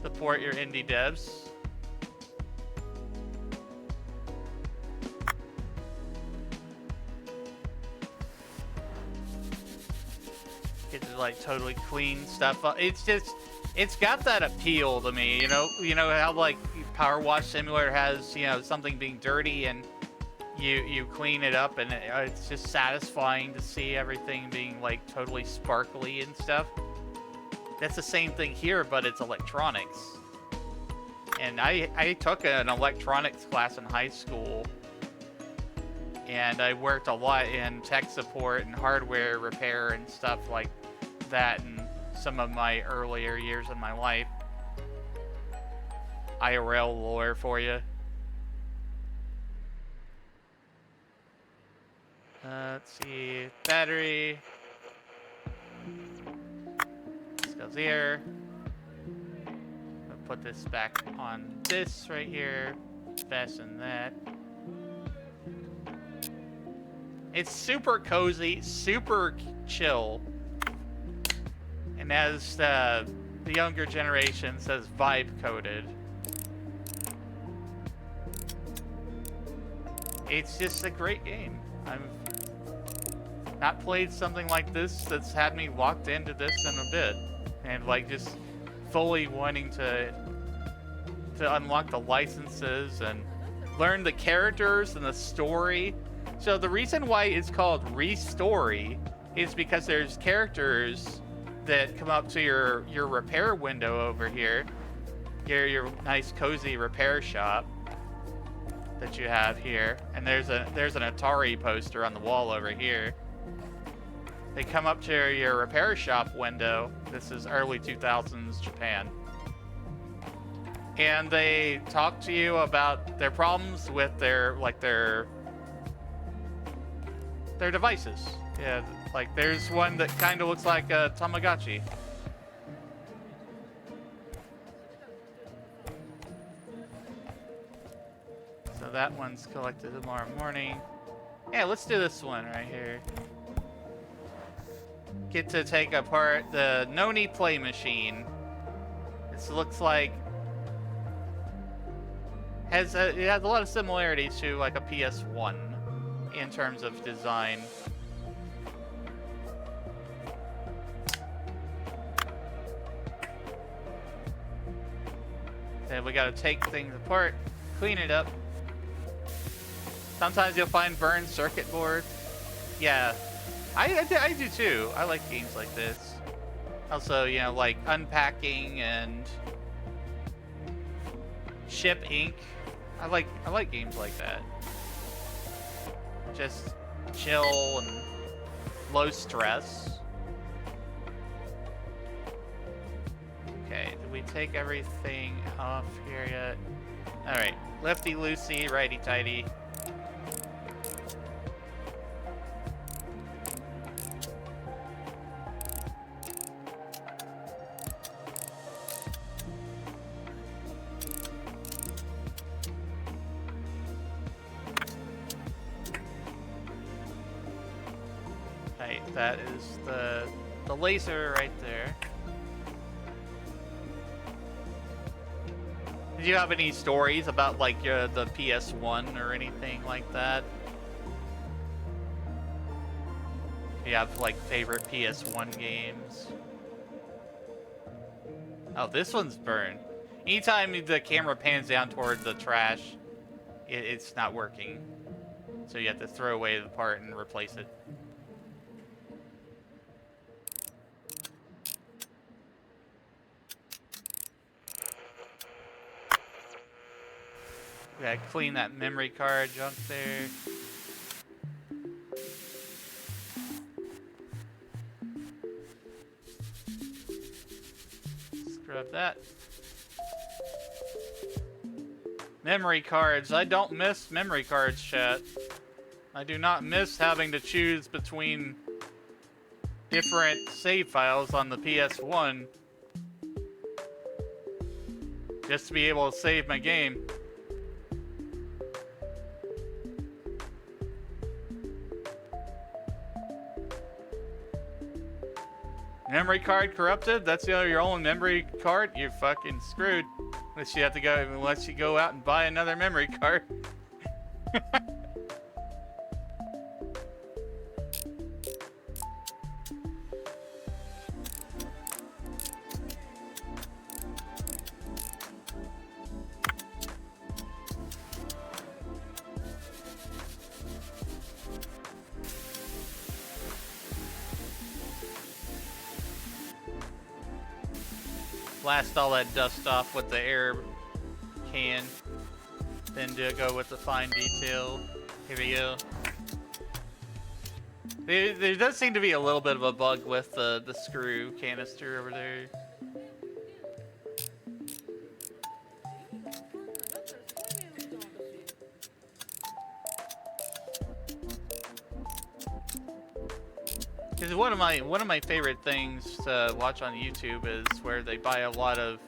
Support your indie devs. Get to like totally clean stuff up. It's got that appeal to me, you know how like Power Wash Simulator has, you know, something being dirty and you clean it up and it's just satisfying to see everything being like totally sparkly and stuff. That's the same thing here, but it's electronics. And I took an electronics class in high school, and I worked a lot in tech support and hardware repair and stuff like that in some of my earlier years in my life. IRL lore for you. Let's see, battery. This goes here. I'll put this back on this right here. Fasten that. It's super cozy, super chill. And as the younger generation says, vibe coded. It's just a great game. I've not played something like this that's had me locked into this in a bit. And like just fully wanting to to unlock the licenses and learn the characters and the story. So the reason why it's called ReStory is because there's characters that come up to your repair window over here. Your nice cozy repair shop that you have here, and there's an Atari poster on the wall over here. They come up to your repair shop window. This is early 2000s Japan. And they talk to you about their problems with their devices. Yeah, like there's one that kind of looks like a Tamagotchi. So that one's collected tomorrow morning. Yeah, let's do this one right here. Get to take apart the Noni play machine. This looks like it has a lot of similarities to like a PS1 in terms of design. Then we gotta take things apart, clean it up. Sometimes you'll find burned circuit boards. Yeah, I do too. I like games like this. Also, you know, like unpacking and ship ink. I like games like that. Just chill and low stress. Okay, did we take everything off here yet? Alright, lefty loosey, righty tighty. Right, that is the laser right there. Did you have any stories about like the PS1 or anything like that? Do you have like favorite PS1 games? Oh, this one's burned. Anytime the camera pans down toward the trash, it's not working. So you have to throw away the part and replace it. Yeah, clean that memory card junk there. Scrub that. Memory cards. I don't miss memory cards, chat. I do not miss having to choose between different save files on the PS1 just to be able to save my game. Memory card corrupted? That's your only memory card? You're fucking screwed. Unless you go out and buy another memory card. Blast all that dust off with the air can. Then go with the fine detail. Here we go. There does seem to be a little bit of a bug with the screw canister over there. Because one of my favorite things to watch on YouTube is where they buy a lot of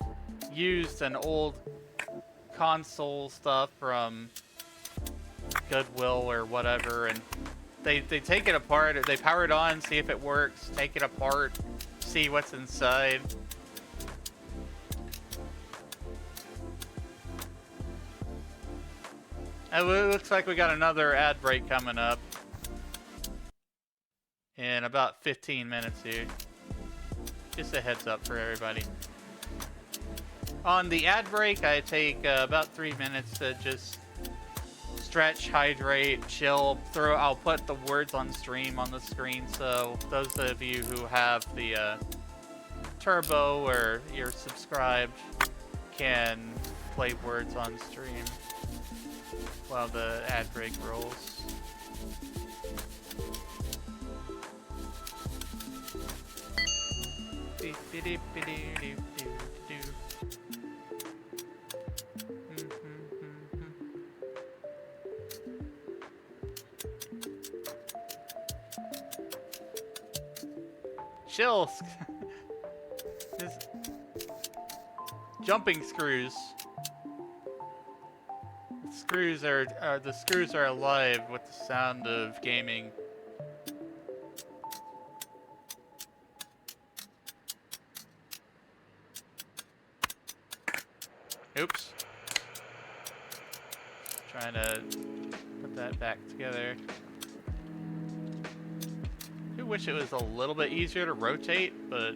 used and old console stuff from Goodwill or whatever, and they take it apart, they power it on, see if it works, take it apart, see what's inside. It looks like we got another ad break coming up in about 15 minutes here. Just a heads up for everybody. On the ad break, I take about 3 minutes to just stretch, hydrate, chill. I'll put the words on stream on the screen, so those of you who have the Turbo or you're subscribed can play words on stream while the ad break rolls. Chill. Just jumping screws. The screws are alive with the sound of gaming. Oops. Trying to put that back together. I do wish it was a little bit easier to rotate, but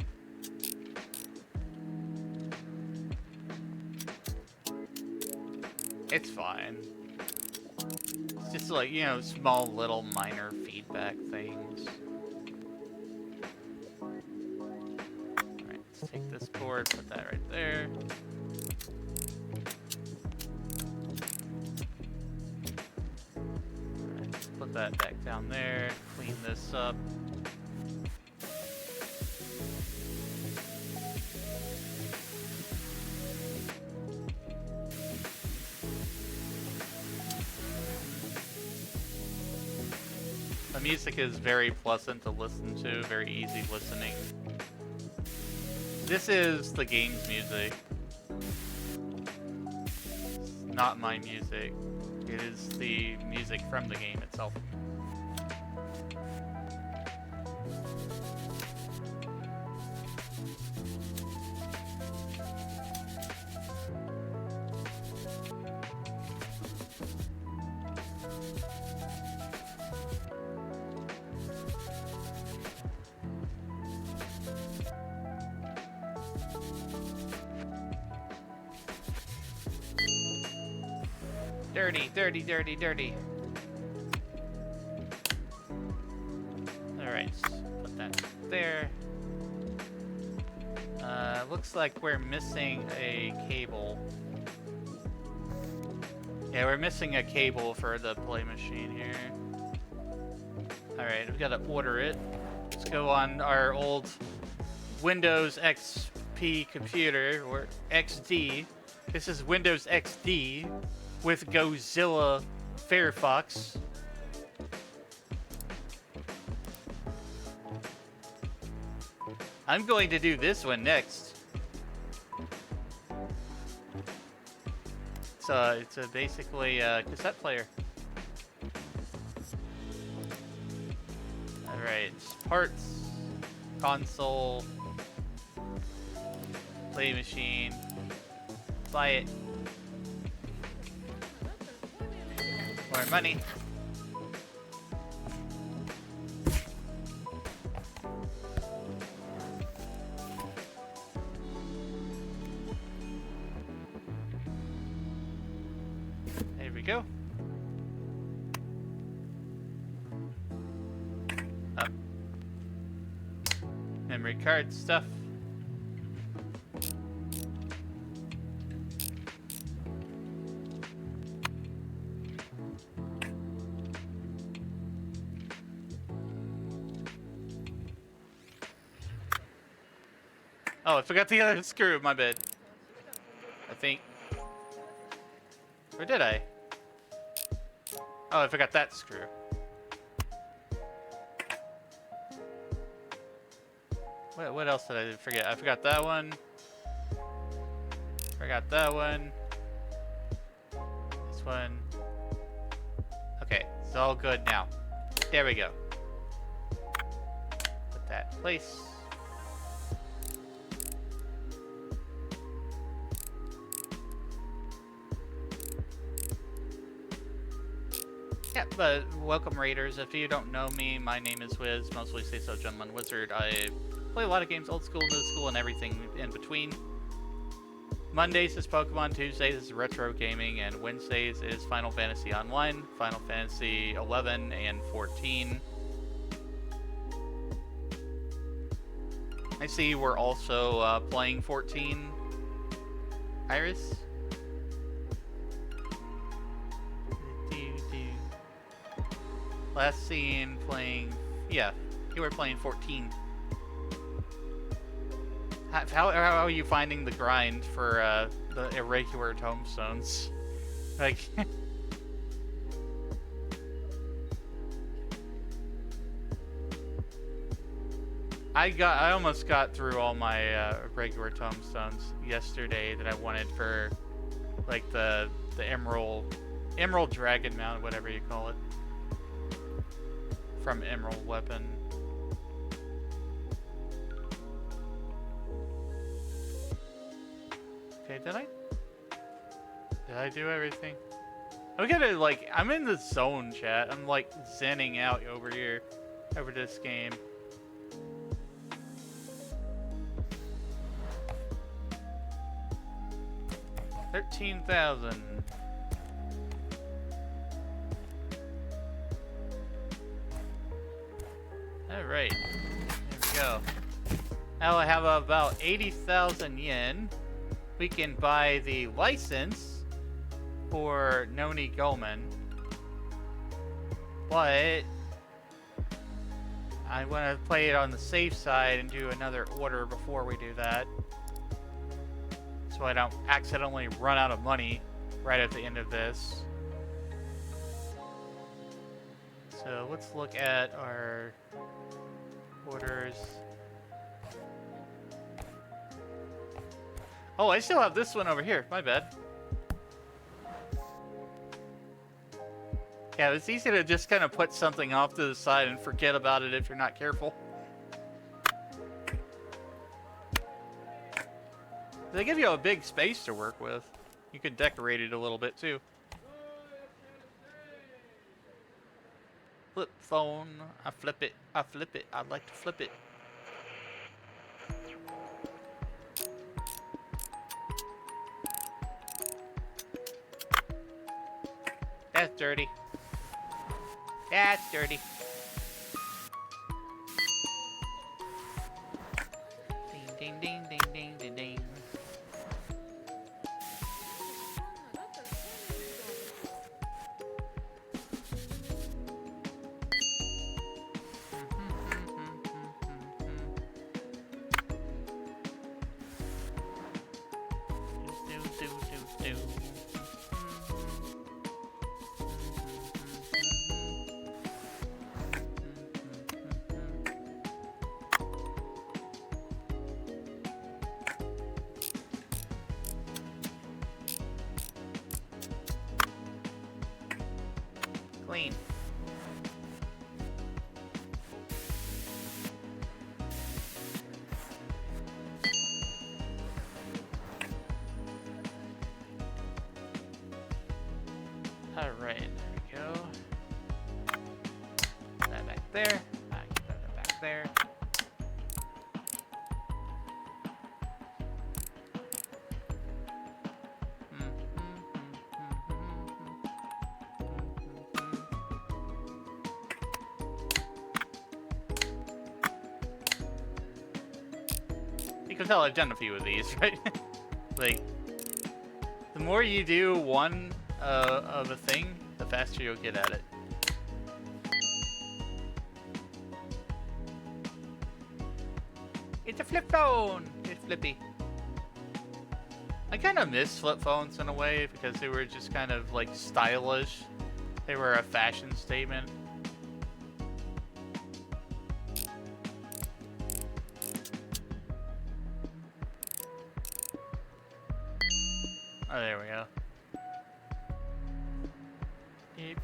it's fine. It's just like, you know, small little minor feedback things. Alright, let's take this board, put that right there. Alright, let's put that back down there, clean this up. The music is very pleasant to listen to, very easy listening. This is the game's music. It's not my music. It is the music from the game itself. Dirty, dirty, dirty, dirty. Alright, put that there. Looks like we're missing a cable. Yeah, we're missing a cable for the play machine here. Alright, we gotta order it. Let's go on our old Windows XP computer, or XD. This is Windows XD with Godzilla Firefox. I'm going to do this one next. It's basically a cassette player. Alright, parts, console, play machine, buy it. More money. There we go. Up. Memory card stuff. Oh, I forgot the other screw, my bad. I think. Or did I? Oh, I forgot that screw. What else did I forget? I forgot that one. Forgot that one. This one. Okay, it's all good now. There we go. Put that in place. Yeah, but welcome Raiders. If you don't know me, my name is Wiz, mostly Say So Gentleman Wizard. I play a lot of games, old school, new school, and everything in between. Mondays is Pokemon, Tuesdays is retro gaming, and Wednesdays is Final Fantasy Online, Final Fantasy 11 and 14. I see we're also playing 14. Iris? Last seen playing... Yeah, you were playing 14. How are you finding the grind for the irregular tombstones? Like... I almost got through all my regular tombstones yesterday that I wanted for like the emerald dragon mount, whatever you call it, from Emerald Weapon. Okay, did I do everything? I'm gonna like I'm in the zone, chat. I'm like zenning out over here over this game. 13,000. Alright. There we go. Now I have about 80,000 yen. We can buy the license for Noni Goman. But I want to play it on the safe side and do another order before we do that, so I don't accidentally run out of money right at the end of this. So let's look at our orders. Oh, I still have this one over here. My bad. Yeah, it's easy to just kind of put something off to the side and forget about it if you're not careful. They give you a big space to work with. You can decorate it a little bit too. Flip phone. I flip it. I flip it. I like to flip it. That's dirty. That's dirty. Ding ding ding ding ding ding ding. Clean. All right, there we go. Put that back there. I can put that back there. You can tell I've done a few of these, right? Like, the more you do one of a thing, the faster you'll get at it. It's a flip phone! It's flippy. I kind of miss flip phones in a way because they were just kind of like stylish. They were a fashion statement. Oh, there we go. Yep.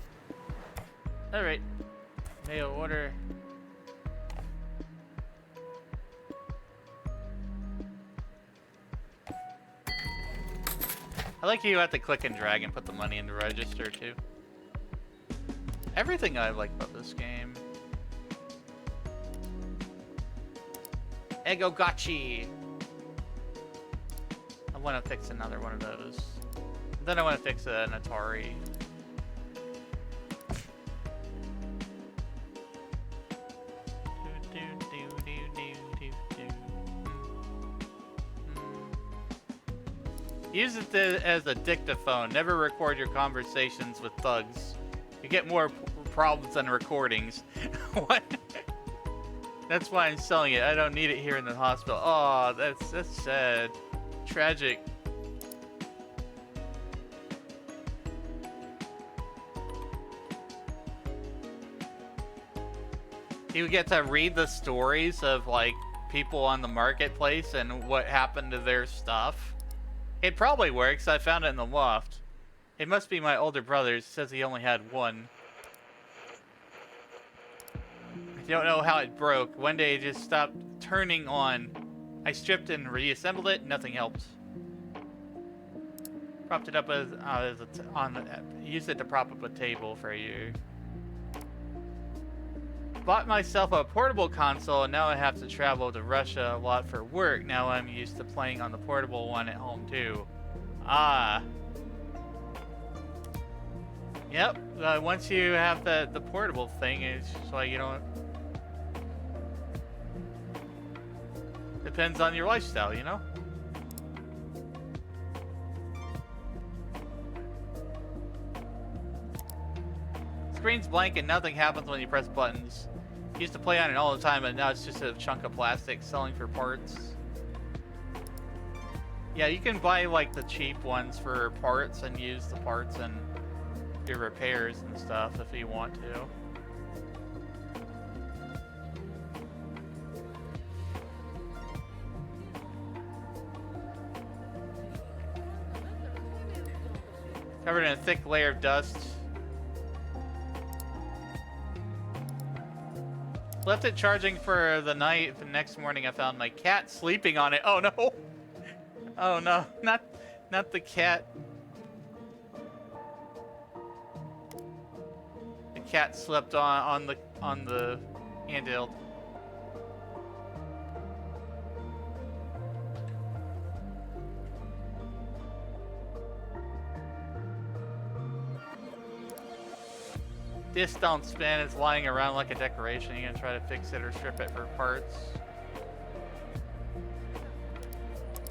Alright. Mail order. I like you have to click and drag and put the money in the register too. Everything I like about this game. Ego Gotchi. I want to fix another one of those. Then I want to fix an Atari. Use it as a dictaphone. Never record your conversations with thugs. You get more problems than recordings. What? That's why I'm selling it. I don't need it here in the hospital. Oh, that's sad. Tragic. You get to read the stories of like people on the marketplace and what happened to their stuff. It probably works. I found it in the loft. It must be my older brother's. It says he only had one. I don't know how it broke. One day it just stopped turning on. I stripped and reassembled it. Nothing helped. Propped it up used it to prop up a table for you. Bought myself a portable console, and now I have to travel to Russia a lot for work. Now I'm used to playing on the portable one at home too. Ah. Yep. Once you have the portable thing, it's just like, you know, depends on your lifestyle, you know. Screen's blank and nothing happens when you press buttons. Used to play on it all the time, but now it's just a chunk of plastic selling for parts. Yeah, you can buy like the cheap ones for parts and use the parts in your repairs and stuff if you want to. Covered in a thick layer of dust. Left it charging for the night. The next morning I found my cat sleeping on it. Oh no! Oh no, not the cat. The cat slept on the handheld. This don't spin, it's lying around like a decoration. You're gonna try to fix it or strip it for parts.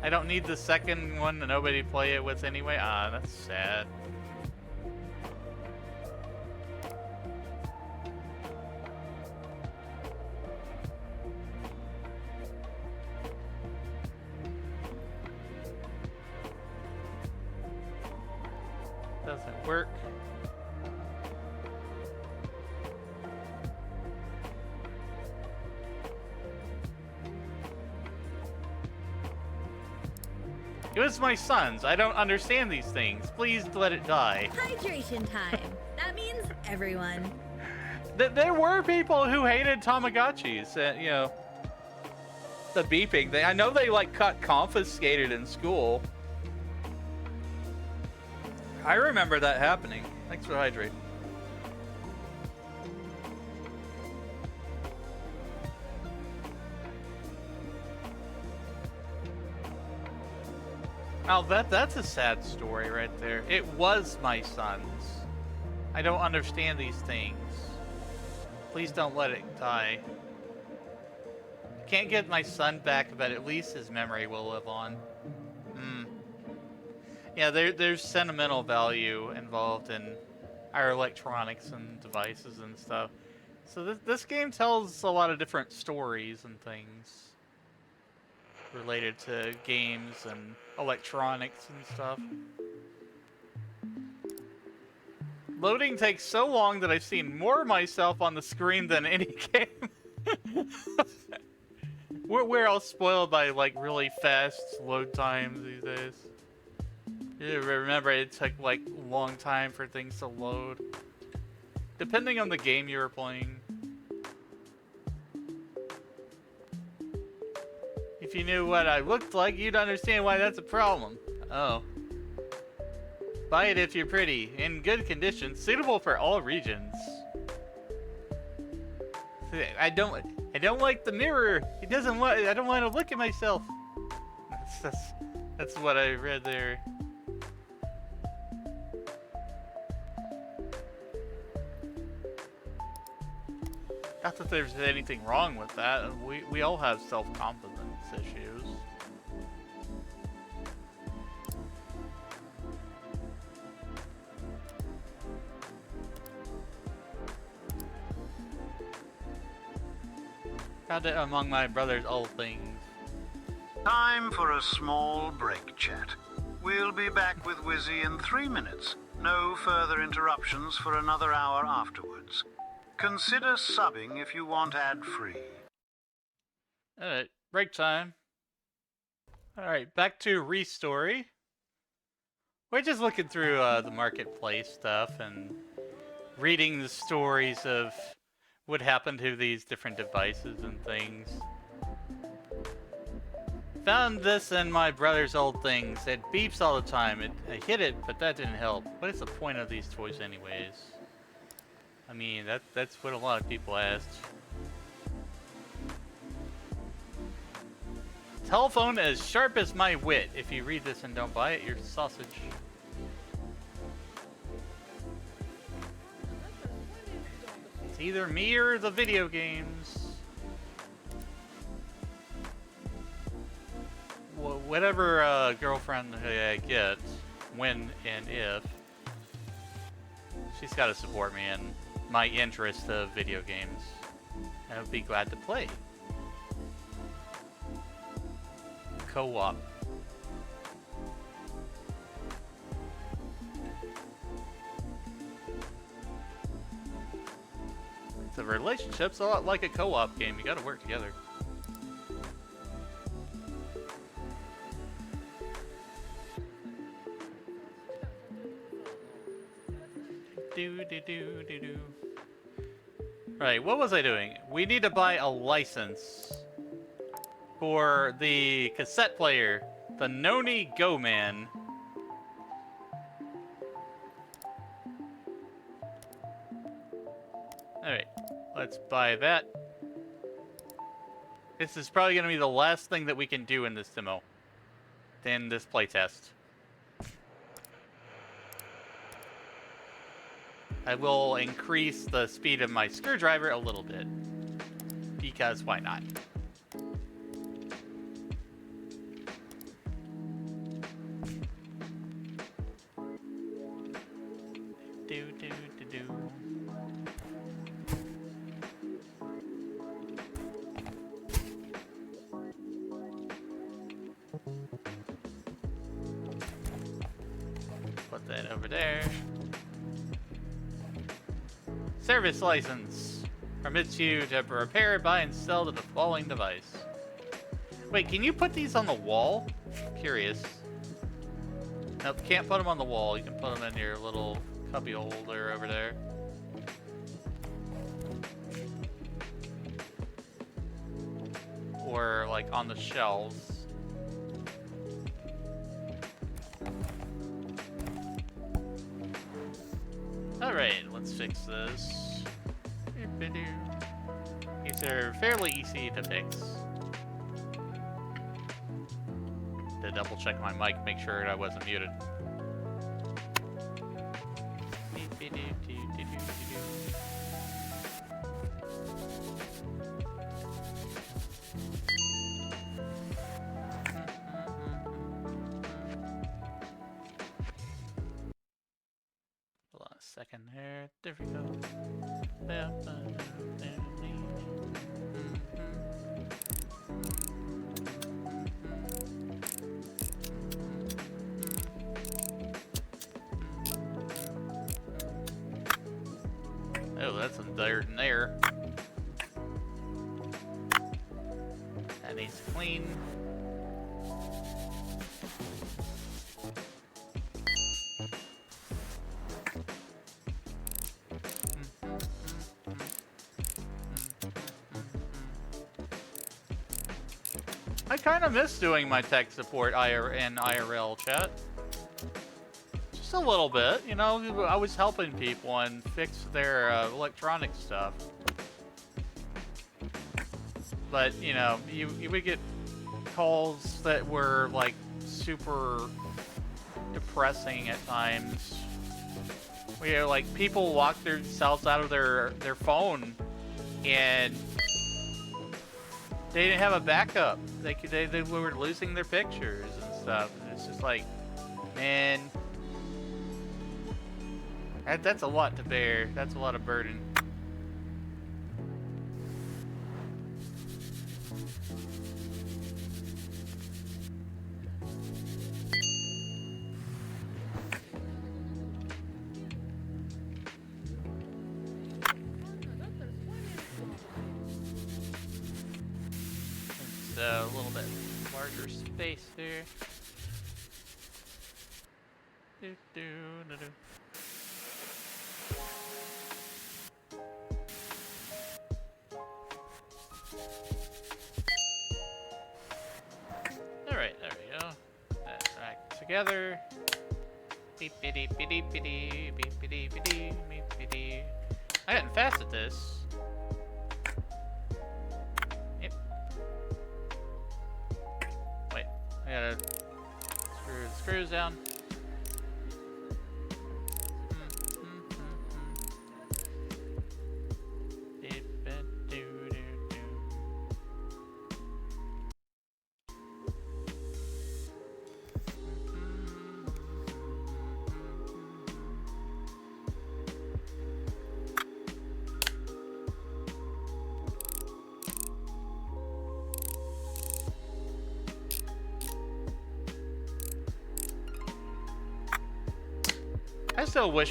I don't need the second one that nobody play it with anyway. Ah, that's sad. Doesn't work. It was my son's. I don't understand these things. Please let it die. Hydration time. That means everyone. There were people who hated Tamagotchis. You know, the beeping thing. I know they like got confiscated in school. I remember that happening. Thanks for hydrating. Now that's a sad story right there. It was my son's. I don't understand these things. Please don't let it die. I can't get my son back, but at least his memory will live on. Yeah, there's sentimental value involved in our electronics and devices and stuff. So this game tells a lot of different stories and things related to games and electronics and stuff. Loading takes so long that I've seen more of myself on the screen than any game. We're all spoiled by like really fast load times these days. You remember it took like a long time for things to load. Depending on the game you were playing. If you knew what I looked like, you'd understand why that's a problem. Oh. Buy it if you're pretty, in good condition, suitable for all regions. I don't like the mirror. It doesn't want. I don't want to look at myself. That's That's what I read there. Not that there's anything wrong with that. We all have self-confidence issues. Found it among my brother's old things. Time for a small break, chat. We'll be back with Wizzy in 3 minutes. No further interruptions for another hour afterwards. Consider subbing if you want ad-free. Alright, break time. Alright, back to ReStory. We're just looking through the marketplace stuff and reading the stories of what happened to these different devices and things. Found this in my brother's old things. It beeps all the time. I hit it, but that didn't help. What is the point of these toys anyways? I mean, that's what a lot of people asked. Telephone as sharp as my wit. If you read this and don't buy it, you're sausage. It's either me or the video games. Whatever girlfriend I get, when and if, she's got to support me in my interest of video games. And I'd be glad to play. Co-op. The relationship's a lot like a co-op game. You gotta work together. Right, what was I doing? We need to buy a license for the cassette player, the Noni Go Man. Alright, let's buy that. This is probably going to be the last thing that we can do in this demo. In this playtest. I will increase the speed of my screwdriver a little bit. Because why not? Put that over there. Service license permits you to repair, buy, and sell the following device. Wait, can you put these on the wall? Curious. Nope, can't put them on the wall. You can put them in your little cubby holder over there. Or like on the shelves. Alright, let's fix this. These are fairly easy to fix. To double check my mic, make sure I wasn't muted. Second there. There we go. Oh, that's some dirt in there. That needs to clean. I kind of miss doing my tech support in IRL chat. Just a little bit, you know, I was helping people and fix their electronic stuff. But, you know, you would get calls that were like super depressing at times. Where like people walk themselves out of their phone and they didn't have a backup. They were losing their pictures and stuff. And it's just like, man, that's a lot to bear. That's a lot of burden. A little bit larger space here. Alright, there we go. That back together. Beep biddy biddy biddy beep biddy biddy beep biddy. I gotten fast at this. I gotta screw the screws down.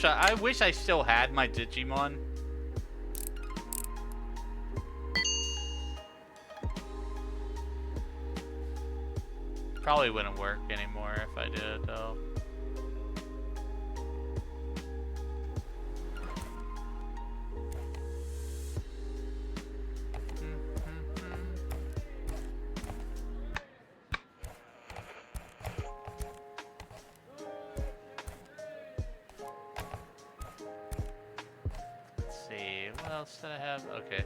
I wish I still had my Digimon. Probably wouldn't work anymore if I did, though. What else did I have? Okay.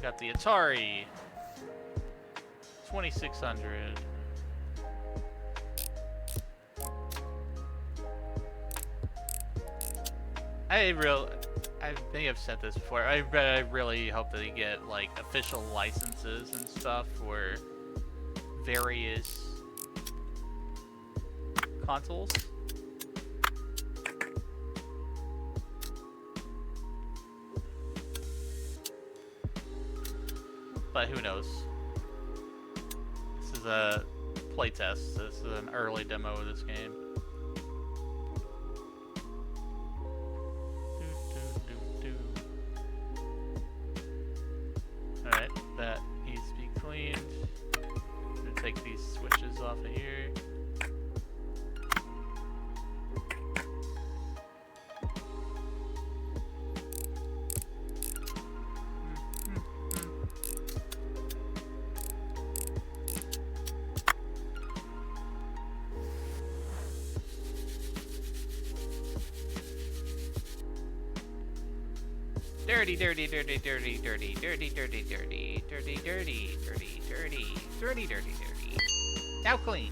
Got the Atari 2600. I think I've said this before. I really hope that they get like official licenses and stuff for various consoles. But who knows? This is a playtest. This is an early demo of this game. Alright, that needs to be cleaned. I'm gonna take these switches off of here. Dirty, dirty, dirty, dirty, dirty, dirty, dirty, dirty, dirty, dirty, dirty, dirty, dirty, dirty, dirty. Now clean.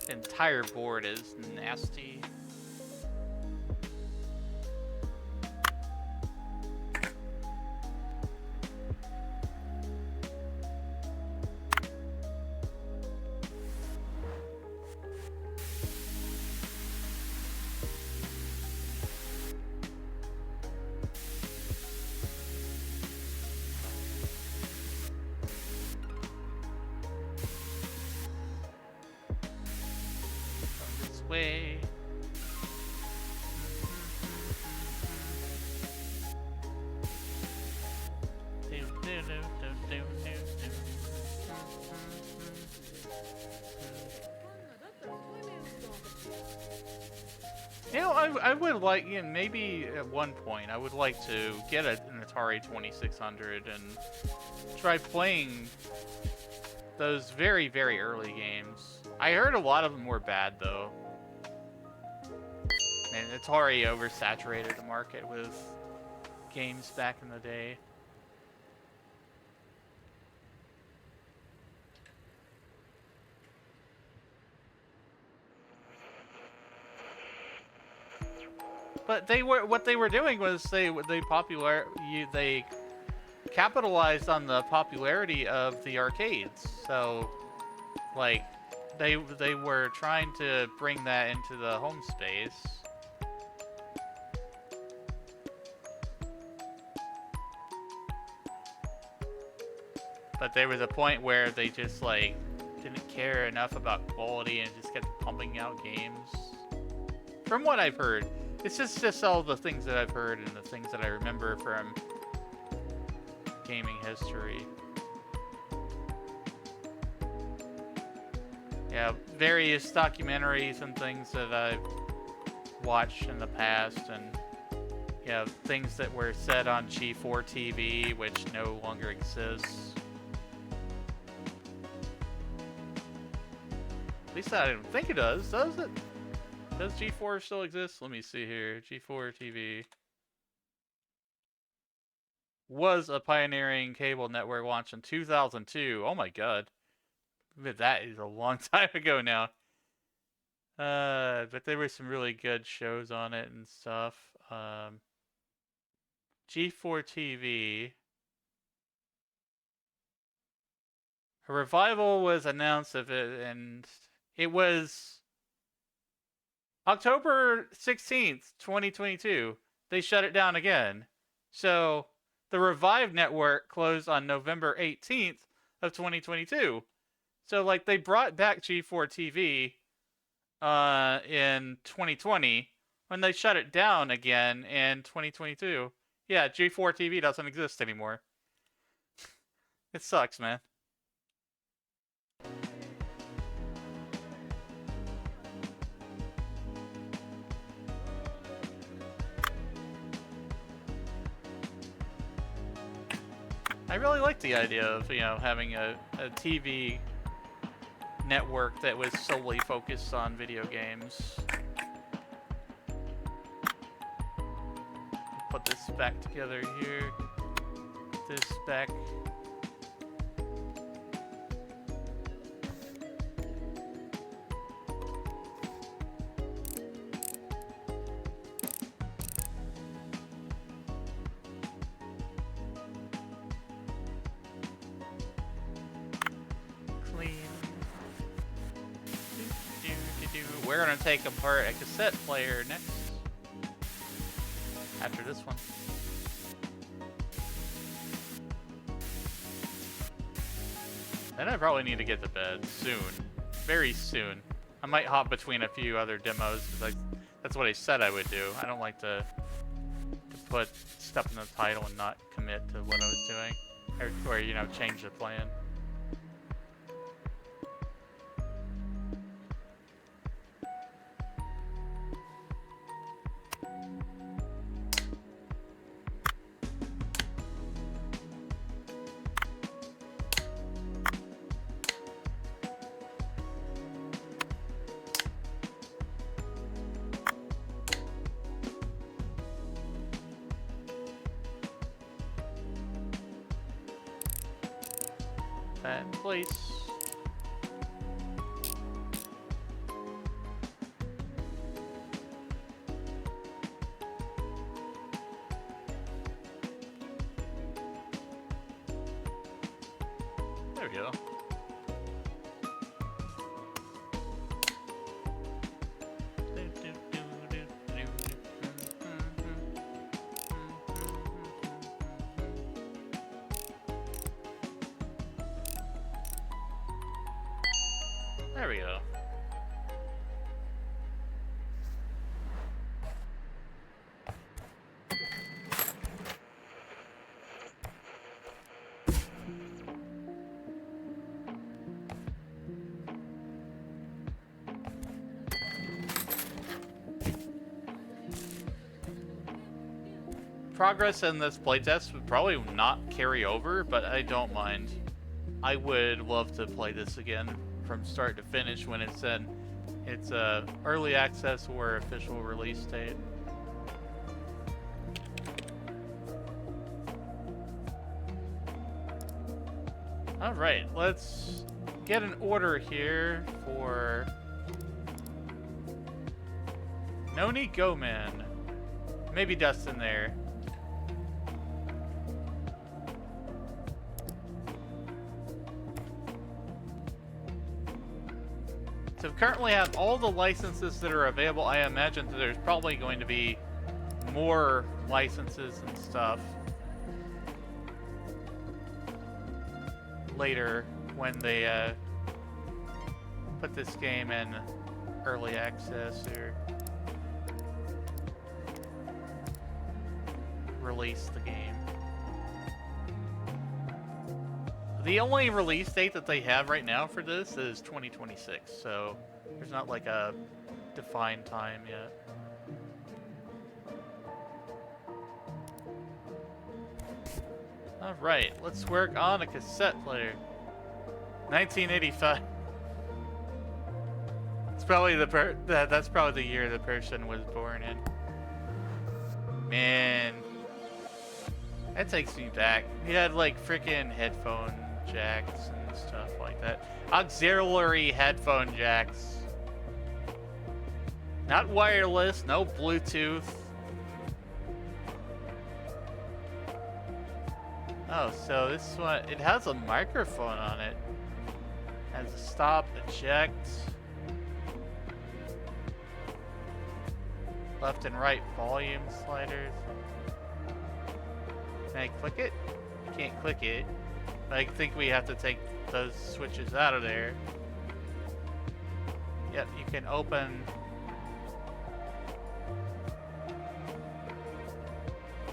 The entire board is nasty. Way. You know, I would like, you know, maybe at one point, I would like to get an Atari 2600 and try playing those very, very early games. I heard a lot of them were bad, though. And Atari oversaturated the market with games back in the day. But what they were doing was they capitalized on the popularity of the arcades. So, like, they were trying to bring that into the home space. But there was a point where they just, like, didn't care enough about quality and just kept pumping out games. From what I've heard. It's just all the things that I've heard and the things that I remember from gaming history. Yeah, various documentaries and things that I've watched in the past, and yeah, things that were said on G4 TV, which no longer exists. At least I don't think it does it? Does G4 still exist? Let me see here. G4 TV was a pioneering cable network launched in 2002. Oh my god. That is a long time ago now. But there were some really good shows on it and stuff. G4 TV. A revival was announced of it, and it was October 16th, 2022, they shut it down again. So, the Revive network closed on November 18th of 2022. So, like, they brought back G4 TV in 2020 when they shut it down again in 2022. Yeah, G4 TV doesn't exist anymore. It sucks, man. I really like the idea of, you know, having a TV network that was solely focused on video games. Put this back together here. Put this back. We're gonna take apart a cassette player next. After this one. Then I probably need to get to bed soon. Very soon. I might hop between a few other demos because that's what I said I would do. I don't like to put stuff in the title and not commit to what I was doing. Or you know, change the plan. That in place. There we go. There we go. progress in this playtest would probably not carry over, but I don't mind. I would love to play this again from start to finish when it's in its early access or official release date. Alright, let's get an order here for Noni Goman. Maybe Dustin there. So we currently have all the licenses that are available. I imagine that there's probably going to be more licenses and stuff later when they put this game in early access or release the game. The only release date that they have right now for this is 2026, so there's not like a defined time yet. Alright, let's work on a cassette player. 1985. It's probably that's probably the year the person was born in. Man, that takes me back. He had like freaking headphone jacks and stuff like that. Auxiliary headphone jacks. Not wireless, no Bluetooth. Oh, so this one, it has a microphone on it. Has a stop, eject. Left and right volume sliders. Can I click it? I can't click it. I think we have to take those switches out of there. Yep, you can open.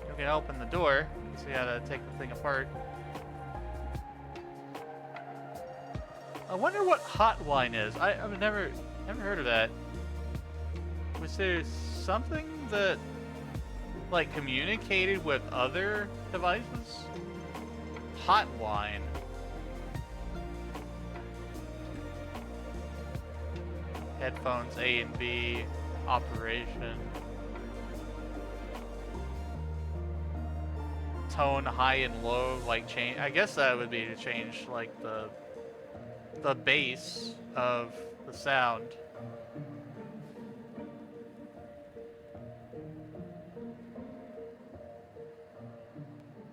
You can open the door. See how to take the thing apart. I wonder what hot wine is. I've never heard of that. Was there something that like communicated with other devices? Hot wine. Headphones A and B operation. Tone high and low, like change. I guess that would be to change like the bass of the sound.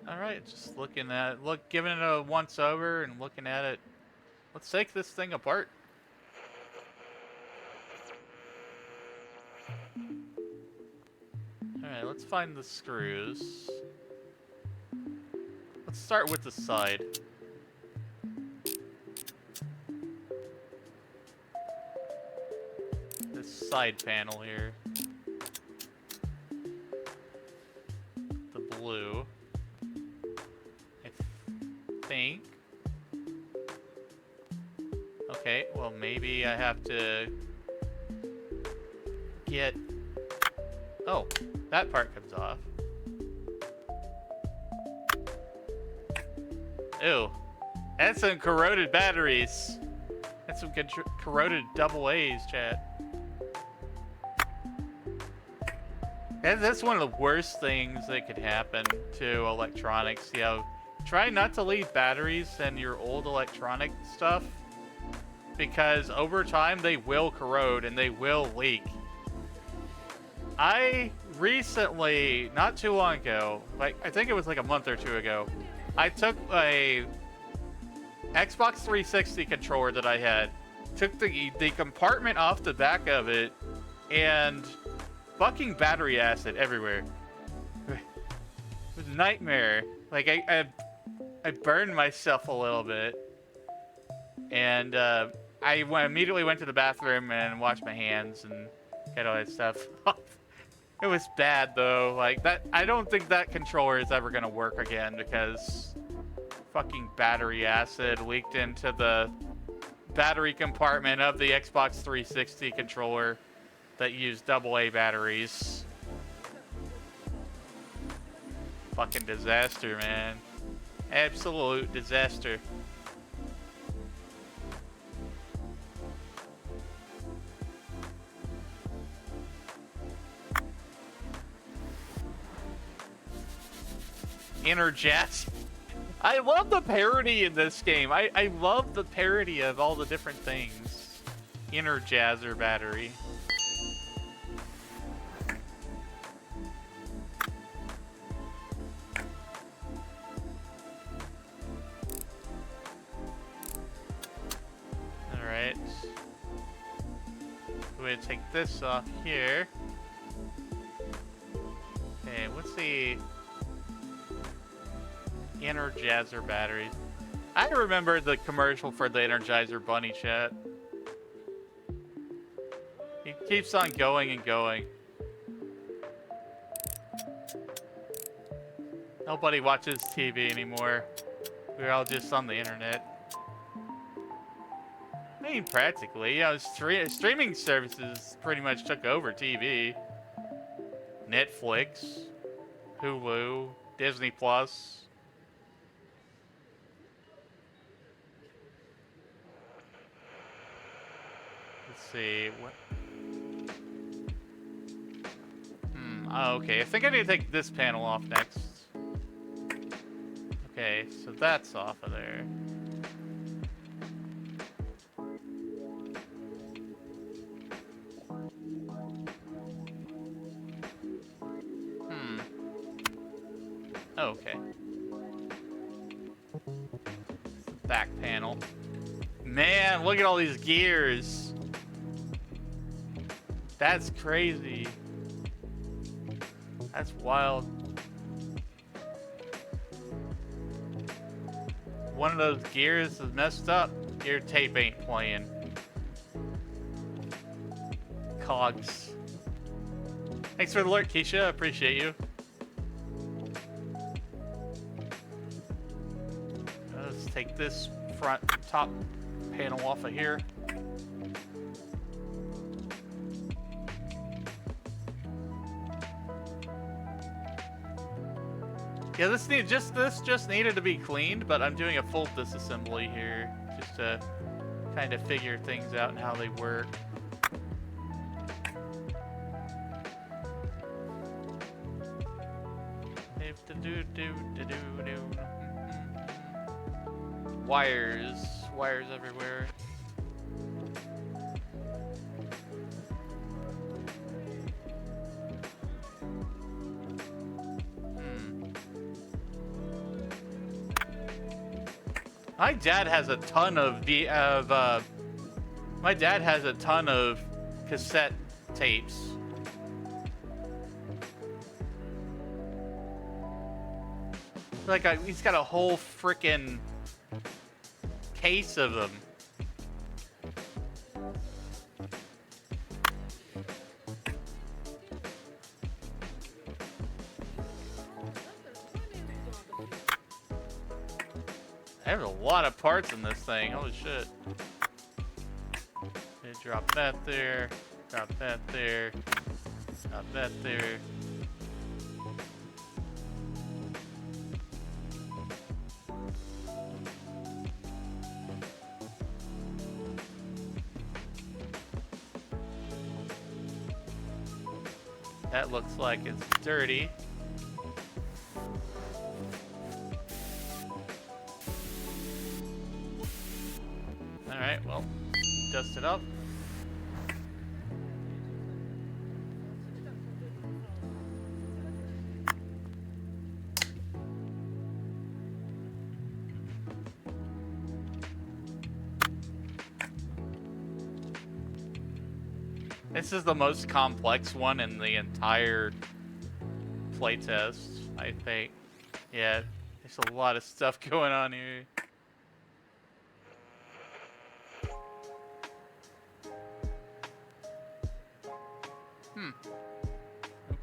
All right, just looking at it, giving it a once over and looking at it. Let's take this thing apart. All right, let's find the screws. Let's start with the side. This side panel here. The blue. I think. Okay, well maybe I have to get... Oh, that part comes off. Ew. That's some corroded batteries. That's some corroded double A's, chat. That's one of the worst things that could happen to electronics. You know, try not to leave batteries in your old electronic stuff, because over time they will corrode and they will leak. I recently, not too long ago, like I think it was like a month or two ago, I took a Xbox 360 controller that I had, took the compartment off the back of it, and fucking battery acid everywhere. It was a nightmare. Like I burned myself a little bit, and I immediately went to the bathroom and washed my hands and got all that stuff off. It was bad though. Like that, I don't think that controller is ever gonna work again because fucking battery acid leaked into the battery compartment of the Xbox 360 controller that used AA batteries. Fucking disaster, man. Absolute disaster. Inner Jazz. I love the parody in this game. I love the parody of all the different things. Inner Jazzer battery. Alright. We're gonna take this off here. Okay, what's the Energizer battery? I remember the commercial for the Energizer bunny, chat. He keeps on going and going. Nobody watches TV anymore. We're all just on the internet. I mean, practically, you know, streaming services pretty much took over TV. Netflix, Hulu, Disney Plus. Let's see, what? Oh, okay, I think I need to take this panel off next. Okay, so that's off of there. Okay. Back panel. Man, look at all these gears. That's crazy. That's wild. One of those gears is messed up. Gear tape ain't playing. Cogs. Thanks for the alert, Keisha. Appreciate you. Let's take this front top panel off of here. Yeah, this just needed to be cleaned, but I'm doing a full disassembly here just to kind of figure things out and how they work. Wires everywhere. My dad has a ton of my dad has a ton of cassette tapes. Like he's got a whole frickin' case of them. There's a lot of parts in this thing. Holy shit. Okay, drop that there. Drop that there. Drop that there. That looks like it's dirty. Alright, well, dust it up. This is the most complex one in the entire playtest, I think. Yeah, there's a lot of stuff going on here.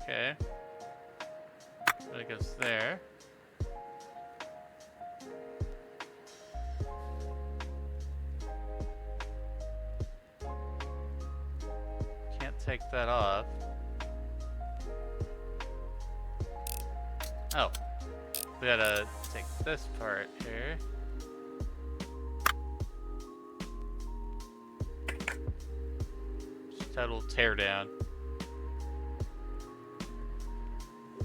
Okay. So it goes there. Can't take that off. Oh, We gotta take this part here. Just total teardown.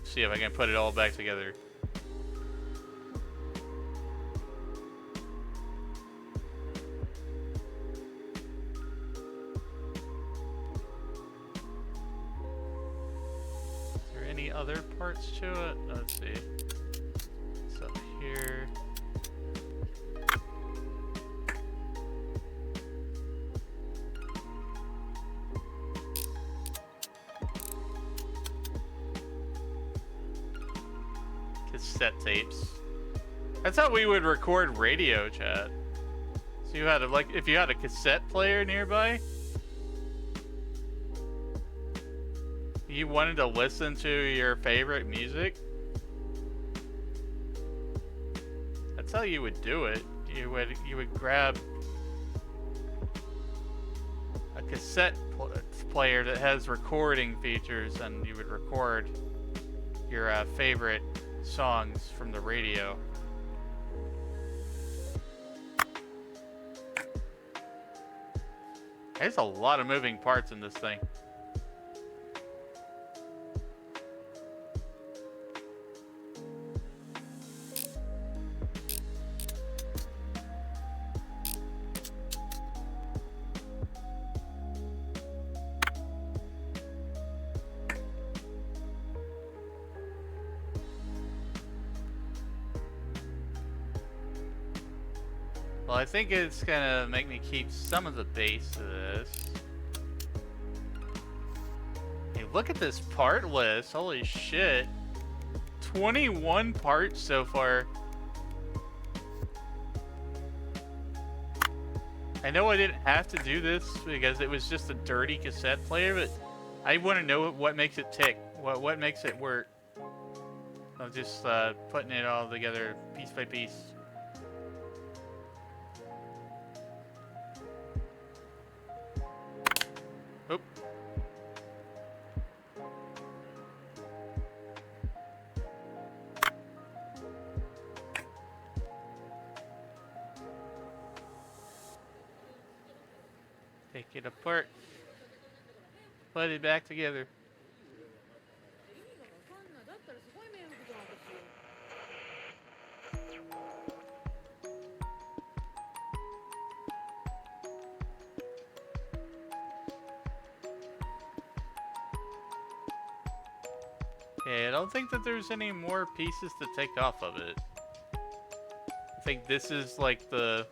See if I can put it all back together. Is there any other parts to it? Let's see. It's up here. Cassette tapes. That's how we would record radio, chat. So you had a, like, if you had a cassette player nearby, you wanted to listen to your favorite music, that's how you would do it. You would grab a cassette player that has recording features, and you would record your favorite songs from the radio. There's a lot of moving parts in this thing. Well, I think it's gonna make me keep some of the base of this. Hey, look at this part list. Holy shit. 21 parts so far. I know I didn't have to do this because it was just a dirty cassette player, but I want to know what makes it tick. What makes it work. I'm just putting it all together piece by piece. Oop. Take it apart. Put it back together. Okay, I don't think that there's any more pieces to take off of it. I think this is like the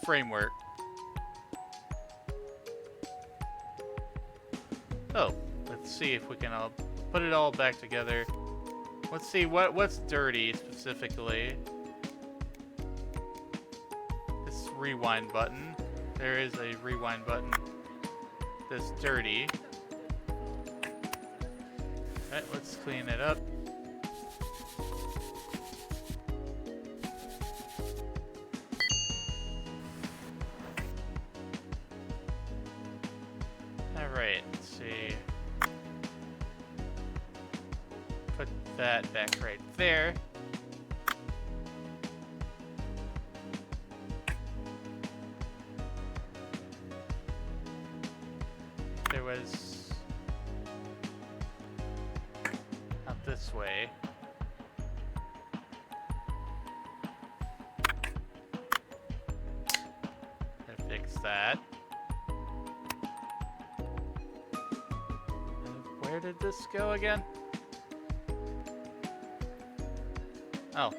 framework. Oh, let's see if we can all put it all back together. Let's see what's dirty specifically. This rewind button. There is a rewind button that's dirty. Alright, let's clean it up. Alright, let's see. Put that back right there. There was this way. Gonna fix that. And where did this go again? Oh,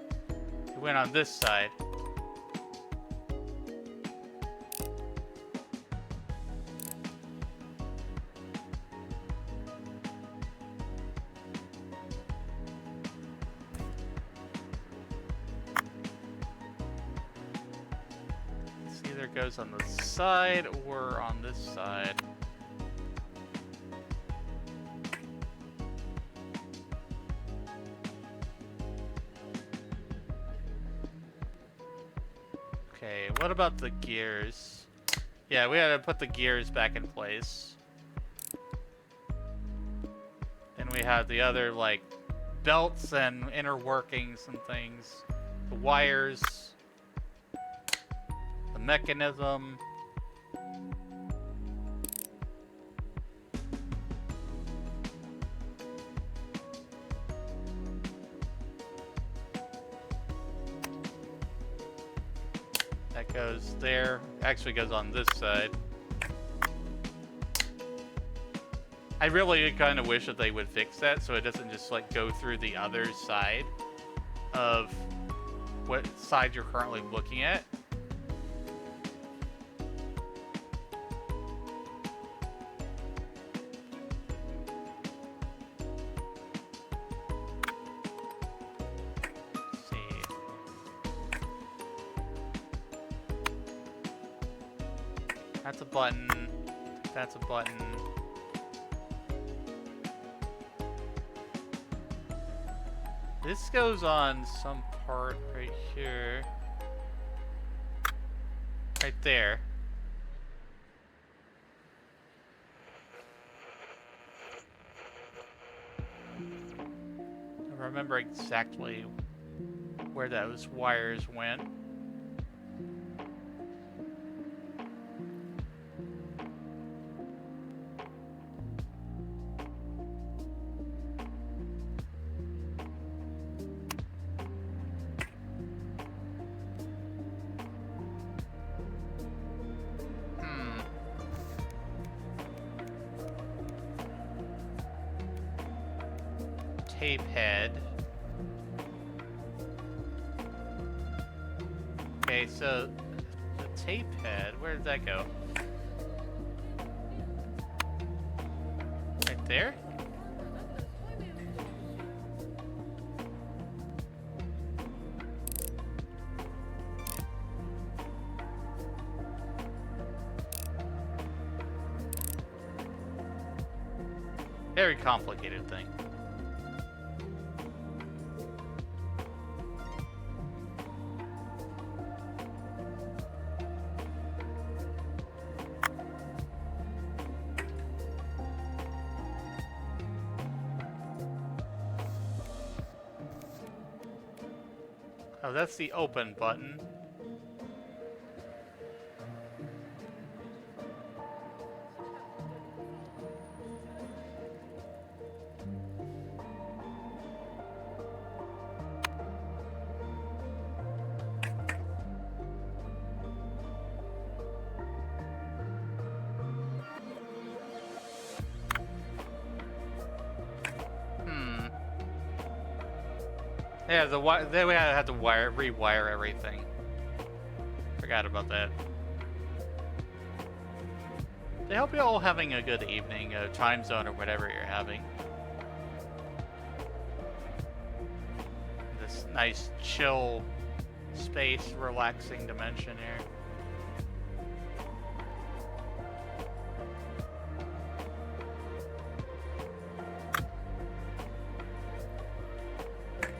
it went on this side. Goes on the side or on this side. Okay, what about the gears? Yeah, we gotta put the gears back in place. And we have the other, like, belts and inner workings and things. The wires, the mechanism. That goes there. Actually goes on this side. I really kind of wish that they would fix that so it doesn't just like go through the other side of what side you're currently looking at. Let's see. That's a button. That's a button. This goes on some part right here. Right there. I remember exactly where those wires went. Tape head. Okay, so the tape head, where did that go? Right there? Very complicated thing. Oh, that's the open button. Yeah, then we had to rewire everything. Forgot about that. I hope you're all having a good evening, time zone or whatever you're having. This nice, chill, space, relaxing dimension here.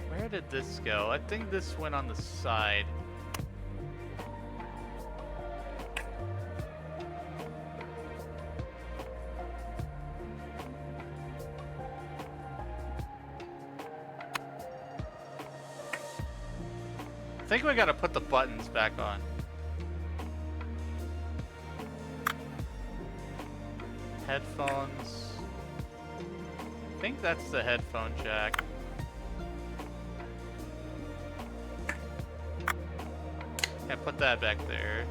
Where did this go? I think this went on the side. I think we gotta put the buttons back on. Headphones. I think that's the headphone jack. Yeah, put that back there.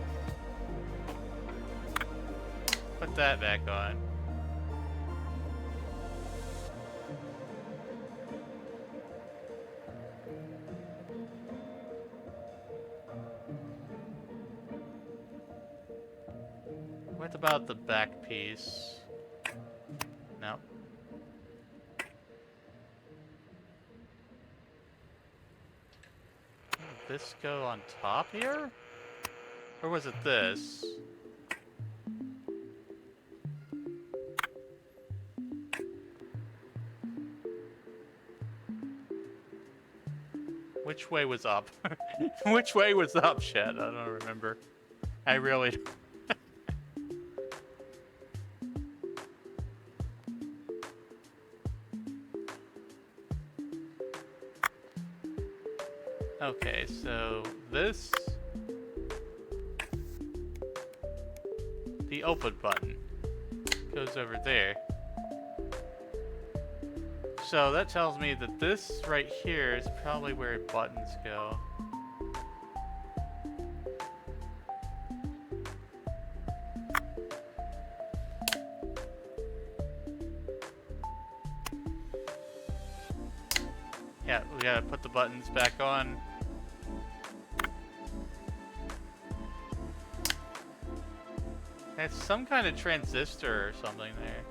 Put that back on. What about the back piece? No. Did this go on top here? Or was it this? Which way was up? Which way was up, Chet? I don't remember. I really don't. Okay, so this... The open button goes over there. So that tells me that this right here is probably where buttons go. Yeah, we gotta put the buttons back on. It's some kind of transistor or something there.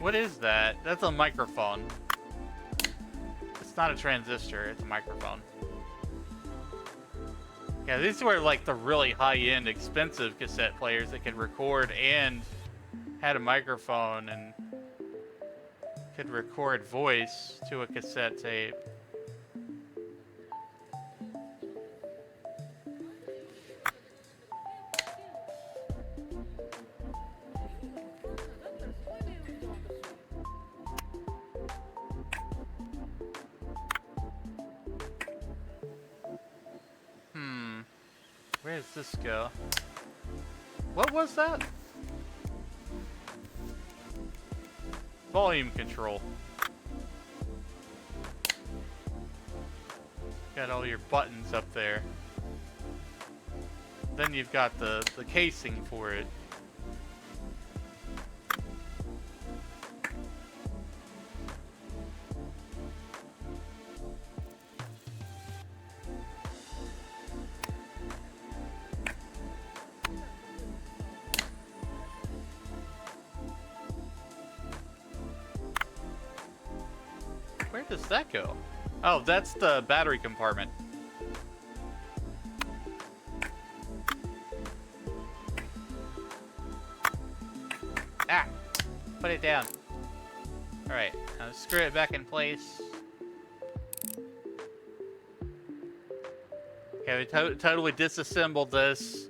What is that? That's a microphone. It's not a transistor, it's a microphone. Yeah, these were like the really high-end, expensive cassette players that could record and had a microphone and could record voice to a cassette tape. Where does this go? What was that? Volume control. Got all your buttons up there. Then you've got the casing for it. Where does that go? Oh, that's the battery compartment. Ah! Put it down. Alright, now screw it back in place. Okay, we totally disassembled this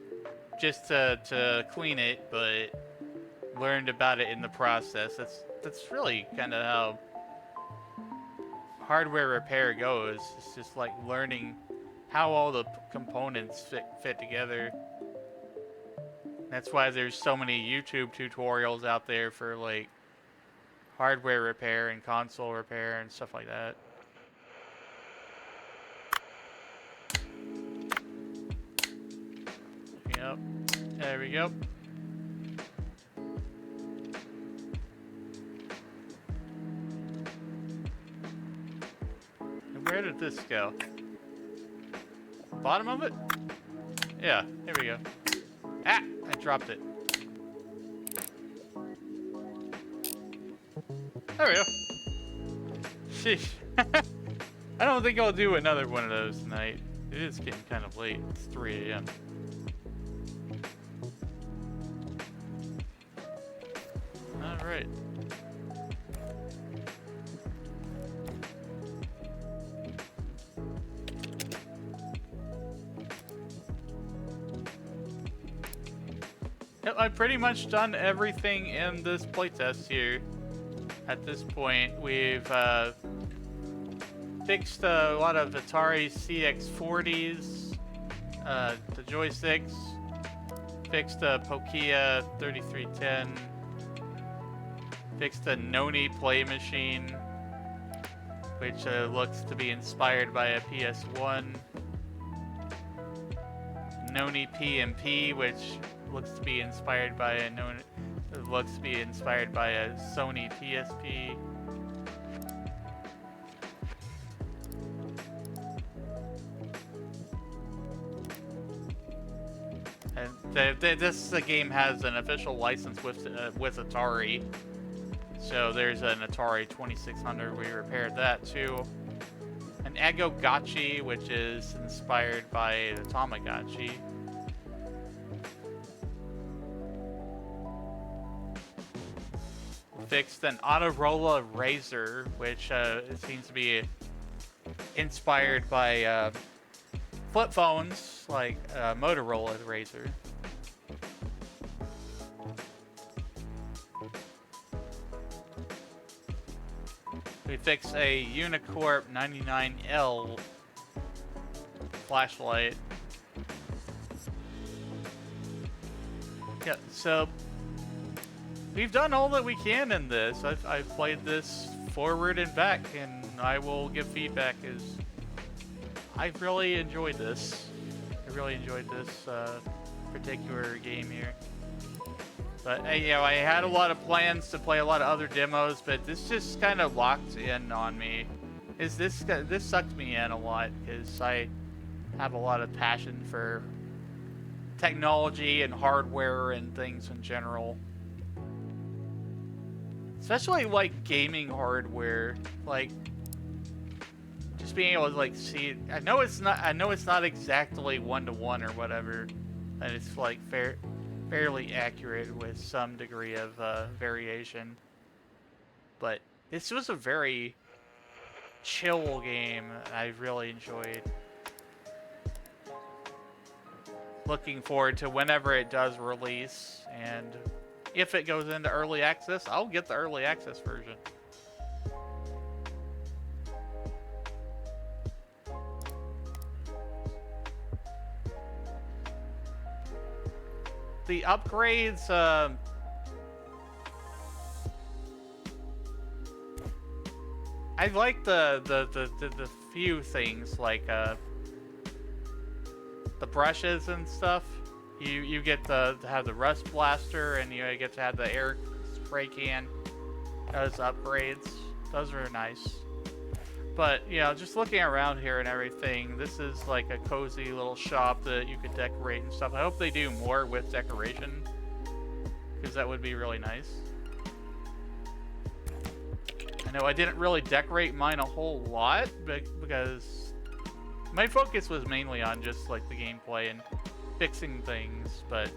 just to clean it, but learned about it in the process. That's really kind of how hardware repair goes. It's just like learning how all the components fit together. That's why there's so many YouTube tutorials out there for like hardware repair and console repair and stuff like that. Yep, there we go. Where did this go? Bottom of it? Yeah, here we go. Ah! I dropped it. There we go. Sheesh. I don't think I'll do another one of those tonight. It is getting kind of late. It's 3 a.m. Alright. Yep, I've pretty much done everything in this playtest here. At this point, we've fixed a lot of Atari CX40s, the joysticks, fixed a Pokia 3310, fixed a Noni play machine, which looks to be inspired by a PS1, Noni PMP, which looks to be inspired by a Sony PSP. And this game has an official license with Atari, so there's an Atari 2600. We repaired that too. An Ego Gotchi, which is inspired by the Tamagotchi. Fixed an Autorola Razor, which it seems to be inspired by flip phones like Motorola Razor. We fix a Unicorp 99L flashlight. Yeah, so we've done all that we can in this. I've played this forward and back, and I will give feedback as I've really enjoyed this. I really enjoyed this particular game here. But you know, I had a lot of plans to play a lot of other demos, but this just kind of locked in on me. This sucked me in a lot because I have a lot of passion for technology and hardware and things in general. Especially like gaming hardware, like just being able to like see. I know it's not exactly 1-to-1 or whatever, and it's like fairly accurate with some degree of variation. But this was a very chill game. I really enjoyed. Looking forward to whenever it does release, and if it goes into early access, I'll get the early access version. The upgrades, I like the few things like the brushes and stuff. You get to have the rust blaster, and you get to have the air spray can. Those upgrades, those are nice. But you know, just looking around here and everything, this is like a cozy little shop that you could decorate and stuff. I hope they do more with decoration, because that would be really nice. I know I didn't really decorate mine a whole lot, because my focus was mainly on just like the gameplay and fixing things, but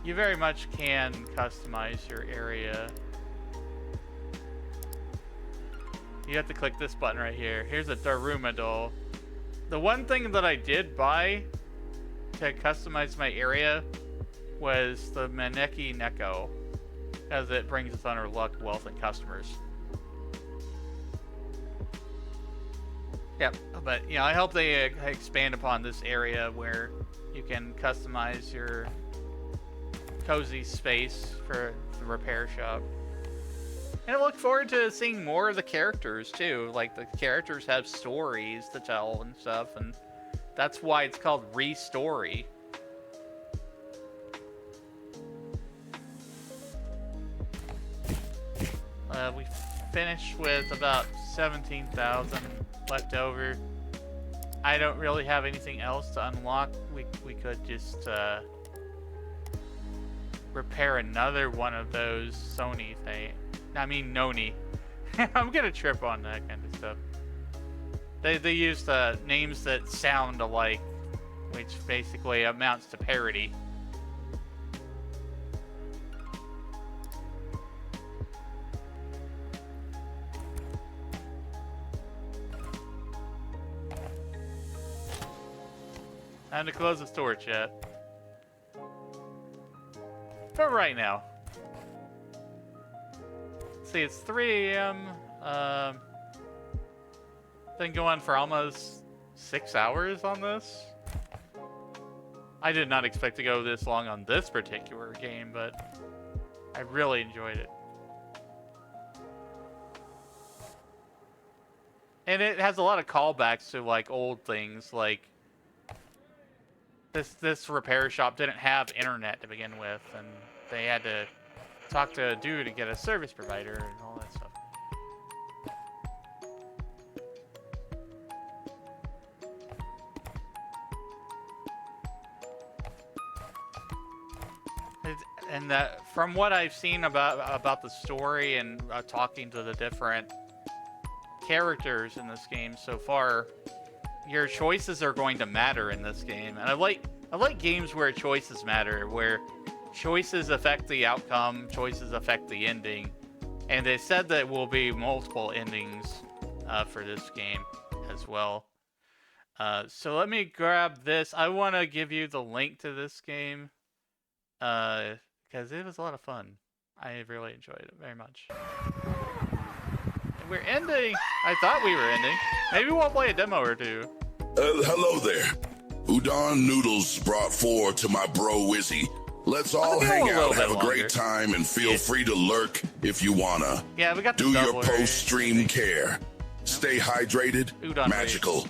you very much can customize your area. You have to click this button right here. Here's a Daruma doll. The one thing that I did buy to customize my area was the Maneki Neko, as it brings us honor, luck, wealth, and customers. Yep, but you know, I hope they expand upon this area where you can customize your cozy space for the repair shop. And I look forward to seeing more of the characters too. Like, the characters have stories to tell and stuff, and that's why it's called ReStory. We finished with about 17,000 left over. I don't really have anything else to unlock. We could just repair another one of those Sony things. I mean, Noni. I'm gonna trip on that kind of stuff. They use names that sound alike, which basically amounts to parody. Time to close the store, chat. For right now. See, it's 3 a.m. Been going for almost 6 hours on this. I did not expect to go this long on this particular game, but I really enjoyed it. And it has a lot of callbacks to like old things, like this repair shop didn't have internet to begin with, and they had to talk to a dude to get a service provider and all that stuff. And that, from what I've seen about the story and talking to the different characters in this game so far, your choices are going to matter in this game. And I like games where choices matter, where choices affect the outcome, choices affect the ending. And they said that will be multiple endings for this game as well. So let me grab this. I want to give you the link to this game because it was a lot of fun. I really enjoyed it very much. we're ending. I thought we were ending. Maybe we'll play a demo or two. Hello there. Udon noodles brought 4 to my bro Wizzy. Let's all go hang a little out, have bit a longer. great time, and feel free to lurk if you wanna. Yeah, we got the Do your doubler. post-stream care. Stay hydrated, Udon magical.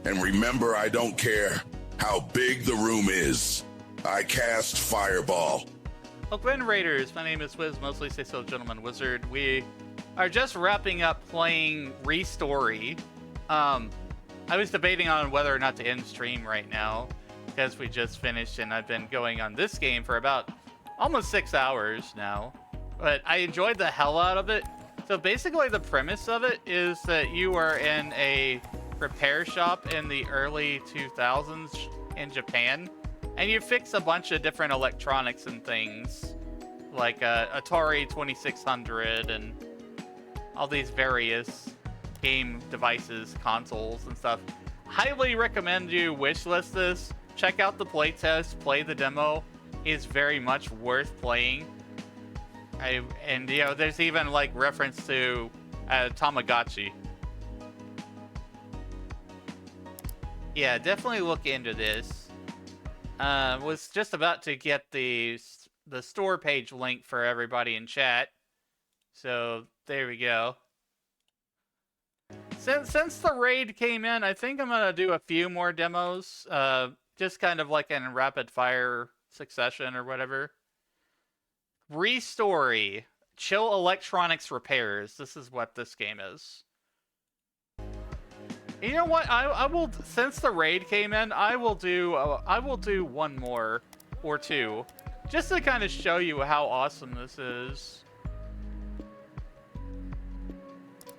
And remember, I don't care how big the room is. I cast Fireball. Well, Gwen Raiders, my name is Wiz, mostly say so gentleman wizard. We are just wrapping up playing ReStory. I was debating on whether or not to end stream right now, because we just finished and I've been going on this game for about almost 6 hours now. But I enjoyed the hell out of it. So basically the premise of it is that you are in a repair shop in the early 2000s in Japan, and you fix a bunch of different electronics and things, like Atari 2600 and all these various game devices, consoles, and stuff. Highly recommend you wishlist this. Check out the playtest, play the demo. It's very much worth playing. And you know, there's even like reference to Tamagotchi. Yeah, definitely look into this. Was just about to get the store page link for everybody in chat. So there we go. Since the raid came in, I think I'm gonna do a few more demos. Just kind of like in rapid fire succession or whatever. ReStory, chill electronics repairs. This is what this game is. You know what? I will, since the raid came in, I will do one more or two, just to kind of show you how awesome this is.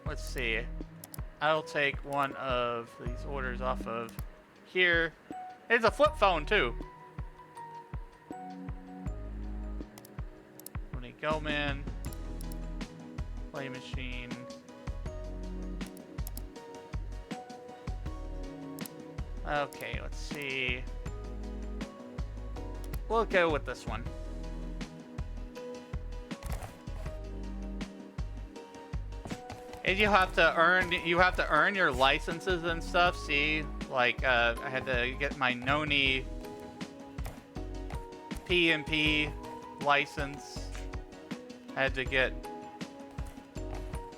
Let's see. I'll take one of these orders off of here. It's a flip phone too. Go man. Play machine. Okay, let's see. We'll go with this one. And you have to earn your licenses and stuff. See, like I had to get my Noni PMP license. I had to get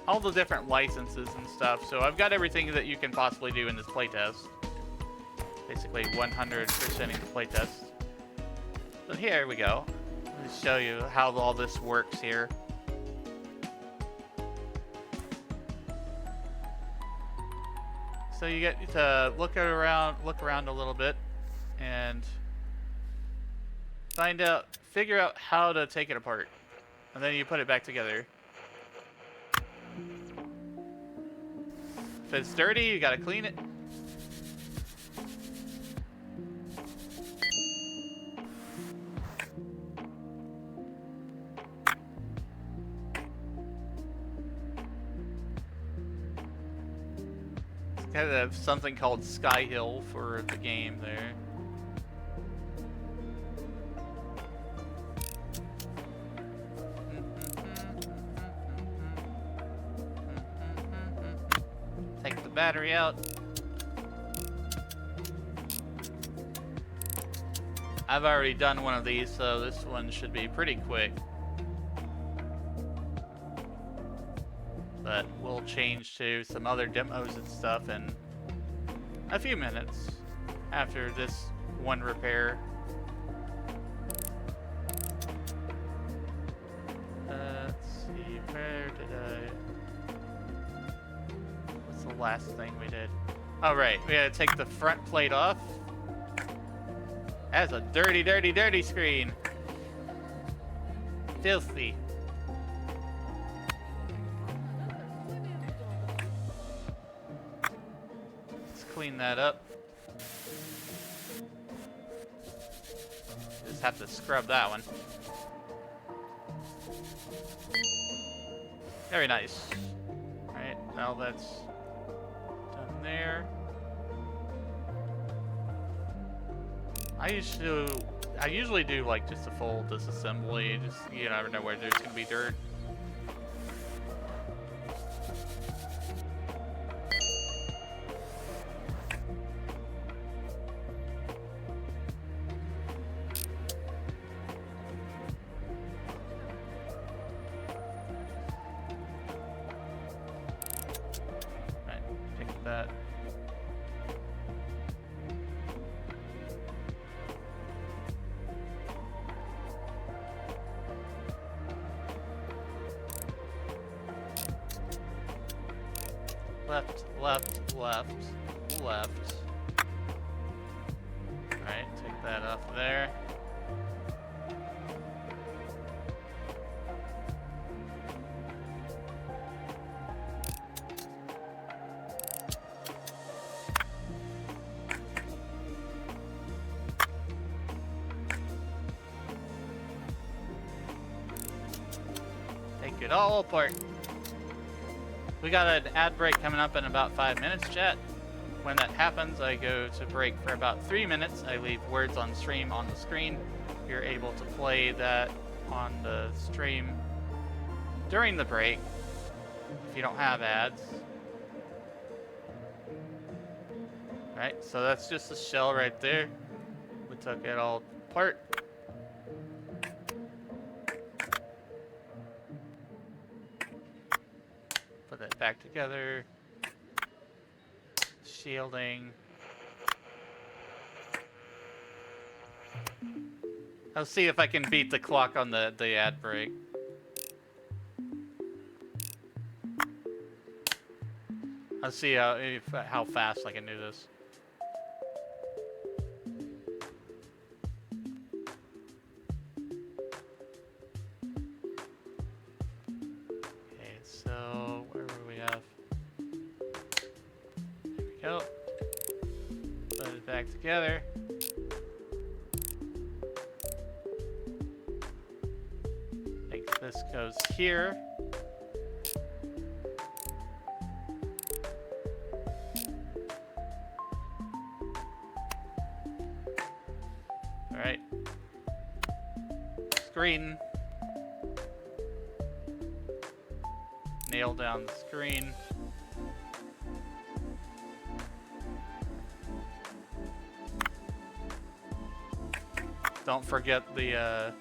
all the different licenses and stuff. So I've got everything that you can possibly do in this playtest. Basically 100%ing the playtest. So here we go. Let me show you how all this works here. So you get to look around a little bit and figure out how to take it apart. And then you put it back together. If it's dirty, you gotta clean it. It's kind of something called Sky Hill for the game there. Take the battery out. I've already done one of these, so this one should be pretty quick. But we'll change to some other demos and stuff in a few minutes after this one repair. Let's see, where did what's the last thing we did? Oh right, we gotta take the front plate off. That's a dirty, dirty, dirty screen. Filthy. Let's clean that up. Just have to scrub that one. Very nice. Alright, now that's done there. I usually do like just a full disassembly, just you never know where there's gonna be dirt. left, left, left, left. Alright, take that off there. Take it all apart. We got an ad break coming up in about 5 minutes, chat. When that happens, I go to break for about 3 minutes. I leave words on stream on the screen. You're able to play that on the stream during the break if you don't have ads. Alright, so that's just the shell right there. We took it all apart. Put it back together. Shielding. I'll see if I can beat the clock on the ad break. I'll see how fast I can do this. Okay, so where do we have? There we go. Put it back together. I think this goes here. Alright. Screen. Nail down the screen. Don't forget the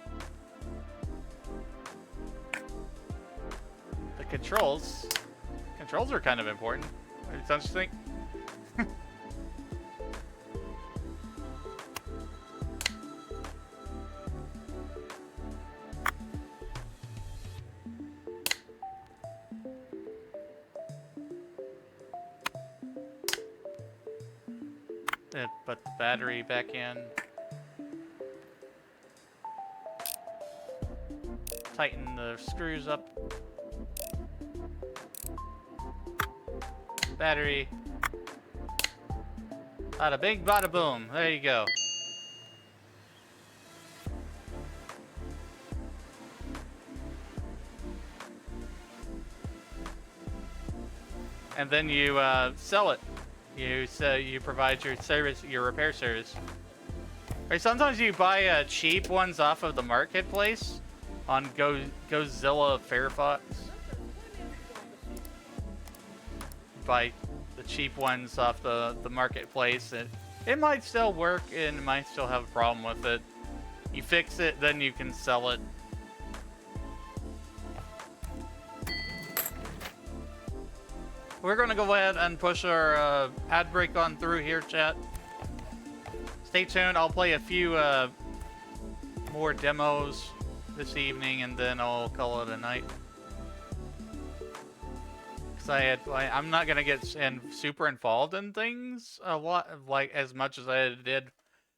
controls. Controls are kind of important, don't you think? Put the battery back in. Tighten the screws up. Battery. Bada bing, bada boom. There you go. And then you sell it. You provide your service, your repair service. Or sometimes you buy cheap ones off of the marketplace on Gozilla Firefox. Buy the cheap ones off the marketplace. It might still work and it might still have a problem with it. You fix it, then you can sell it. We're going to go ahead and push our ad break on through here, chat. Stay tuned. I'll play a few more demos this evening, and then I'll call it a night. Because I'm not going to get super involved in things a lot, like as much as I did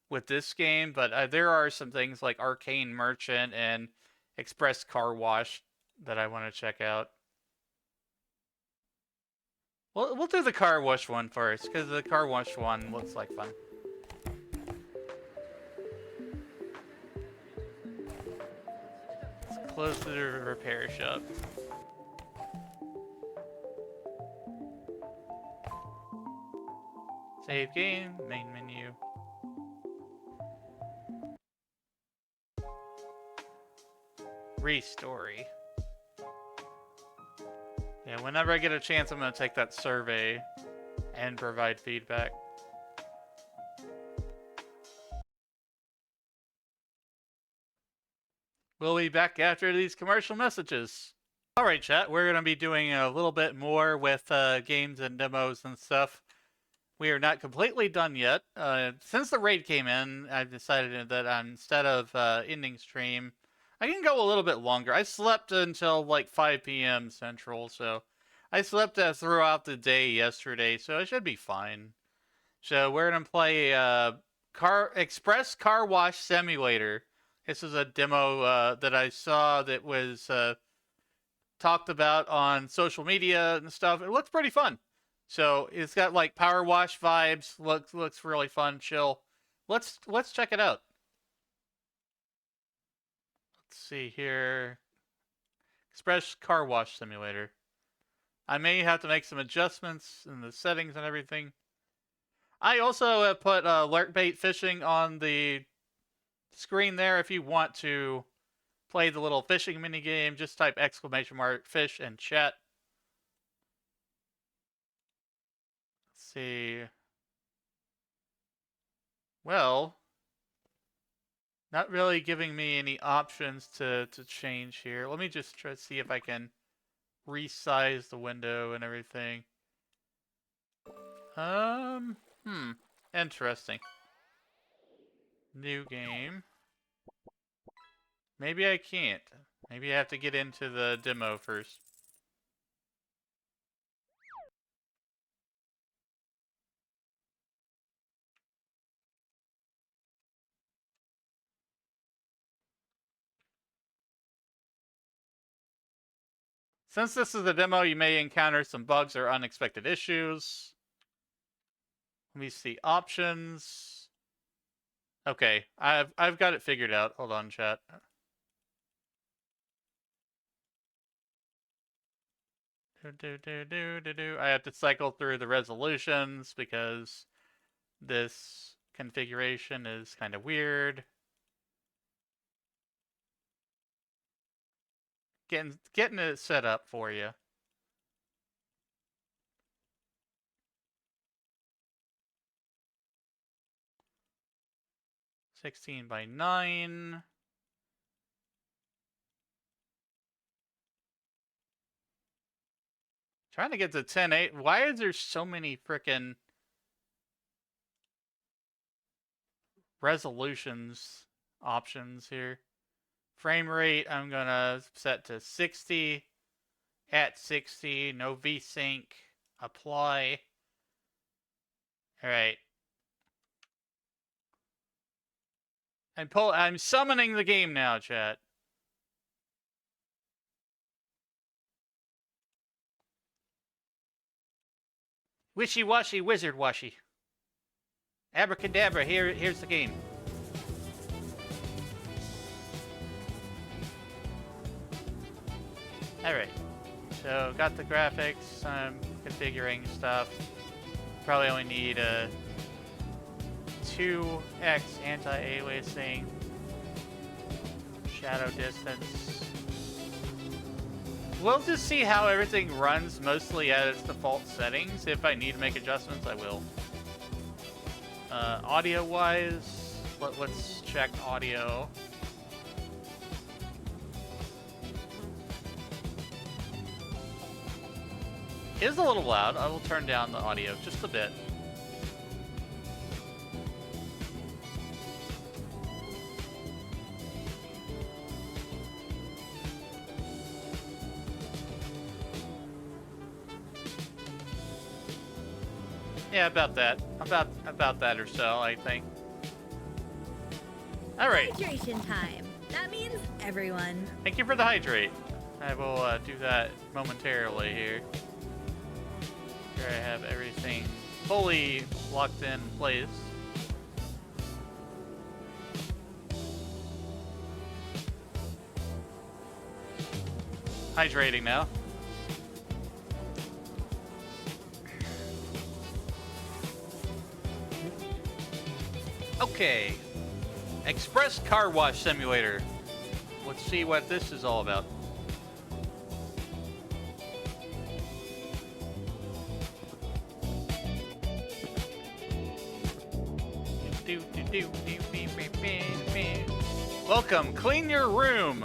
with this game, but there are some things like Arcane Merchant and Express Car Wash that I want to check out. We'll do the car wash one first, because the car wash one looks like fun. It's close to the repair shop. Save game, main menu. ReStory. Yeah, whenever I get a chance, I'm going to take that survey and provide feedback. We'll be back after these commercial messages. Alright, chat, we're going to be doing a little bit more with games and demos and stuff. We are not completely done yet. Since the raid came in, I've decided that instead of ending stream, I can go a little bit longer. I slept until like 5 p.m. Central, so I slept throughout the day yesterday, so I should be fine. So we're gonna play Express Car Wash Simulator. This is a demo that I saw that was talked about on social media and stuff. It looks pretty fun. So it's got like power wash vibes. Looks really fun, chill. Let's check it out. Let's see here. Express Car Wash Simulator. I may have to make some adjustments in the settings and everything. I also put alert bait fishing on the screen there. If you want to play the little fishing mini game, just type !fish and chat. Let's see. Well, not really giving me any options to change here. Let me just try to see if I can resize the window and everything. Interesting. New game. Maybe I can't. Maybe I have to get into the demo first. Since this is a demo, you may encounter some bugs or unexpected issues. Let me see options. Okay, I've got it figured out. Hold on, chat. I have to cycle through the resolutions because this configuration is kind of weird. Getting it set up for you. (16 by 9). Trying to get to 10.8. Why is there so many frickin' resolutions options here? Frame rate, I'm gonna set to 60. At 60, no VSync. Apply. Alright. I'm summoning the game now, chat. Wishy-washy, wizard-washy. Abracadabra, here's the game. Alright. So, got the graphics, I'm configuring stuff. Probably only need a 2x anti-aliasing. Shadow distance. We'll just see how everything runs mostly at its default settings. If I need to make adjustments, I will. Audio-wise, let's check audio. It is a little loud. I will turn down the audio just a bit. Yeah, about that. About that or so, I think. All right. Hydration time. That means everyone. Thank you for the hydrate. I will do that momentarily here. Here I have everything fully locked in place. Hydrating now. Okay. Express Car Wash Simulator. Let's see what this is all about. Welcome, clean your room.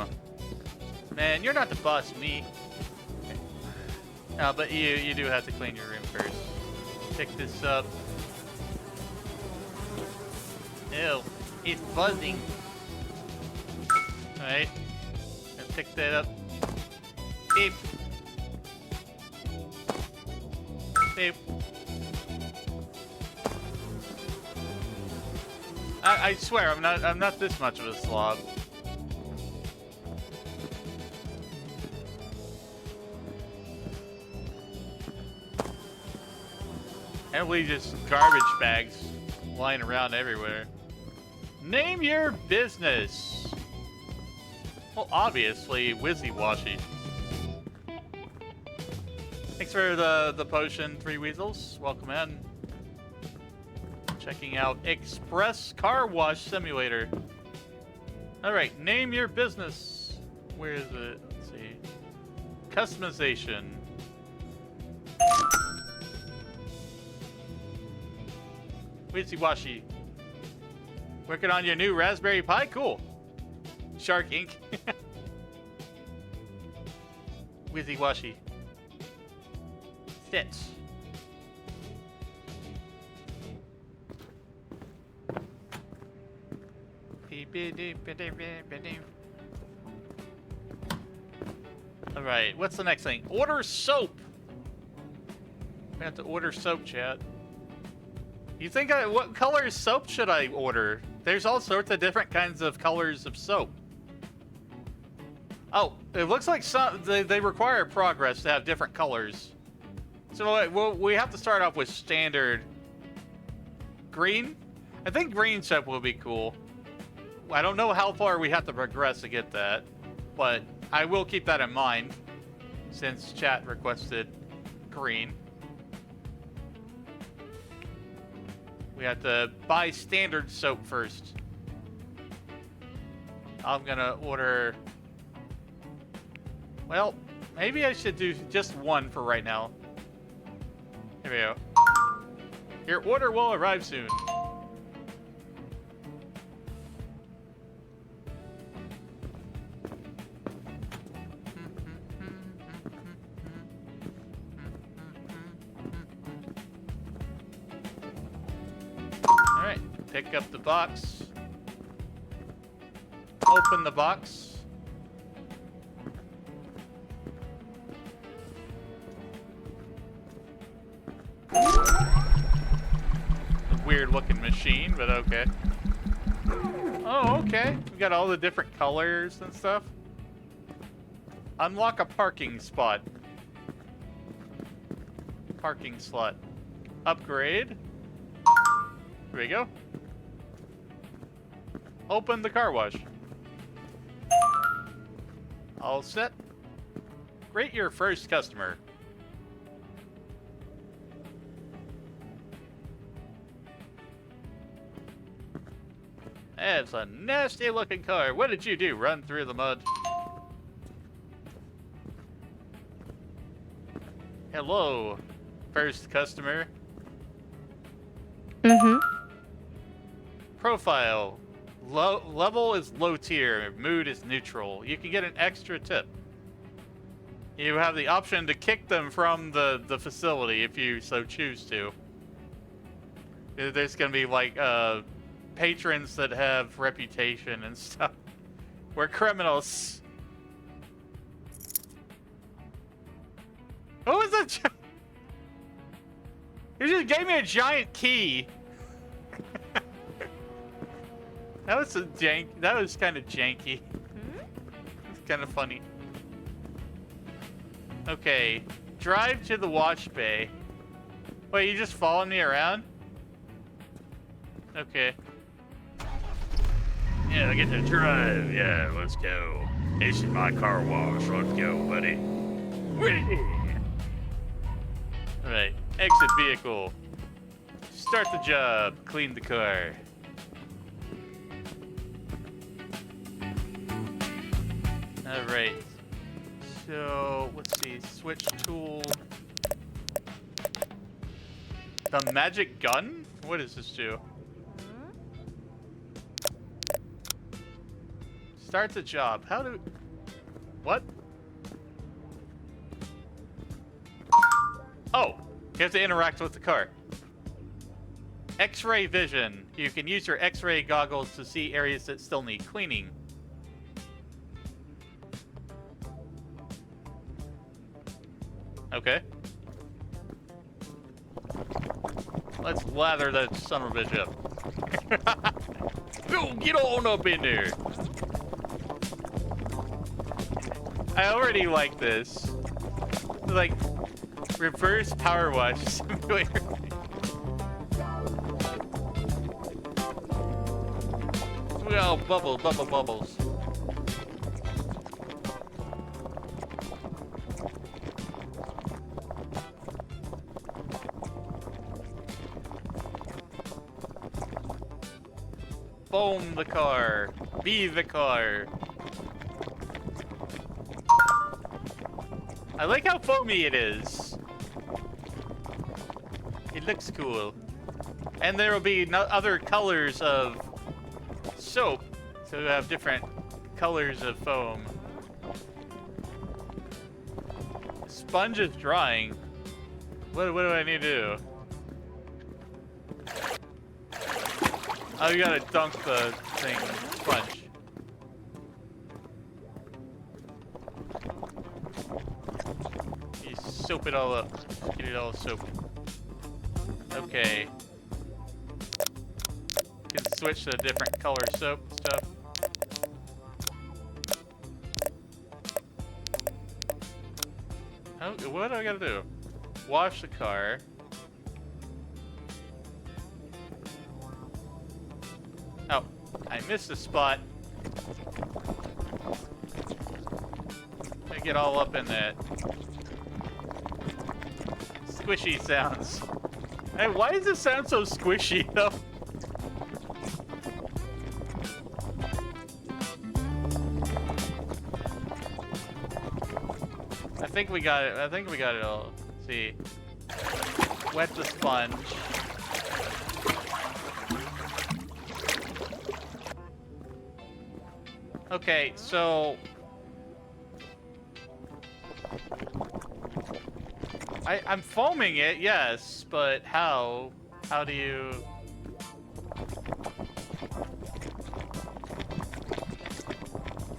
Man, you're not the boss of me. No, but you do have to clean your room first. Pick this up. Ew, it's buzzing. Alright. Pick that up. Beep. Beep. I swear, I'm not this much of a slob. And we just garbage bags lying around everywhere. Name your business. Well, obviously, Wizzy Washy. Thanks for the potion, 3 Weasels. Welcome in. Checking out Express Car Wash Simulator. Alright, name your business. Where is it? Let's see. Customization. Wizzy Washy. Working on your new Raspberry Pi? Cool. Shark Ink. Wizzy Washy. Stitch. Alright, what's the next thing? Order soap! We have to order soap, chat. You think what color soap should I order? There's all sorts of different kinds of colors of soap. Oh, it looks like they require progress to have different colors. So we have to start off with standard green. I think green soap will be cool. I don't know how far we have to progress to get that, but I will keep that in mind since chat requested green. We have to buy standard soap first. I'm gonna order... Well, maybe I should do just one for right now. Here we go. Your order will arrive soon. Alright, pick up the box. Open the box. Weird looking machine, but okay. Oh, okay. We got all the different colors and stuff. Unlock a parking spot. Parking slot. Upgrade. Here we go. Open the car wash. All set. Greet your first customer. It's a nasty looking car. What did you do? Run through the mud? Hello, first customer. Mm-hmm. Profile. Level is low tier. Mood is neutral. You can get an extra tip. You have the option to kick them from the facility if you so choose to. There's going to be like patrons that have reputation and stuff. We're criminals. What was that? You just gave me a giant key. That was That was kind of janky. It's kind of funny. Okay, drive to the wash bay. Wait, you just following me around? Okay. Yeah, I get to drive. Yeah, let's go. This is my car wash. Let's go, buddy. Alright, exit vehicle. Start the job. Clean the car. Alright. So, let's see. Switch tool. The magic gun? What does this do? Start the job. How do... What? Oh! You have to interact with the car. X-ray vision. You can use your X-ray goggles to see areas that still need cleaning. Okay. Let's lather that son of a bitch up. Go, get on up in there. I already like this. Like, reverse power wash simulator. Oh, bubbles. Foam the car. Be the car. I like how foamy it is. It looks cool. And there will be other colors of soap. So you have different colors of foam. Sponge is drying. What do I need to do? Oh, you gotta dunk the thing. Sponge. You soap it all up. Get it all soaped. Okay. You can switch to different color soap stuff. Oh, what do I gotta do? Wash the car. Oh, I missed a spot. I get all up in that. Squishy sounds. Hey, why does it sound so squishy though? I think we got it. I think we got it all. Let's see. Wet the sponge. Okay, so I'm foaming it, yes, but how? How do you?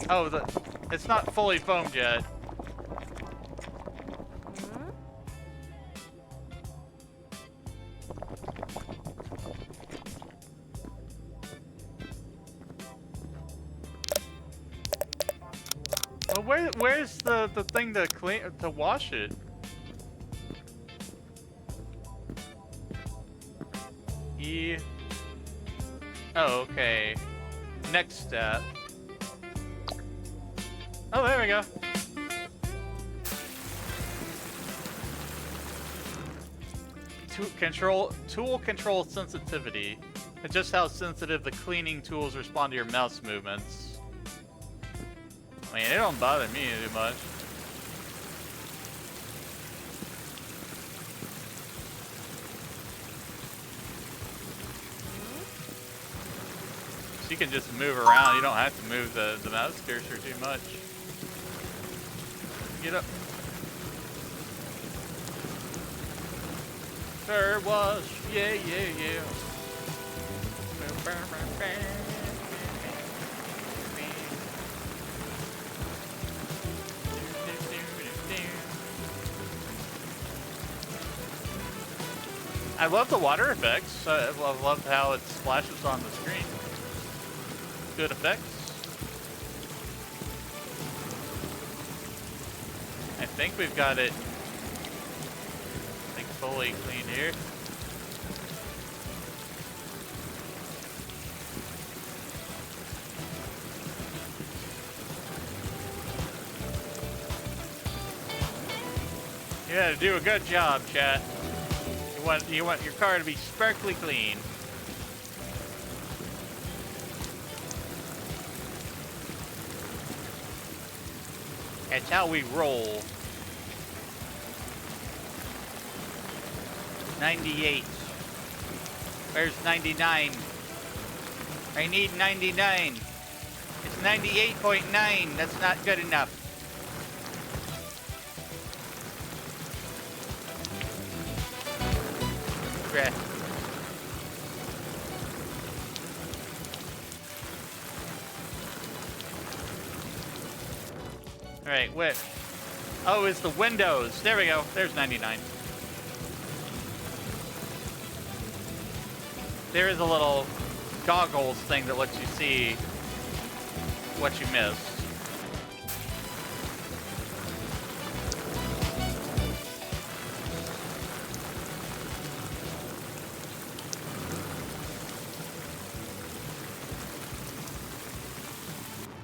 Oh, it's not fully foamed yet. Well, where's the thing to wash it? E. Oh, okay. Next step. Oh, there we go. Tool control sensitivity. It's just how sensitive the cleaning tools respond to your mouse movements. I mean, it don't bother me too much. So you can just move around. You don't have to move the mouse cursor too much. Get up. Car wash. Yeah, yeah, yeah. I love the water effects. I love how it splashes on the screen. Good effects. I think we've got it like fully clean here. You gotta do a good job, chat. You want your car to be sparkly clean. That's how we roll. 98. Where's 99? I need 99. It's 98.9. That's not good enough. Alright, what? Oh, it's the windows. There we go. There's 99. there is a little goggles thing that lets you see what you missed.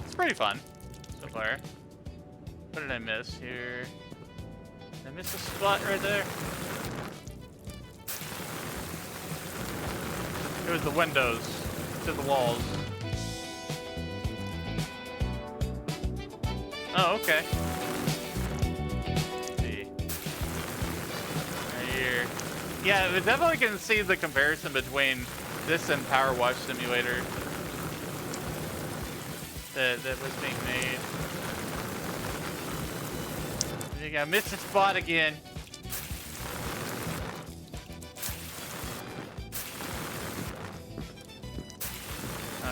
It's pretty fun so far. What did I miss here? Did I miss a spot right there? It was the windows to the walls. Oh, okay. Let's see. Right here. Yeah, we definitely can see the comparison between this and Power Wash Simulator that was being made. I think I missed a spot again.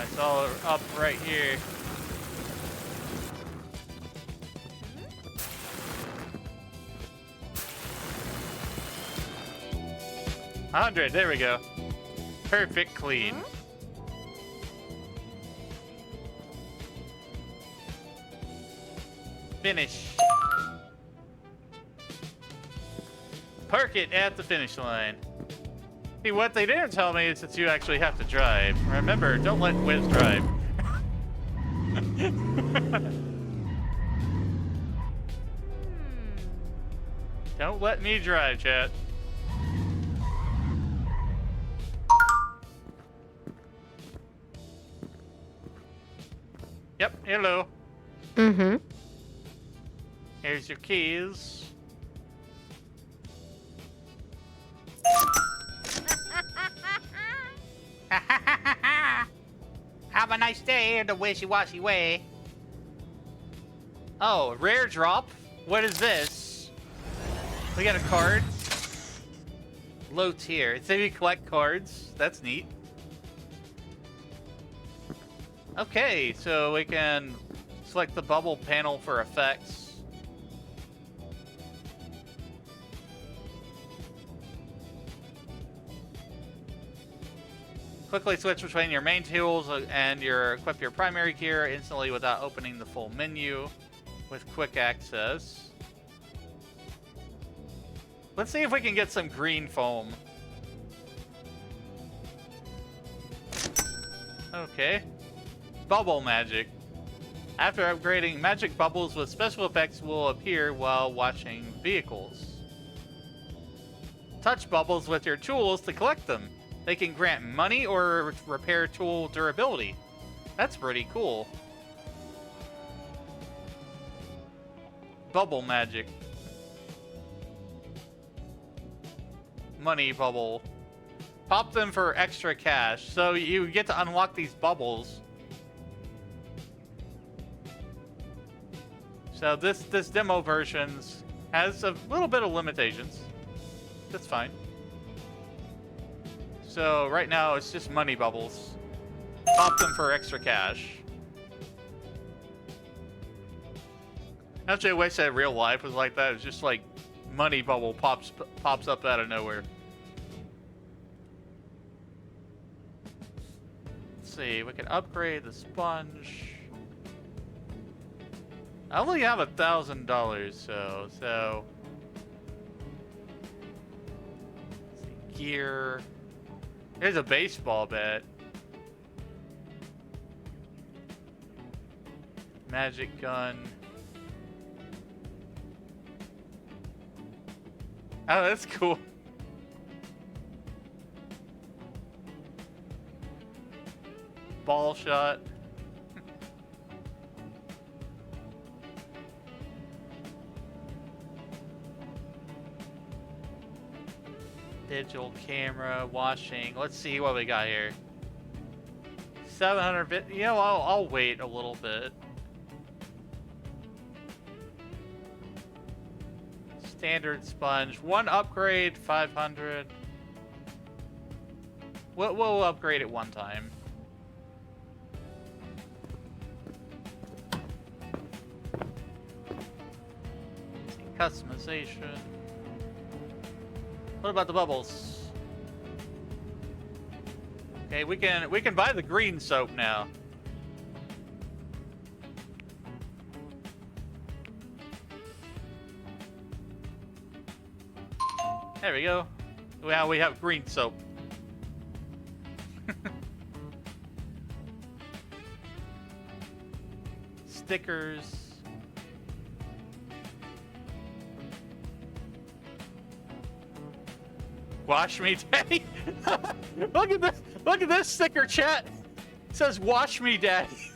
It's all up right here. $100, there we go. Perfect clean. Finish. Park it at the finish line. See, what they didn't tell me is that you actually have to drive. Remember, don't let Wiz drive. Don't let me drive, chat. Yep, hello. Mm-hmm. Here's your keys. Have a nice day in the wishy-washy way. Oh, rare drop? What is this? We got a card. Low tier. It says you collect cards. That's neat. Okay, so we can select the bubble panel for effects. Quickly switch between your main tools and equip your primary gear instantly without opening the full menu with quick access. Let's see if we can get some green foam. Okay. Bubble magic. After upgrading, magic bubbles with special effects will appear while watching vehicles. Touch bubbles with your tools to collect them. They can grant money or repair tool durability. That's pretty cool. Bubble magic. Money bubble. Pop them for extra cash. So you get to unlock these bubbles. So this demo version has a little bit of limitations. That's fine. So right now it's just money bubbles. Pop them for extra cash. Actually, I wish that real life was like that. It's just like money bubble pops up out of nowhere. Let's see, we can upgrade the sponge. I only have $1,000, so let's see, gear. Here's a baseball bat. Magic gun. Oh, that's cool. Ball shot. Digital camera, washing. Let's see what we got here. 700 bit. You know, I'll wait a little bit. Standard sponge. One upgrade, 500. We'll upgrade it one time. Customization. What about the bubbles? Okay, we can buy the green soap now. There we go. Well, we have green soap. Stickers. Wash me, Daddy. Look at this. Look at this sticker, chat. It says, "Wash me, Daddy."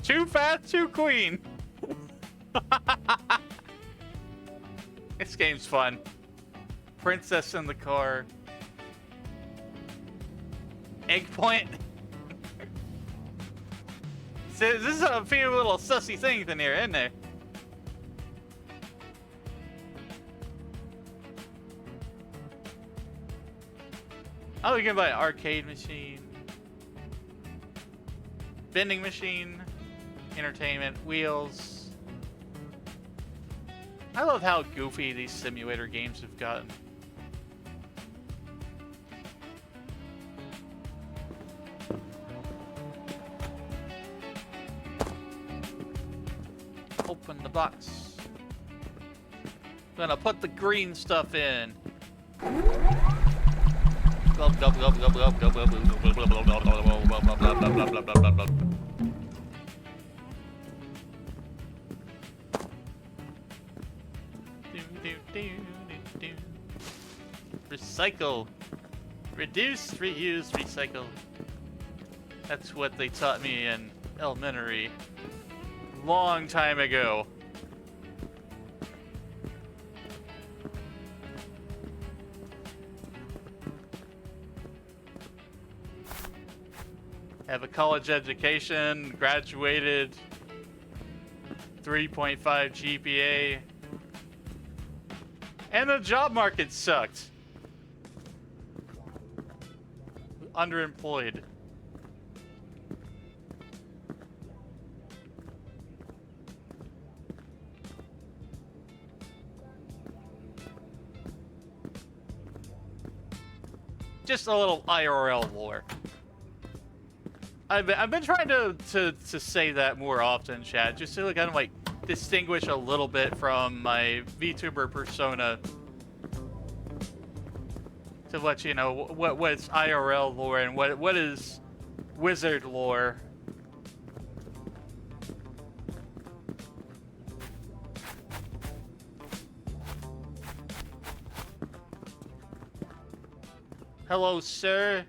Too fat, too clean. This game's fun. Princess in the car. Eggplant. So this is a few little sussy things in here, isn't there? Oh, you can buy an arcade machine, vending machine, entertainment, wheels. I love how goofy these simulator games have gotten. Open the box. Gonna put the green stuff in. Glub, glub, glub, glub, glub, glub, glub, glub, glub, glub, glub, glub, glub, glub, glub, glub. Recycle. Reduce, reuse, recycle. That's what they taught me in elementary. Long time ago. Have a college education, graduated, 3.5 GPA, and the job market sucked. Underemployed. Just a little IRL lore. I've been trying to say that more often, chat, just to kind of like distinguish a little bit from my VTuber persona. To let you know what's IRL lore and what is wizard lore. Hello, sir.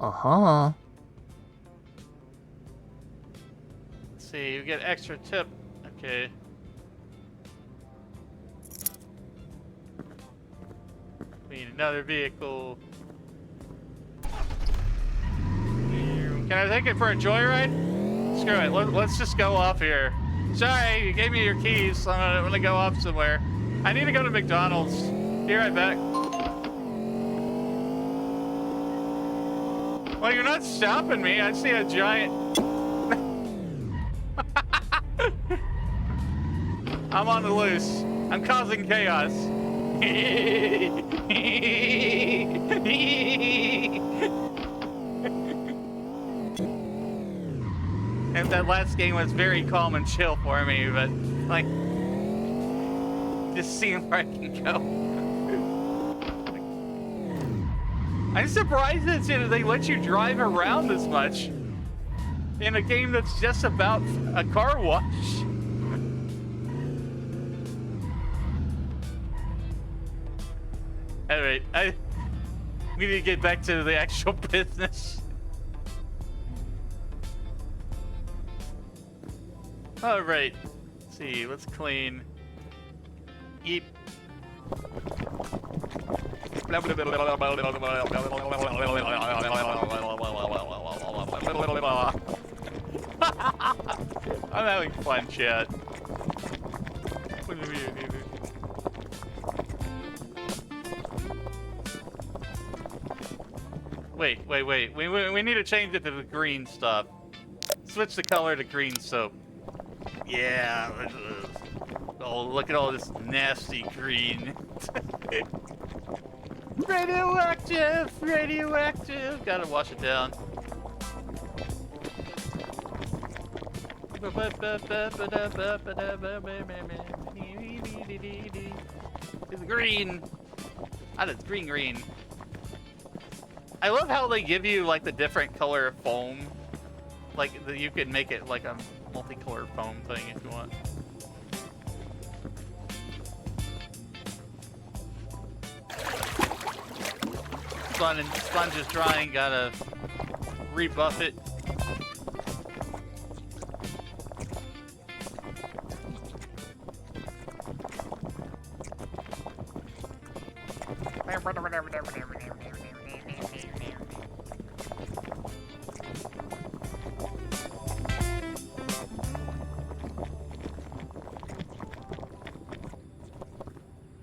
Uh-huh. Let's see, you get extra tip. Okay. We need another vehicle. Can I take it for a joyride? Screw it. Let's just go off here. Sorry, you gave me your keys, so I'm gonna go off somewhere. I need to go to McDonald's. Be right back. Well, you're not stopping me. I see a giant... I'm on the loose. I'm causing chaos. And that last game was very calm and chill for me, but like, just seeing where I can go. I'm surprised that they let you drive around this much in a game that's just about a car wash. Alright, we need to get back to the actual business. Alright, let's see, let's clean. Eep. I'm having fun, chat. Wait. We need to change it to the green stuff. Switch the color to green soap. Yeah. Oh, look at all this nasty green. Radioactive! Radioactive! Gotta wash it down. It's green! Ah, that's green. I love how they give you like the different color foam. Like you can make it like a multicolored foam thing if you want. Sponge is drying, gotta rebuff it.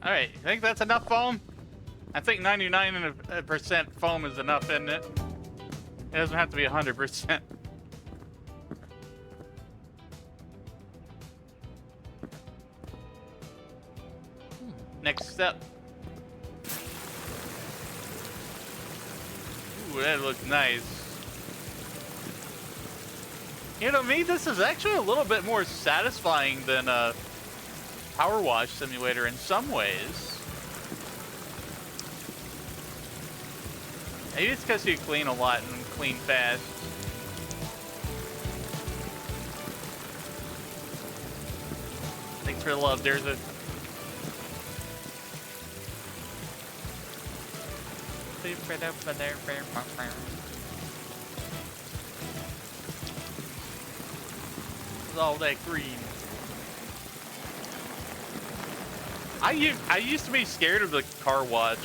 Alright, I think that's enough foam. I think 99% foam is enough, isn't it? It doesn't have to be 100%. Next step. Ooh, that looks nice. You know, to me, this is actually a little bit more satisfying than a Power Wash Simulator in some ways. Maybe it's because you clean a lot and clean fast. Thanks for the love, there's a... all that green. I used to be scared of the car wash.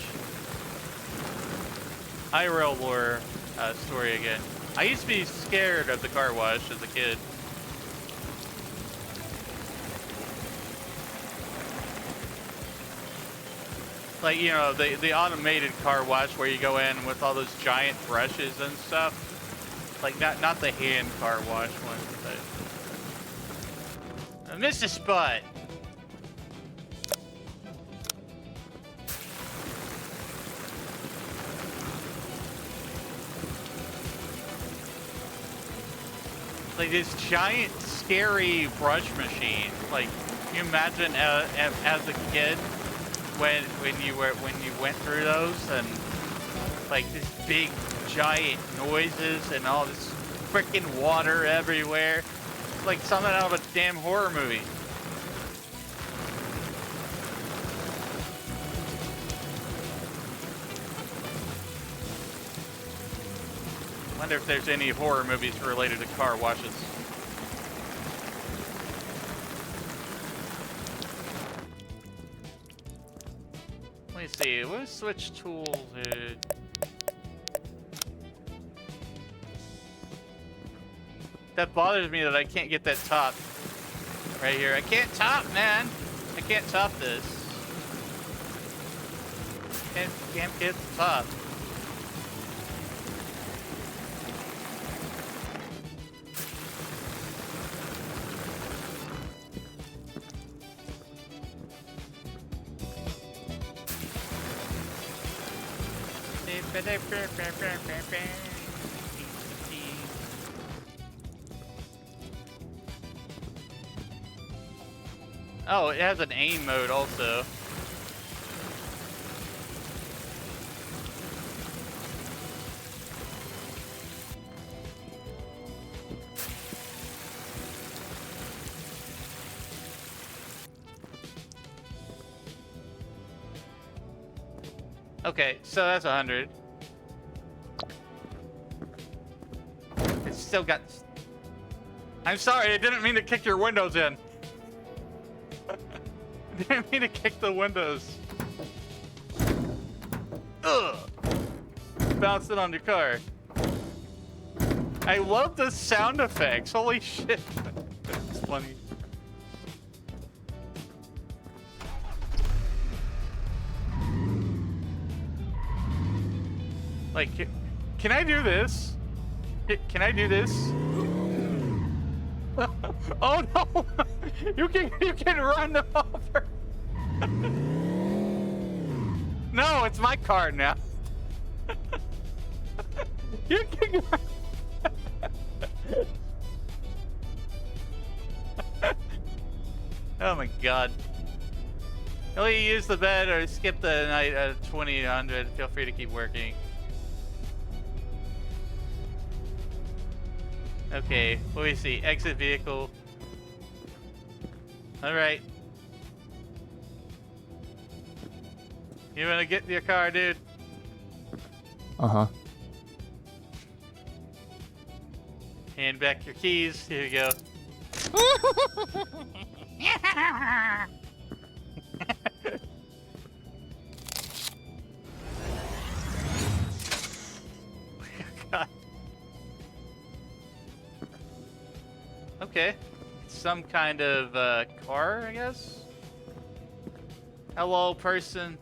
IRL lore story again. I used to be scared of the car wash as a kid. Like, you know, the automated car wash where you go in with all those giant brushes and stuff. Like, not the hand car wash one, but... I missed a spot! Like this giant, scary brush machine. Like, can you imagine as a kid when you went through those and like this big, giant noises and all this freaking water everywhere? It's like something out of a damn horror movie. Wonder if there's any horror movies related to car washes. Let me see. What switch tools? That bothers me that I can't get that top right here. I can't top, man. I can't top this. Can't get the top. Oh, it has an aim mode also. Okay, so that's 100. It's still got... I'm sorry, I didn't mean to kick your windows in. I didn't mean to kick the windows. Ugh! Bounced it on your car. I love the sound effects. Holy shit. It's funny. Like, can I do this? Can I do this? Oh no! You can run them over. No, it's my car now. You can Oh my god. Will you use the bed or skip the night at 2000? Feel free to keep working. Okay, what do we see? Exit vehicle. Alright. You wanna get in your car, dude? Uh-huh. Hand back your keys. Here you go. God. Okay. Some kind of car, I guess? Hello, person.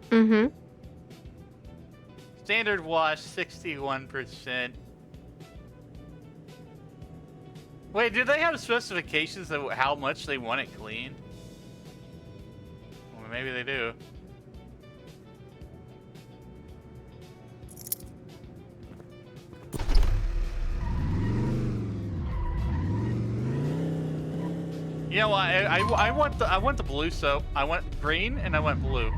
Mm-hmm. Standard wash, 61%. Wait, do they have specifications of how much they want it clean? Well, maybe they do. You know what? I want the blue soap. I want green and I want blue.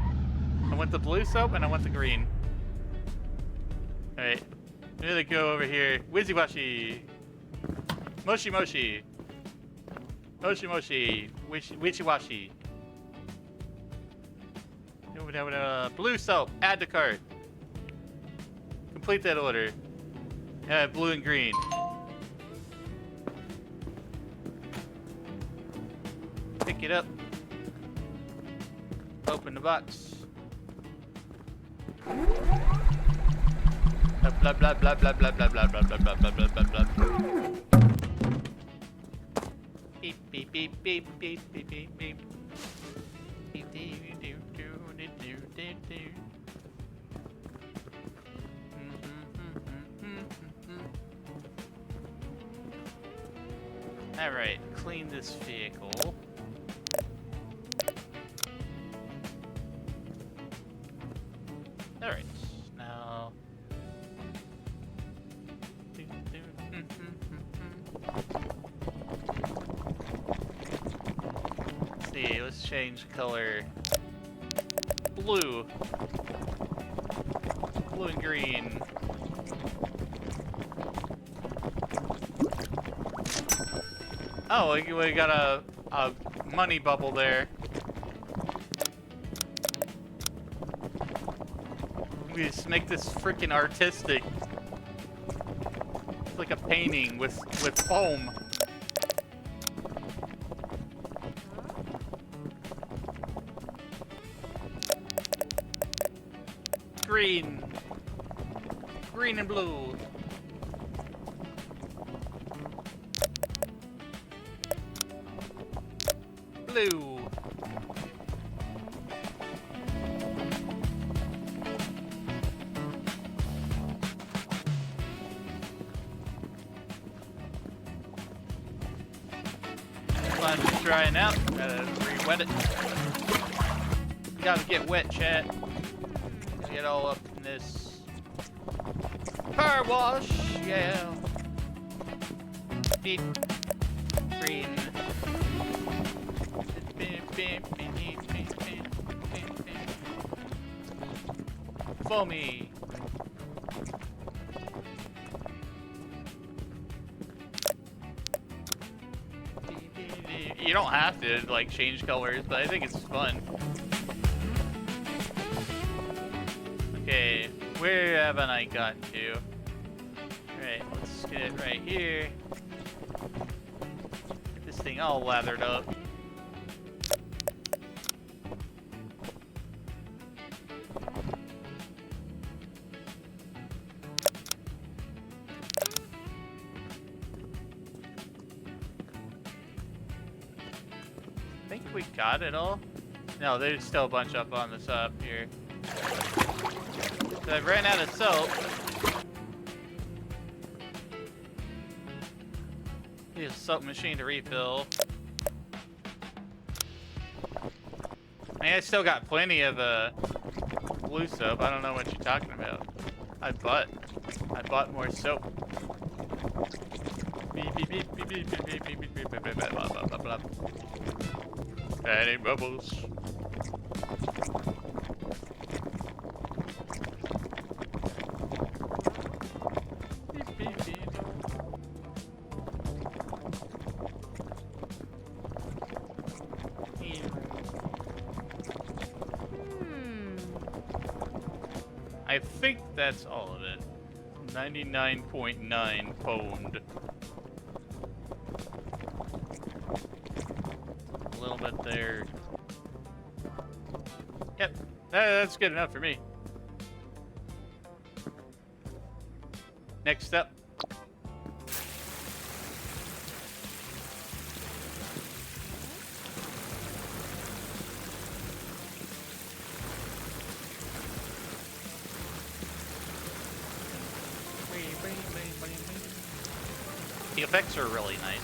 I want the blue soap and I want the green. All right, I'm gonna go over here. Wizzy washy, moshi moshi, moshi moshi, wishy washy. Blue soap. Add to cart. Complete that order. Blue and green. Pick it up. Open the box. Blah blah blah blah blah blah blah blah blah blah blah blah blah blah. Beep beep beep beep beep beep beep beep. Beep doo doo doo doo doo doo. All right, clean this vehicle. All right, now. Let's see, let's change color. Blue. Blue and green. Oh, we got a money bubble there. We just make this freaking artistic. It's like a painting with foam. Green. Green and blue. Blue. Just drying out. Gotta re-wet it. Gotta get wet, chat. Gotta get all up in this car wash. Yeah. Deep green. Foamy. You don't have to like change colors, but I think it's fun. Okay, where haven't I gotten to? Alright, let's get it right here. Get this thing all lathered up. I think we got it all. No, there's still a bunch up on this up here. So I ran out of soap. Use a soap machine to refill. I mean, I still got plenty of blue soap. I don't know what you're talking about. I bought more soap. Any bubbles? I think that's all of it. 99.9 pwned. A little bit there. Yep, that's good enough for me. Next up. The effects are really nice.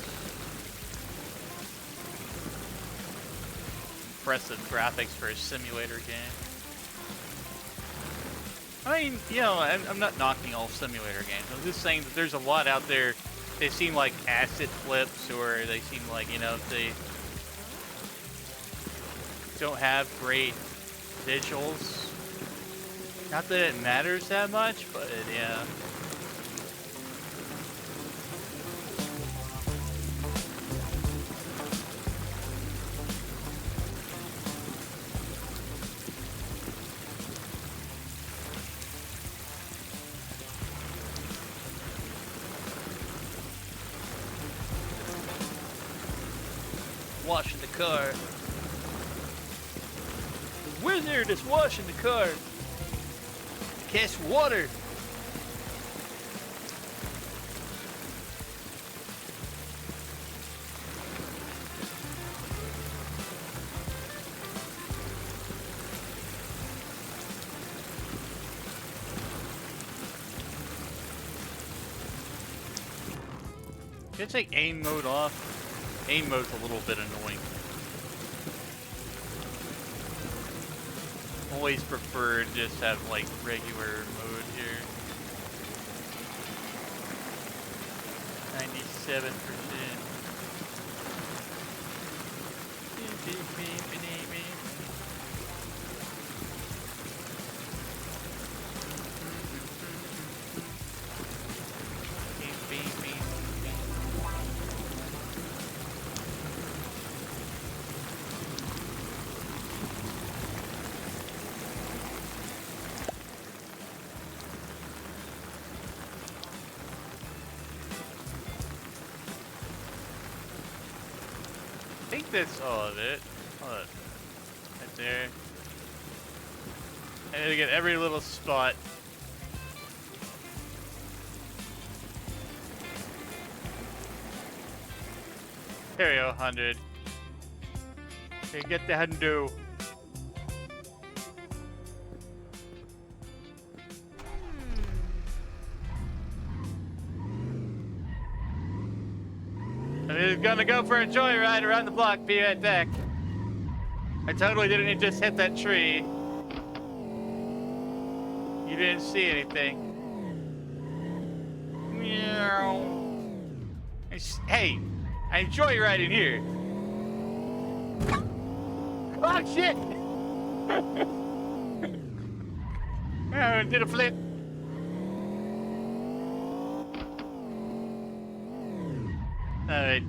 Impressive graphics for a simulator game. I mean, you know, I'm not knocking all simulator games. I'm just saying that there's a lot out there. They seem like acid flips, or they seem like, you know, they don't have great visuals. Not that it matters that much, but yeah. Washing the car. The wizard is washing the car. Catch water. Can I take aim mode off? Aim mode's a little bit annoying. Always prefer to just have like regular mode here. 97%. I think that's all of it. Hold on. Right there. I need to get every little spot. There we go, 100. Okay, get the hundo. I'm gonna go for a joyride around the block. Be right back. I totally didn't just hit that tree. You didn't see anything. Meow. Hey, I enjoy riding here. Oh shit! Oh, did a flip. Alright.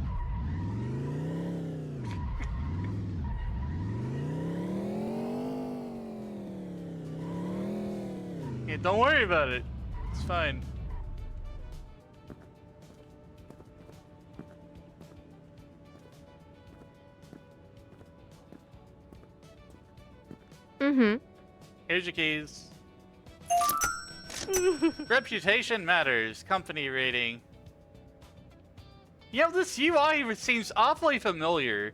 Yeah, don't worry about it. It's fine. Mm-hmm. Here's your keys. Reputation matters. Company rating. You know, this UI seems awfully familiar.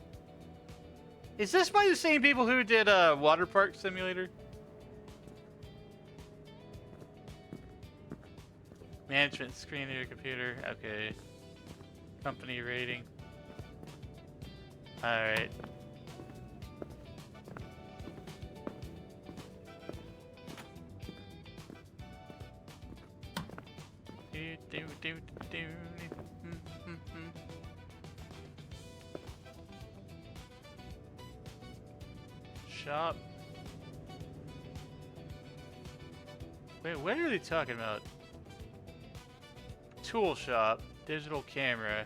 Is this by the same people who did Water Park Simulator? Management screen of your computer. Okay. Company rating. Alright. Shop. Wait, what are they talking about? Tool shop, digital camera.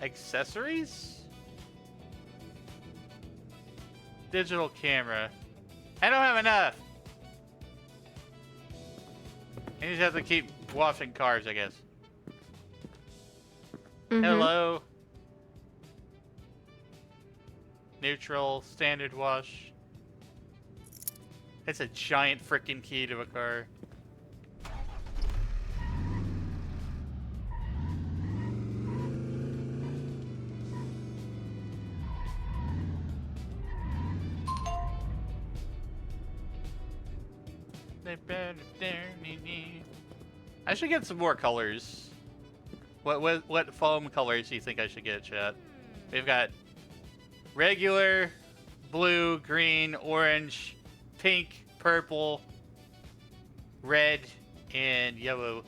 Accessories? Digital camera. I don't have enough. You just have to keep washing cars, I guess. Hello. Neutral, standard wash. It's a giant freaking key to a car. I should get some more colors. What foam colors do you think I should get, chat? We've got regular, blue, green, orange, pink, purple, red, and yellow.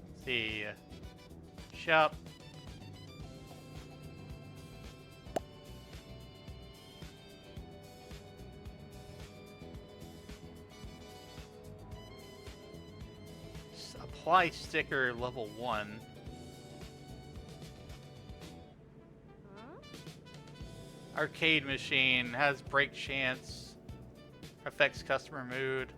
Let's see. Shop. Apply sticker level 1. Arcade machine has break chance. Affects customer mood.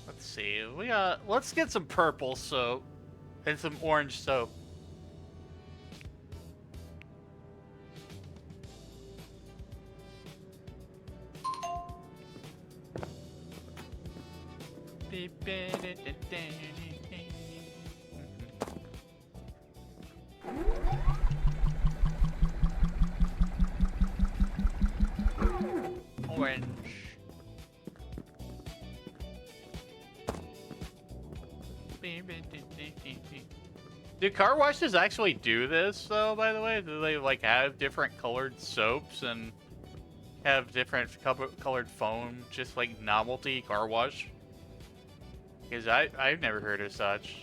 Let's see. Let's get some purple soap and some orange soap. Orange. Do car washes actually do this, though, by the way? Do they, like, have different colored soaps and have different colored foam, just like novelty car wash? Because I've never heard of such.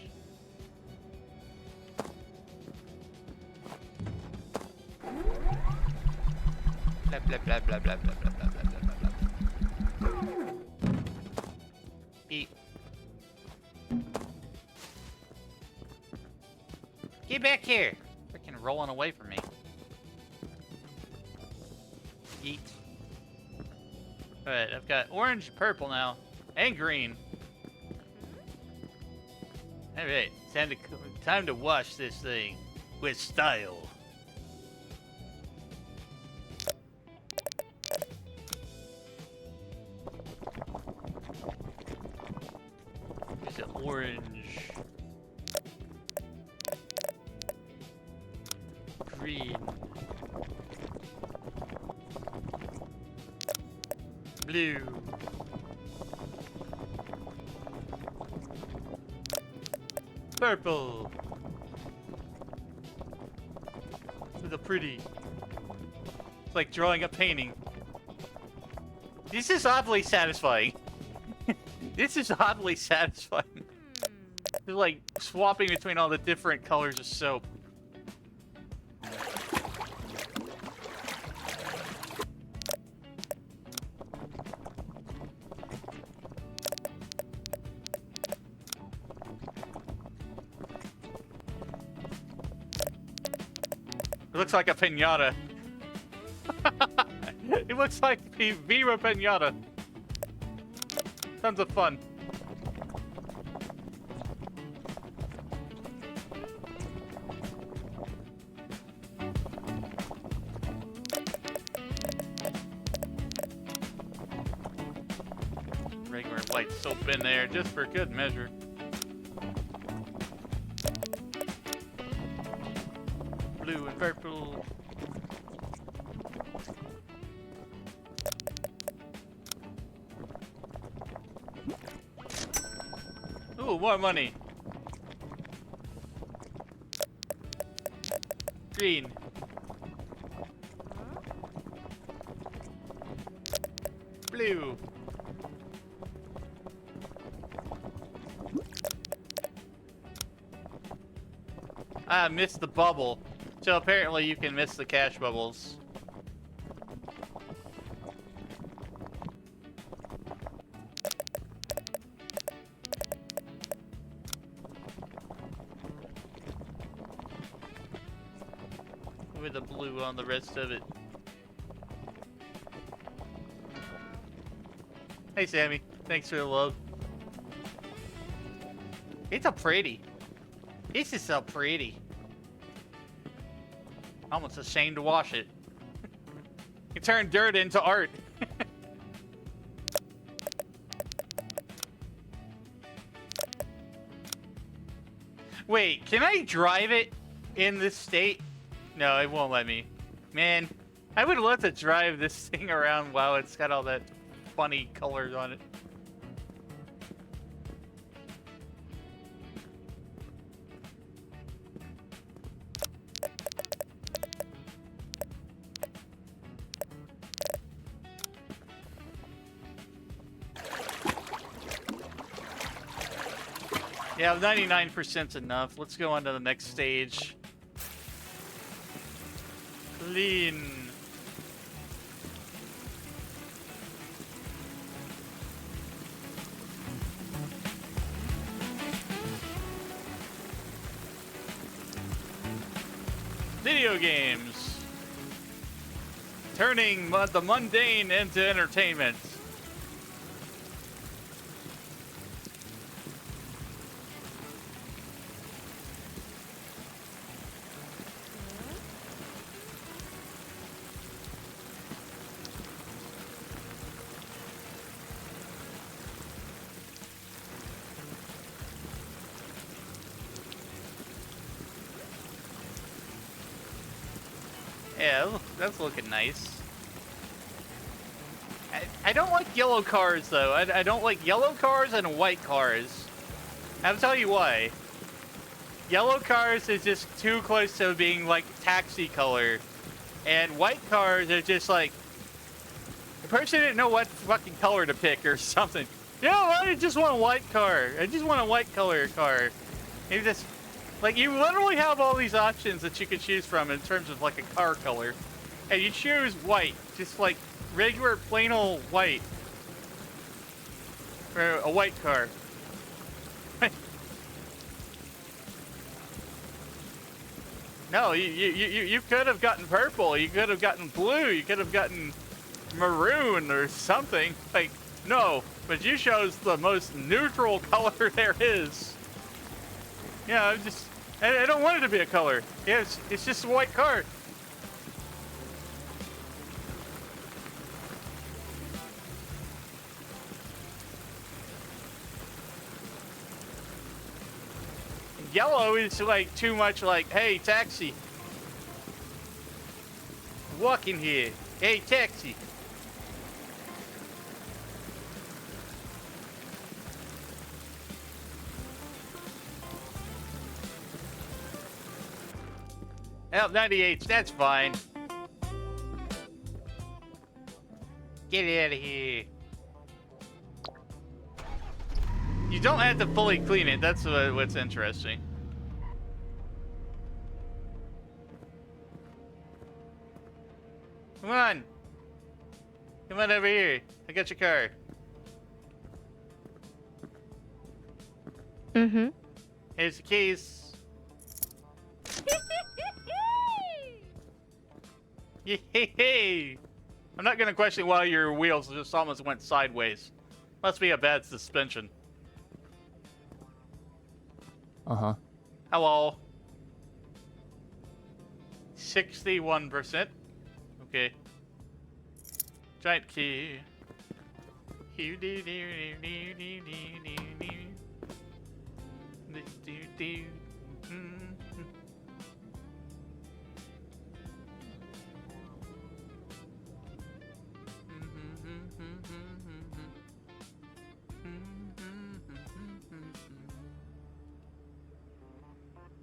Blah blah blah blah blah blah blah blah blah blah blah. Eat. Get back here! Freaking rolling away from me. Eat. Alright, I've got orange, purple now, and green. Alright, time to wash this thing with style. There's an orange. Green. Blue. Purple. With a pretty. It's like drawing a painting. This is oddly satisfying. This is oddly satisfying. It's like swapping between all the different colors of soap. It looks like a piñata. It looks like the Viva Piñata. Tons of fun. Regular white soap in there just for good measure. Blue and purple. more money. Green. Blue. I missed the bubble. So apparently you can miss the cash bubbles. With the blue on the rest of it. Hey Sammy, thanks for the love. It's so pretty. This is so pretty. Almost ashamed to wash it. You turn dirt into art. Wait, can I drive it in this state? No, it won't let me. Man, I would love to drive this thing around while it's got all that funny colors on it. Yeah, 99%'s enough. Let's go on to the next stage. Clean. Video games. Turning the mundane into entertainment. Yeah, that's looking nice. I don't like yellow cars, though. I don't like yellow cars and white cars. I'll tell you why. Yellow cars is just too close to being, like, taxi color. And white cars are just, like... The person didn't know what fucking color to pick or something. You know what? I just want a white car. I just want a white color car. Maybe just... Like, you literally have all these options that you can choose from in terms of, like, a car color. And you choose white. Just, like, regular, plain old white. For a white car. No, you could have gotten purple. You could have gotten blue. You could have gotten maroon or something. Like, no. But you chose the most neutral color there is. Yeah, I don't want it to be a color. Yeah, it's just a white car. Yellow is like too much like, hey, taxi. Walk in here. Hey, taxi. Oh, 98, that's fine. Get out of here. You don't have to fully clean it, that's what's interesting. Come on. Come on over here. I got your car. Mm-hmm. Here's the keys. Yay! I'm not gonna question why your wheels just almost went sideways. Must be a bad suspension. Uh-huh. Hello. 61%. Okay. Giant key.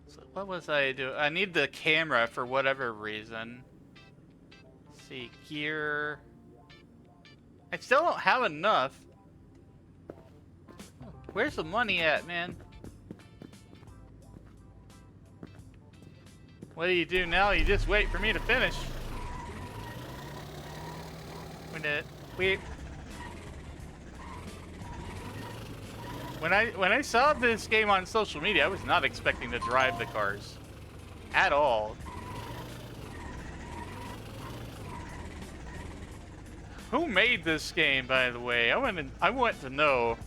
So what was I doing? I need the camera for whatever reason. Let's see, gear. I still don't have enough. Where's the money at, man? What do you do now? You just wait for me to finish. When I saw this game on social media, I was not expecting to drive the cars at all. Who made this game, by the way? I want to know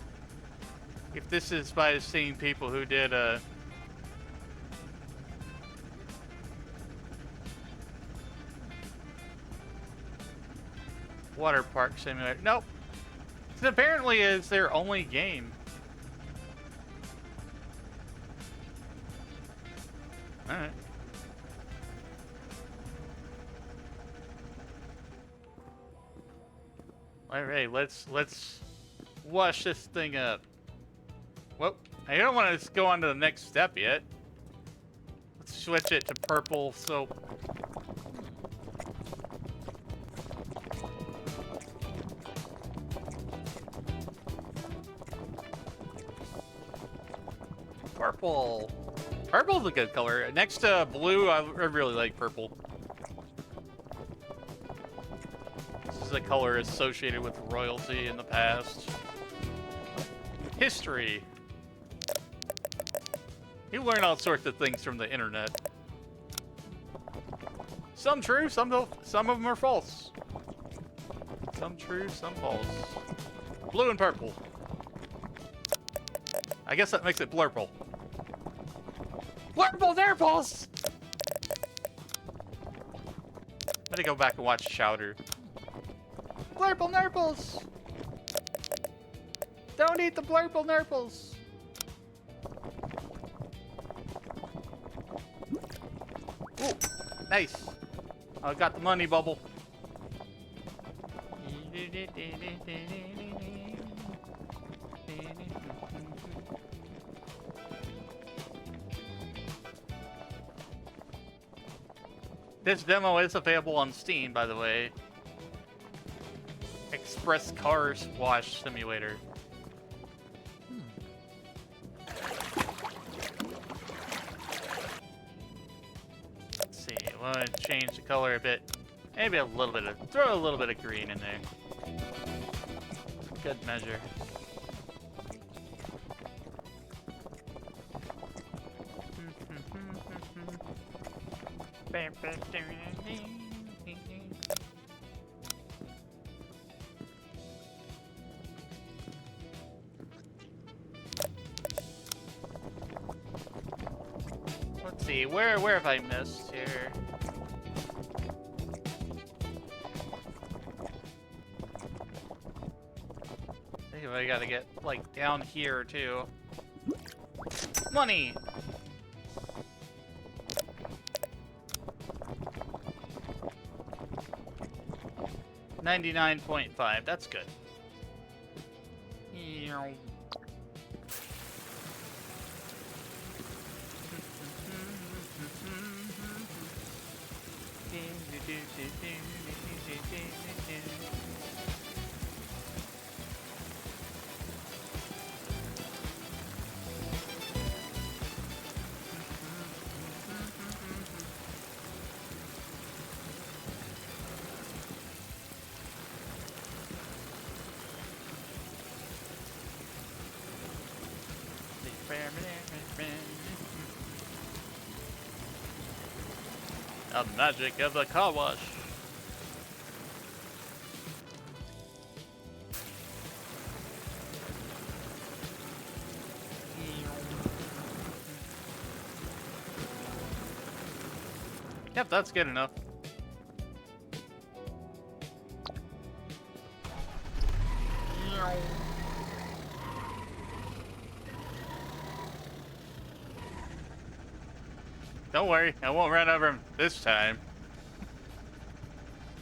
if this is by the same people who did Water Park Simulator. Nope. It apparently is their only game. Alright. Alright, let's wash this thing up. Whoop. I don't want to go on to the next step yet. Let's switch it to purple soap. Purple. Purple's a good color. Next to blue, I really like purple. This is a color associated with royalty in the past. History. You learn all sorts of things from the internet. Some true, some of them are false. Some true, some false. Blue and purple. I guess that makes it blurple. Blurple nurples! I'm gonna go back and watch Chowder. Blurple nurples! Don't eat the blurple nurples! Ooh, nice. I got the money bubble. This demo is available on Steam, by the way. Express Cars Wash Simulator. Let's see. I want to change the color a bit. Maybe a little bit of, throw a little bit of green in there. Good measure. Let's see, where have I missed here? I think I gotta get like down here too. Money! 99.5, that's good. The magic of the car wash. Yep, that's good enough. Don't worry, I won't run over him this time.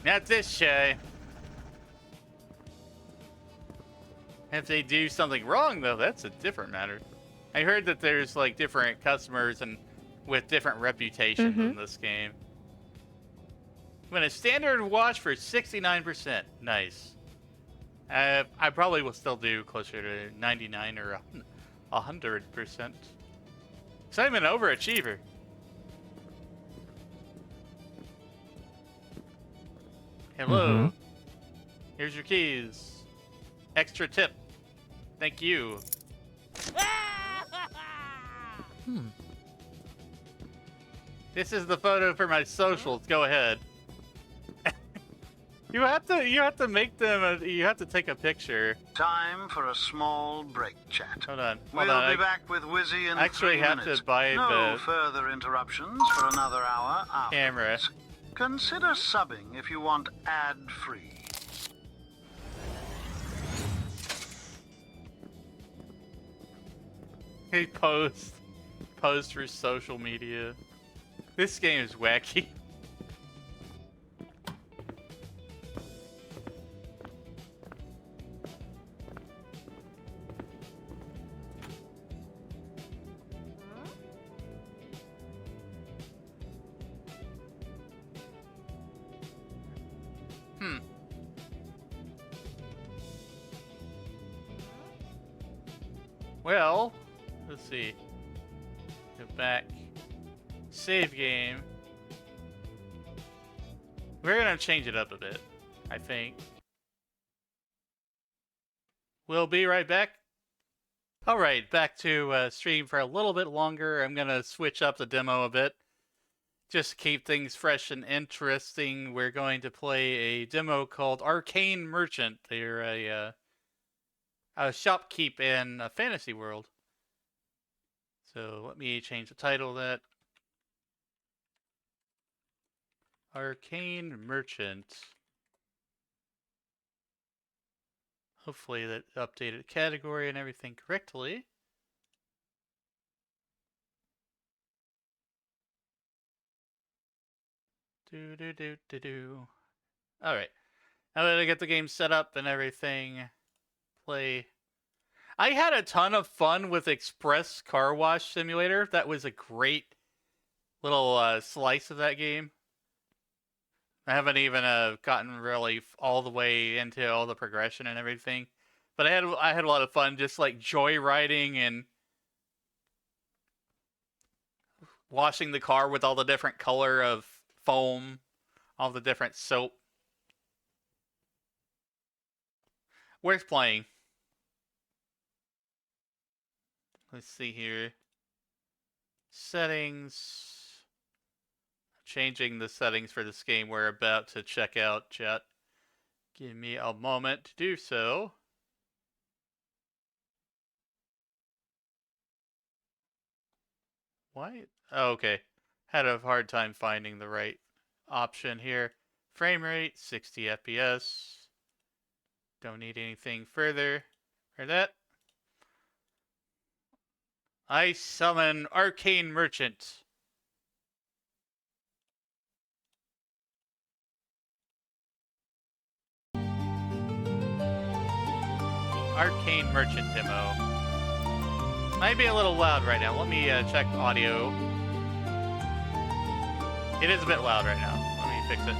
Not this shy. If they do something wrong, though, that's a different matter. I heard that there's like different customers, and with different reputations in this game. When a standard watch for 69%. Nice. I probably will still do closer to 99 or 100%. So I'm an overachiever. Hello. Here's your keys. Extra tip. Thank you. This is the photo for my socials. Go ahead. You have to make them. You have to take a picture. Time for a small break, chat. Hold on. We'll be back with Wizzy in 3 minutes. Actually have to buy no the further interruptions for another hour afterwards. camera. Consider subbing if you want ad-free. He post for social media. This game is wacky. Well, let's see. Go back. Save game. We're gonna change it up a bit, I think. We'll be right back. Alright, back to stream for a little bit longer. I'm gonna switch up the demo a bit. Just to keep things fresh and interesting, we're going to play a demo called Arcane Merchant. They're a shopkeep in a fantasy world. So let me change the title of that. Arcane Merchant. Hopefully that updated category and everything correctly. Alright. Now that I get the game set up and everything, play. I had a ton of fun with Express Car Wash Simulator. That was a great little slice of that game. I haven't even gotten really all the way into all the progression and everything, but I had a lot of fun just like joyriding and washing the car with all the different color of foam, all the different soap. Worth playing. Let's see here. Settings. Changing the settings for this game we're about to check out, chat. Give me a moment to do so. Why? Oh, okay. Had a hard time finding the right option here. Frame rate, 60 FPS. Don't need anything further for that. I summon Arcane Merchant. Arcane Merchant demo. Might be a little loud right now. Let me check audio. It is a bit loud right now. Let me fix it.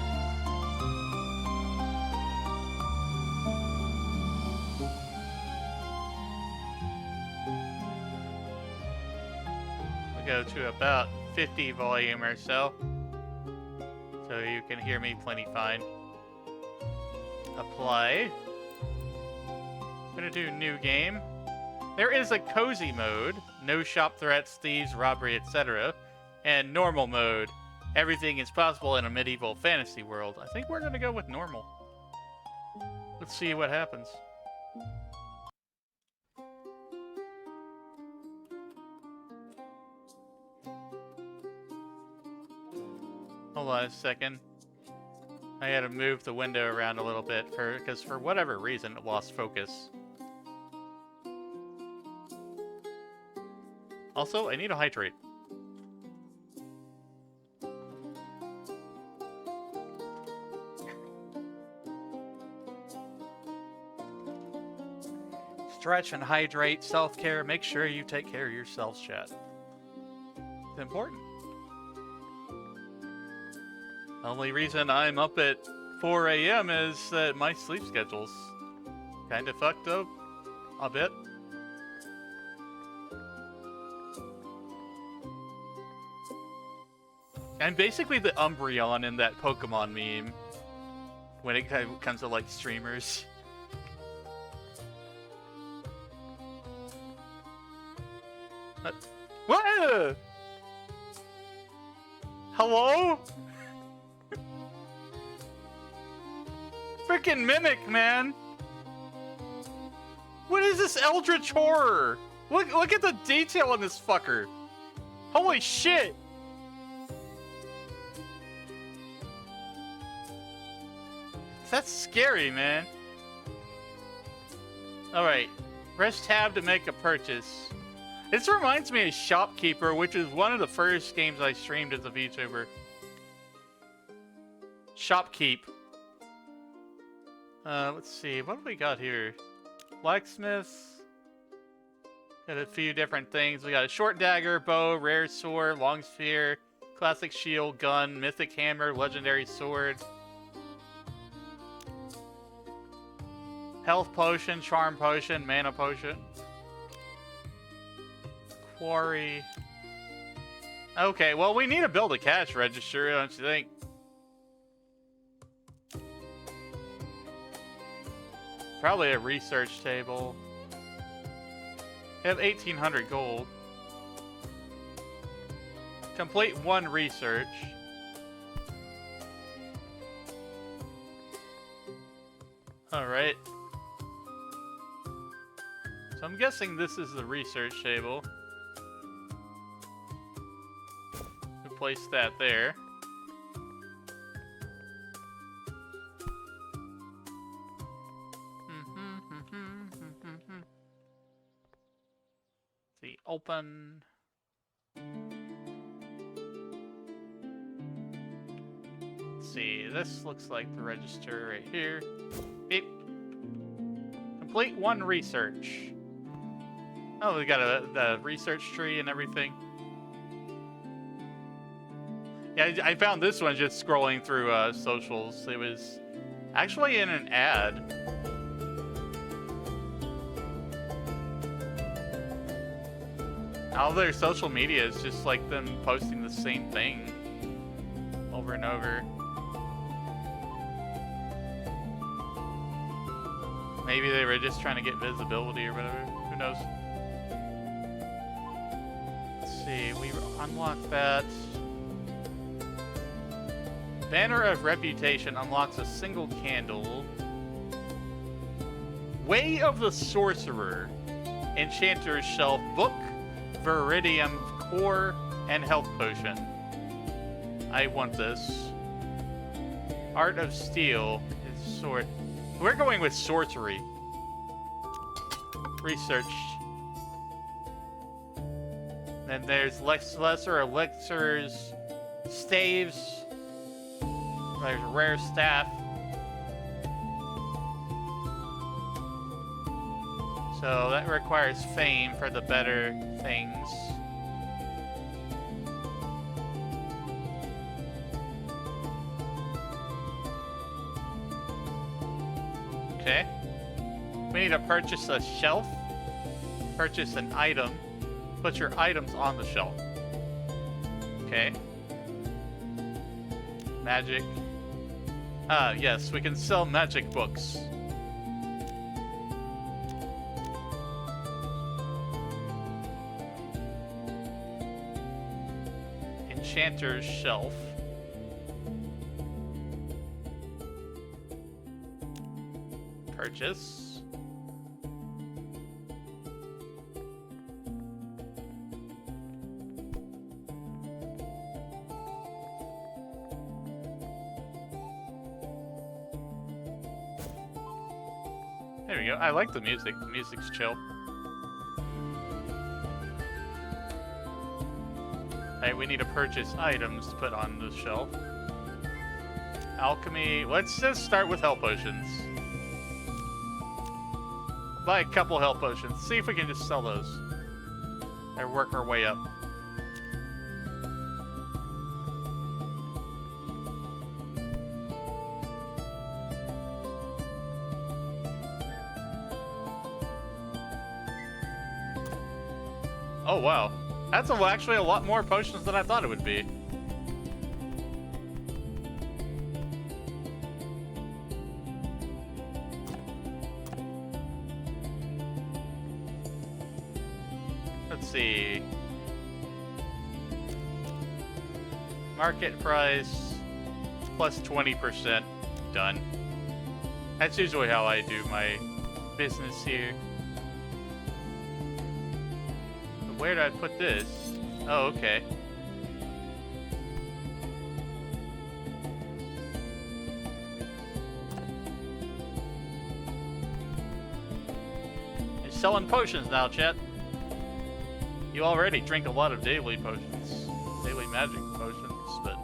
We'll go to about 50 volume or so. So you can hear me plenty fine. Apply. I'm gonna do new game. There is a cozy mode, no shop threats, thieves, robbery, etc. And normal mode. Everything is possible in a medieval fantasy world. I think we're gonna go with normal. Let's see what happens. Hold on a second. I had to move the window around a little bit because for whatever reason it lost focus. Also, I need to hydrate. Stretch and hydrate, self-care. Make sure you take care of yourselves, chat. It's important. Only reason I'm up at 4 a.m. is that my sleep schedule's kind of fucked up a bit. I'm basically the Umbreon in that Pokemon meme when it comes to like streamers. What? Hello? Freaking Mimic, man! What is this Eldritch horror? Look at the detail on this fucker! Holy shit! That's scary, man. Alright. Press tab to make a purchase. This reminds me of Shopkeeper, which is one of the first games I streamed as a VTuber. Shopkeep. Let's see. What do we got here? Blacksmith. Got a few different things. We got a short dagger, bow, rare sword, long spear, classic shield, gun, mythic hammer, legendary sword. Health potion, charm potion, mana potion. Quarry. Okay, well, we need to build a cash register, don't you think? Probably a research table. We have 1,800 gold. Complete one research. Alright. So I'm guessing this is the research table. We place that there. See, open. Let's see, this looks like the register right here. Beep. Complete one research. Oh, we got the research tree and everything. Yeah, I found this one just scrolling through socials. It was actually in an ad. All their social media is just like them posting the same thing over and over. Maybe they were just trying to get visibility or whatever. Who knows? Let's see, we unlock that. Banner of Reputation unlocks a single candle. Way of the Sorcerer. Enchanter's Shelf Book. Viridium Core and Health Potion. I want this. Art of Steel is sword. We're going with sorcery. Research. Then there's lesser elixirs, staves. There's rare staff. So that requires fame for the better things. Okay. We need to purchase a shelf. Purchase an item. Put your items on the shelf. Okay. Magic. Yes, we can sell magic books. Enchanter's Shelf. Purchase. There we go. I like the music. The music's chill. Alright, we need to purchase items to put on the shelf. Alchemy. Let's just start with health potions. Buy a couple health potions. See if we can just sell those. And work our way up. Oh, wow. That's actually a lot more potions than I thought it would be. Let's see. Market price plus 20%. Done. That's usually how I do my business here. But where did I put this? Oh, okay. You're selling potions now, chat. You already drink a lot of daily potions. Daily magic potions, but...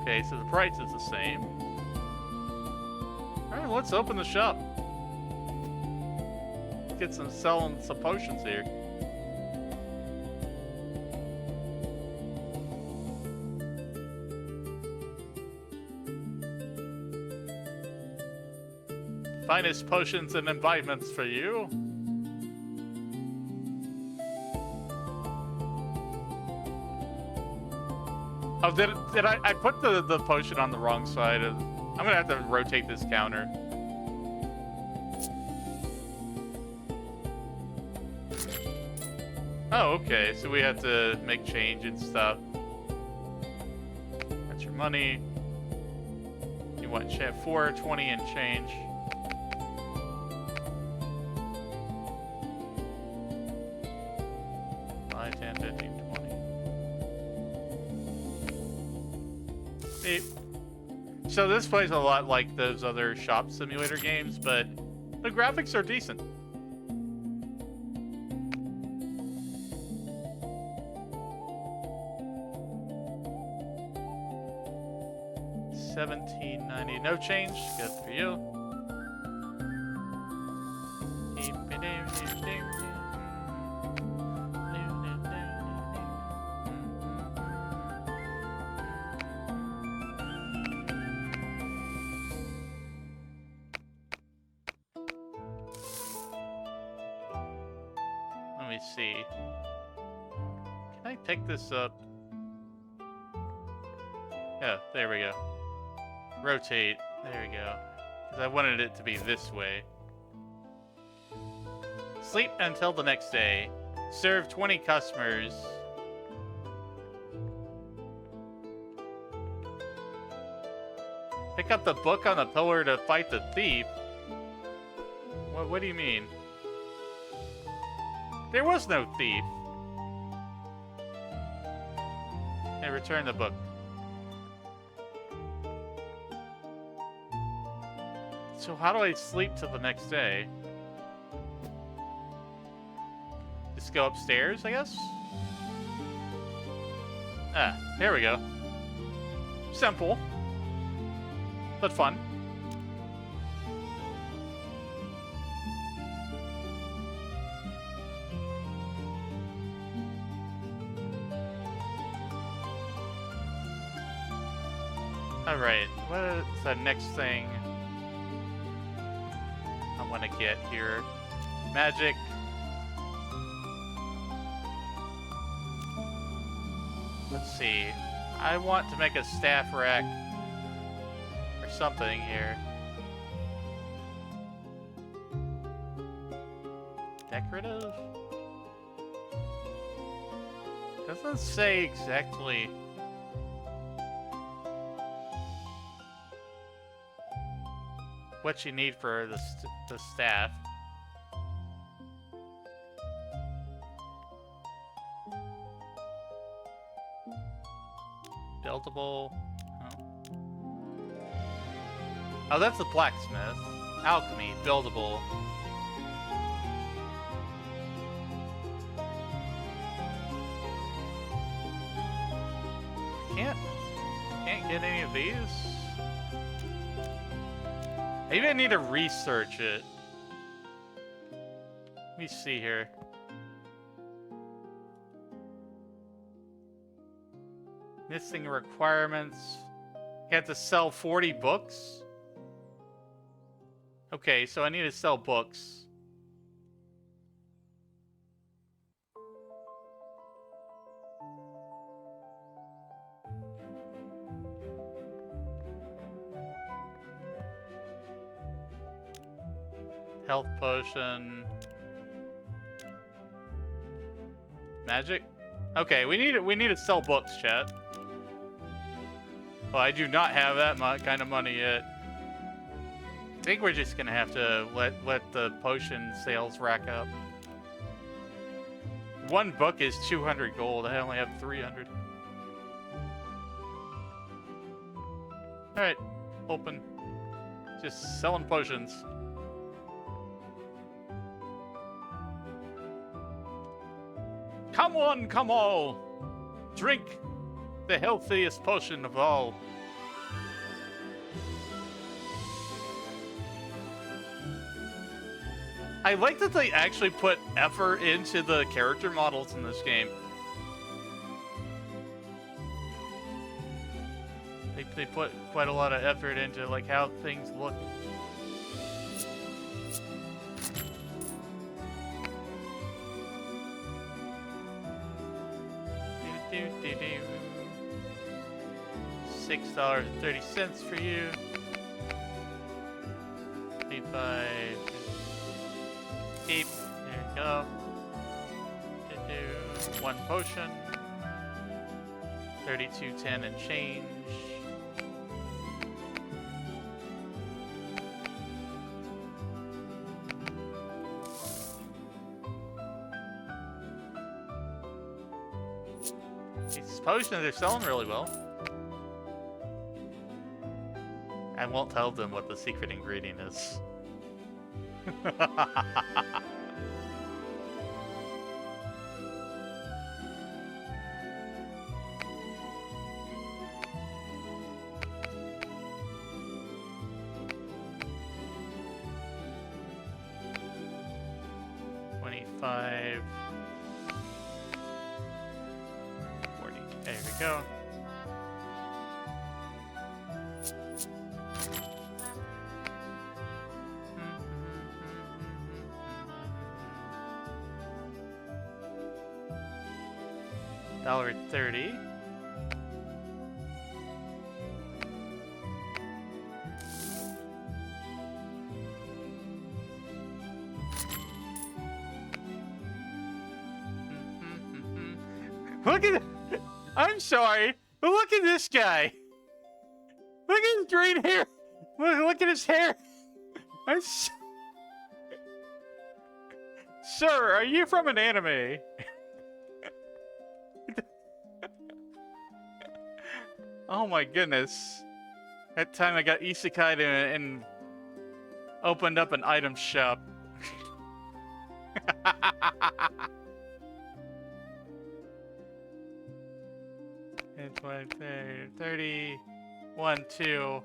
Okay, so the price is the same. Alright, let's open the shop. Get selling some potions here. Finest potions and imbibements for you. Oh, did I put the potion on the wrong side? I'm gonna have to rotate this counter. Oh, okay. So we have to make change and stuff. That's your money. You want 420 and change. Five, 10, 15, 20. Beep. So this plays a lot like those other shop simulator games, but the graphics are decent. $17.90, no change. Good for you. Let me see. Can I pick this up? Yeah, there we go. Rotate. There we go. Because I wanted it to be this way. Sleep until the next day. Serve 20 customers. Pick up the book on the pillar to fight the thief. What do you mean? There was no thief. Hey, return the book. So how do I sleep till the next day? Just go upstairs, I guess? Ah, there we go. Simple. But fun. Alright, what's the next thing I want to get here? Magic. Let's see. I want to make a staff rack or something here. Decorative? Doesn't say exactly. What you need for the staff. Buildable. Oh, that's the blacksmith. Alchemy, buildable. Can't get any of these. Maybe I need to research it. Let me see here. Missing requirements. You have to sell 40 books? Okay, so I need to sell books. Health potion. Magic? Okay, we need to sell books, chat. Well, I do not have that kind of money yet. I think we're just gonna have to let the potion sales rack up. One book is 200 gold. I only have 300. Alright, open. Just selling potions. Come on, come all! Drink the healthiest potion of all. I like that they actually put effort into the character models in this game. They put quite a lot of effort into like how things look. $6.30 for you. 85. Keep. There you go. One potion. 32.10 and change. These potions are selling really well. I won't tell them what the secret ingredient is. $25. 40. There we go. $1.30. Look at. I'm sorry, but look at this guy. Look at his green hair. Look at his hair. Sir, are you from an anime? Oh my goodness. That time I got isekai'd and opened up an item shop. And 20, 30, 1, 2,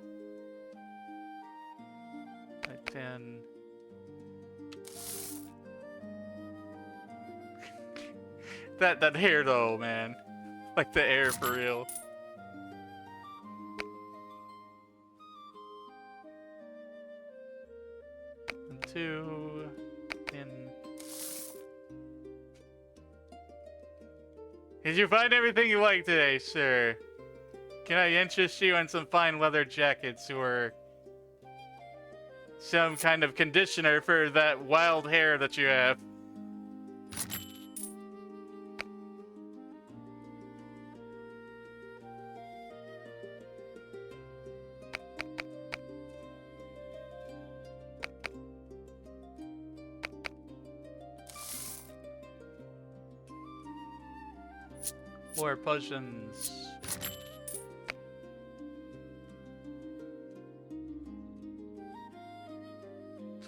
10. That hair though, man. Like the hair for real. And 2 and did you find everything you like today, sir? Can I interest you in some fine leather jackets or some kind of conditioner for that wild hair that you have? Or potions.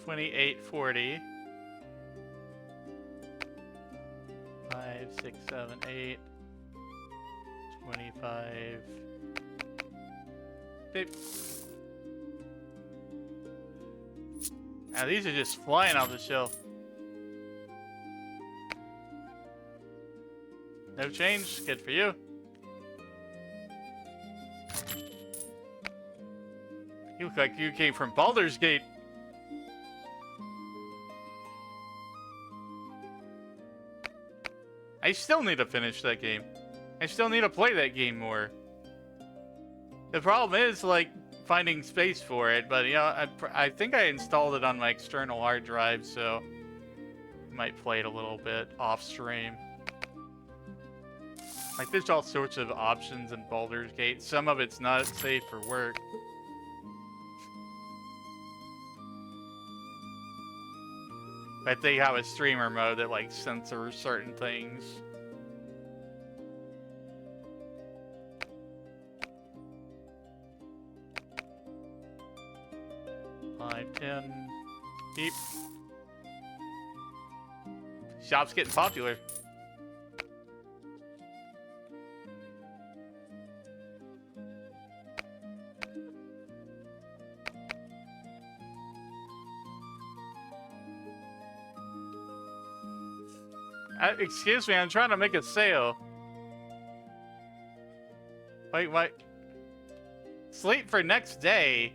$28.40. 5, 6, 7, 8. 25. Beep. Now these are just flying off the shelf. No change. Good for you. You look like you came from Baldur's Gate. I still need to finish that game. I still need to play that game more. The problem is, like, finding space for it, but, you know, I think I installed it on my external hard drive, so I might play it a little bit off stream. Like, there's all sorts of options in Baldur's Gate. Some of it's not safe for work. But they have a streamer mode that, like, censors certain things. Five, 10. Beep. Shop's getting popular. Excuse me, I'm trying to make a sale. Wait. Sleep for next day.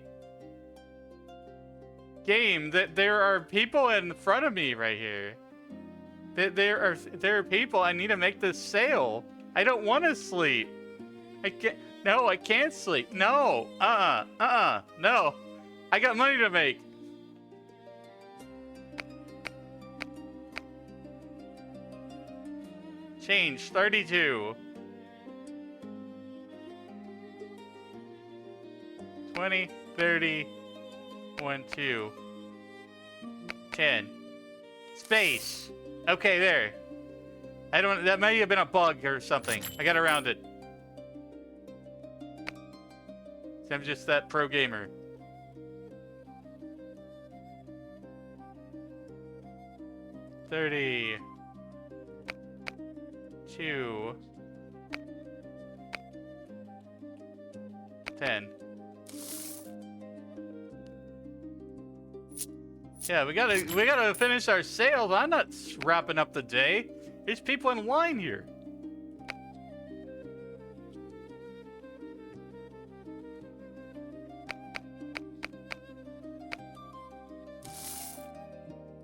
Game, that there are people in front of me right here. There are people. I need to make this sale. I don't want to sleep. I can't. No, I can't sleep. No. No. I got money to make. Change 32. 20, 30, 1, 2, 10. Space. Okay, there. I don't. That may have been a bug or something. I got around it. I'm just that pro gamer. $32. 10. Yeah, we gotta finish our sales. I'm not wrapping up the day. There's people in line here.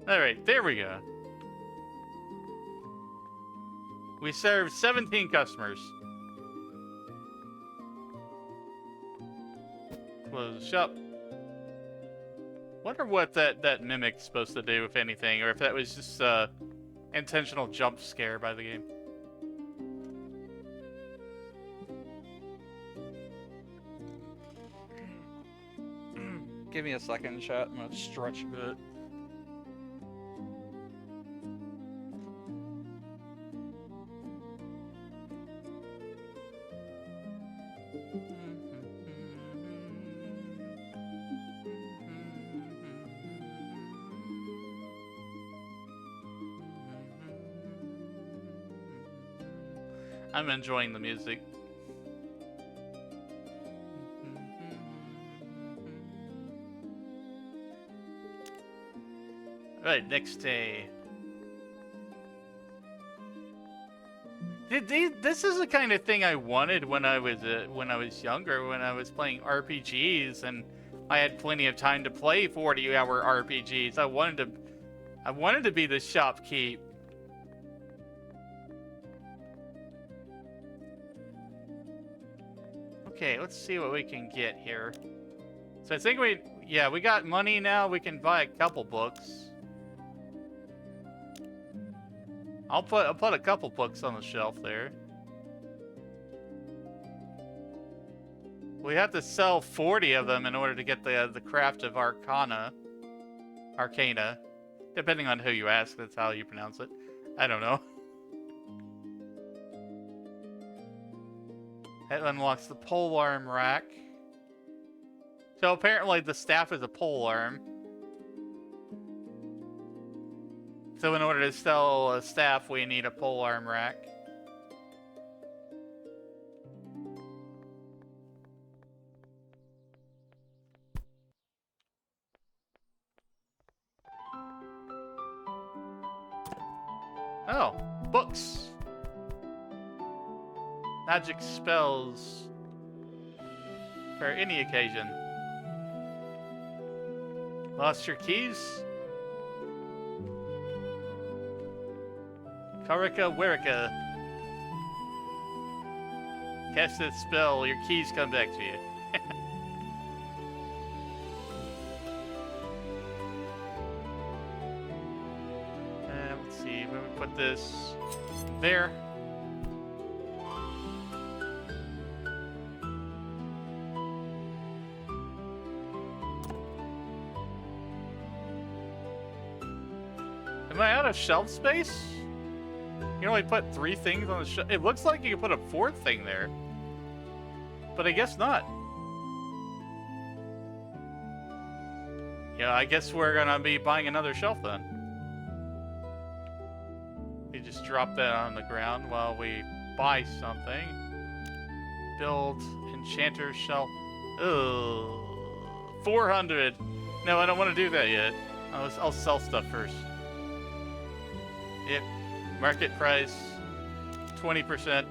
Alright, there we go. We served 17 customers. Close the shop. Wonder what that mimic's supposed to do, if anything, or if that was just intentional jump scare by the game. Give me a second, chat. I'm gonna stretch a bit. I'm enjoying the music. Right, next day. This is the kind of thing I wanted when I was younger, when I was playing RPGs and I had plenty of time to play 40-hour RPGs. I wanted to be the shopkeep. Okay, let's see what we can get here. So I think we got money now. We can buy a couple books. I'll put a couple books on the shelf there. We have to sell 40 of them in order to get the craft of Arcana, depending on who you ask. That's how you pronounce it. I don't know. It unlocks the polearm rack. So apparently the staff is a polearm. So in order to sell a staff, we need a polearm rack. Oh, books. Magic spells for any occasion. Lost your keys? Karika Werika. Cast this spell, your keys come back to you. Let's see, where we put this there. Am I out of shelf space? You can only put 3 things on the shelf. It looks like you can put a 4th thing there. But I guess not. Yeah, I guess we're gonna be buying another shelf then. We just drop that on the ground while we buy something. Build enchanter shelf. Ugh. 400. No, I don't want to do that yet. I'll sell stuff first. Yep. Market price, 20%.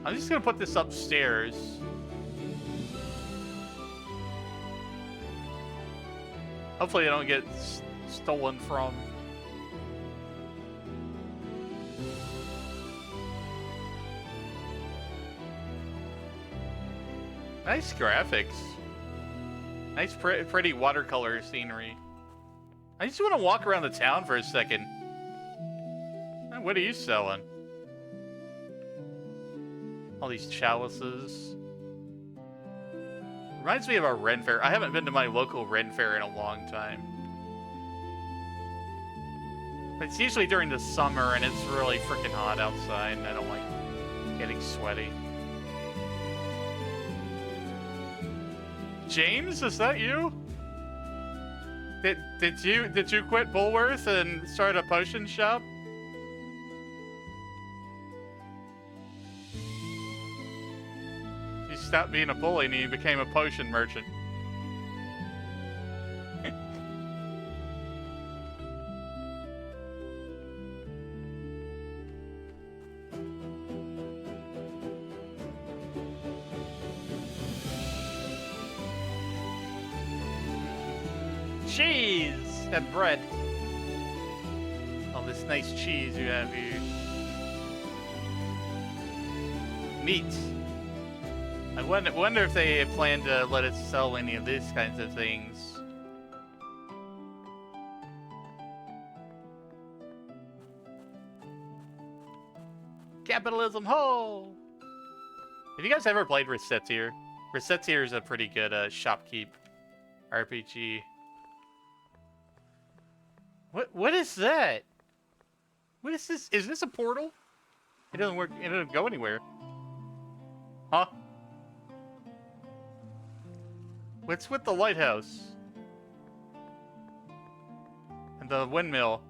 I'm just gonna put this upstairs. Hopefully I don't get stolen from. Nice graphics. Nice, pretty watercolor scenery. I just want to walk around the town for a second. What are you selling? All these chalices. Reminds me of our Ren Fair. I haven't been to my local Ren Fair in a long time. It's usually during the summer and it's really freaking hot outside and I don't like getting sweaty. James, is that you? Did you quit Bullworth and start a potion shop? You stopped being a bully and you became a potion merchant. Cheese and bread. All this nice cheese you have here. Meat. I wonder if they plan to let us sell any of these kinds of things. Capitalism, ho! Have you guys ever played ReStory? ReStory is a pretty good shopkeep RPG. What is that? What is this? Is this a portal? It doesn't work. It doesn't go anywhere. Huh? What's with the lighthouse? And the windmill?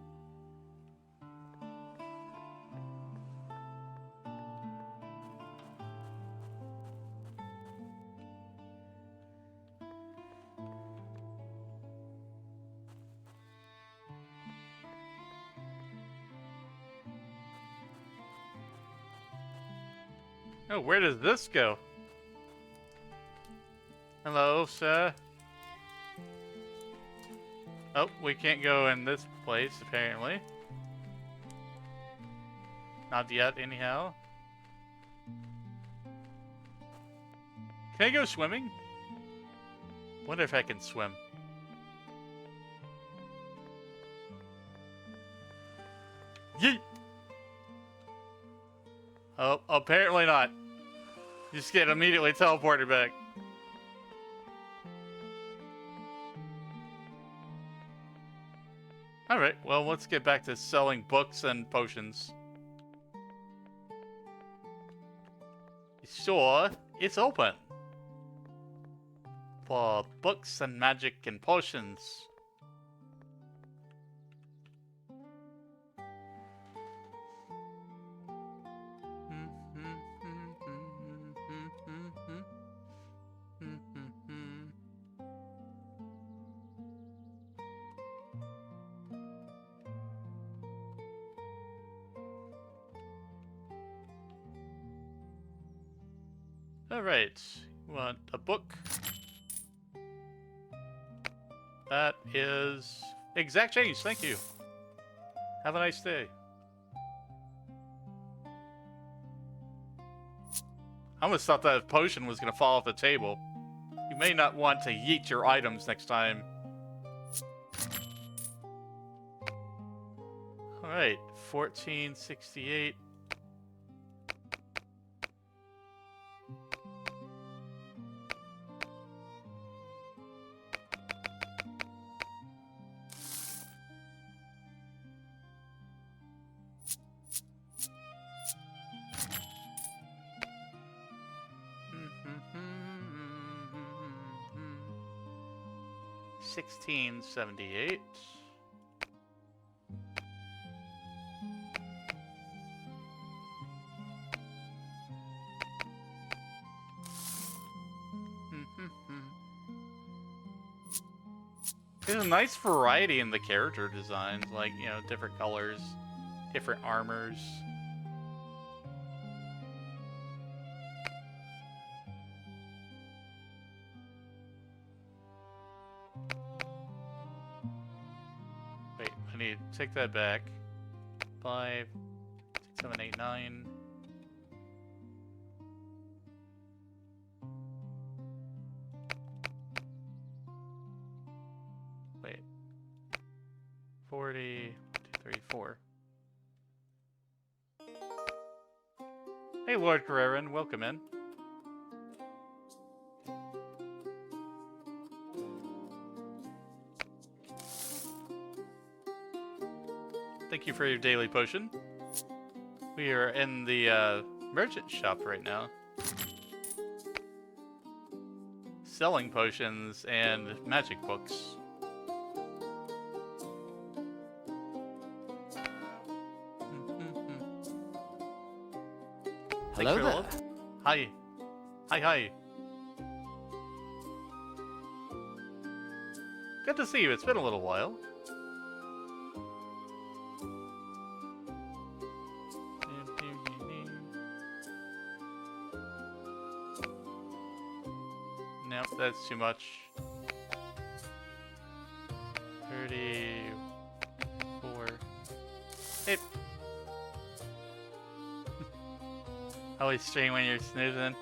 Oh, where does this go? Hello, sir. Oh, we can't go in this place, apparently. Not yet, anyhow. Can I go swimming? Wonder if I can swim. Yeet! Oh, apparently not. You just get immediately teleported back. Alright, well, let's get back to selling books and potions. The store is open for books and magic and potions. Alright, want a book? That is exact change. Thank you. Have a nice day. I almost thought that potion was going to fall off the table. You may not want to yeet your items next time. Alright, 1468. $16.78. There's a nice variety in the character designs, like, you know, different colors, different armors. Wait, I need to take that back. 5, 6, 7, 8, 9. Wait. 40, 1, 2, 3, 4. Hey, Lord Guerrerin, welcome in. Thank you for your daily potion. We are in the merchant shop right now. Selling potions and magic books. Hello there. Hi. Hi, hi. Good to see you. It's been a little while. Nope, that's too much. 34. Hey. Always stream when you're snoozing.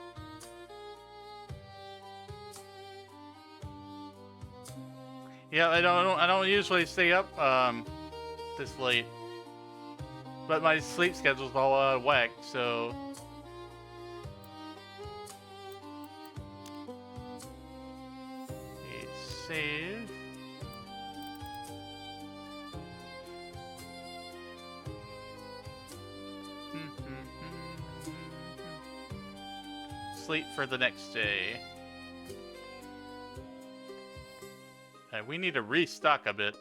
Yeah, I don't usually stay up this late. But my sleep schedule's all out of whack, so save. Sleep for the next day. We need to restock a bit.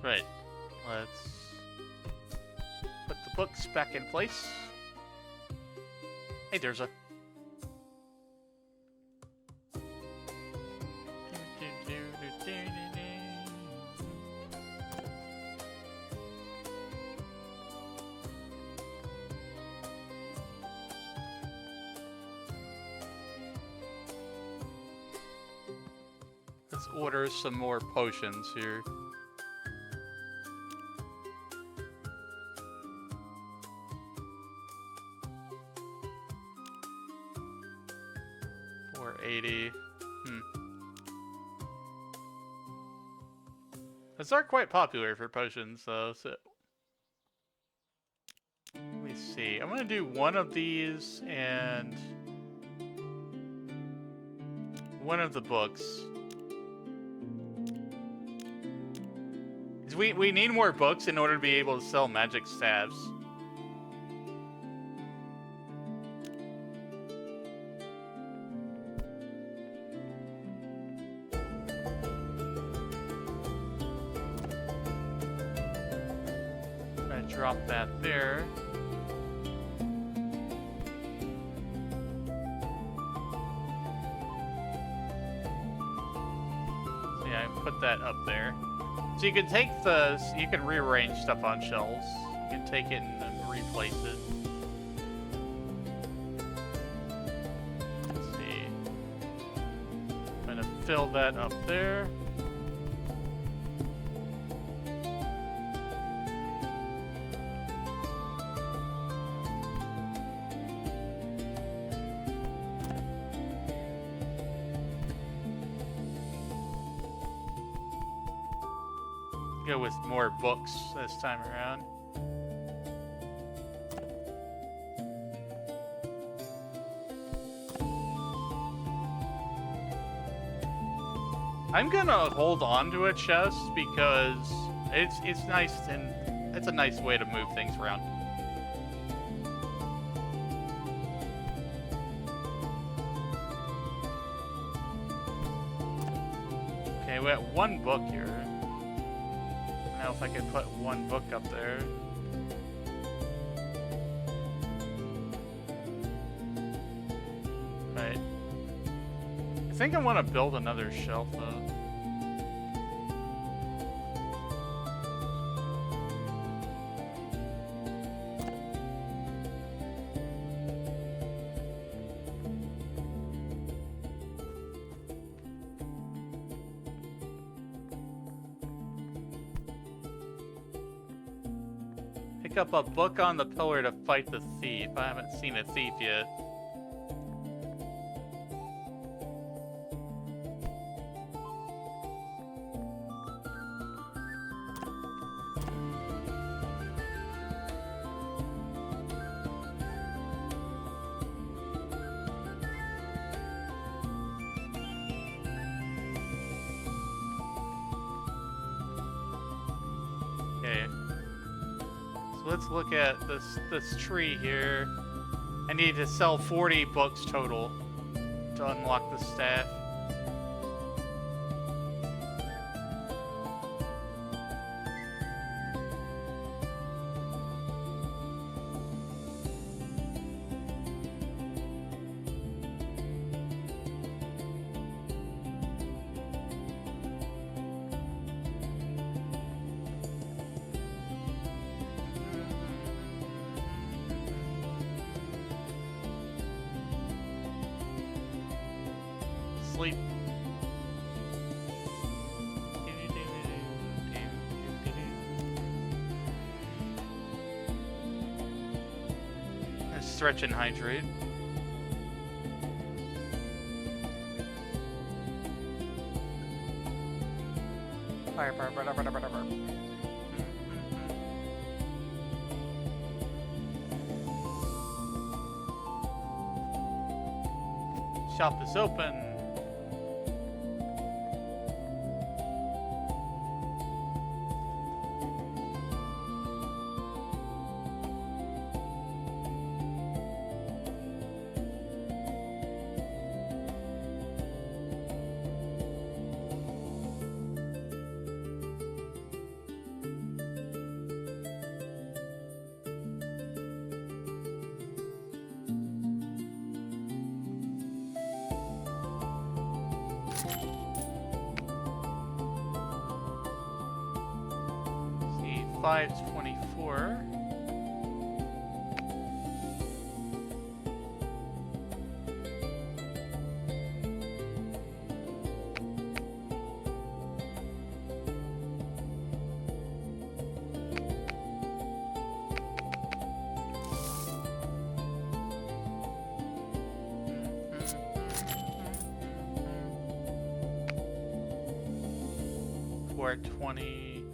Right. Let's put the books back in place. Hey, there's a... Let's order some more potions here. Those are quite popular for potions, though, so... Let me see. I'm gonna do one of these and... one of the books. We need more books in order to be able to sell magic staves. Drop that there. Yeah, put that up there. So you can take you can rearrange stuff on shelves. You can take it and then replace it. Let's see. I'm gonna fill that up there. Go with more books this time around. I'm gonna hold on to a chest because it's nice and it's a nice way to move things around. Okay, we got one book here. Now if I could put one book up there. Right. I think I want to build another shelf though. Pick up a book on the pillar to fight the thief. I haven't seen a thief yet. Okay. So let's look at this tree here. I need to sell 40 books total to unlock the staff. Sleep. Stretch and hydrate. Shop is open. See, 5's 24. Four 20.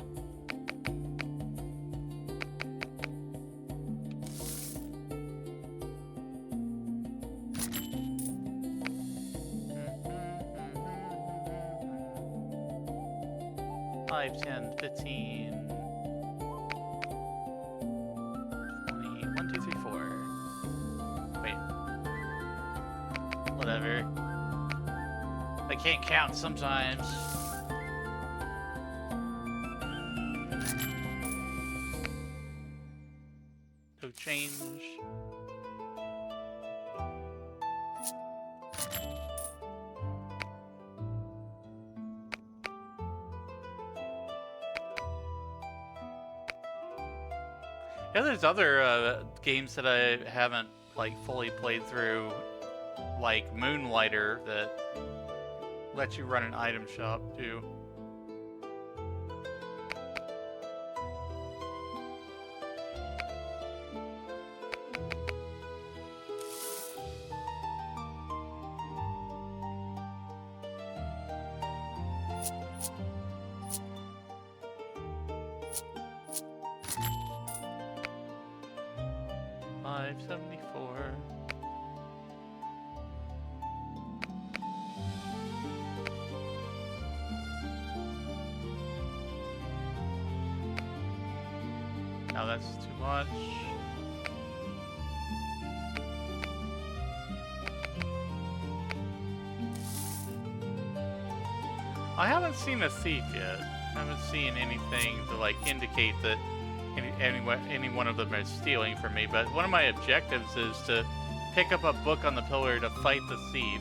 Five, 10, 15. 20. 1, 2, 3, 4. Wait. Whatever. I can't count sometimes. No change. Yeah, there's other games that I haven't like fully played through, like Moonlighter, that lets you run an item shop too. $5.74. Now that's too much. I haven't seen a thief yet. I haven't seen anything to like indicate that any one of them is stealing from me. But one of my objectives is to pick up a book on the pillar to fight the thief.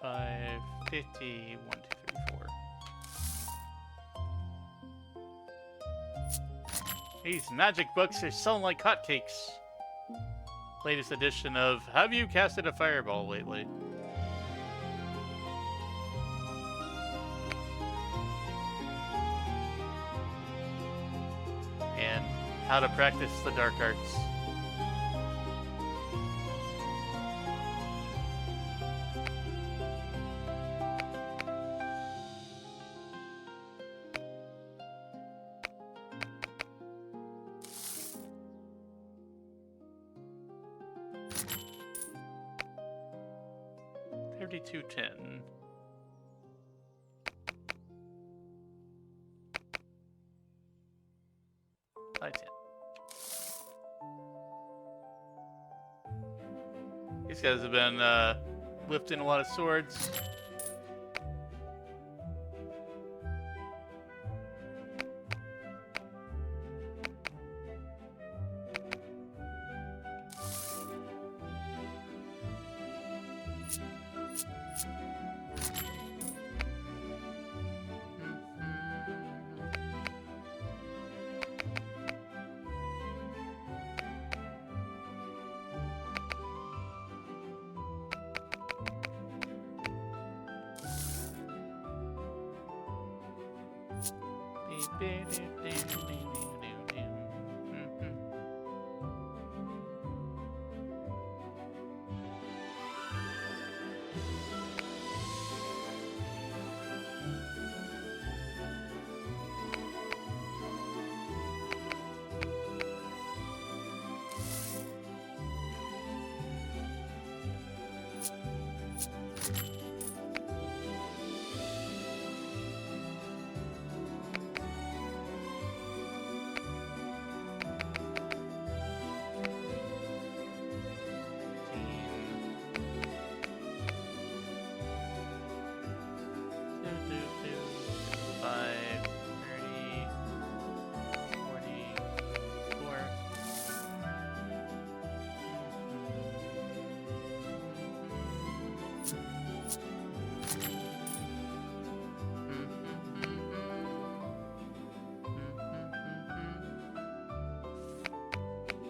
Five, 50, 1, 2, 3, 4. These magic books are selling like hotcakes. Latest edition of Have You Casted a Fireball Lately? And How to Practice the Dark Arts. $32.10. $5.10. These guys have been lifting a lot of swords.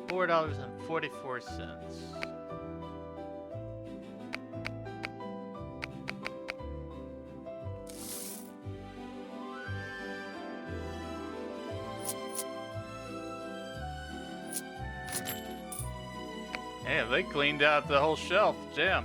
$4.44. Yeah, they cleaned out the whole shelf. Damn.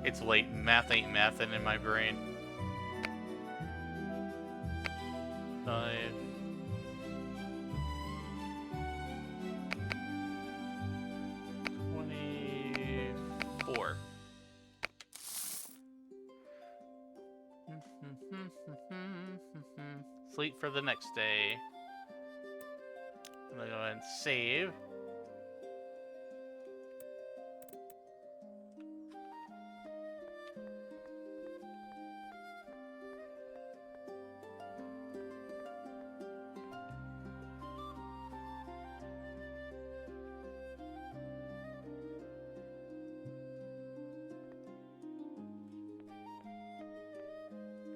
It's late. Math ain't mathin' in my brain. Sleep for the next day. I'm gonna go ahead and save.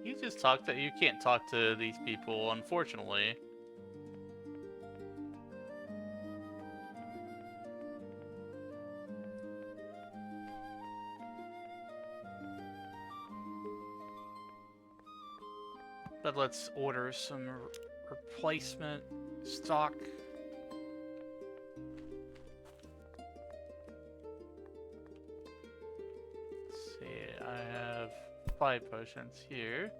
You just talk that you can't talk to these people, unfortunately. But let's order some replacement stock. Let's see, I have 5 potions here.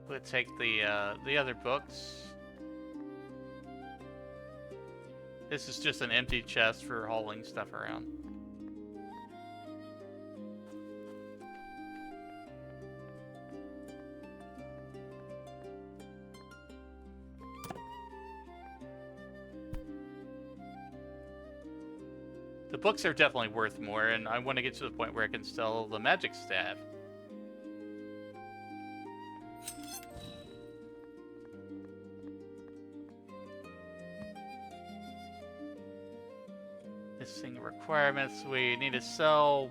We'll take the other books. This is just an empty chest for hauling stuff around. The books are definitely worth more, and I want to get to the point where I can sell the magic staff. Missing requirements. We need to sell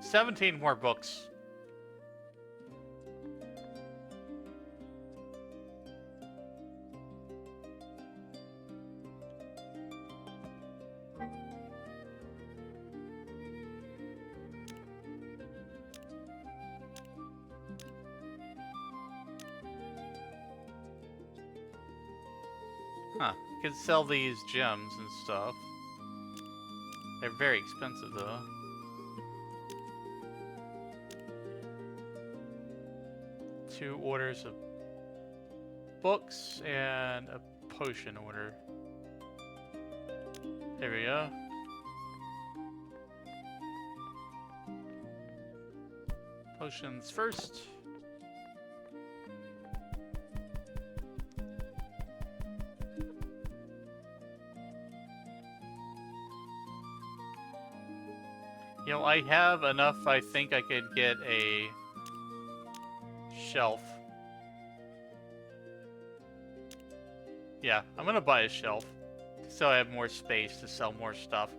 17 more books. Huh. Could sell these gems and stuff. They're very expensive though. Two orders of books and a potion order. There we go. Potions first. You know, I have enough, I think I could get a shelf. Yeah, I'm gonna buy a shelf, so I have more space to sell more stuff.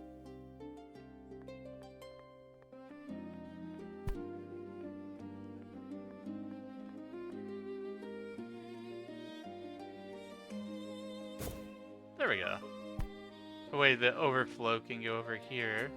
There we go. The way the overflow can go over here.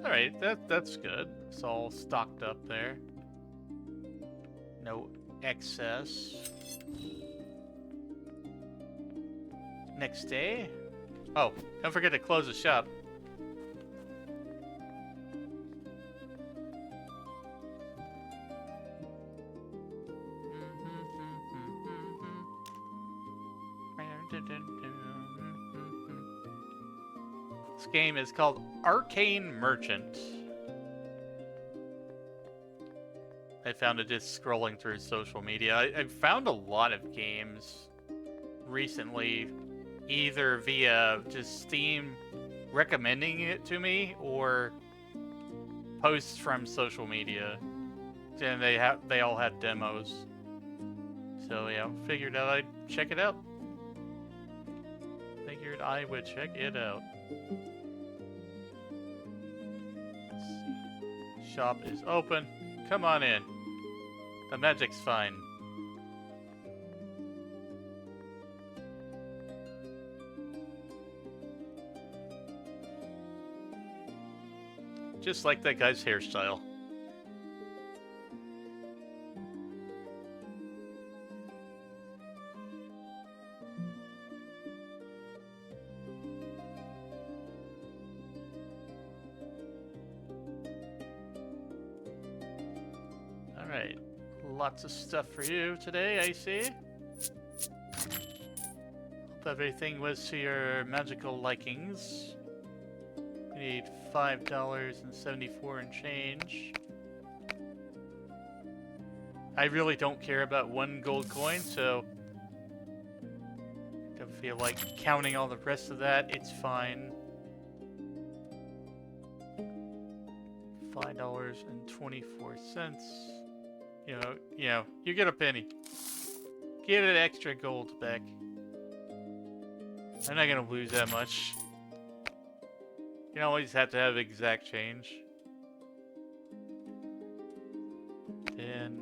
Alright, that's good. It's all stocked up there. No excess. Next day? Oh, don't forget to close the shop. This game is called Arcane Merchant. I found it just scrolling through social media. I found a lot of games recently, either via just Steam recommending it to me, or posts from social media, and they all had demos. So yeah, figured out I'd check it out. Figured I would check it out. Let's see. Shop is open. Come on in. The magic's fine. Just like that guy's hairstyle. Alright, lots of stuff for you today, I see. Hope everything was to your magical likings. We need $5.74 and change. I really don't care about one gold coin, so don't feel like counting all the rest of that. It's fine. $5.24. You know, you get a penny. Get an extra gold back. I'm not gonna lose that much. You don't always have to have exact change. 10,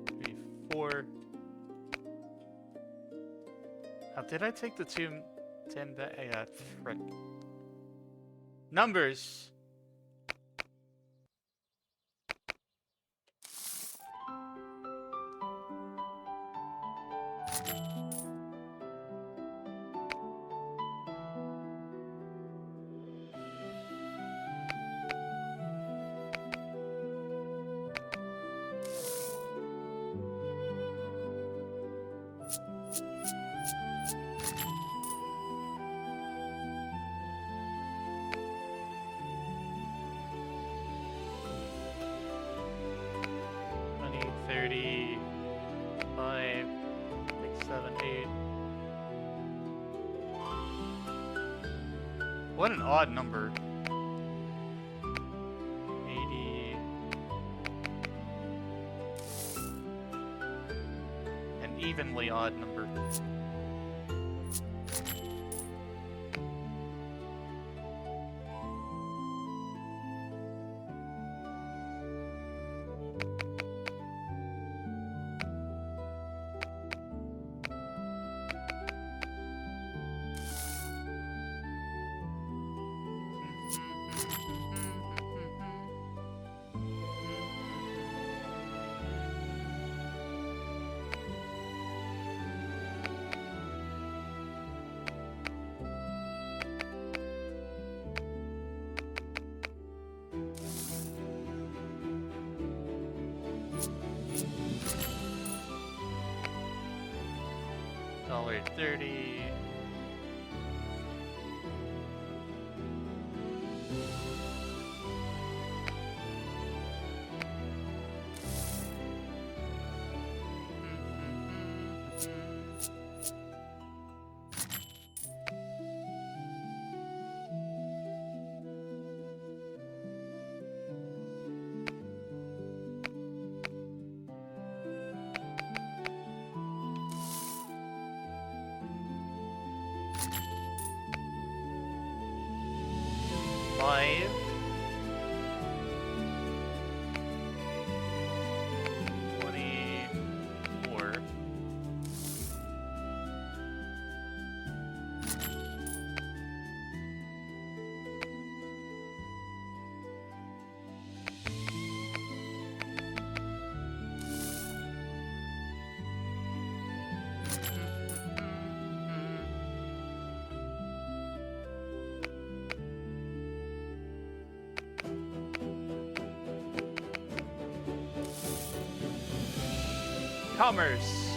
3, 4. Oh, did I take the 10 back? Yeah, frick. Numbers! What an odd number. 80. An evenly odd number. $1.30. Five. 24. Commerce.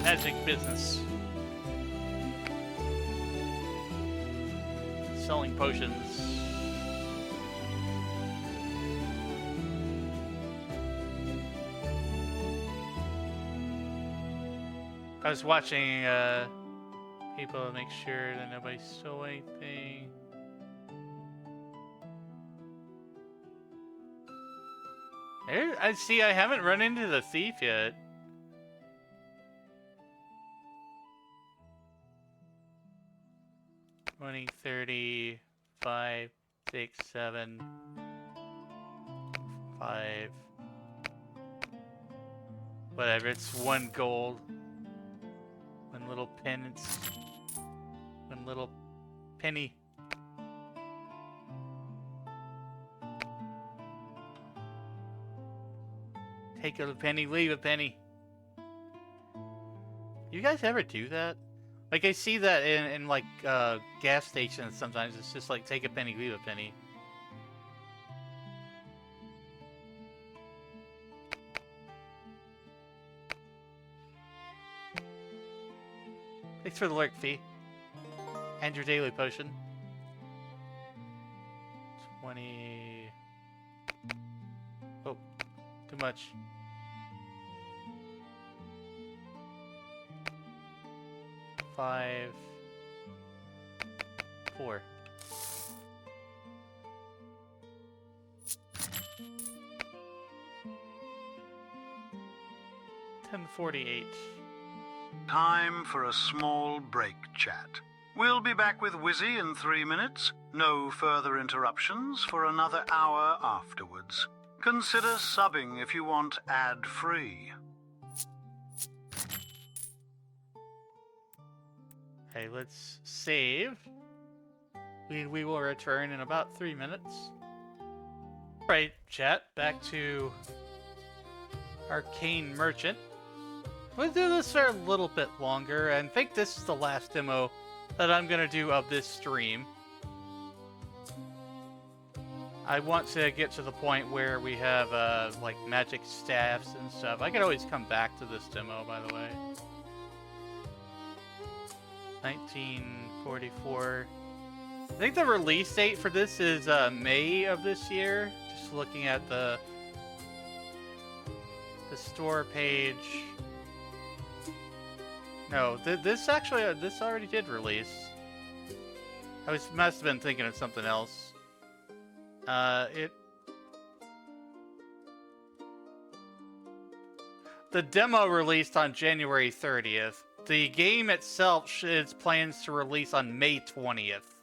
Magic business. Selling potions. I was watching people to make sure that nobody stole anything. I see. I haven't run into the thief yet. $20, $30, 5, 6, 7, 5. Whatever. It's 1 gold. 1 little pin. It's 1 little penny. Take a penny, leave a penny. You guys ever do that? Like, I see that in like, gas stations sometimes. It's just like, take a penny, leave a penny. Thanks for the lurk, Fee. And your daily potion. 20... Oh, too much. 5, 4. $10.48. Time for a small break, chat. We'll be back with Wizzy in 3 minutes. No further interruptions for another hour afterwards. Consider subbing if you want ad-free. Okay, let's save. We will return in about 3 minutes. Alright, chat, back to Arcane Merchant. We'll do this for a little bit longer, and I think this is the last demo that I'm gonna do of this stream. I want to get to the point where we have, like, magic staffs and stuff. I could always come back to this demo, by the way. 1944. I think the release date for this is May of this year. Just looking at the store page. No, this actually this already did release. I must have been thinking of something else. The demo released on January 30th. The game itself is plans to release on May 20th.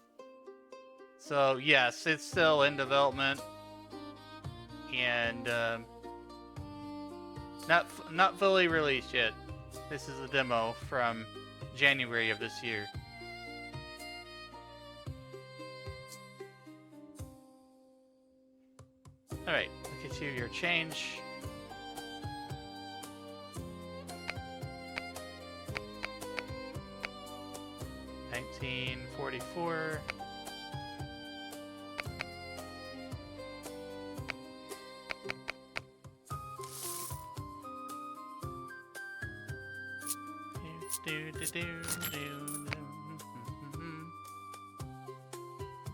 So yes, it's still in development, and not fully released yet. This is a demo from January of this year. All right, look at your change. $19.44.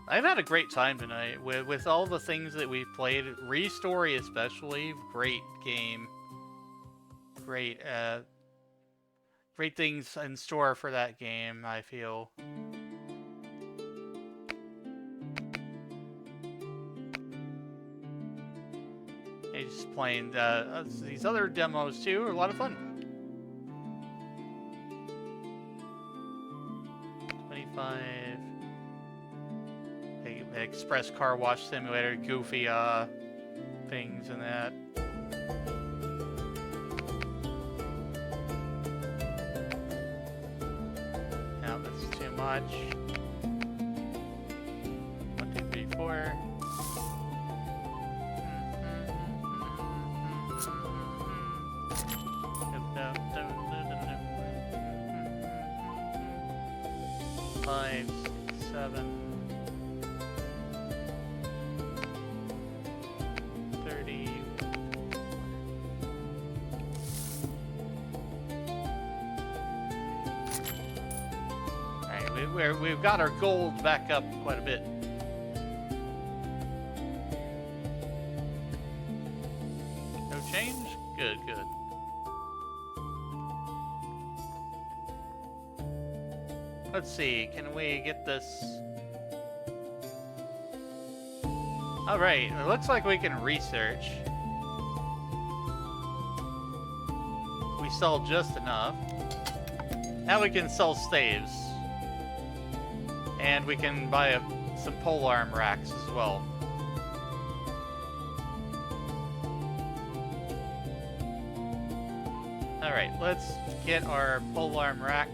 I've had a great time tonight with all the things that we've played. ReStory especially, great game. Great things in store for that game, I feel. Hey, just playing these other demos too are a lot of fun. 25. Hey, Express Car Wash Simulator, goofy things and that. Now that's too much. 1, 2, 3, 4. 5, 7, 30. Alright, we've got our gold back up quite a bit. No change? Good, good. Let's see, can we get this? Alright, it looks like we can research. we sell just enough. Now we can sell staves. And we can buy some polearm racks as well. Alright, let's get our polearm rack.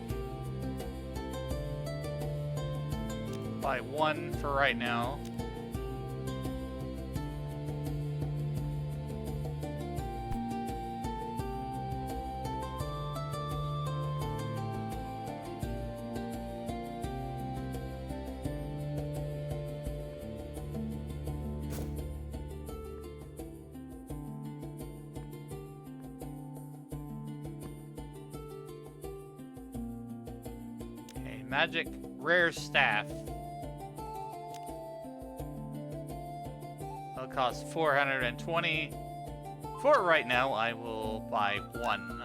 Buy one for right now. Okay, magic rare staff. Cost 420. For right now, I will buy one.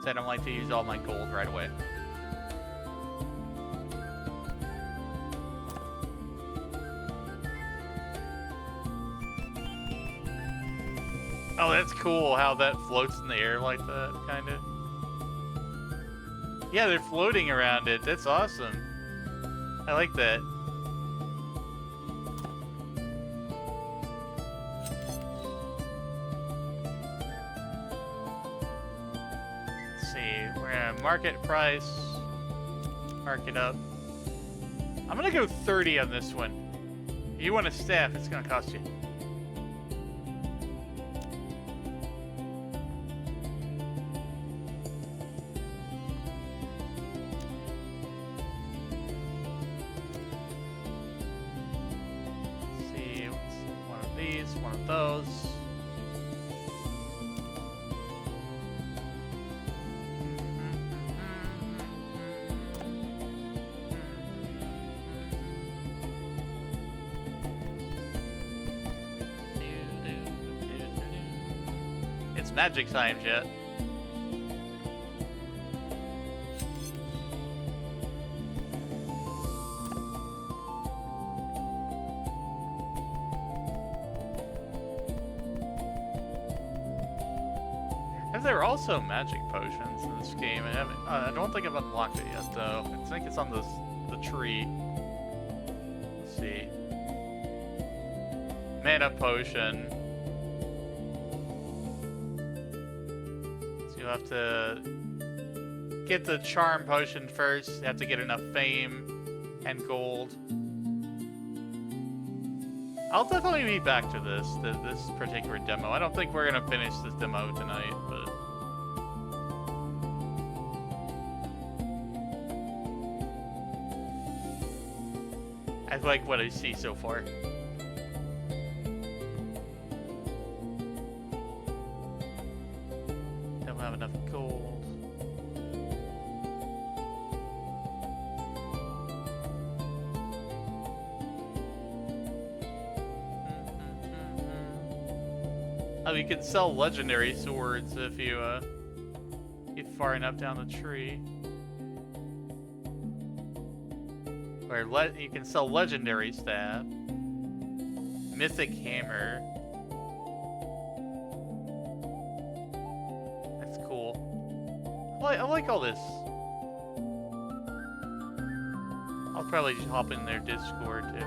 So I don't like to use all my gold right away. Oh, that's cool how that floats in the air like that, kind of. Yeah, they're floating around it. That's awesome. I like that. Market price. Mark it up. I'm gonna go 30 on this one. If you want a staff, it's gonna cost you. Let's see, what's one of these, one of those. Magic time yet. If there are also magic potions in this game, I don't think I've unlocked it yet though. I think it's on the tree. Let's see. Mana potion. You have to get the charm potion first. You have to get enough fame and gold. I'll definitely be back to this particular demo. I don't think we're gonna finish this demo tonight, but I like what I see so far. Have enough gold. Oh, you can sell legendary swords if you get far enough down the tree. Or you can sell legendary staff, mythic hammer. I like all this. I'll probably just hop in their Discord too.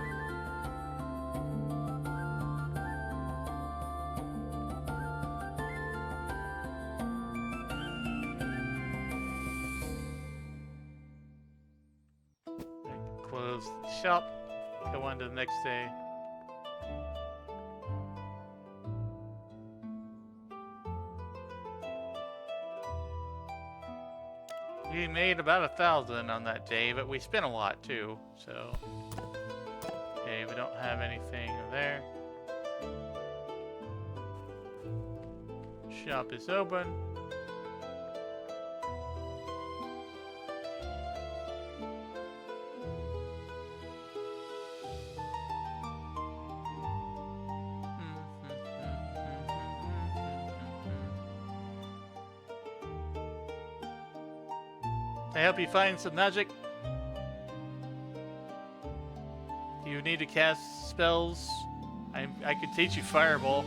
Close the shop. Go on to the next day. We made about 1,000 on that day, but we spent a lot too, so. Okay, we don't have anything there. Shop is open. Can I help you find some magic? Do you need to cast spells? I could teach you Fireball.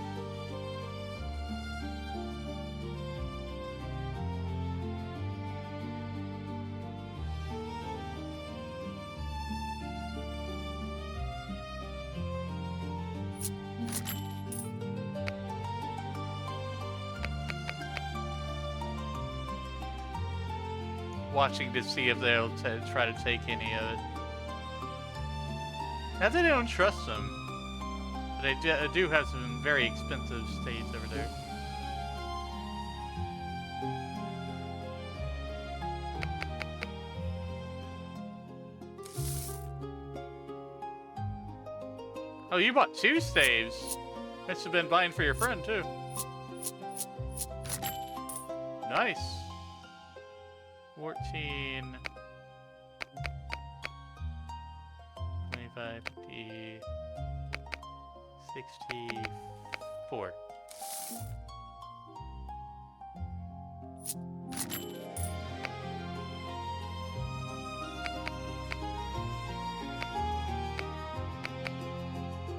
watching to see if they'll try to take any of it. Not that I don't trust them, but I do have some very expensive states over there. Oh, you bought 2 staves. Must have been buying for your friend, too. Nice. 14. 25, 50, 64.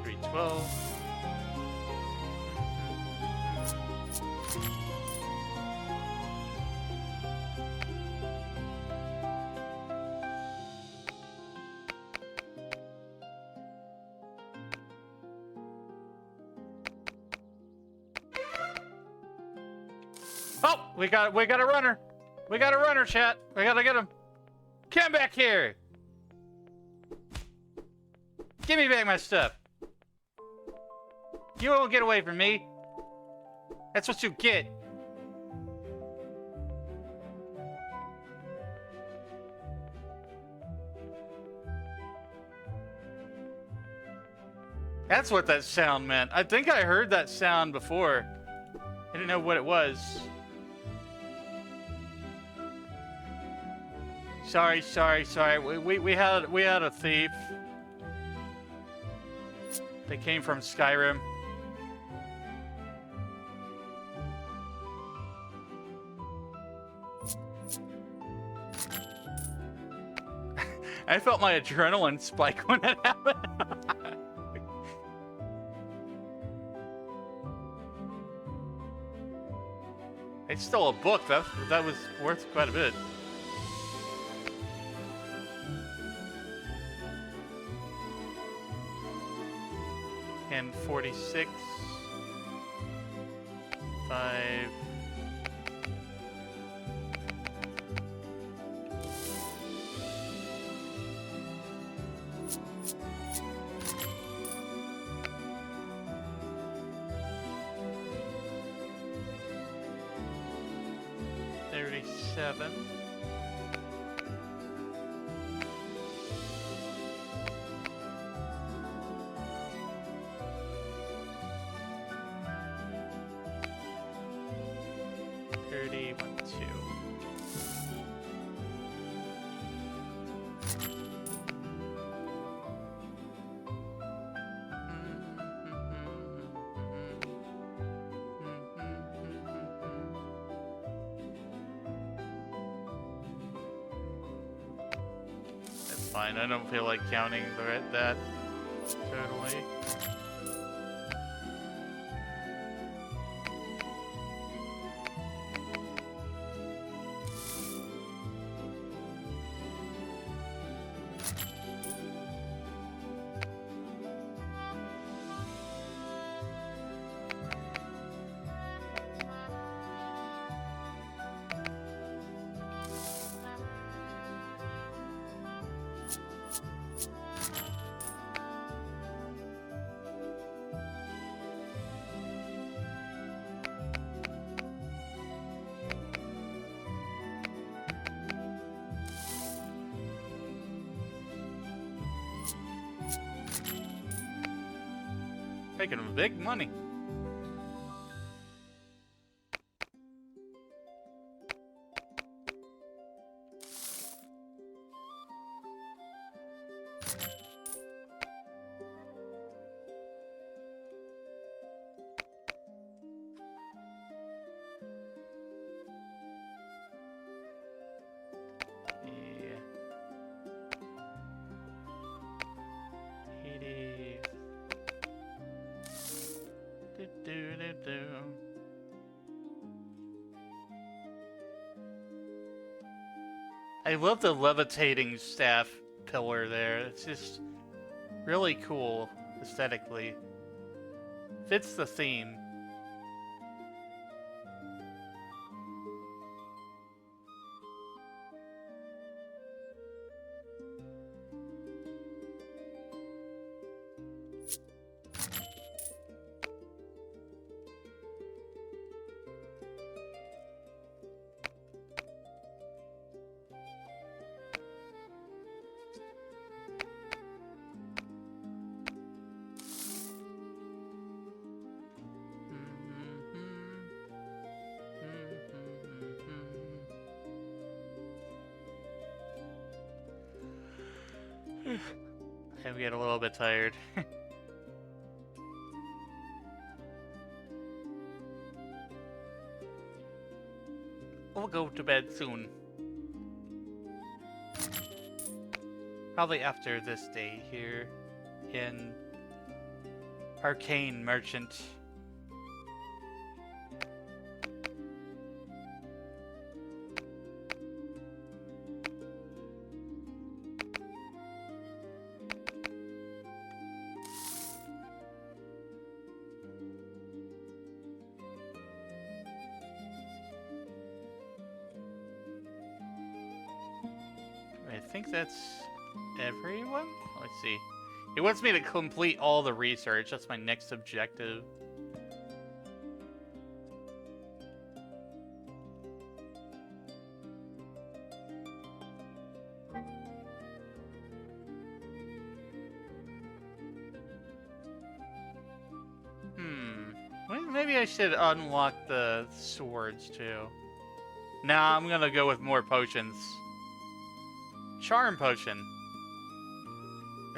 $312. Oh, we got a runner. We got a runner, chat. We gotta get him. Come back here. Give me back my stuff. You won't get away from me. That's what you get. That's what that sound meant. I think I heard that sound before. I didn't know what it was. Sorry. We had a thief. They came from Skyrim. I felt my adrenaline spike when it happened. I stole a book. That was worth quite a bit. And 46. 5. $37. Fine, I don't feel like counting that totally. Making big money. I love the levitating staff pillar there. It's just really cool aesthetically. Fits the theme. I'm getting a little bit tired. We'll go to bed soon. Probably after this day here in Arcane Merchant. I think that's everyone? Let's see. It wants me to complete all the research. That's my next objective. Well, maybe I should unlock the swords too. Nah, I'm gonna go with more potions. Charm potion.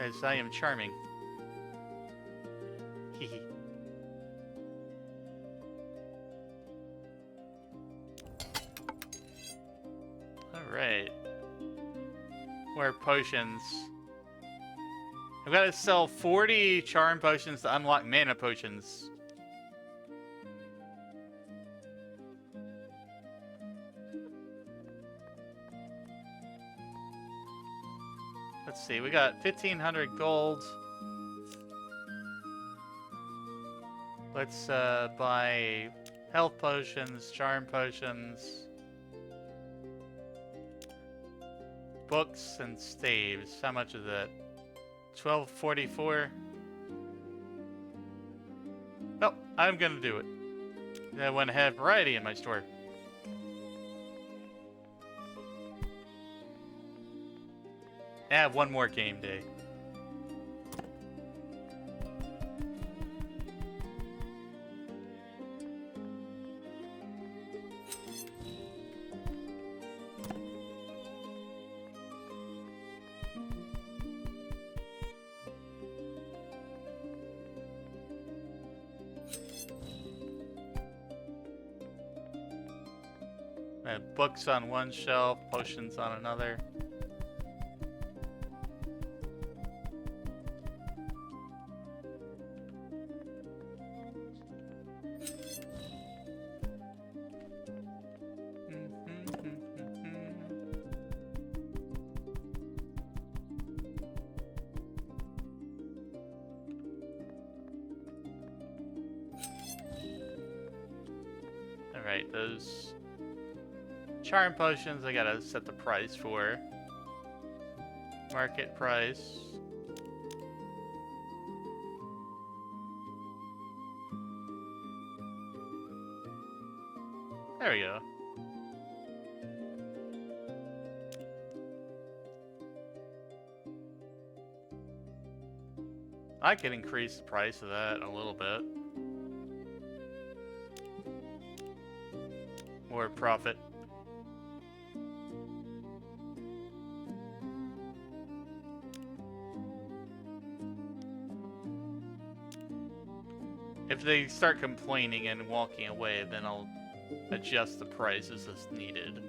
As I am charming. Hehe. Alright. More potions. I've got to sell 40 charm potions to unlock mana potions. Let's see, we got 1,500 gold. Let's buy health potions, charm potions, books, and staves. How much is that? 1244. Well, I'm gonna do it. I want to have variety in my store. I have one more game day. I have books on one shelf, potions on another. Alright, those charm potions I gotta set the price for. Market price. There we go. I could increase the price of that a little bit. More profit. If they start complaining and walking away, then I'll adjust the prices as needed.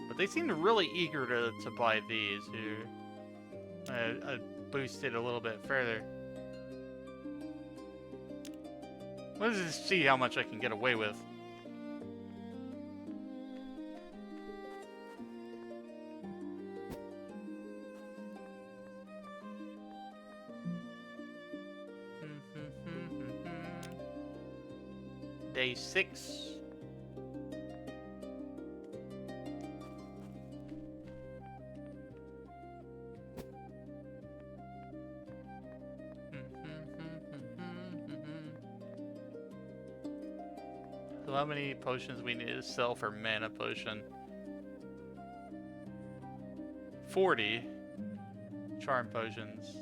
But they seem really eager to buy these here. I boosted a little bit further. Let's just see how much I can get away with. Day 6. So how many potions we need to sell for mana potion? 40 charm potions.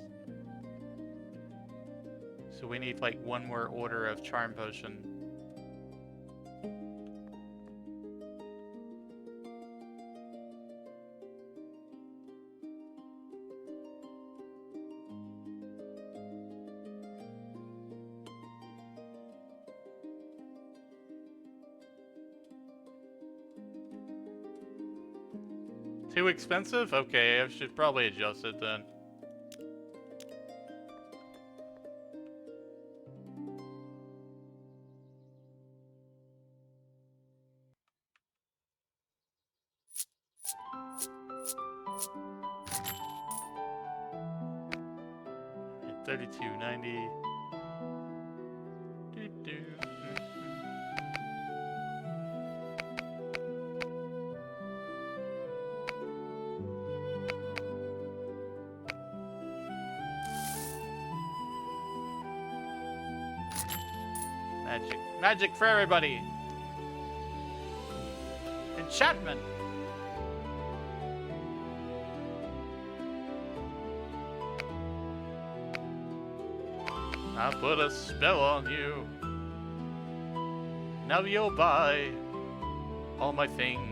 So we need like one more order of charm potion. Too expensive? Okay, I should probably adjust it then. $32.90. Magic. Magic for everybody! Enchantment! I put a spell on you. Now you'll buy all my things.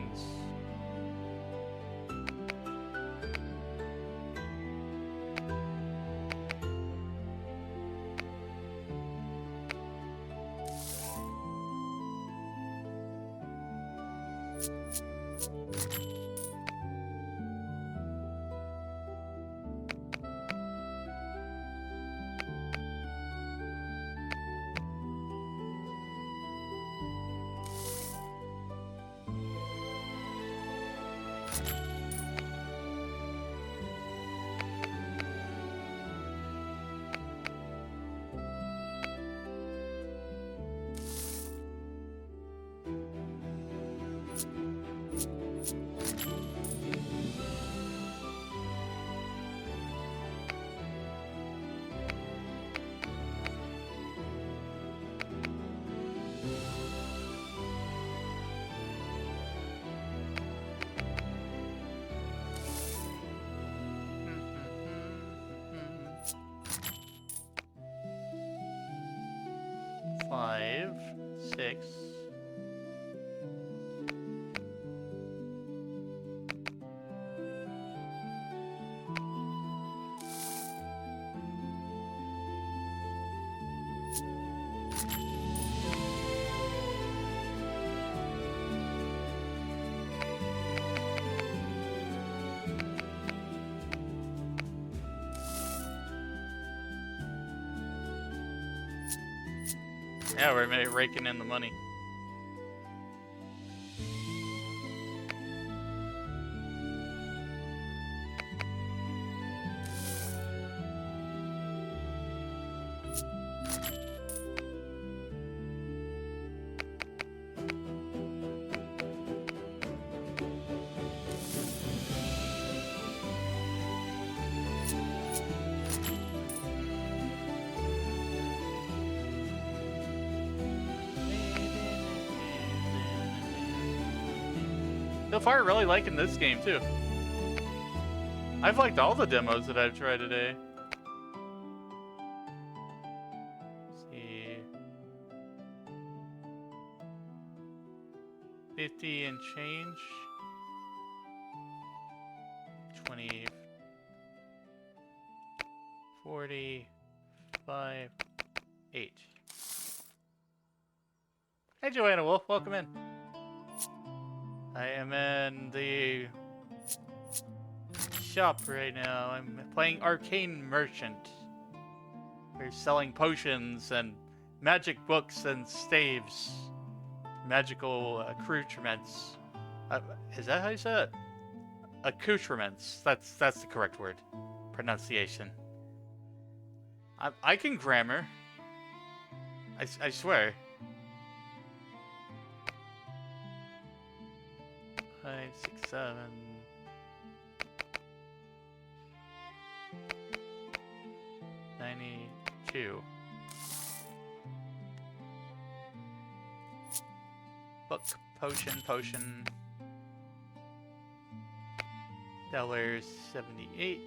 Five, six. Yeah, we're raking in the money. So far, really liking this game too. I've liked all the demos that I've tried today. Let's see. 50 and change. 20. 45. 8. Hey Joanna Wolf, welcome in. I am in the shop right now. I'm playing Arcane Merchant. We're selling potions and magic books and staves. Magical accoutrements. Is that how you say it? Accoutrements. That's the correct word. Pronunciation. I can grammar. I swear. 5, 6, 7. 92. Book, potion. Dollars 78.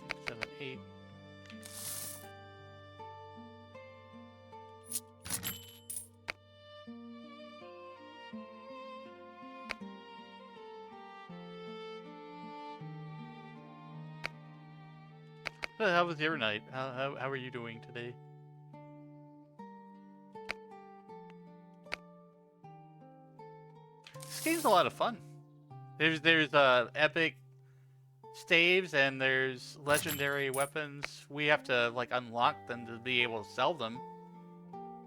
6, 7, 8. How was your night? How are you doing today? game's a lot of fun. There's epic staves and there's legendary weapons. We have to like unlock them to be able to sell them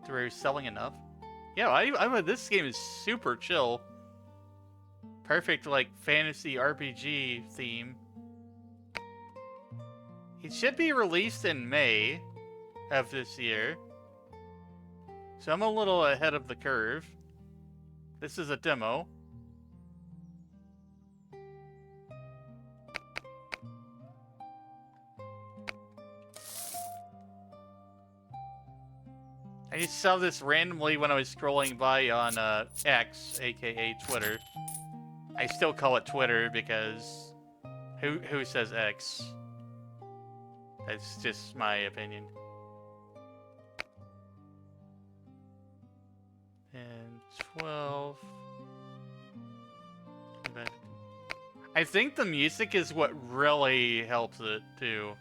through selling enough. Yeah, I this game is super chill. Perfect like fantasy RPG theme. It should be released in May of this year. So I'm a little ahead of the curve. This is a demo. I just saw this randomly when I was scrolling by on X, aka Twitter. I still call it Twitter because who says X? That's just my opinion. And 12. I think the music is what really helps it too.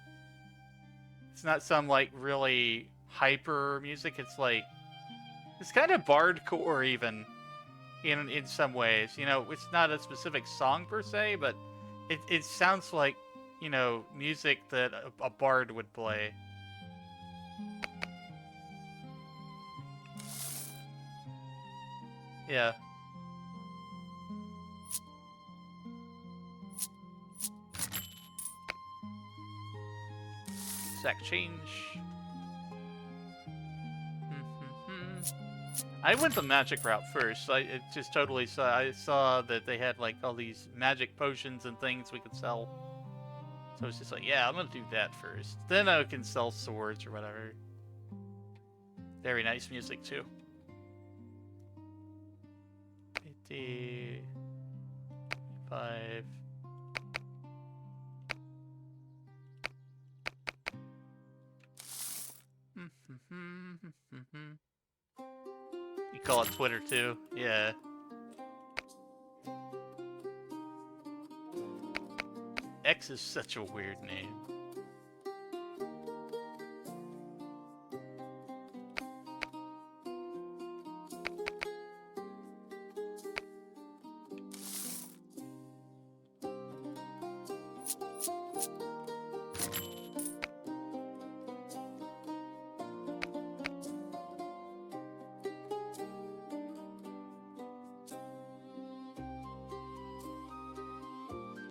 It's not some like really hyper music. It's like it's kind of bardcore even in some ways. You know, it's not a specific song per se, but it sounds like, you know, music that a bard would play. Yeah. Exact change. I went the magic route first. I saw that they had like all these magic potions and things we could sell. So I was just like, yeah, I'm gonna do that first. Then I can sell swords or whatever. Very nice music too. 55. You call it Twitter too? Yeah. X is such a weird name.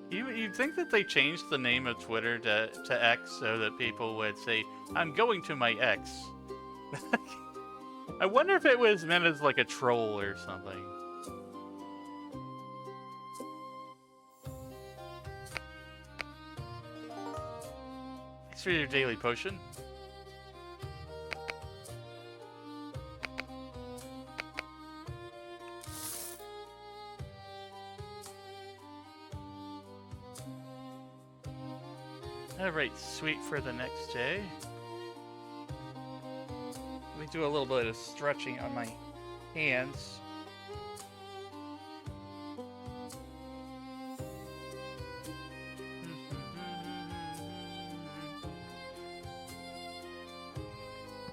You'd think that they changed the name of Twitter to X so that people would say, I'm going to my X. I wonder if it was meant as like a troll or something. Thanks for your daily potion. Alright, sweet for the next day. Let me do a little bit of stretching on my hands.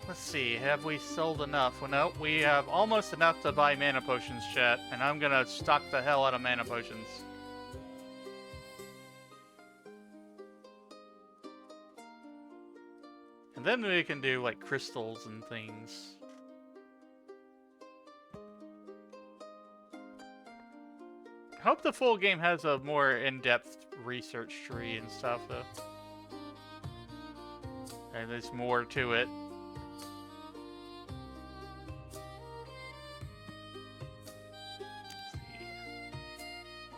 Let's see, have we sold enough? Well, no, we have almost enough to buy mana potions, chat, and I'm gonna stock the hell out of mana potions. And then we can do like crystals and things. I hope the full game has a more in-depth research tree and stuff though. And there's more to it.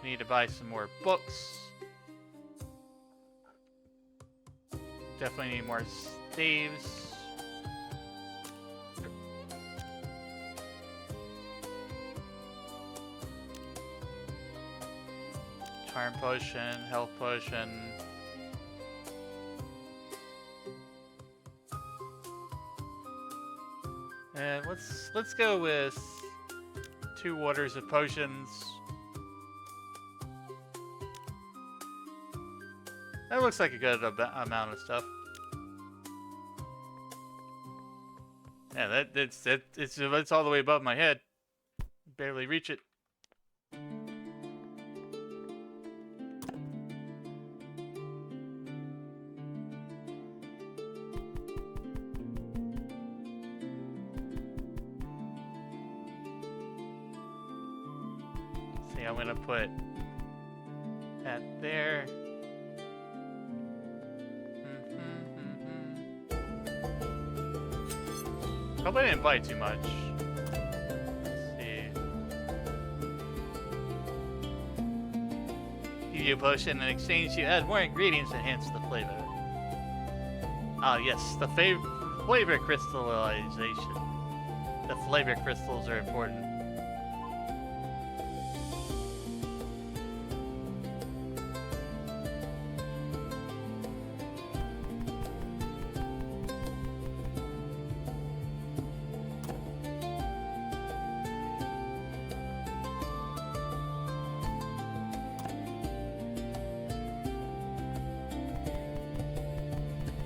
Need to buy some more books. Definitely need more staves. Charm potion, health potion. And let's go with 2 waters of potions. That looks like a good amount of stuff. Yeah, it's all the way above my head. Barely reach it. Yeah, I'm gonna put that there. Hope I didn't buy too much. Let's see. Give you a potion in exchange, you add more ingredients to enhance the flavor. Ah, yes, the flavor crystallization. The flavor crystals are important.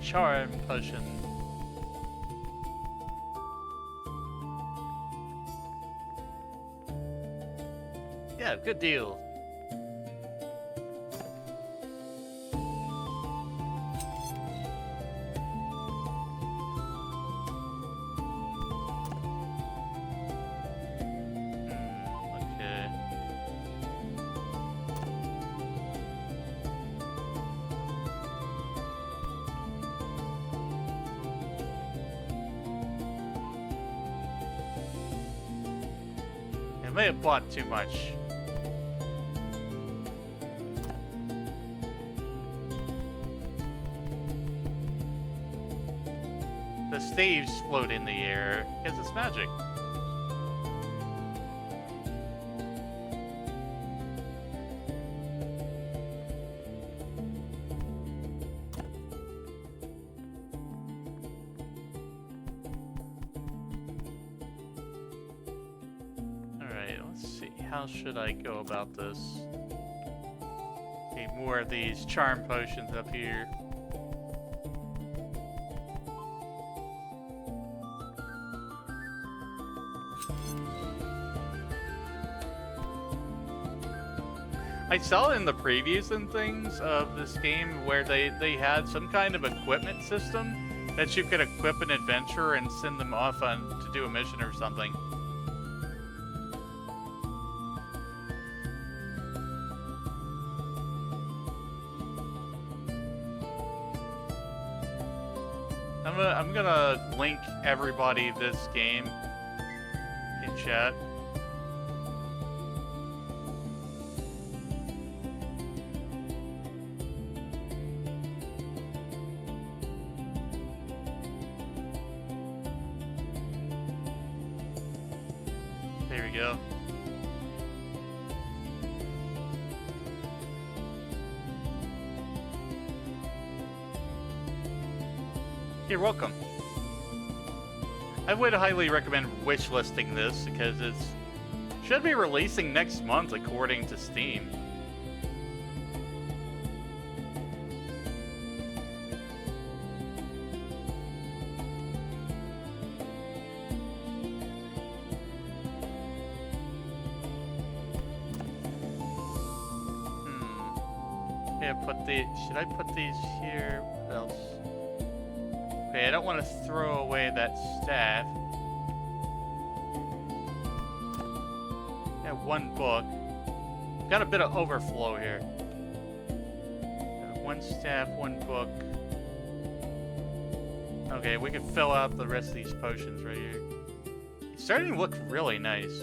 Charm potion. Yeah, good deal. Okay. I may have bought too much. The staves float in the air because it's magic. Alright, let's see. How should I go about this? Okay, more of these charm potions up here. I saw in the previews and things of this game where they had some kind of equipment system that you could equip an adventurer and send them off on to do a mission or something. I'm gonna link everybody this game in chat. There we go. You're welcome. I would highly recommend wishlisting this because it should be releasing next month according to Steam. Should I put these here? What else? Okay, I don't want to throw away that staff. Got one book. Got a bit of overflow here. One staff, one book. Okay, we can fill out the rest of these potions right here. It's starting to look really nice.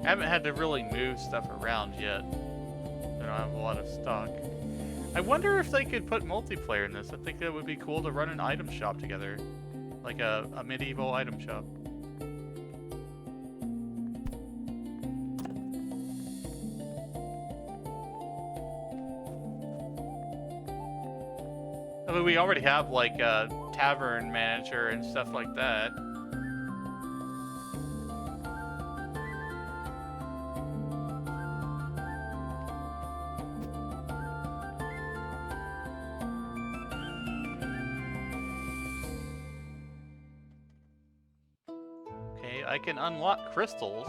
I haven't had to really move stuff around yet. I don't have a lot of stock. I wonder if they could put multiplayer in this. I think that would be cool to run an item shop together. Like a medieval item shop. I mean, we already have like a tavern manager and stuff like that. Okay, I can unlock crystals.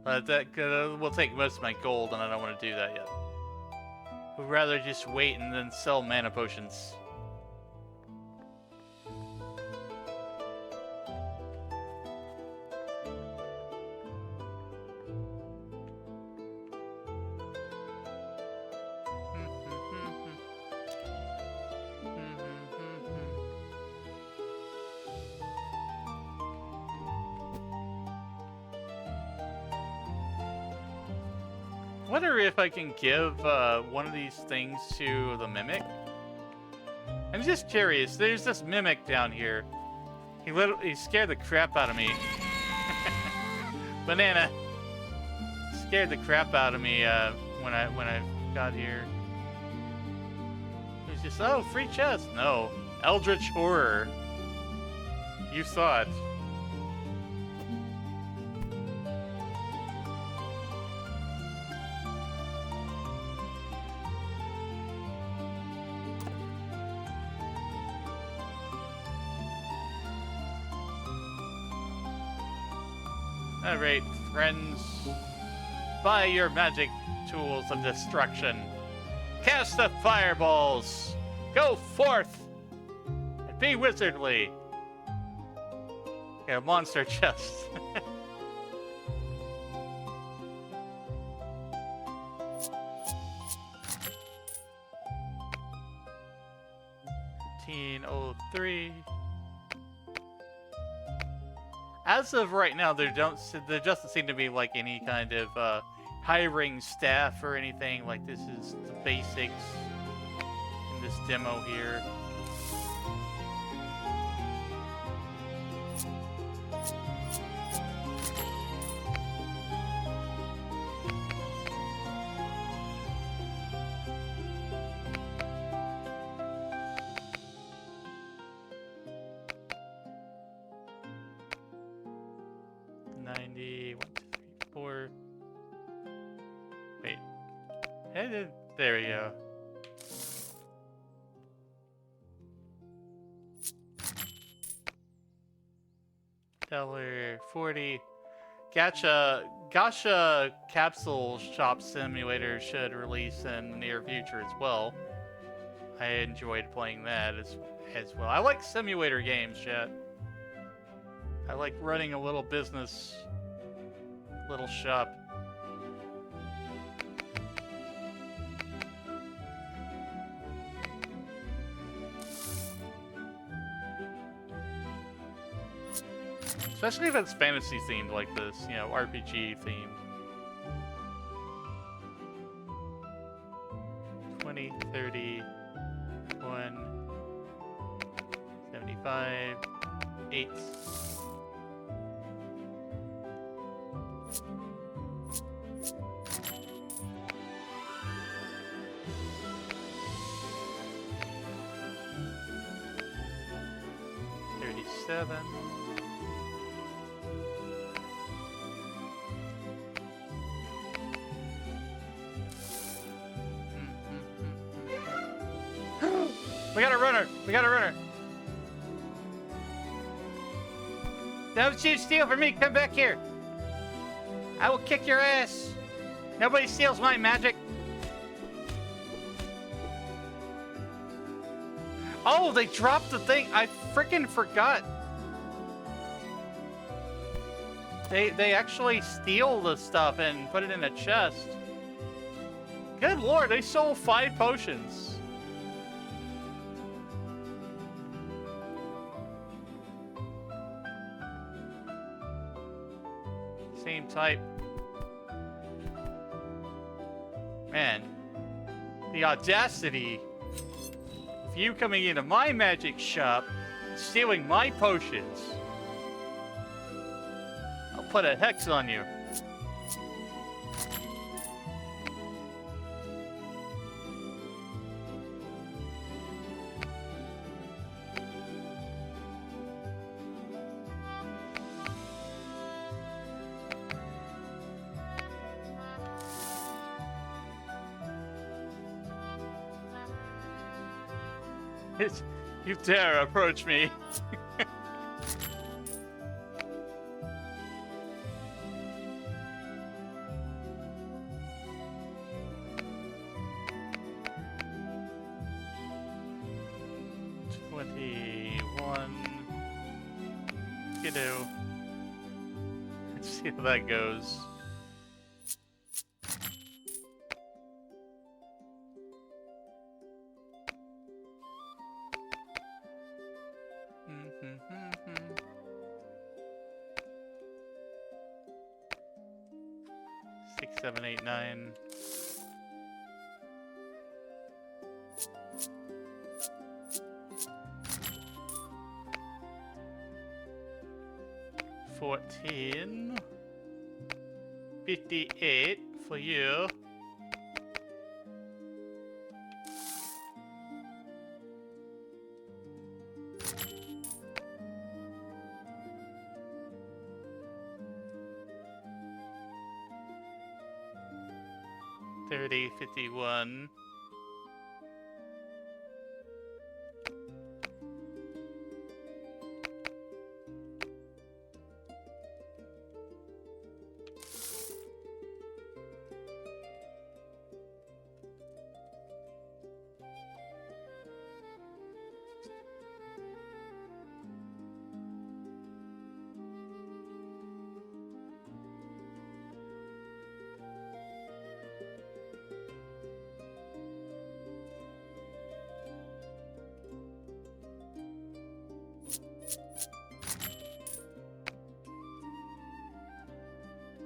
But that will take most of my gold, and I don't want to do that yet. Would rather just wait and then sell mana potions. Wonder if I can give one of these things to the mimic. I'm just curious. There's this mimic down here. He scared the crap out of me. Banana scared the crap out of me when I got here. He was just, oh, free chest. No, Eldritch Horror. You saw it. Alright, friends. Buy your magic tools of destruction. Cast the fireballs. Go forth and be wizardly. Yeah, monster chest. $13.03. As of right now, there doesn't seem to be like any kind of hiring staff or anything. Like, this is the basics in this demo here. Wait. There we go. $1.40. Gacha Capsule Shop Simulator should release in the near future as well. I enjoyed playing that as well. I like simulator games, chat. I like running a little business, little shop. Especially if it's fantasy themed like this, you know, RPG themed. 20, 30, 1, 75, 8. $37. We got a runner! We got a runner! Don't you steal from me! Come back here! I will kick your ass! Nobody steals my magic! Oh, they dropped the thing! I freaking forgot! They actually steal the stuff and put it in a chest. Good lord, they sold 5 potions. Same type. Man, the audacity of you coming into my magic shop, stealing my potions. I'll put a hex on you. You dare approach me. Skidoo. Let's see how that goes. Six, 7, 8, 9. $14. 58 for you. $30.51.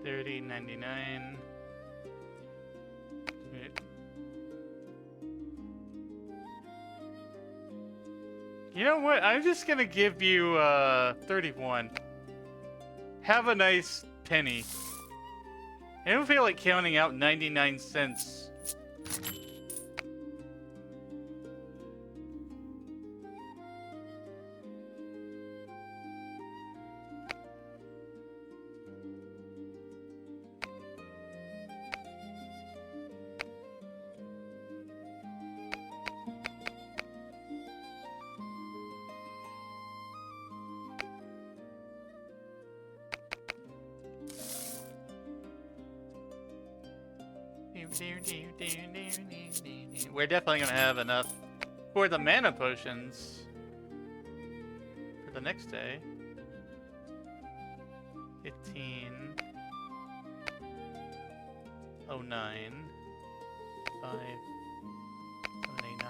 $30.99. You know what? I'm just gonna give you 31. Have a nice penny. I don't feel like counting out 99 cents. We're definitely gonna have enough for the mana potions for the next day. 15. 09. 5. 7, 8, 9.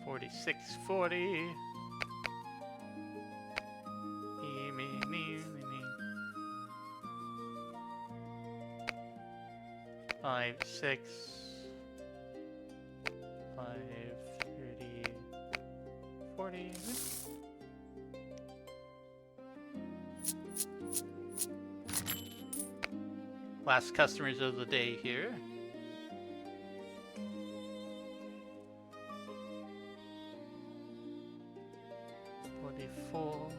$46.40. 5, 6. 5, 30, 40. Last customers of the day here. $44.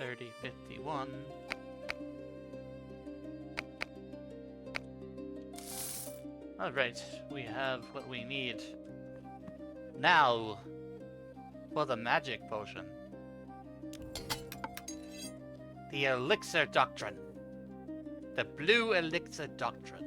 $30.51. All right, we have what we need. Now, for the magic potion. The Elixir Doctrine. The Blue Elixir Doctrine.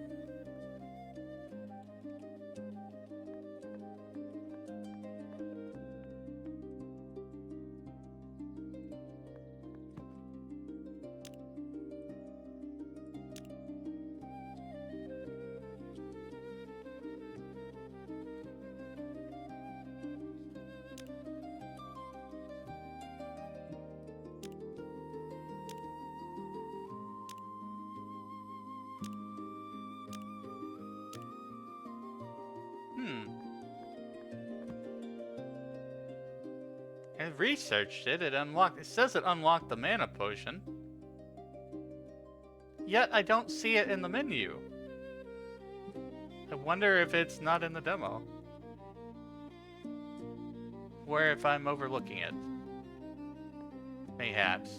researched it. It unlocked. It says it unlocked the mana potion. Yet I don't see it in the menu. I wonder if it's not in the demo. Or if I'm overlooking it. Mayhaps.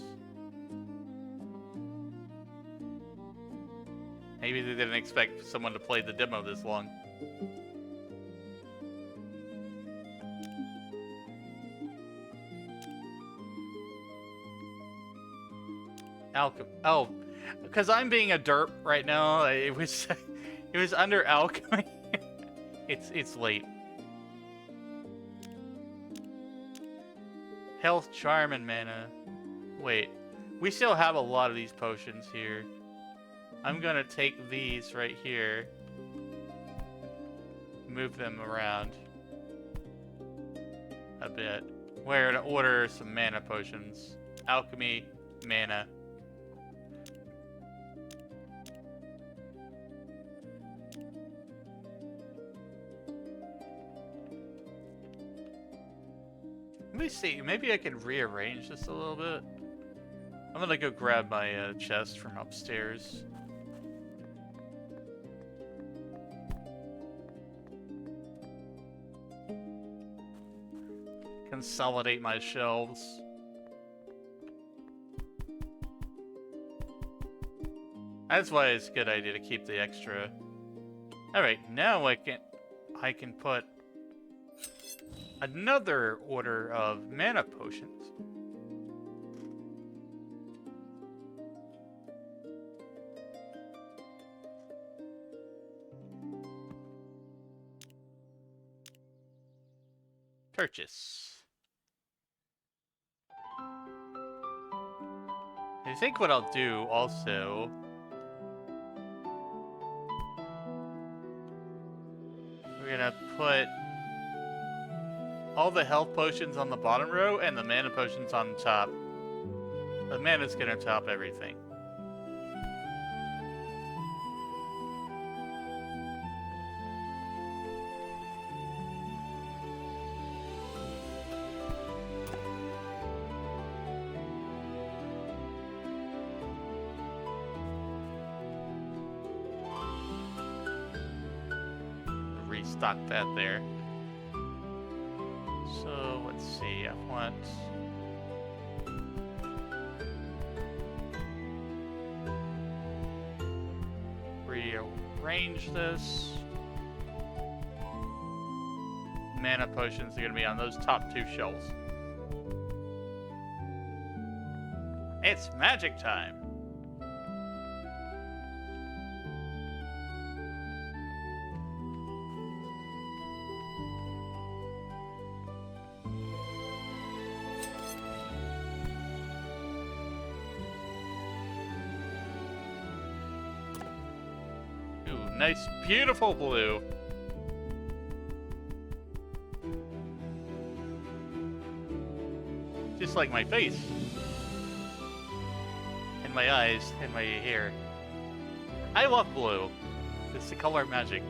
Maybe they didn't expect someone to play the demo this long. Oh, because I'm being a derp right now. It was, it was under alchemy. It's late. Health, charm, and mana. Wait, we still have a lot of these potions here. I'm gonna take these right here. Move them around a bit. We're gonna order some mana potions. Alchemy, mana. Let me see, maybe I can rearrange this a little bit. I'm gonna go grab my chest from upstairs. Consolidate my shelves. That's why it's a good idea to keep the extra. Alright, now I can put another order of mana potions. Purchase. I think what I'll do also... We're gonna put all the health potions on the bottom row and the mana potions on top. The mana's gonna top everything. Restock that there. So let's see, I want rearrange this. Mana potions are gonna be on those top two shelves. It's magic time. Nice, beautiful blue. Just like my face. And my eyes, and my hair. I love blue. It's the color of magic.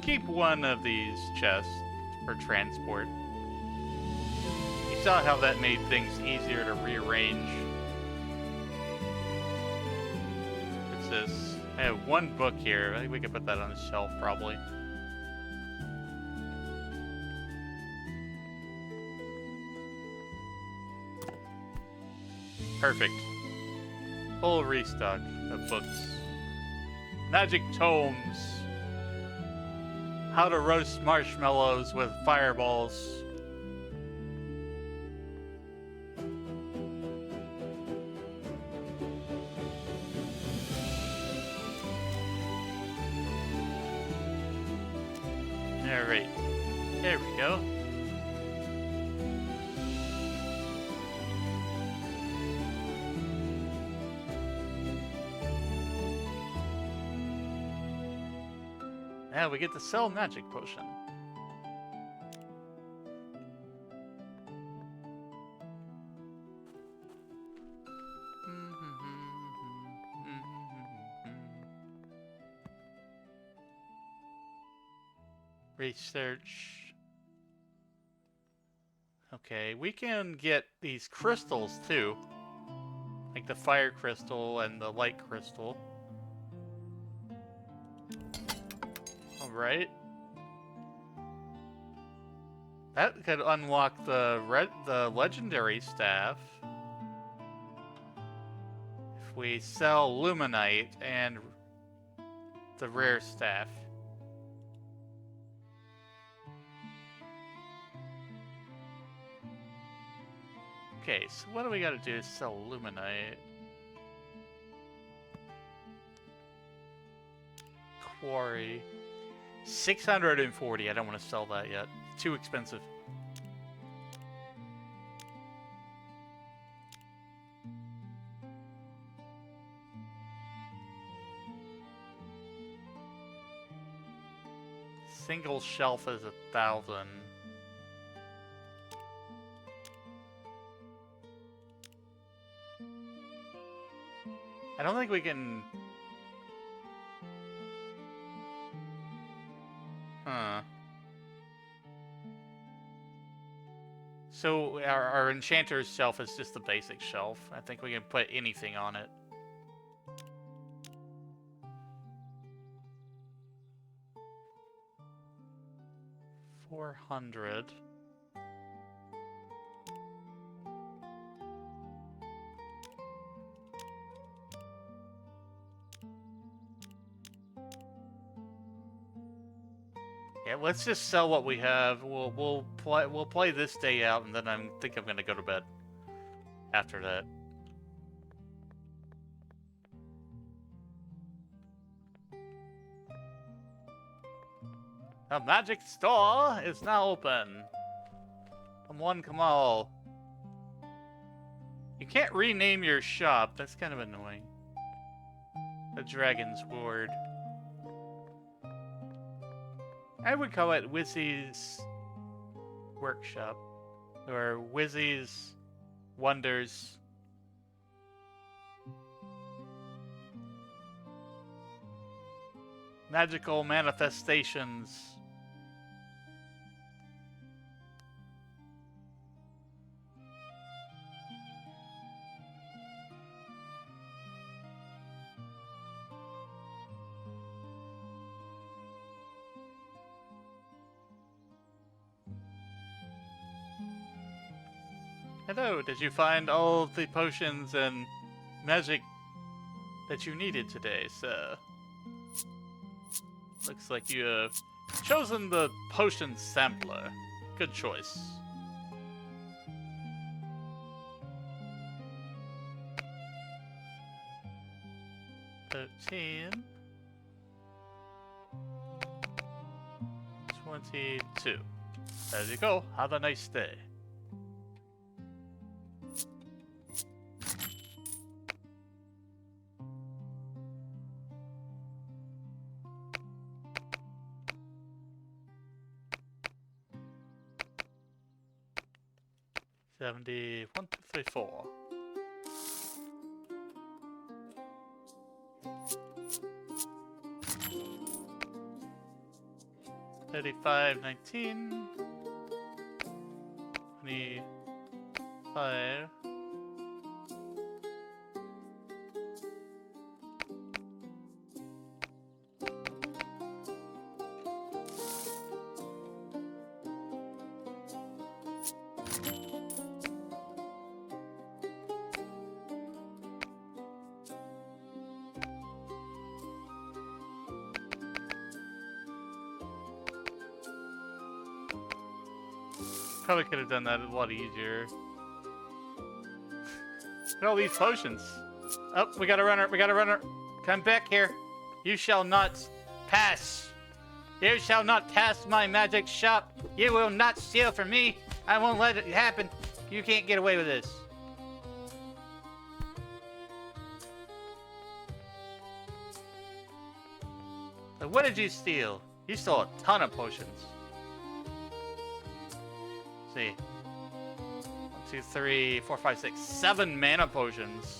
Keep one of these chests for transport. You saw how that made things easier to rearrange. What's this? I have one book here. I think we could put that on the shelf probably. Perfect. Full restock of books. Magic tomes. How to roast marshmallows with fireballs. Alright. There we go. Now we get to sell magic potion. Research. Okay, we can get these crystals too. Like the fire crystal and the light crystal. Alright. That could unlock the legendary staff. If we sell Luminite and the rare staff. Okay, so what do we gotta do to sell Luminite? Quarry. 640. I don't want to sell that yet. Too expensive. Single shelf is 1,000. I don't think we can... Huh. So our enchanter's shelf is just the basic shelf. I think we can put anything on it. $400. Yeah, let's just sell what we have. We'll play this day out, and then I think I'm gonna go to bed after that. The magic store is now open. Come one, come all. You can't rename your shop. That's kind of annoying. The Dragon's Ward. I would call it Wizzy's Workshop. Or Wizzy's Wonders. Magical Manifestations. Hello, did you find all of the potions and magic that you needed today, sir? Looks like you have chosen the potion sampler. Good choice. $13. 22. There you go. Have a nice day. $71, 2, 3, 4. $35.19. 25. Probably could have done that a lot easier. Look at all these potions. Oh, we got a runner. We got a runner. Come back here. You shall not pass. You shall not pass my magic shop. You will not steal from me. I won't let it happen. You can't get away with this. So what did you steal? You stole a ton of potions. Let's see. 1, 2, 3, 4, 5, 6, 7 mana potions.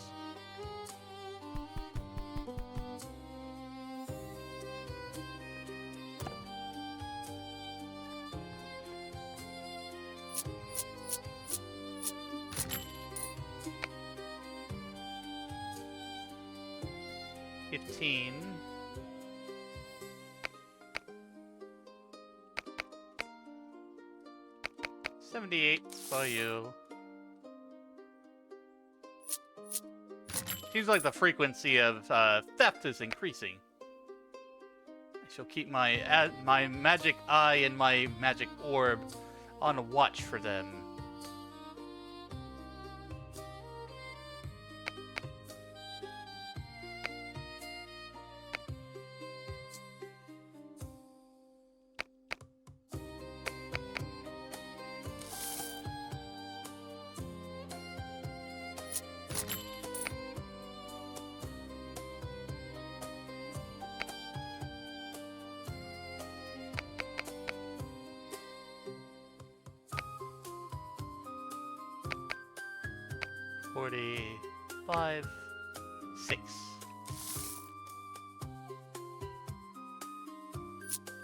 For you. Seems like the frequency of theft is increasing. I shall keep my my magic eye and my magic orb on watch for them. Five, 6.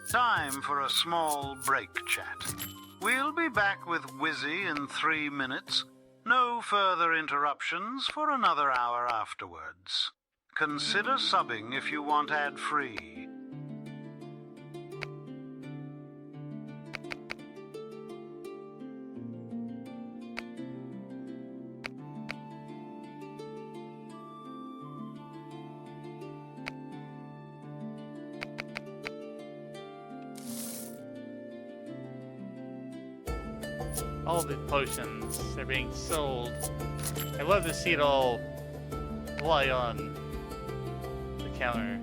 Time for a small break chat. We'll be back with Wizzy in 3 minutes. No further interruptions for another hour afterwards. Consider subbing if you want ad-free. All the potions, they're being sold. I love to see it all lie on the counter.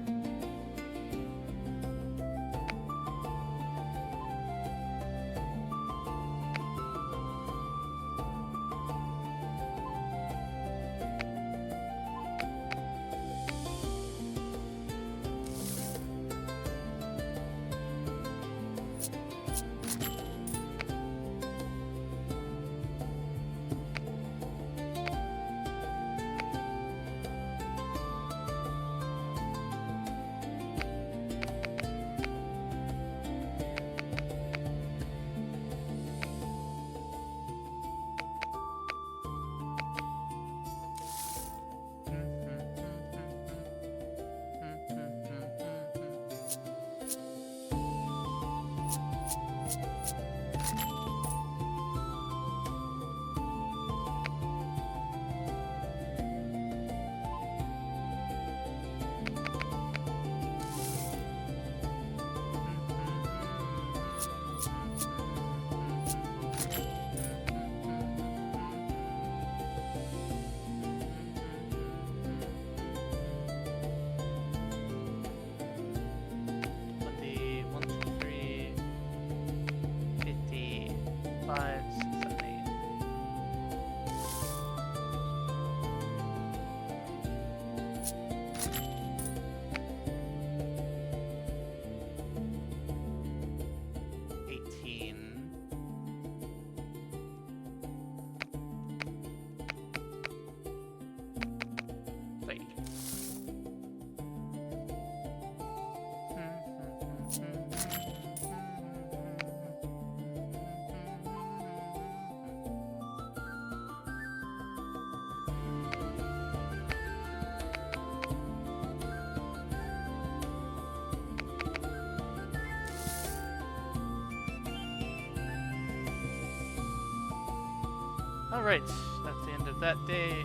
Alright, that's the end of that day.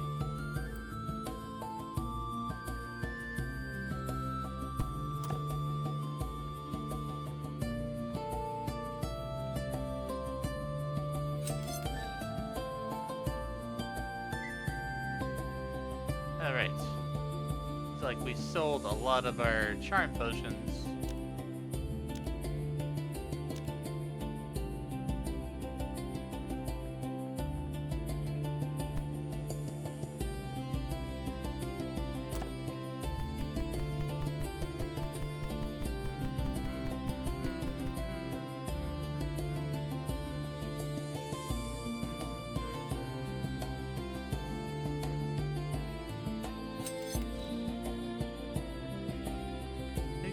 Alright. Looks like we sold a lot of our charm potions.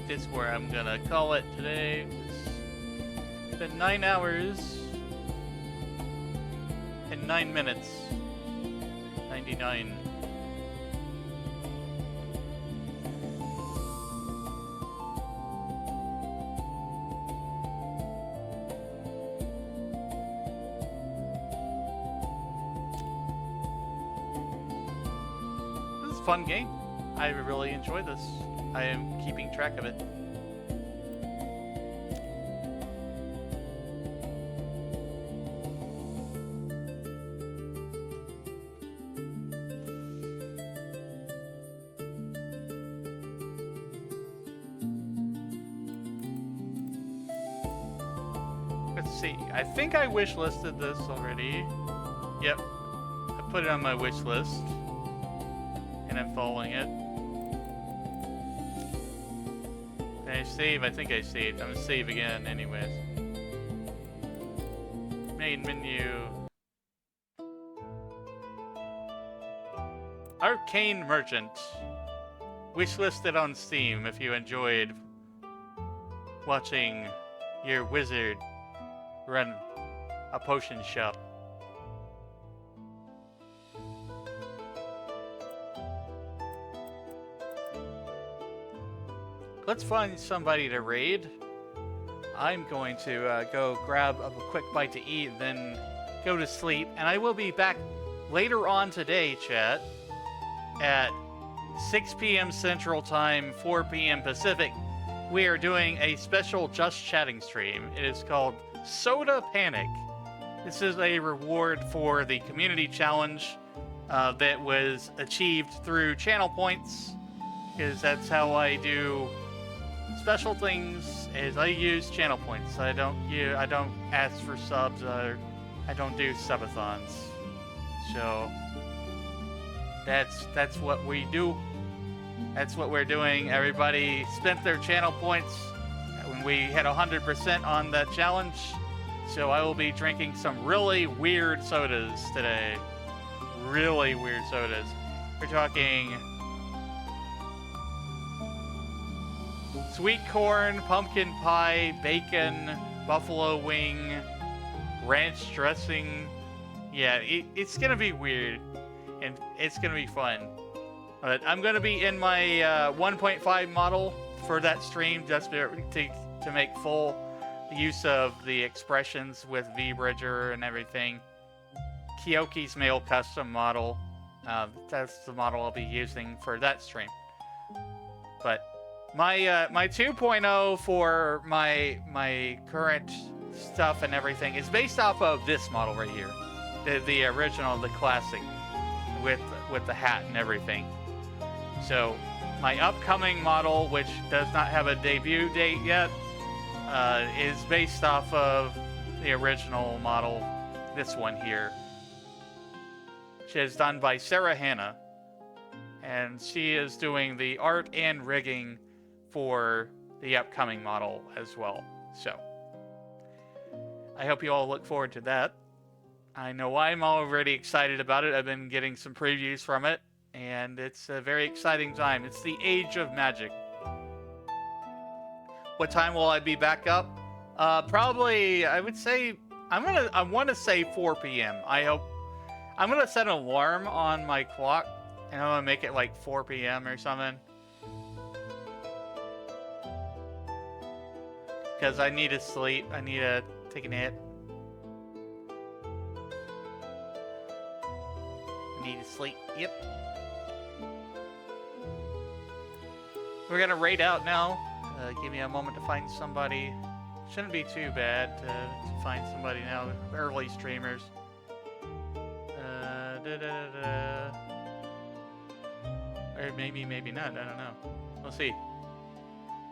this where I'm gonna call it today. It's been 9 hours and 9 minutes. 99. This is a fun game. I really enjoy this. I am keeping track of it. Let's see. I think I wish listed this already. Yep. I put it on my wish list. And I'm following it. Can I save? I think I saved. I'm gonna save again anyways. Main menu. Arcane Merchant. Wishlisted on Steam if you enjoyed watching your wizard run a potion shop. Let's find somebody to raid. I'm going to go grab a quick bite to eat, then go to sleep, and I will be back later on today, chat, at 6 p.m. Central Time, 4 p.m. Pacific. We are doing a special Just Chatting stream. It is called Soda Panic. This is a reward for the community challenge that was achieved through channel points, because that's how I do special things. Is I use channel points. I don't ask for subs. I don't do subathons. So that's what we do. That's what we're doing. Everybody spent their channel points when we hit 100% on that challenge. So I will be drinking some really weird sodas today. Really weird sodas. We're talking sweet corn, pumpkin pie, bacon, buffalo wing, ranch dressing. Yeah, it's gonna be weird, and it's gonna be fun. But I'm gonna be in my 1.5 model for that stream, just to make full use of the expressions with VBridger and everything. Kyoki's Mail Custom model. That's the model I'll be using for that stream. But my 2.0 for my current stuff and everything is based off of this model right here, the original, the classic, with the hat and everything. So my upcoming model, which does not have a debut date yet, is based off of the original model, this one here, which is done by Sarah Hanna, and she is doing the art and rigging for the upcoming model as well. So I hope you all look forward to that. I know I'm already excited about it. I've been getting some previews from it, and it's a very exciting time. It's the age of magic. What time will I be back up? Probably, I would say, I want to say 4 p.m. I hope. I'm gonna set an alarm on my clock, and I'm gonna make it like 4 p.m. or something. Because I need to sleep. I need to take a nap. I need to sleep. Yep. We're gonna raid out now. Give me a moment to find somebody. Shouldn't be too bad to find somebody now. Early streamers. Or maybe not. I don't know. We'll see.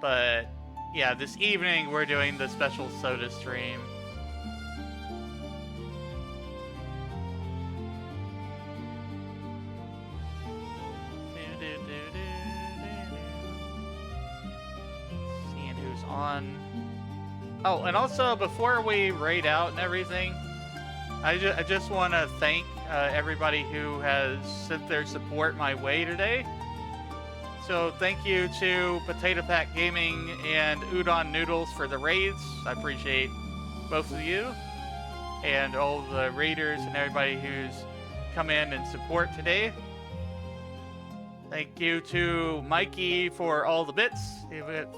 But yeah, this evening we're doing the special soda stream. Seeing who's on. Oh, and also before we raid out and everything, I just want to thank everybody who has sent their support my way today. So thank you to Potato Pack Gaming and Udon Noodles for the raids. I appreciate both of you and all the raiders and everybody who's come in and support today. Thank you to Mikey for all the bits. We got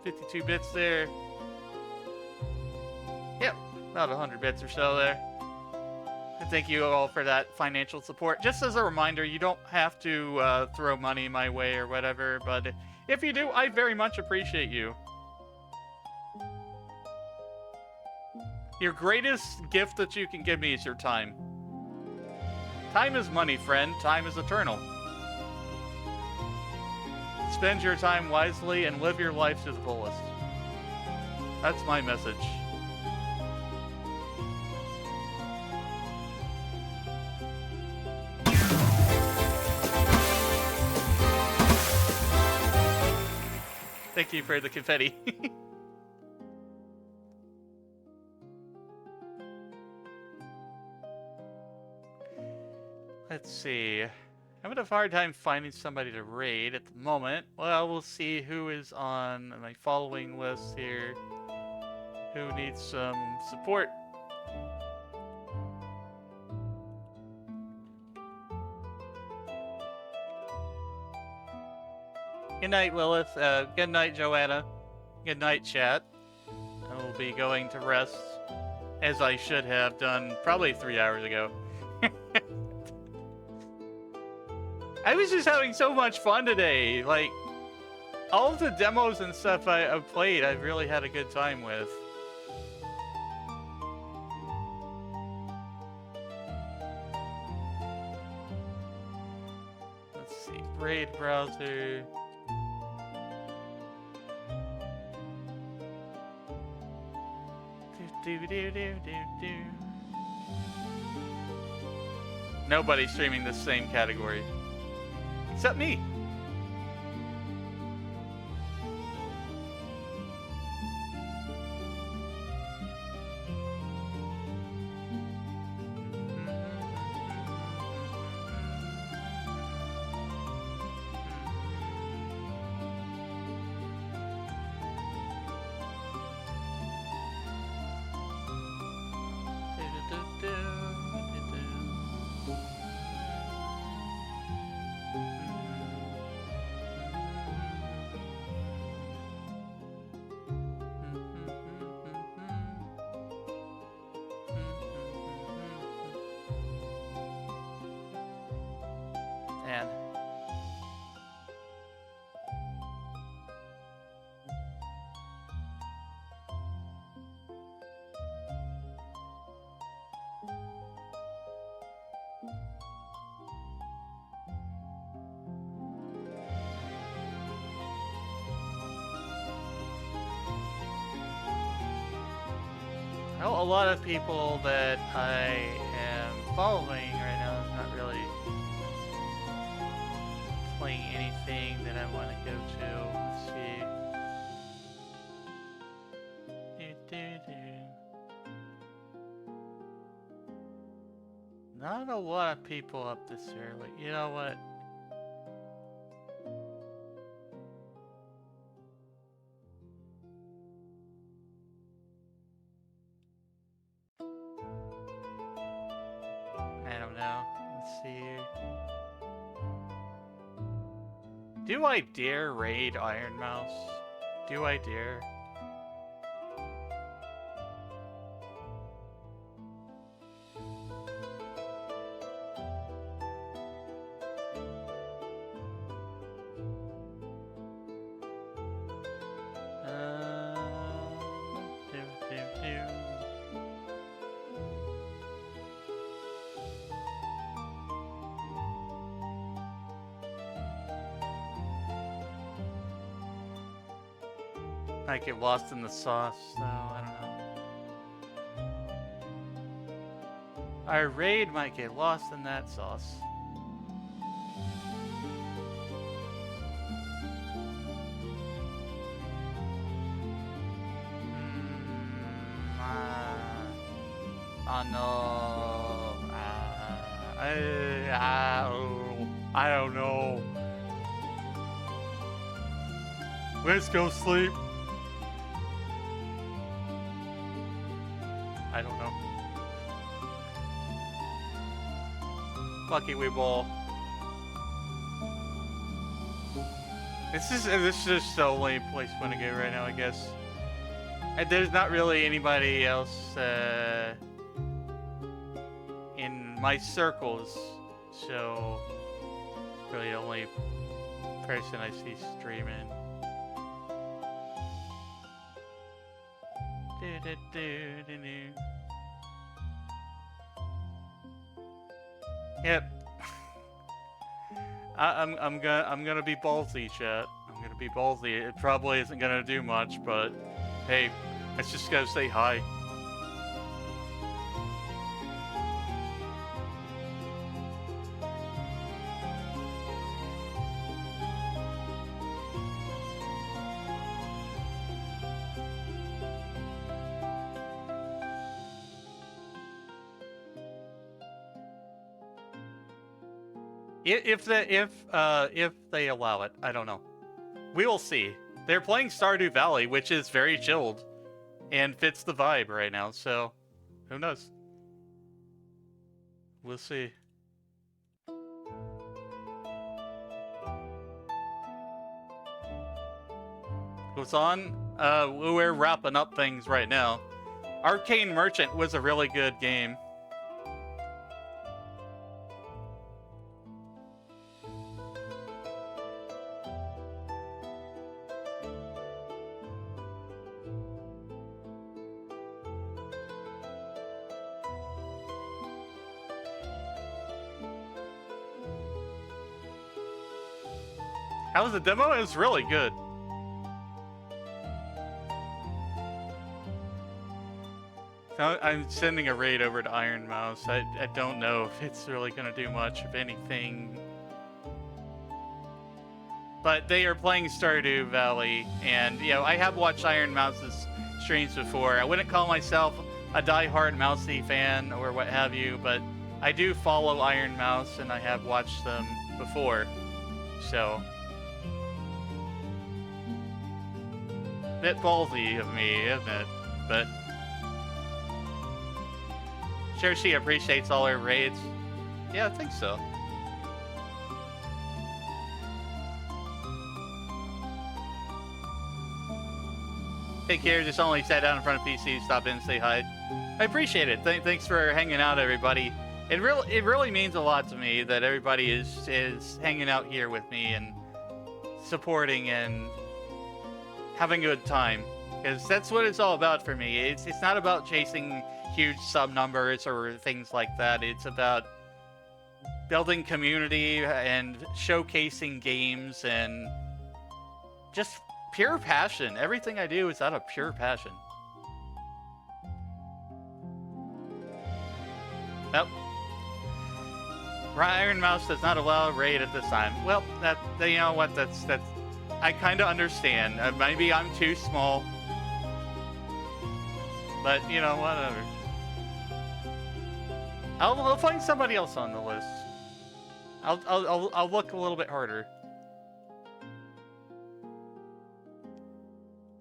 52 bits there. Yep, about 100 bits or so there. And thank you all for that financial support. Just as a reminder, you don't have to throw money my way or whatever, but if you do, I very much appreciate you. Your greatest gift that you can give me is your time. Time is money, friend. Time is eternal. Spend your time wisely and live your life to the fullest. That's my message. Thank you for the confetti. Let's see. I'm having a hard time finding somebody to raid at the moment. Well, we'll see who is on my following list here. Who needs some support. Good night, Lilith. Good night, Joanna. Good night, chat. I will be going to rest, as I should have done probably 3 hours ago. I was just having so much fun today. Like, all of the demos and stuff I've played, I've really had a good time with. Let's see. Raid browser. Nobody's streaming the same category. Except me. Man. I know a lot of people that I am following right now, not really playing anything that I want to go to. Let's see. Not a lot of people up this early. You know what? I don't know. Let's see here. Do I dare raid Iron Mouse? Do I dare? Might get lost in the sauce, so I don't know. Our raid might get lost in that sauce. Oh no. I don't know. Let's go sleep. I don't know. Lucky we ball. This is just the only place I want to go right now, I guess. And there's not really anybody else in my circles, so it's really the only person I see streaming. Yep. I'm gonna be ballsy, chat. I'm gonna be ballsy. It probably isn't gonna do much, but hey, let's just go say hi. If they allow it, I don't know. We will see. They're playing Stardew Valley, which is very chilled and fits the vibe right now, so who knows? We'll see. What's on? We're wrapping up things right now. Arcane Merchant was a really good game. How was the demo? It was really good. I'm sending a raid over to Iron Mouse. I don't know if it's really going to do much, if anything. But they are playing Stardew Valley, and, you know, I have watched Iron Mouse's streams before. I wouldn't call myself a die-hard Mousy fan or what have you, but I do follow Iron Mouse, and I have watched them before. So... bit ballsy of me, isn't it? But sure, she appreciates all her raids. Yeah, I think so. Take care. Just only sat down in front of PC, stop in, say hi. I appreciate it. Thanks for hanging out, everybody. It really means a lot to me that everybody is hanging out here with me and supporting and having a good time, because that's what it's all about for me. It's not about chasing huge sub numbers or things like that. It's about building community and showcasing games and just pure passion. Everything I do is out of pure passion. Nope. Iron Mouse does not allow a raid at this time. Well, you know what? That's I kind of understand. Maybe I'm too small, but you know, whatever. I'll find somebody else on the list. I'll look a little bit harder.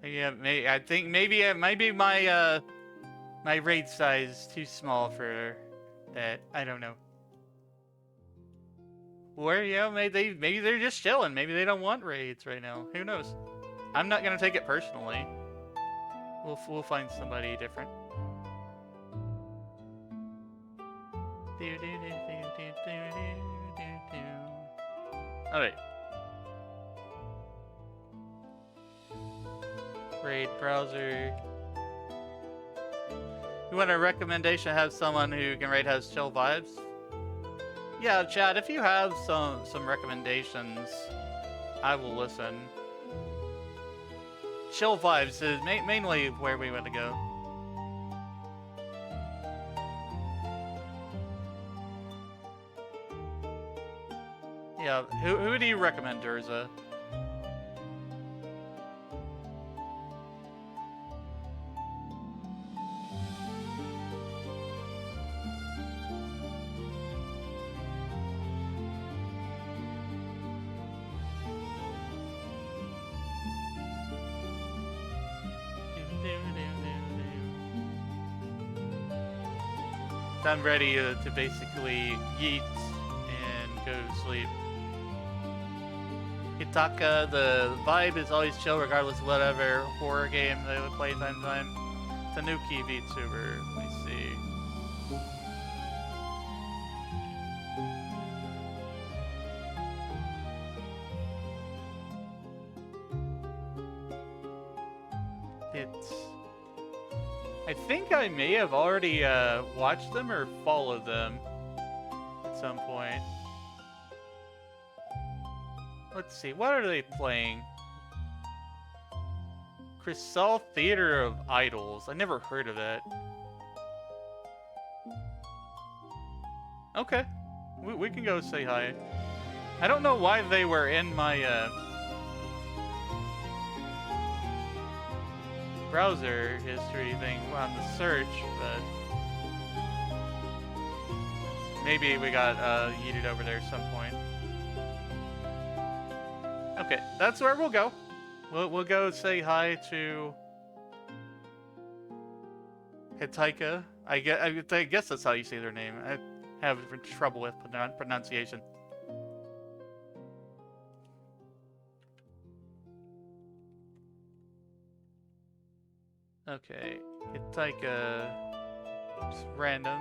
Yeah, I think maybe my my raid size is too small for that. I don't know. Or, you know, maybe they're just chilling. Maybe they don't want raids right now. Who knows? I'm not gonna take it personally. We'll find somebody different. Alright. Raid browser. You want a recommendation to have someone who can raid has chill vibes? Yeah, Chad, if you have some recommendations, I will listen. Chill vibes is mainly where we want to go. Yeah, who do you recommend, Urza? I'm ready to basically yeet and go to sleep. Hitaka, the vibe is always chill regardless of whatever horror game they would play time to time. Tanuki VTuber, let me see. I think I may have already watched them or followed them at some point. Let's see, what are they playing? Crystal Theater of Idols. I never heard of that. Okay, we can go say hi. I don't know why they were in my browser history thing on the search, but maybe we got yeeted over there at some point. Okay, that's where we'll go. We'll go say hi to Hitaika. I guess that's how you say their name. I have trouble with pronunciation. Okay, Hitaika. It's random.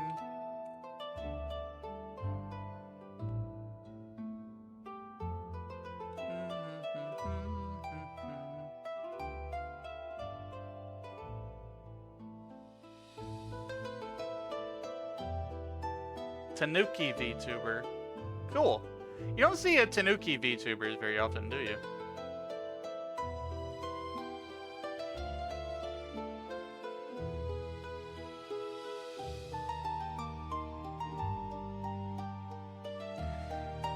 Tanuki VTuber. Cool. You don't see a Tanuki VTubers very often, do you?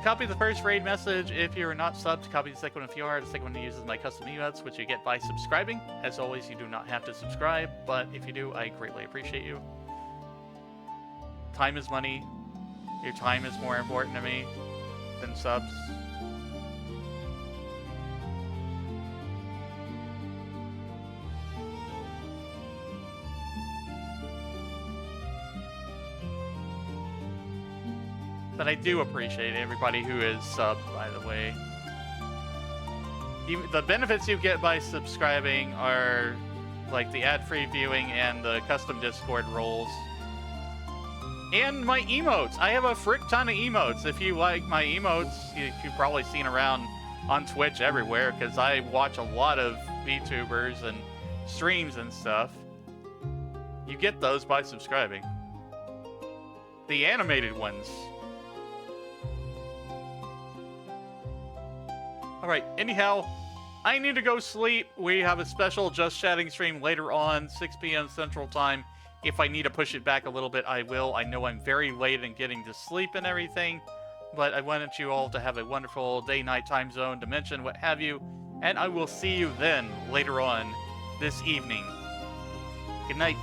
Copy the first raid message if you are not subbed. Copy the second one if you are. The second one uses my custom emotes, which you get by subscribing. As always, you do not have to subscribe, but if you do, I greatly appreciate you. Time is money. Your time is more important to me than subs. But I do appreciate everybody who is subbed, by the way. The benefits you get by subscribing are like the ad-free viewing and the custom Discord roles. And my emotes. I have a frick ton of emotes. If you like my emotes, you've probably seen around on Twitch everywhere, because I watch a lot of VTubers and streams and stuff. You get those by subscribing. The animated ones. Alright, anyhow, I need to go sleep. We have a special Just Chatting stream later on, 6 p.m. Central Time. If I need to push it back a little bit, I will. I know I'm very late in getting to sleep and everything, but I wanted you all to have a wonderful day-night time zone, dimension, what have you, and I will see you then, later on, this evening. Good night.